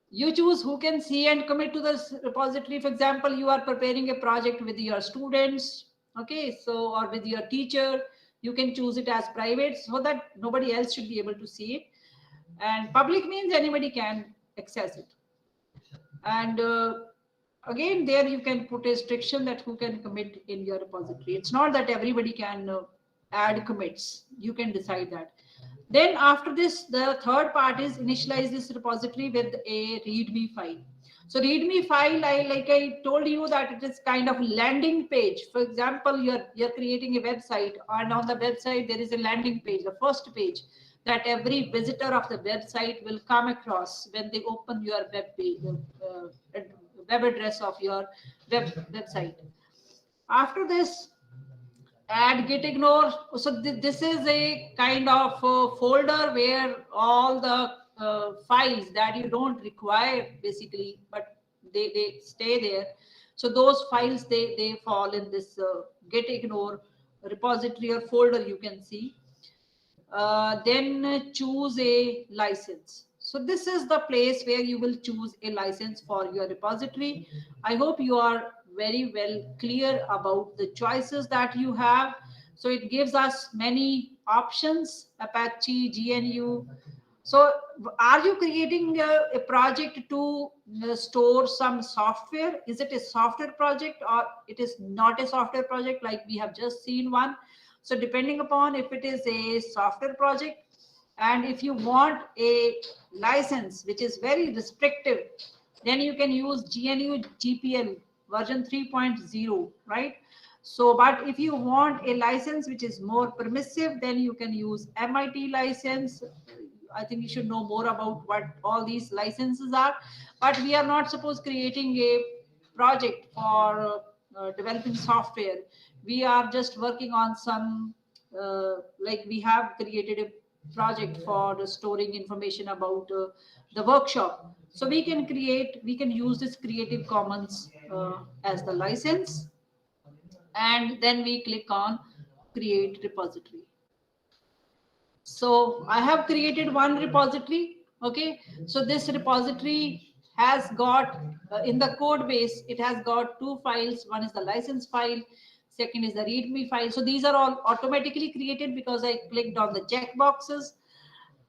you choose who can see and commit to this repository. For example, you are preparing a project with your students, okay, so, or with your teacher, you can choose it as private so that nobody else should be able to see it. And public means anybody can access it. And again, there you can put a restriction that who can commit in your repository. It's not that everybody can add commits. You can decide that. Then after this, the third part is initialize this repository with a README file. So README file, like I told you, that it is kind of landing page. For example, you're creating a website, and on the website there is a landing page, the first page that every visitor of the website will come across when they open your web page, web address of your website. After this, add git ignore. So this is a kind of folder where all the files that you don't require basically, but they stay there. So those files, they fall in this git ignore repository or folder, you can see. Then choose a license. So this is the place where you will choose a license for your repository. I hope you are very well clear about the choices that you have. So it gives us many options: Apache, GNU. So are you creating a project to store some software? Is it a software project or it is not a software project, like we have just seen one? So depending upon if it is a software project, and if you want a license which is very restrictive, then you can use GNU GPL version 3.0, right? So, but if you want a license which is more permissive, then you can use MIT license. I think you should know more about what all these licenses are, but we are not supposed creating a project for developing software. We are just working on some, like we have created a project for storing information about the workshop. So we can use this Creative Commons as the license, and then we click on create repository. So I have created one repository. Okay, so this repository has got in the code base, it has got two files. One is the license file, second is the readme file. So these are all automatically created because I clicked on the check boxes.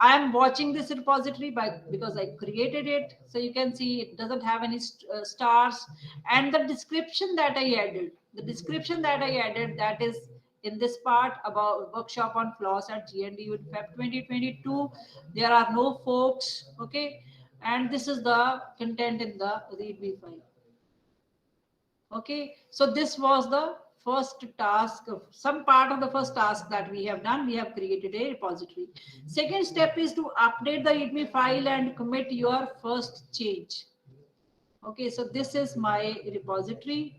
I am watching this repository because I created it. So you can see it doesn't have any stars. And the description that I added, that is in this part about workshop on Floss at GNDU in Feb 2022. There are no folks, okay? And this is the content in the readme file. Okay, so this was the first task, some part of the first task that we have done. We have created a repository. Second step is to update the readme file and commit your first change. Okay, so this is my repository.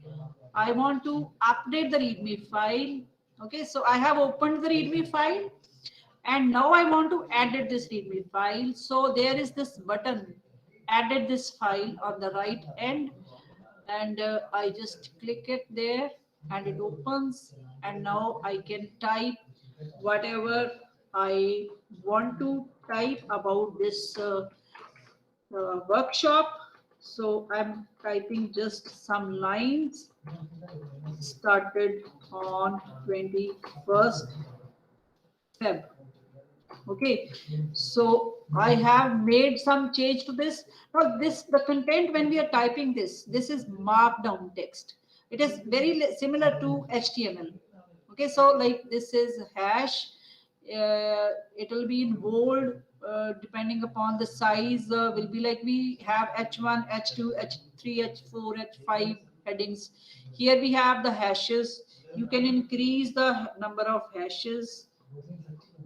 I want to update the readme file. Okay, so I have opened the readme file and now I want to edit this readme file. So there is this button, edit this file, on the right end, and I just click it there and it opens, and now I can type whatever I want to type about this workshop. So I'm typing just some lines. Started on 21st Feb. Okay, so I have made some change to this. Now the content when we are typing this is markdown text. It is very similar to HTML. Okay, so like this is hash. It will be in bold depending upon the size. Will be like we have H1, H2, H3, H4, H5 headings. Here we have the hashes. You can increase the number of hashes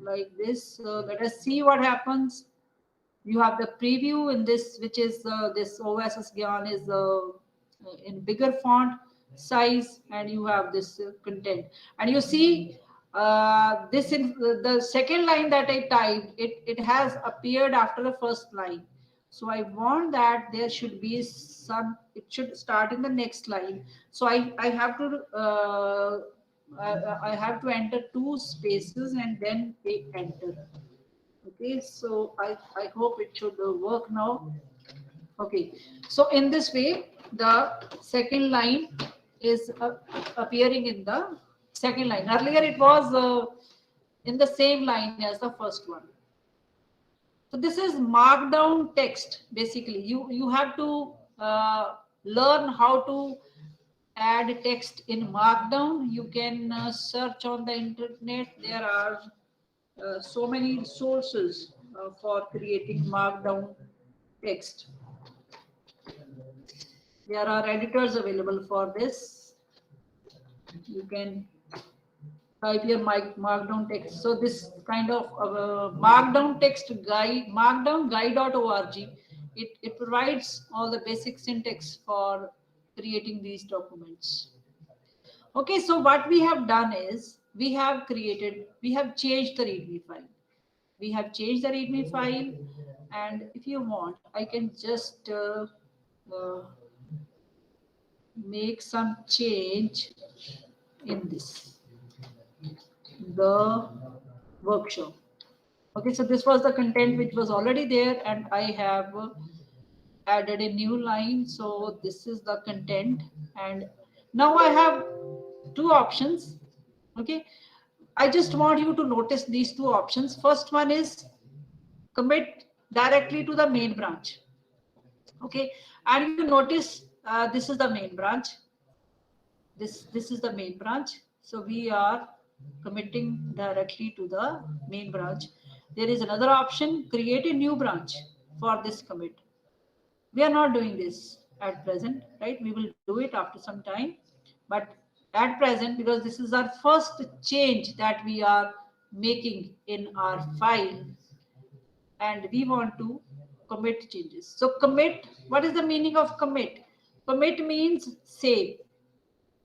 like this. So let us see what happens. You have the preview in this, which is this OSS GIAN is in bigger font size, and you have this content. And you see this in the second line that I typed, it has appeared after the first line. So I want that there should be some, it should start in the next line. So I have to I have to enter 2 spaces and then hit enter. Okay, so I hope it should work now. Okay, so in this way, the second line is appearing in the second line. Earlier it was in the same line as the first one. So this is markdown text. Basically, you have to learn how to add text in markdown. You can search on the internet. There are so many sources for creating markdown text. There are editors available for this. You can type your markdown text. So this kind of markdown text guide, markdownguide.org, it provides all the basic syntax for creating these documents. Okay, so what we have done is we have changed the README file. We have changed the README file, and if you want, I can just make some change in this, the workshop. Okay, so this was the content which was already there, and I have added a new line. So this is the content, and now I have 2 options. Okay, I just want you to notice these 2 options. First one is commit directly to the main branch. Okay, and you notice this is the main branch. This is the main branch. So we are committing directly to the main branch. There is another option, create a new branch for this commit. We are not doing this at present, right? We will do it after some time, but at present, because this is our first change that we are making in our file, and we want to commit changes. So commit, what is the meaning of commit? Commit means save.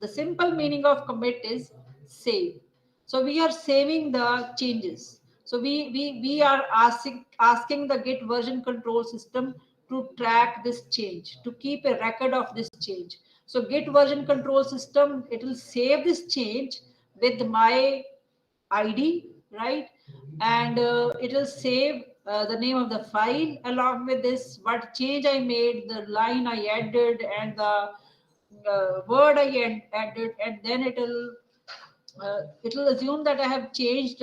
The simple meaning of commit is save. So we are saving the changes. So we are asking the Git version control system to track this change, to keep a record of this change. So Git version control system, it will save this change with my ID, right? And it will save the name of the file along with this, what change I made, the line I added, and the word I added, and then it will assume that I have changed,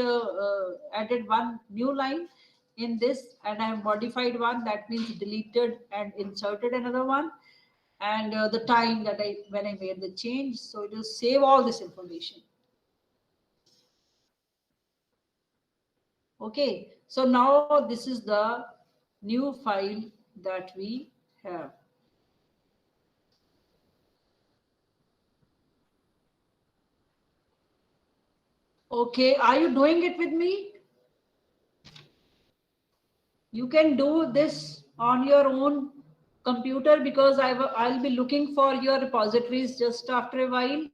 added one new line in this, and I have modified one. That means deleted and inserted another one, and the time that when I made the change. So it will save all this information. Okay, so now this is the new file that we have. Okay, are you doing it with me? You can do this on your own computer, because I'll be looking for your repositories just after a while.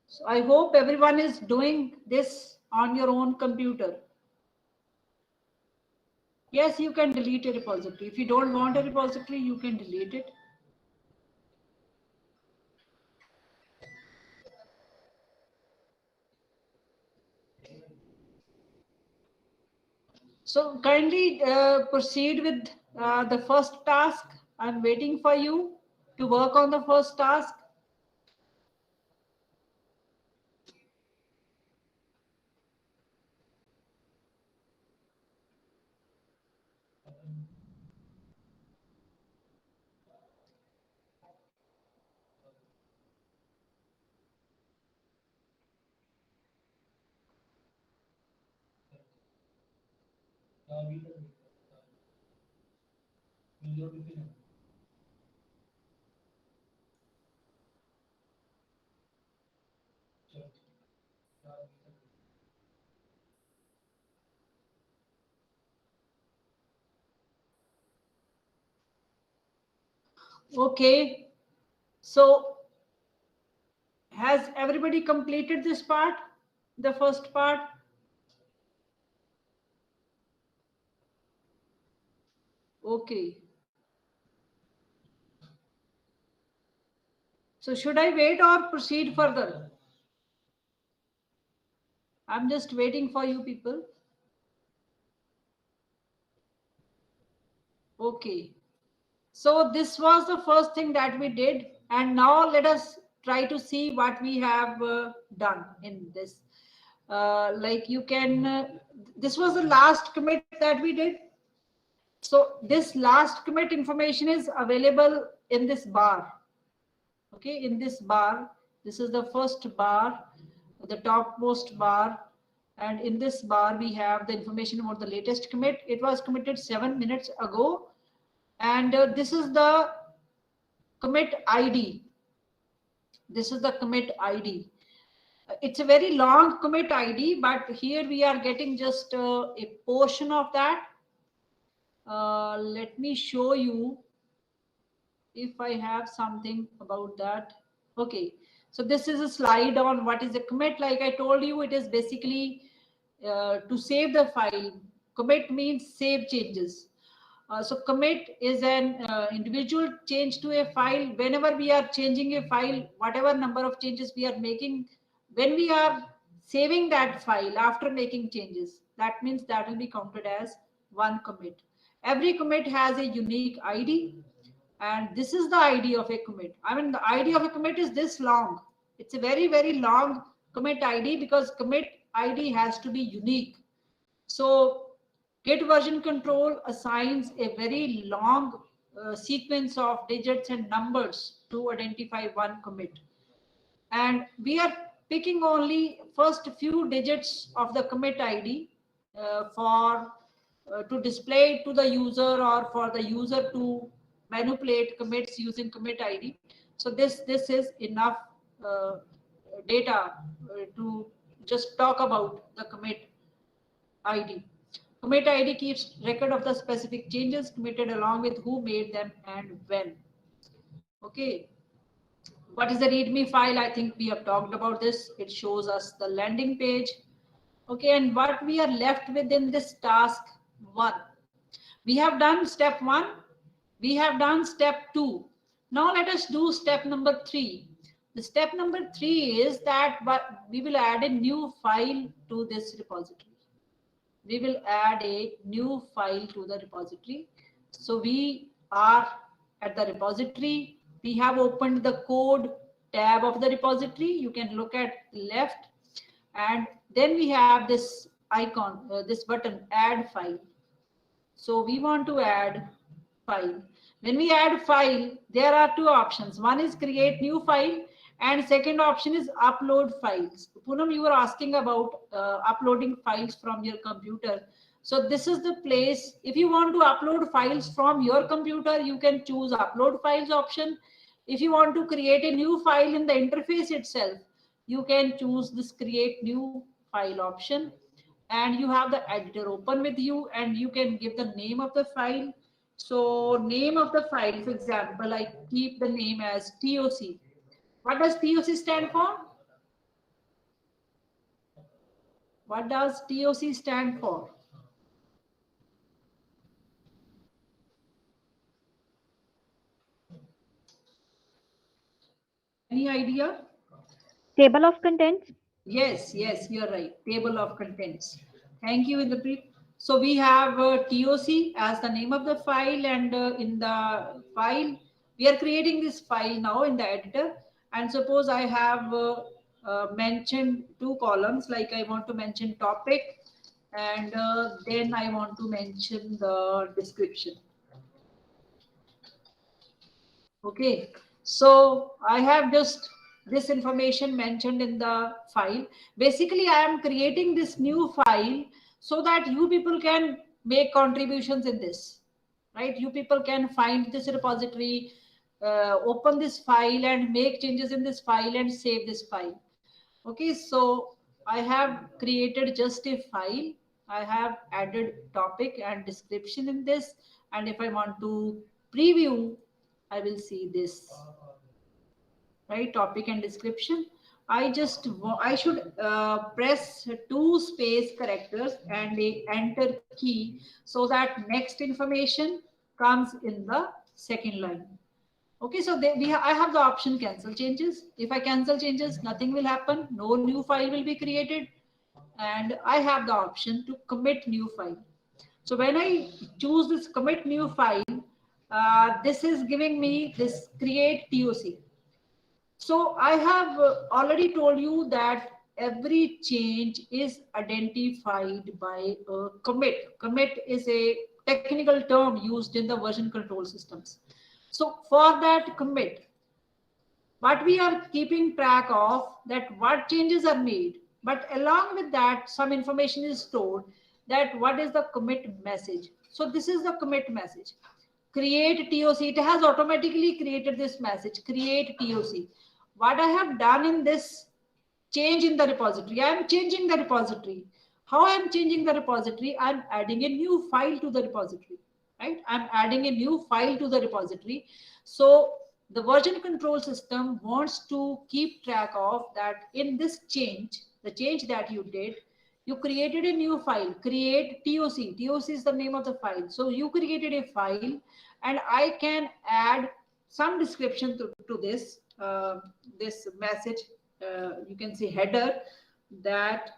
So I hope everyone is doing this on your own computer. Yes, you can delete a repository. If you don't want a repository, you can delete it. So kindly proceed with the first task. I'm waiting for you to work on the first task. Okay, so has everybody completed this part, the first part? Okay. So should I wait or proceed further? I'm just waiting for you people. Okay. So this was the first thing that we did. And now let us try to see what we have done in this. Like you can, this was the last commit that we did. So this last commit information is available in this bar. Okay, in this bar, this is the first bar, the topmost bar. And in this bar, we have the information about the latest commit. It was committed 7 minutes ago. And this is the commit ID. This is the commit ID. It's a very long commit ID, but here we are getting just a portion of that. Let me show you if I have something about that. Okay, so this is a slide on what is a commit. Like I told you, it is basically to save the file. Commit means save changes. So commit is an individual change to a file. Whenever we are changing a file, whatever number of changes we are making, when we are saving that file after making changes, that means that will be counted as one commit. Every commit has a unique ID, and this is the ID of a commit. I mean, the ID of a commit is this long. It's a very, very long commit ID because commit ID has to be unique. So Git version control assigns a very long sequence of digits and numbers to identify one commit. And we are picking only first few digits of the commit ID to display it to the user or for the user to manipulate commits using commit ID. So this is enough data to just talk about the commit ID. Commit ID keeps record of the specific changes committed along with who made them and when. Okay. What is the README file? I think we have talked about this. It shows us the landing page. Okay, and what we are left with in this task 1. We have done step 1. We have done step 2. Now let us do step number 3. The step number 3 is that we will add a new file to this repository. We will add a new file to the repository. So we are at the repository. We have opened the code tab of the repository. You can look at left, and then we have this icon, this button, add file. So we want to add file. When we add file, there are two options. One is create new file, and second option is upload files. Poonam, you were asking about uploading files from your computer. So this is the place. If you want to upload files from your computer, you can choose upload files option. If you want to create a new file in the interface itself, you can choose this create new file option. And you have the editor open with you, and you can give the name of the file. So name of the file, for example, I keep the name as TOC. What does TOC stand for? What does TOC stand for? Any idea? Table of contents. Yes, yes, you're right. Table of contents. Thank you, Indrapreet. So we have TOC as the name of the file, and in the file, we are creating this file now in the editor. And suppose I have mentioned two columns, like I want to mention topic and then I want to mention the description. Okay, so I have just this information mentioned in the file. Basically, I am creating this new file so that you people can make contributions in this, right? You people can find this repository, open this file and make changes in this file and save this file. Okay, so I have created just a file. I have added topic and description in this, and if I want to preview, I will see this, right? Topic and description. I should press 2 space characters and a enter key so that next information comes in the second line. Okay, so I have the option cancel changes. If I cancel changes, nothing will happen. No new file will be created. And I have the option to commit new file. So when I choose this commit new file, this is giving me this create TOC. So I have already told you that every change is identified by a commit. Commit is a technical term used in the version control systems. So for that commit, what we are keeping track of that what changes are made, but along with that, some information is stored that what is the commit message. So this is the commit message. Create TOC. It has automatically created this message, create TOC. What I have done in this change in the repository, I am changing the repository. How I am changing the repository? I am adding a new file to the repository, right? I'm adding a new file to the repository. So the version control system wants to keep track of that in this change, the change that you did, you created a new file, create TOC. TOC is the name of the file. So you created a file and I can add some description to this, this message. You can say header that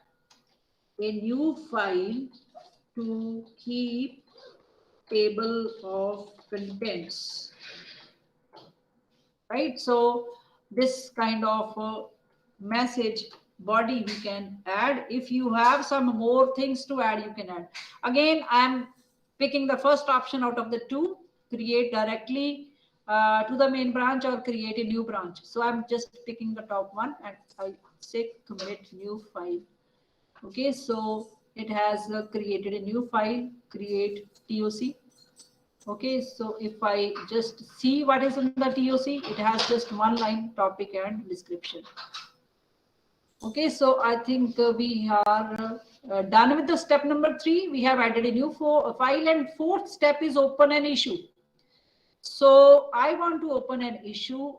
a new file to keep table of contents, right? So this kind of message body we can add. If you have some more things to add, you can add. Again, I'm picking the first option out of the two, create directly to the main branch or create a new branch. So I'm just picking the top one and I say commit new file. Okay, so it has created a new file, create TOC. Okay, so if I just see what is in the TOC, it has just one line, topic and description. Okay, so I think we are done with the step number 3. We have added a new file, and fourth step is open an issue. So I want to open an issue.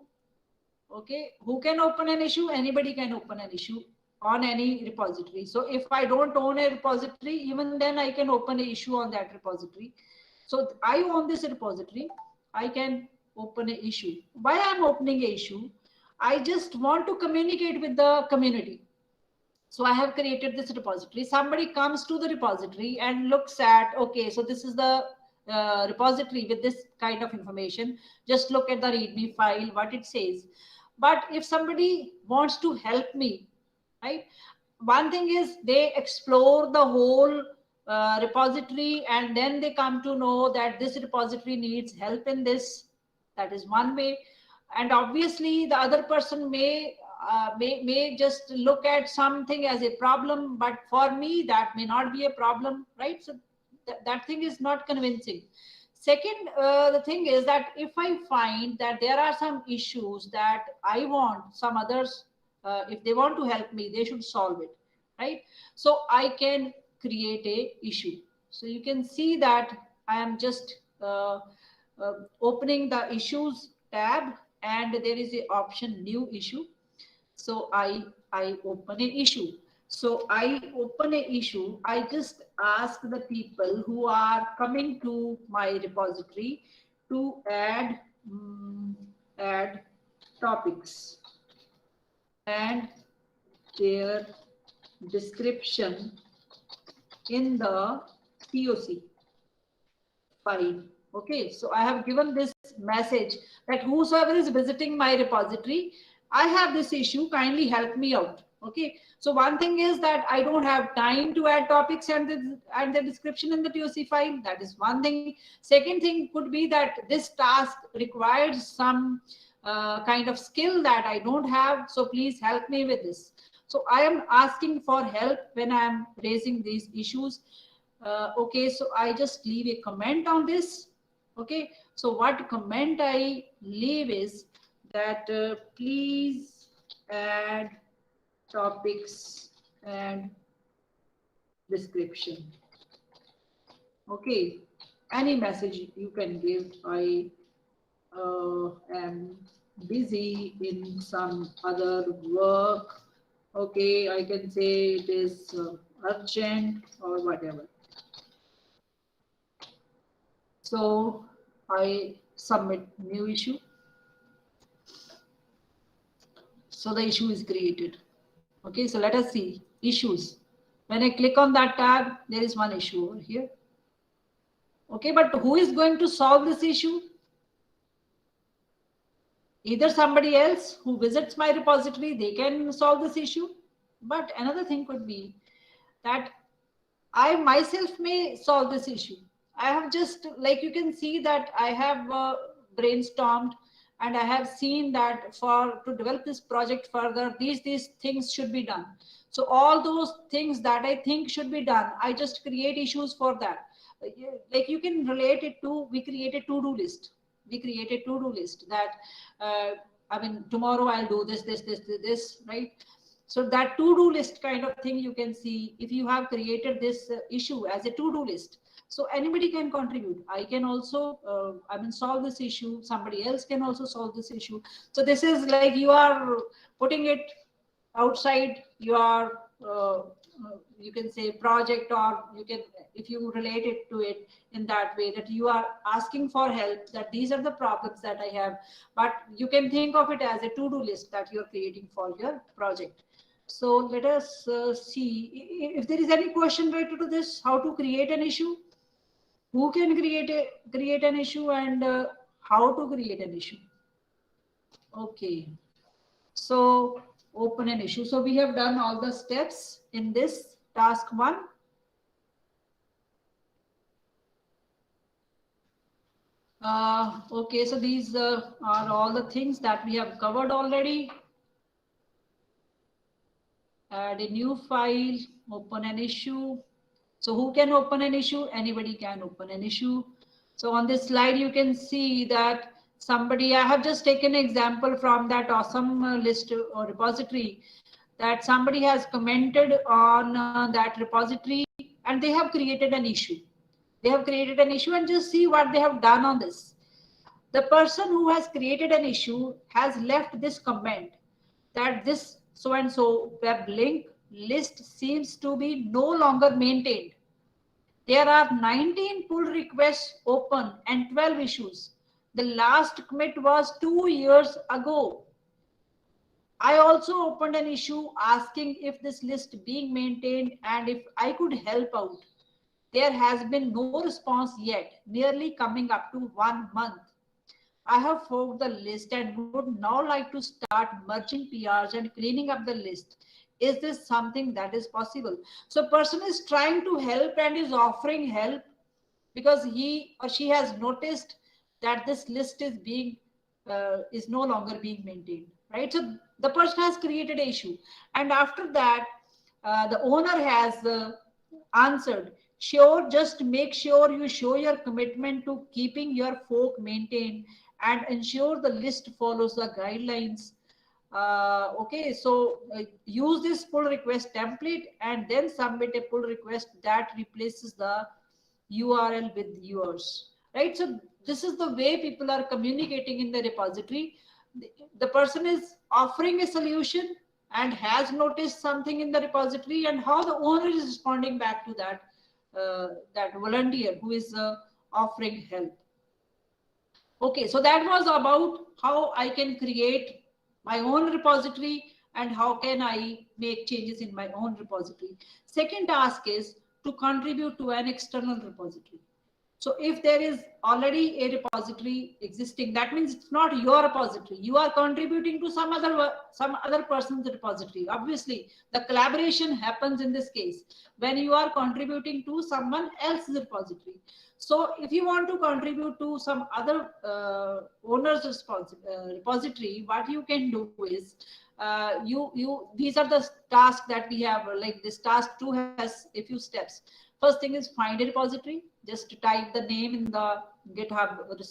Okay, who can open an issue? Anybody can open an issue on any repository. So if I don't own a repository, even then I can open an issue on that repository. So I own this repository, I can open an issue. Why I'm opening an issue? I just want to communicate with the community. So I have created this repository. Somebody comes to the repository and looks at, okay, so this is the repository with this kind of information. Just look at the README file, what it says. But if somebody wants to help me, right? One thing is they explore the whole repository and then they come to know that this repository needs help in this. That is one way. And obviously the other person may just look at something as a problem, but for me that may not be a problem, right? So that thing is not convincing. Second, the thing is that if I find that there are some issues that I want some others, if they want to help me, they should solve it, right? So I can create a issue. So you can see that I am just opening the issues tab and there is a option new issue. So I open an issue. So I open an issue. I just ask the people who are coming to my repository to add topics and their description in the TOC file. Okay, so I have given this message that whosoever is visiting my repository, I have this issue, kindly help me out. Okay, So one thing is that I don't have time to add topics and the description in the TOC file. That is one thing. Second thing could be that this task requires some kind of skill that I don't have. So please help me with this. So I am asking for help when I am raising these issues. Okay, so I just leave a comment on this. Okay, so what comment I leave is that please add topics and description. Okay, any message you can give. I am busy in some other work. Okay, I can say it is urgent or whatever. So I submit new issue. So the issue is created. Okay, so let us see issues. When I click on that tab, there is one issue over here. Okay, but who is going to solve this issue? Either somebody else who visits my repository, they can solve this issue. But another thing could be that I myself may solve this issue. I have just, like you can see that I have brainstormed and I have seen that to develop this project further, these things should be done. So all those things that I think should be done, I just create issues for that. Like you can relate it to, we created to-do list. We created to-do list that, I mean, tomorrow I'll do this, right? So that to-do list kind of thing you can see if you have created this issue as a to-do list. So anybody can contribute. I can also, solve this issue. Somebody else can also solve this issue. So this is like you are putting it outside your, you can say project, or you can, if you relate it to it in that way, that you are asking for help, that these are the problems that I have, but you can think of it as a to-do list that you're creating for your project. So let us see if there is any question related to this, how to create an issue, who can create an issue, and how to create an issue. Okay, so open an issue. So we have done all the steps in this task 1. Okay, so these are all the things that we have covered already. Add a new file, open an issue. So who can open an issue? Anybody can open an issue. So on this slide, you can see that somebody, I have just taken an example from that awesome list or repository, that somebody has commented on that repository and they have created an issue. They have created an issue, and just see what they have done on this. The person who has created an issue has left this comment that this so-and-so web link list seems to be no longer maintained. There are 19 pull requests open and 12 issues. The last commit was 2 years ago. I also opened an issue asking if this list being maintained and if I could help out. There has been no response yet, nearly coming up to 1 month. I have forked the list and would now like to start merging PRs and cleaning up the list. Is this something that is possible? So person is trying to help and is offering help because he or she has noticed that this list is being is no longer being maintained, right? So the person has created an issue, and after that the owner has answered, sure, just make sure you show your commitment to keeping your fork maintained and ensure the list follows the guidelines. Okay, so use this pull request template and then submit a pull request that replaces the URL with yours, right? So this is the way people are communicating in the repository. The person is offering a solution and has noticed something in the repository, and how the owner is responding back to that that volunteer who is offering help. Okay, so that was about how I can create my own repository and how can I make changes in my own repository. Second task is to contribute to an external repository. So if there is already a repository existing, that means it's not your repository. You are contributing to some other person's repository. Obviously, the collaboration happens in this case when you are contributing to someone else's repository. So if you want to contribute to some other owner's repository, what you can do is these are the tasks that we have. Like this task 2 has a few steps. First thing is find a repository. Just type the name in the GitHub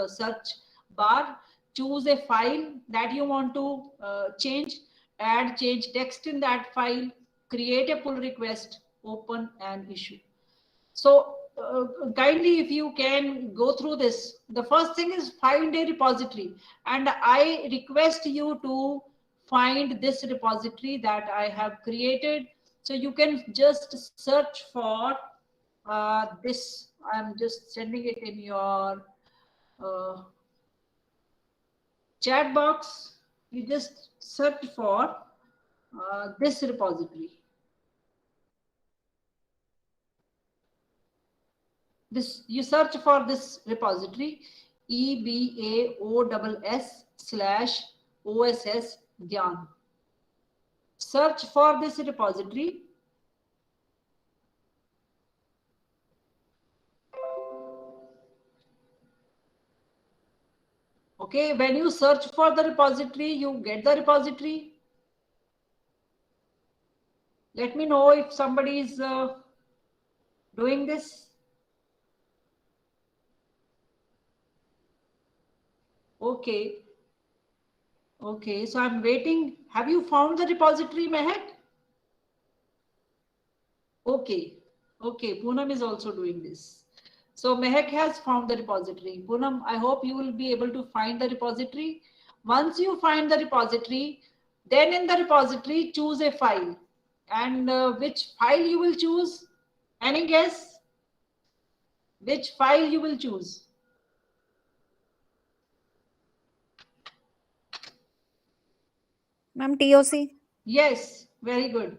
search bar. Choose a file that you want to change text in that file, create a pull request, open and issue. So kindly, if you can go through this, the first thing is find a repository, and I request you to find this repository that I have created. So you can just search for this. I'm just sending it in your chat box. You just search for this repository. You search for this repository, EBAOSS/OSS GIAN. Search for this repository. Okay, when you search for the repository, you get the repository. Let me know if somebody is doing this. Okay. Okay, so I'm waiting. Have you found the repository, Mehak? Okay. Okay, Poonam is also doing this. So Mehak has found the repository. Poonam, I hope you will be able to find the repository. Once you find the repository, then in the repository, choose a file. And which file you will choose? Any guess? Which file you will choose? Ma'am, TOC. Yes, very good.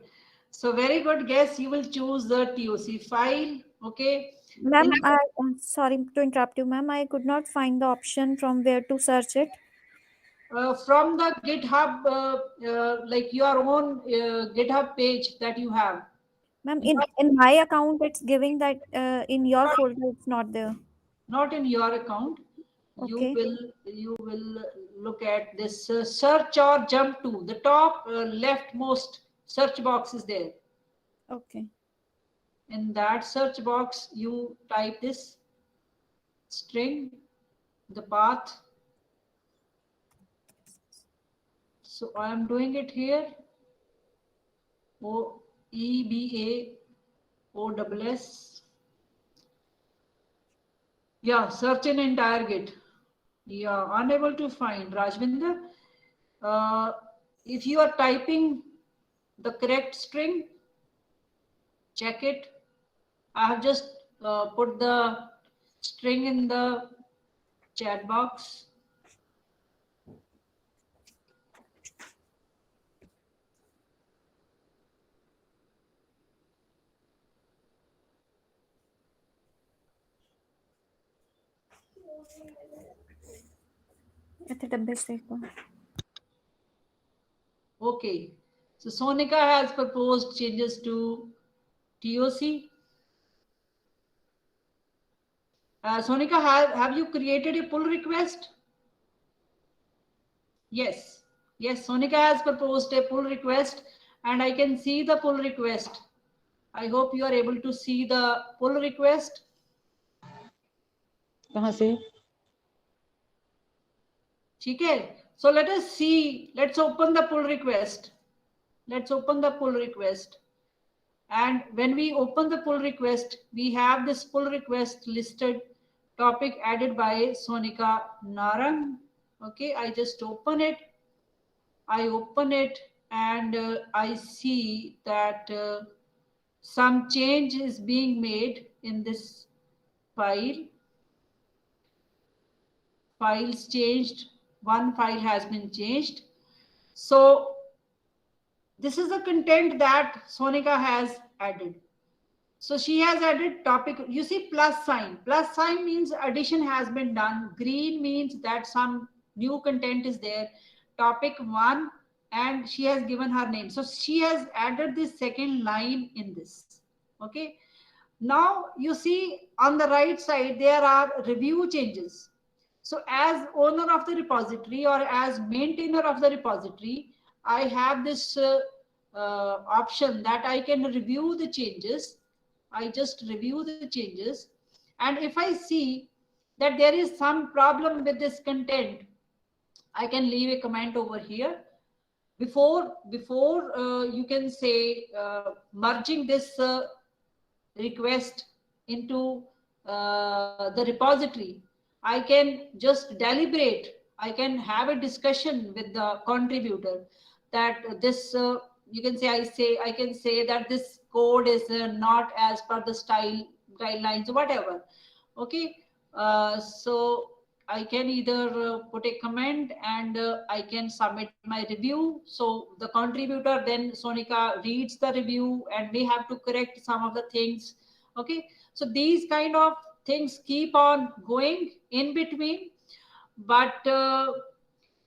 So very good guess. You will choose the TOC file. Okay. Ma'am, sorry to interrupt you, ma'am. I could not find the option from where to search it. From the GitHub, like your own GitHub page that you have. Ma'am, in my account, it's giving that in your folder, it's not there. Not in your account. Okay. You will look at this search or jump to the top leftmost search box is there. Okay. In that search box, you type this string, the path. So I am doing it here. EBAOSS. Yeah, search in entire Git. Yeah, unable to find. Rajvinder, if you are typing the correct string, check it. I have just put the string in the chat box. Okay, so Sonika has proposed changes to TOC. Sonika, have you created a pull request? Yes. Yes, Sonika has proposed a pull request and I can see the pull request. I hope you are able to see the pull request. Okay. So let us see. Let's open the pull request. Let's open the pull request. And when we open the pull request, we have this pull request listed topic added by Sonika Narang. Okay, I just open it. I open it and I see that some change is being made in this file. Files changed. One file has been changed. So this is the content that Sonika has added. So she has added topic. You see plus sign. Plus sign means addition has been done. Green means that some new content is there. Topic 1, and she has given her name. So she has added this second line in this. Okay. Now you see on the right side there are review changes. So as owner of the repository or as maintainer of the repository, I have this option that I can review the changes. I just review the changes. And if I see that there is some problem with this content, I can leave a comment over here. Before you can say merging this request into the repository, I can just deliberate. I can have a discussion with the contributor that this you can say I can say that this code is not as per the style guidelines, whatever. Okay, so I can either put a comment and I can submit my review. So the contributor then Sonika reads the review and may have to correct some of the things. Okay, so these kind of things keep on going in between. But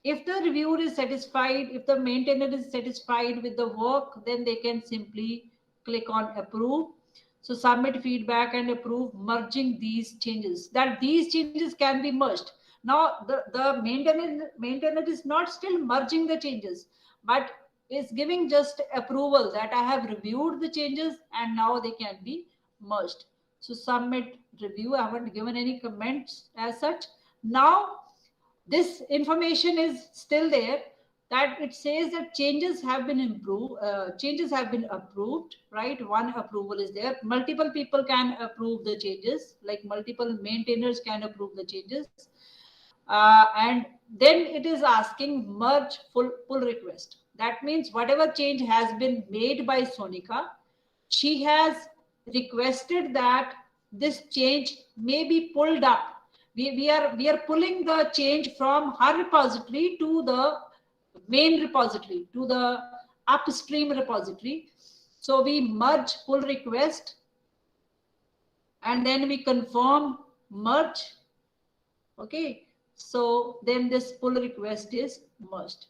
if the reviewer is satisfied, if the maintainer is satisfied with the work, then they can simply click on approve. So submit feedback and approve, merging these changes. That these changes can be merged. Now the maintainer is not still merging the changes, but is giving just approval that I have reviewed the changes and now they can be merged. So submit review. I haven't given any comments as such. Now this information is still there, that it says that changes have been changes have been approved, right? One approval is there. Multiple people can approve the changes, like multiple maintainers can approve the changes. And then it is asking merge pull request. That means whatever change has been made by Sonika, she has requested that this change may be pulled up. We are pulling the change from her repository to the main repository, to the upstream repository. So we merge pull request and then we confirm merge. Okay, so then this pull request is merged.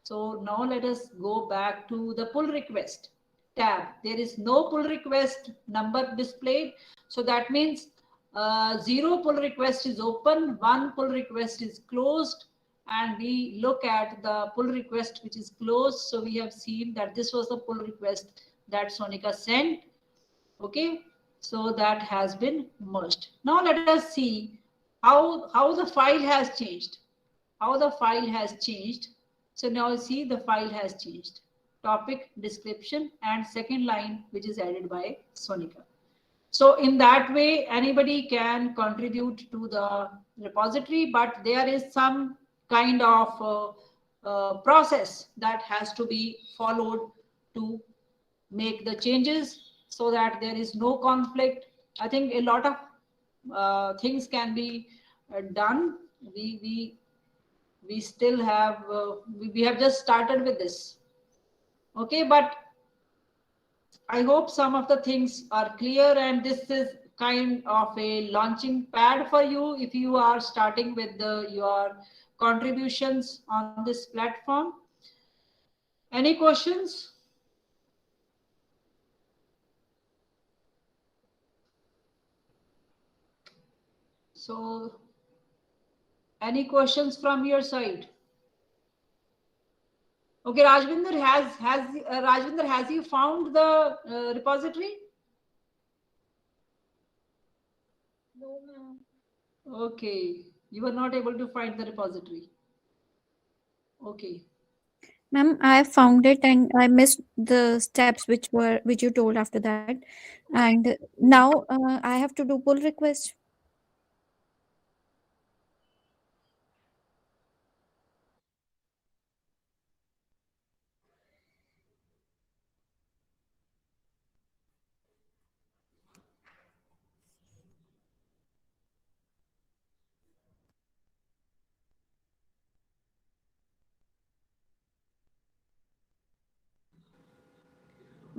So now let us go back to the pull request tab. There is no pull request number displayed. So that means 0 pull request is open, 1 pull request is closed, and we look at the pull request which is closed. So we have seen that this was the pull request that Sonika sent. Okay, so that has been merged. Now let us see how the file has changed. How the file has changed. So now you see the file has changed. Topic, description, and second line which is added by Sonika. So in that way, anybody can contribute to the repository, but there is some kind of process that has to be followed to make the changes so that there is no conflict. I think a lot of things can be done. We still have we have just started with this. Okay, but I hope some of the things are clear, and this is kind of a launching pad for you if you are starting with your contributions on this platform. Any questions? So any questions from your side? Okay, Rajvinder, Rajvinder, has you found the repository? No, ma'am. Okay, you were not able to find the repository. Okay. Ma'am, I found it and I missed the steps which you told after that. And now I have to do pull request.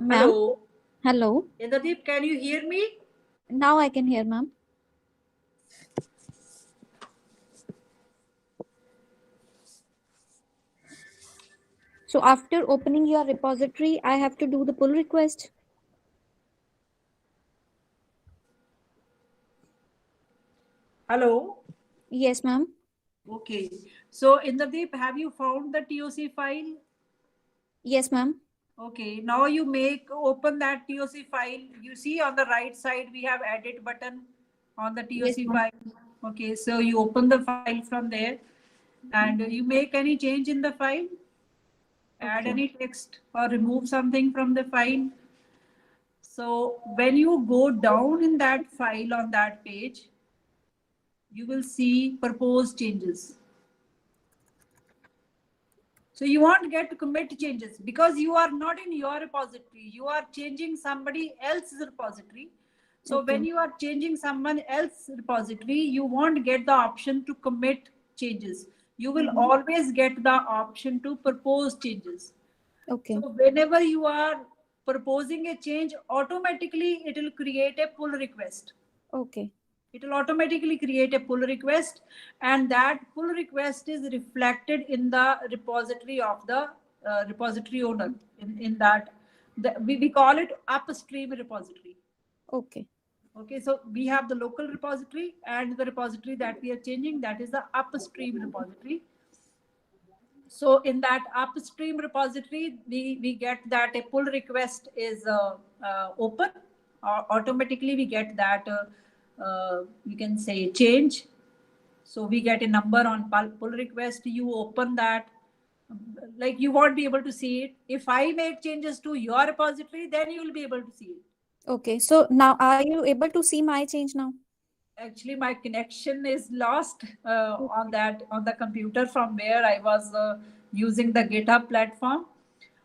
Ma'am, Hello. Hello. Indradeep, can you hear me? Now I can hear, ma'am. So after opening your repository, I have to do the pull request. Hello. Yes, ma'am. Okay. So Indradeep, have you found the TOC file? Yes, ma'am. Okay. Now you open that TOC file. You see on the right side we have edit button on the Yes, TOC ma'am. file. Okay. So you open the file from there, and you make any change in the file. Add Okay. any text or remove something from the file. So when you go down in that file on that page, you will see proposed changes. So you won't get to commit changes because you are not in your repository. You are changing somebody else's repository. So Okay. when you are changing someone else's repository, you won't get the option to commit changes. You will always get the option to propose changes. Okay. So whenever you are proposing a change, automatically it will create a pull request. Okay. It will automatically create a pull request, and that pull request is reflected in the repository of the repository owner. In that, we call it upstream repository. Okay. Okay, so we have the local repository, and the repository that we are changing, that is the upstream repository. So in that upstream repository, we get that a pull request is open. Automatically we get that you can say change. So we get a number on pull request. You open that, like you won't be able to see it. If I make changes to your repository, then you will be able to see it. Okay. So now are you able to see my change now? Actually, my connection is lost on the computer from where I was using the GitHub platform.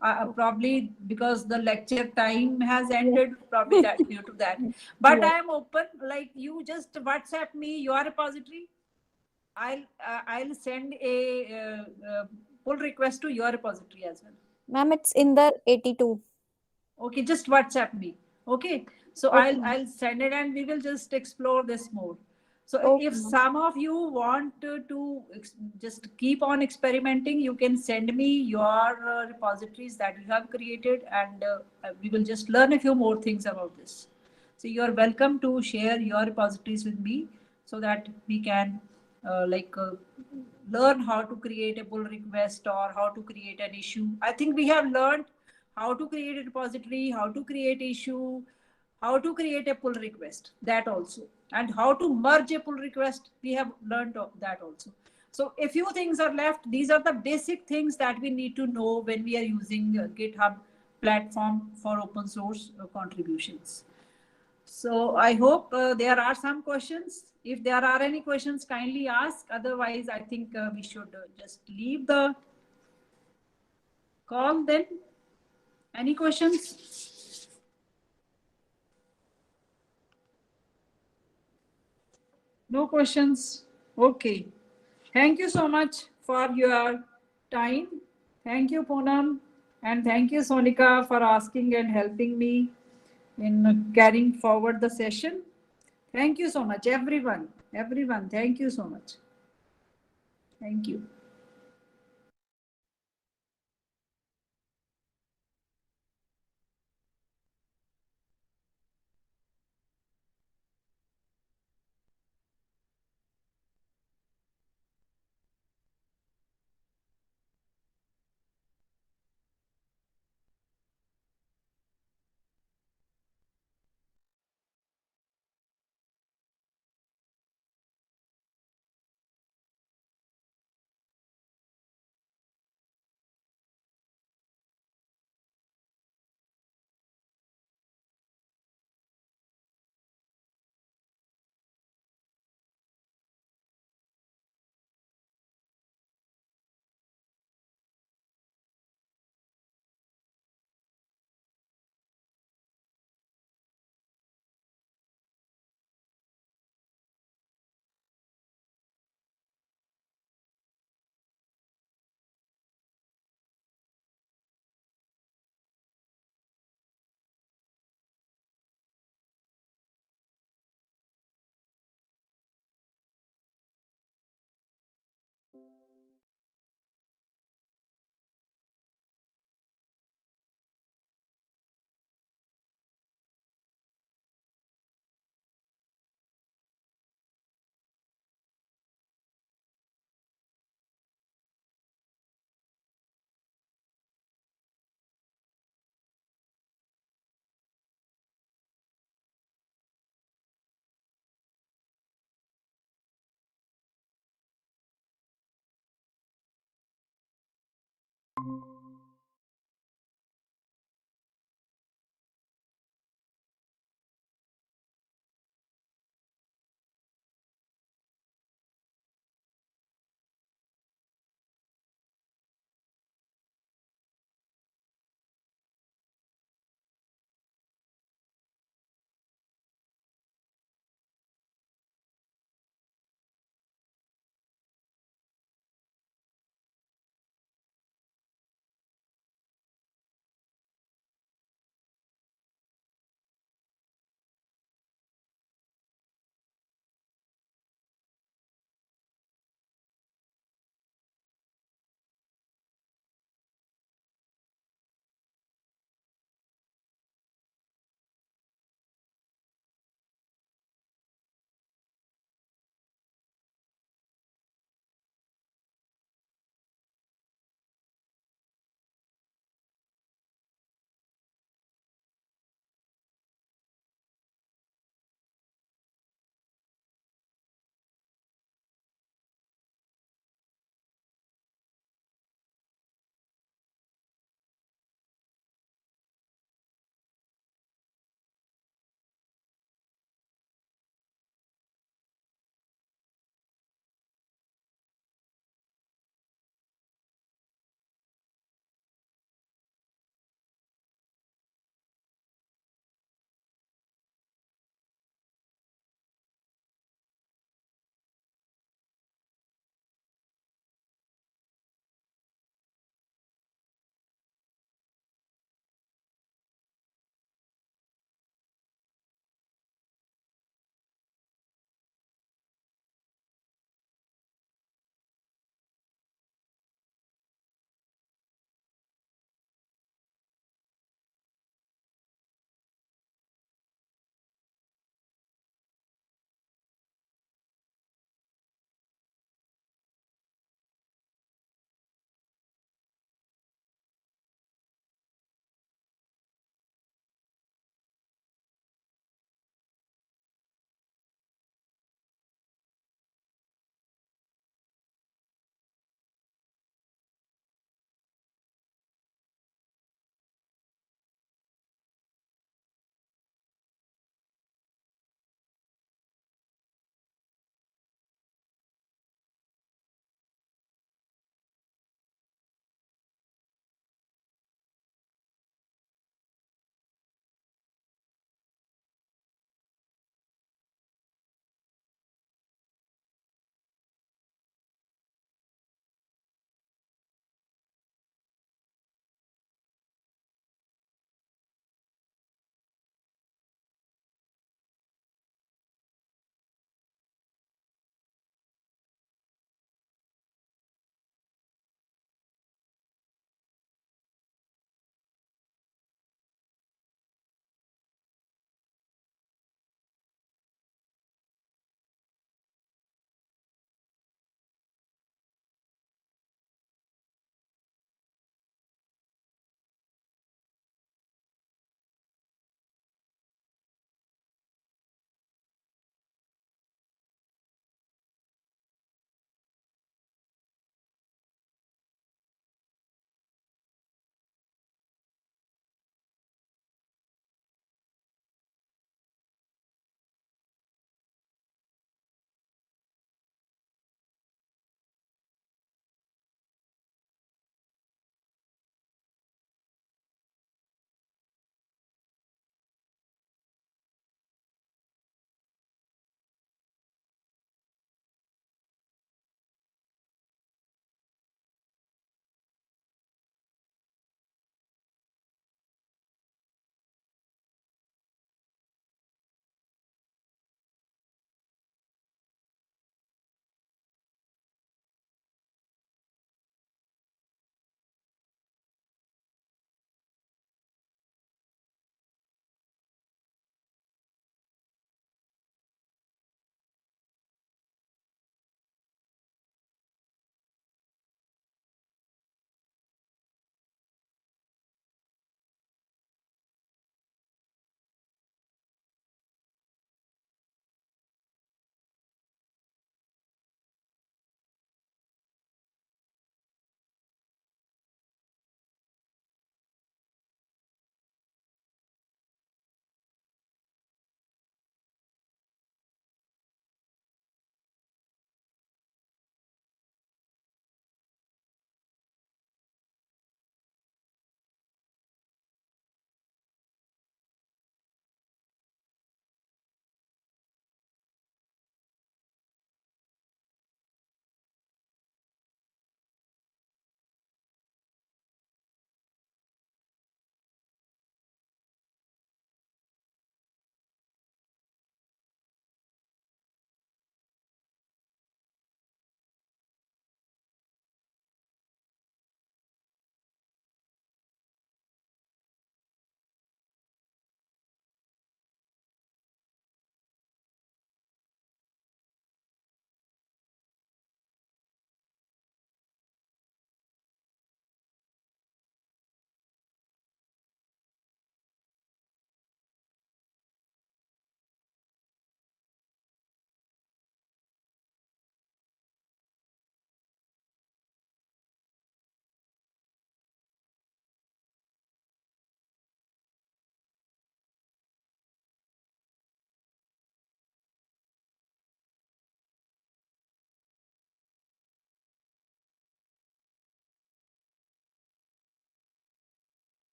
Probably because the lecture time has ended, probably that due to that. But Yes. I am open. Like you just WhatsApp me your repository. I'll send a pull request to your repository as well. Ma'am, it's in the 82. Okay, just WhatsApp me. Okay, so Okay. I'll send it, and we will just explore this more. So Okay, if ma'am. some of you want to just keep on experimenting, you can send me your repositories that you have created, and we will just learn a few more things about this. So you are welcome to share your repositories with me so that we can learn how to create a pull request or how to create an issue. I think we have learned how to create a repository, how to create issue, how to create a pull request, that also, and how to merge a pull request. We have learned that also. So a few things are left. These are the basic things that we need to know when we are using GitHub platform for open source contributions. So I hope there are some questions. If there are any questions, kindly ask. Otherwise, I think we should just leave the call then. Any questions? No questions? Okay. Thank you so much for your time. Thank you, Poonam. And thank you, Sonika, for asking and helping me in carrying forward the session. Thank you so much, everyone. Everyone, thank you so much. Thank you.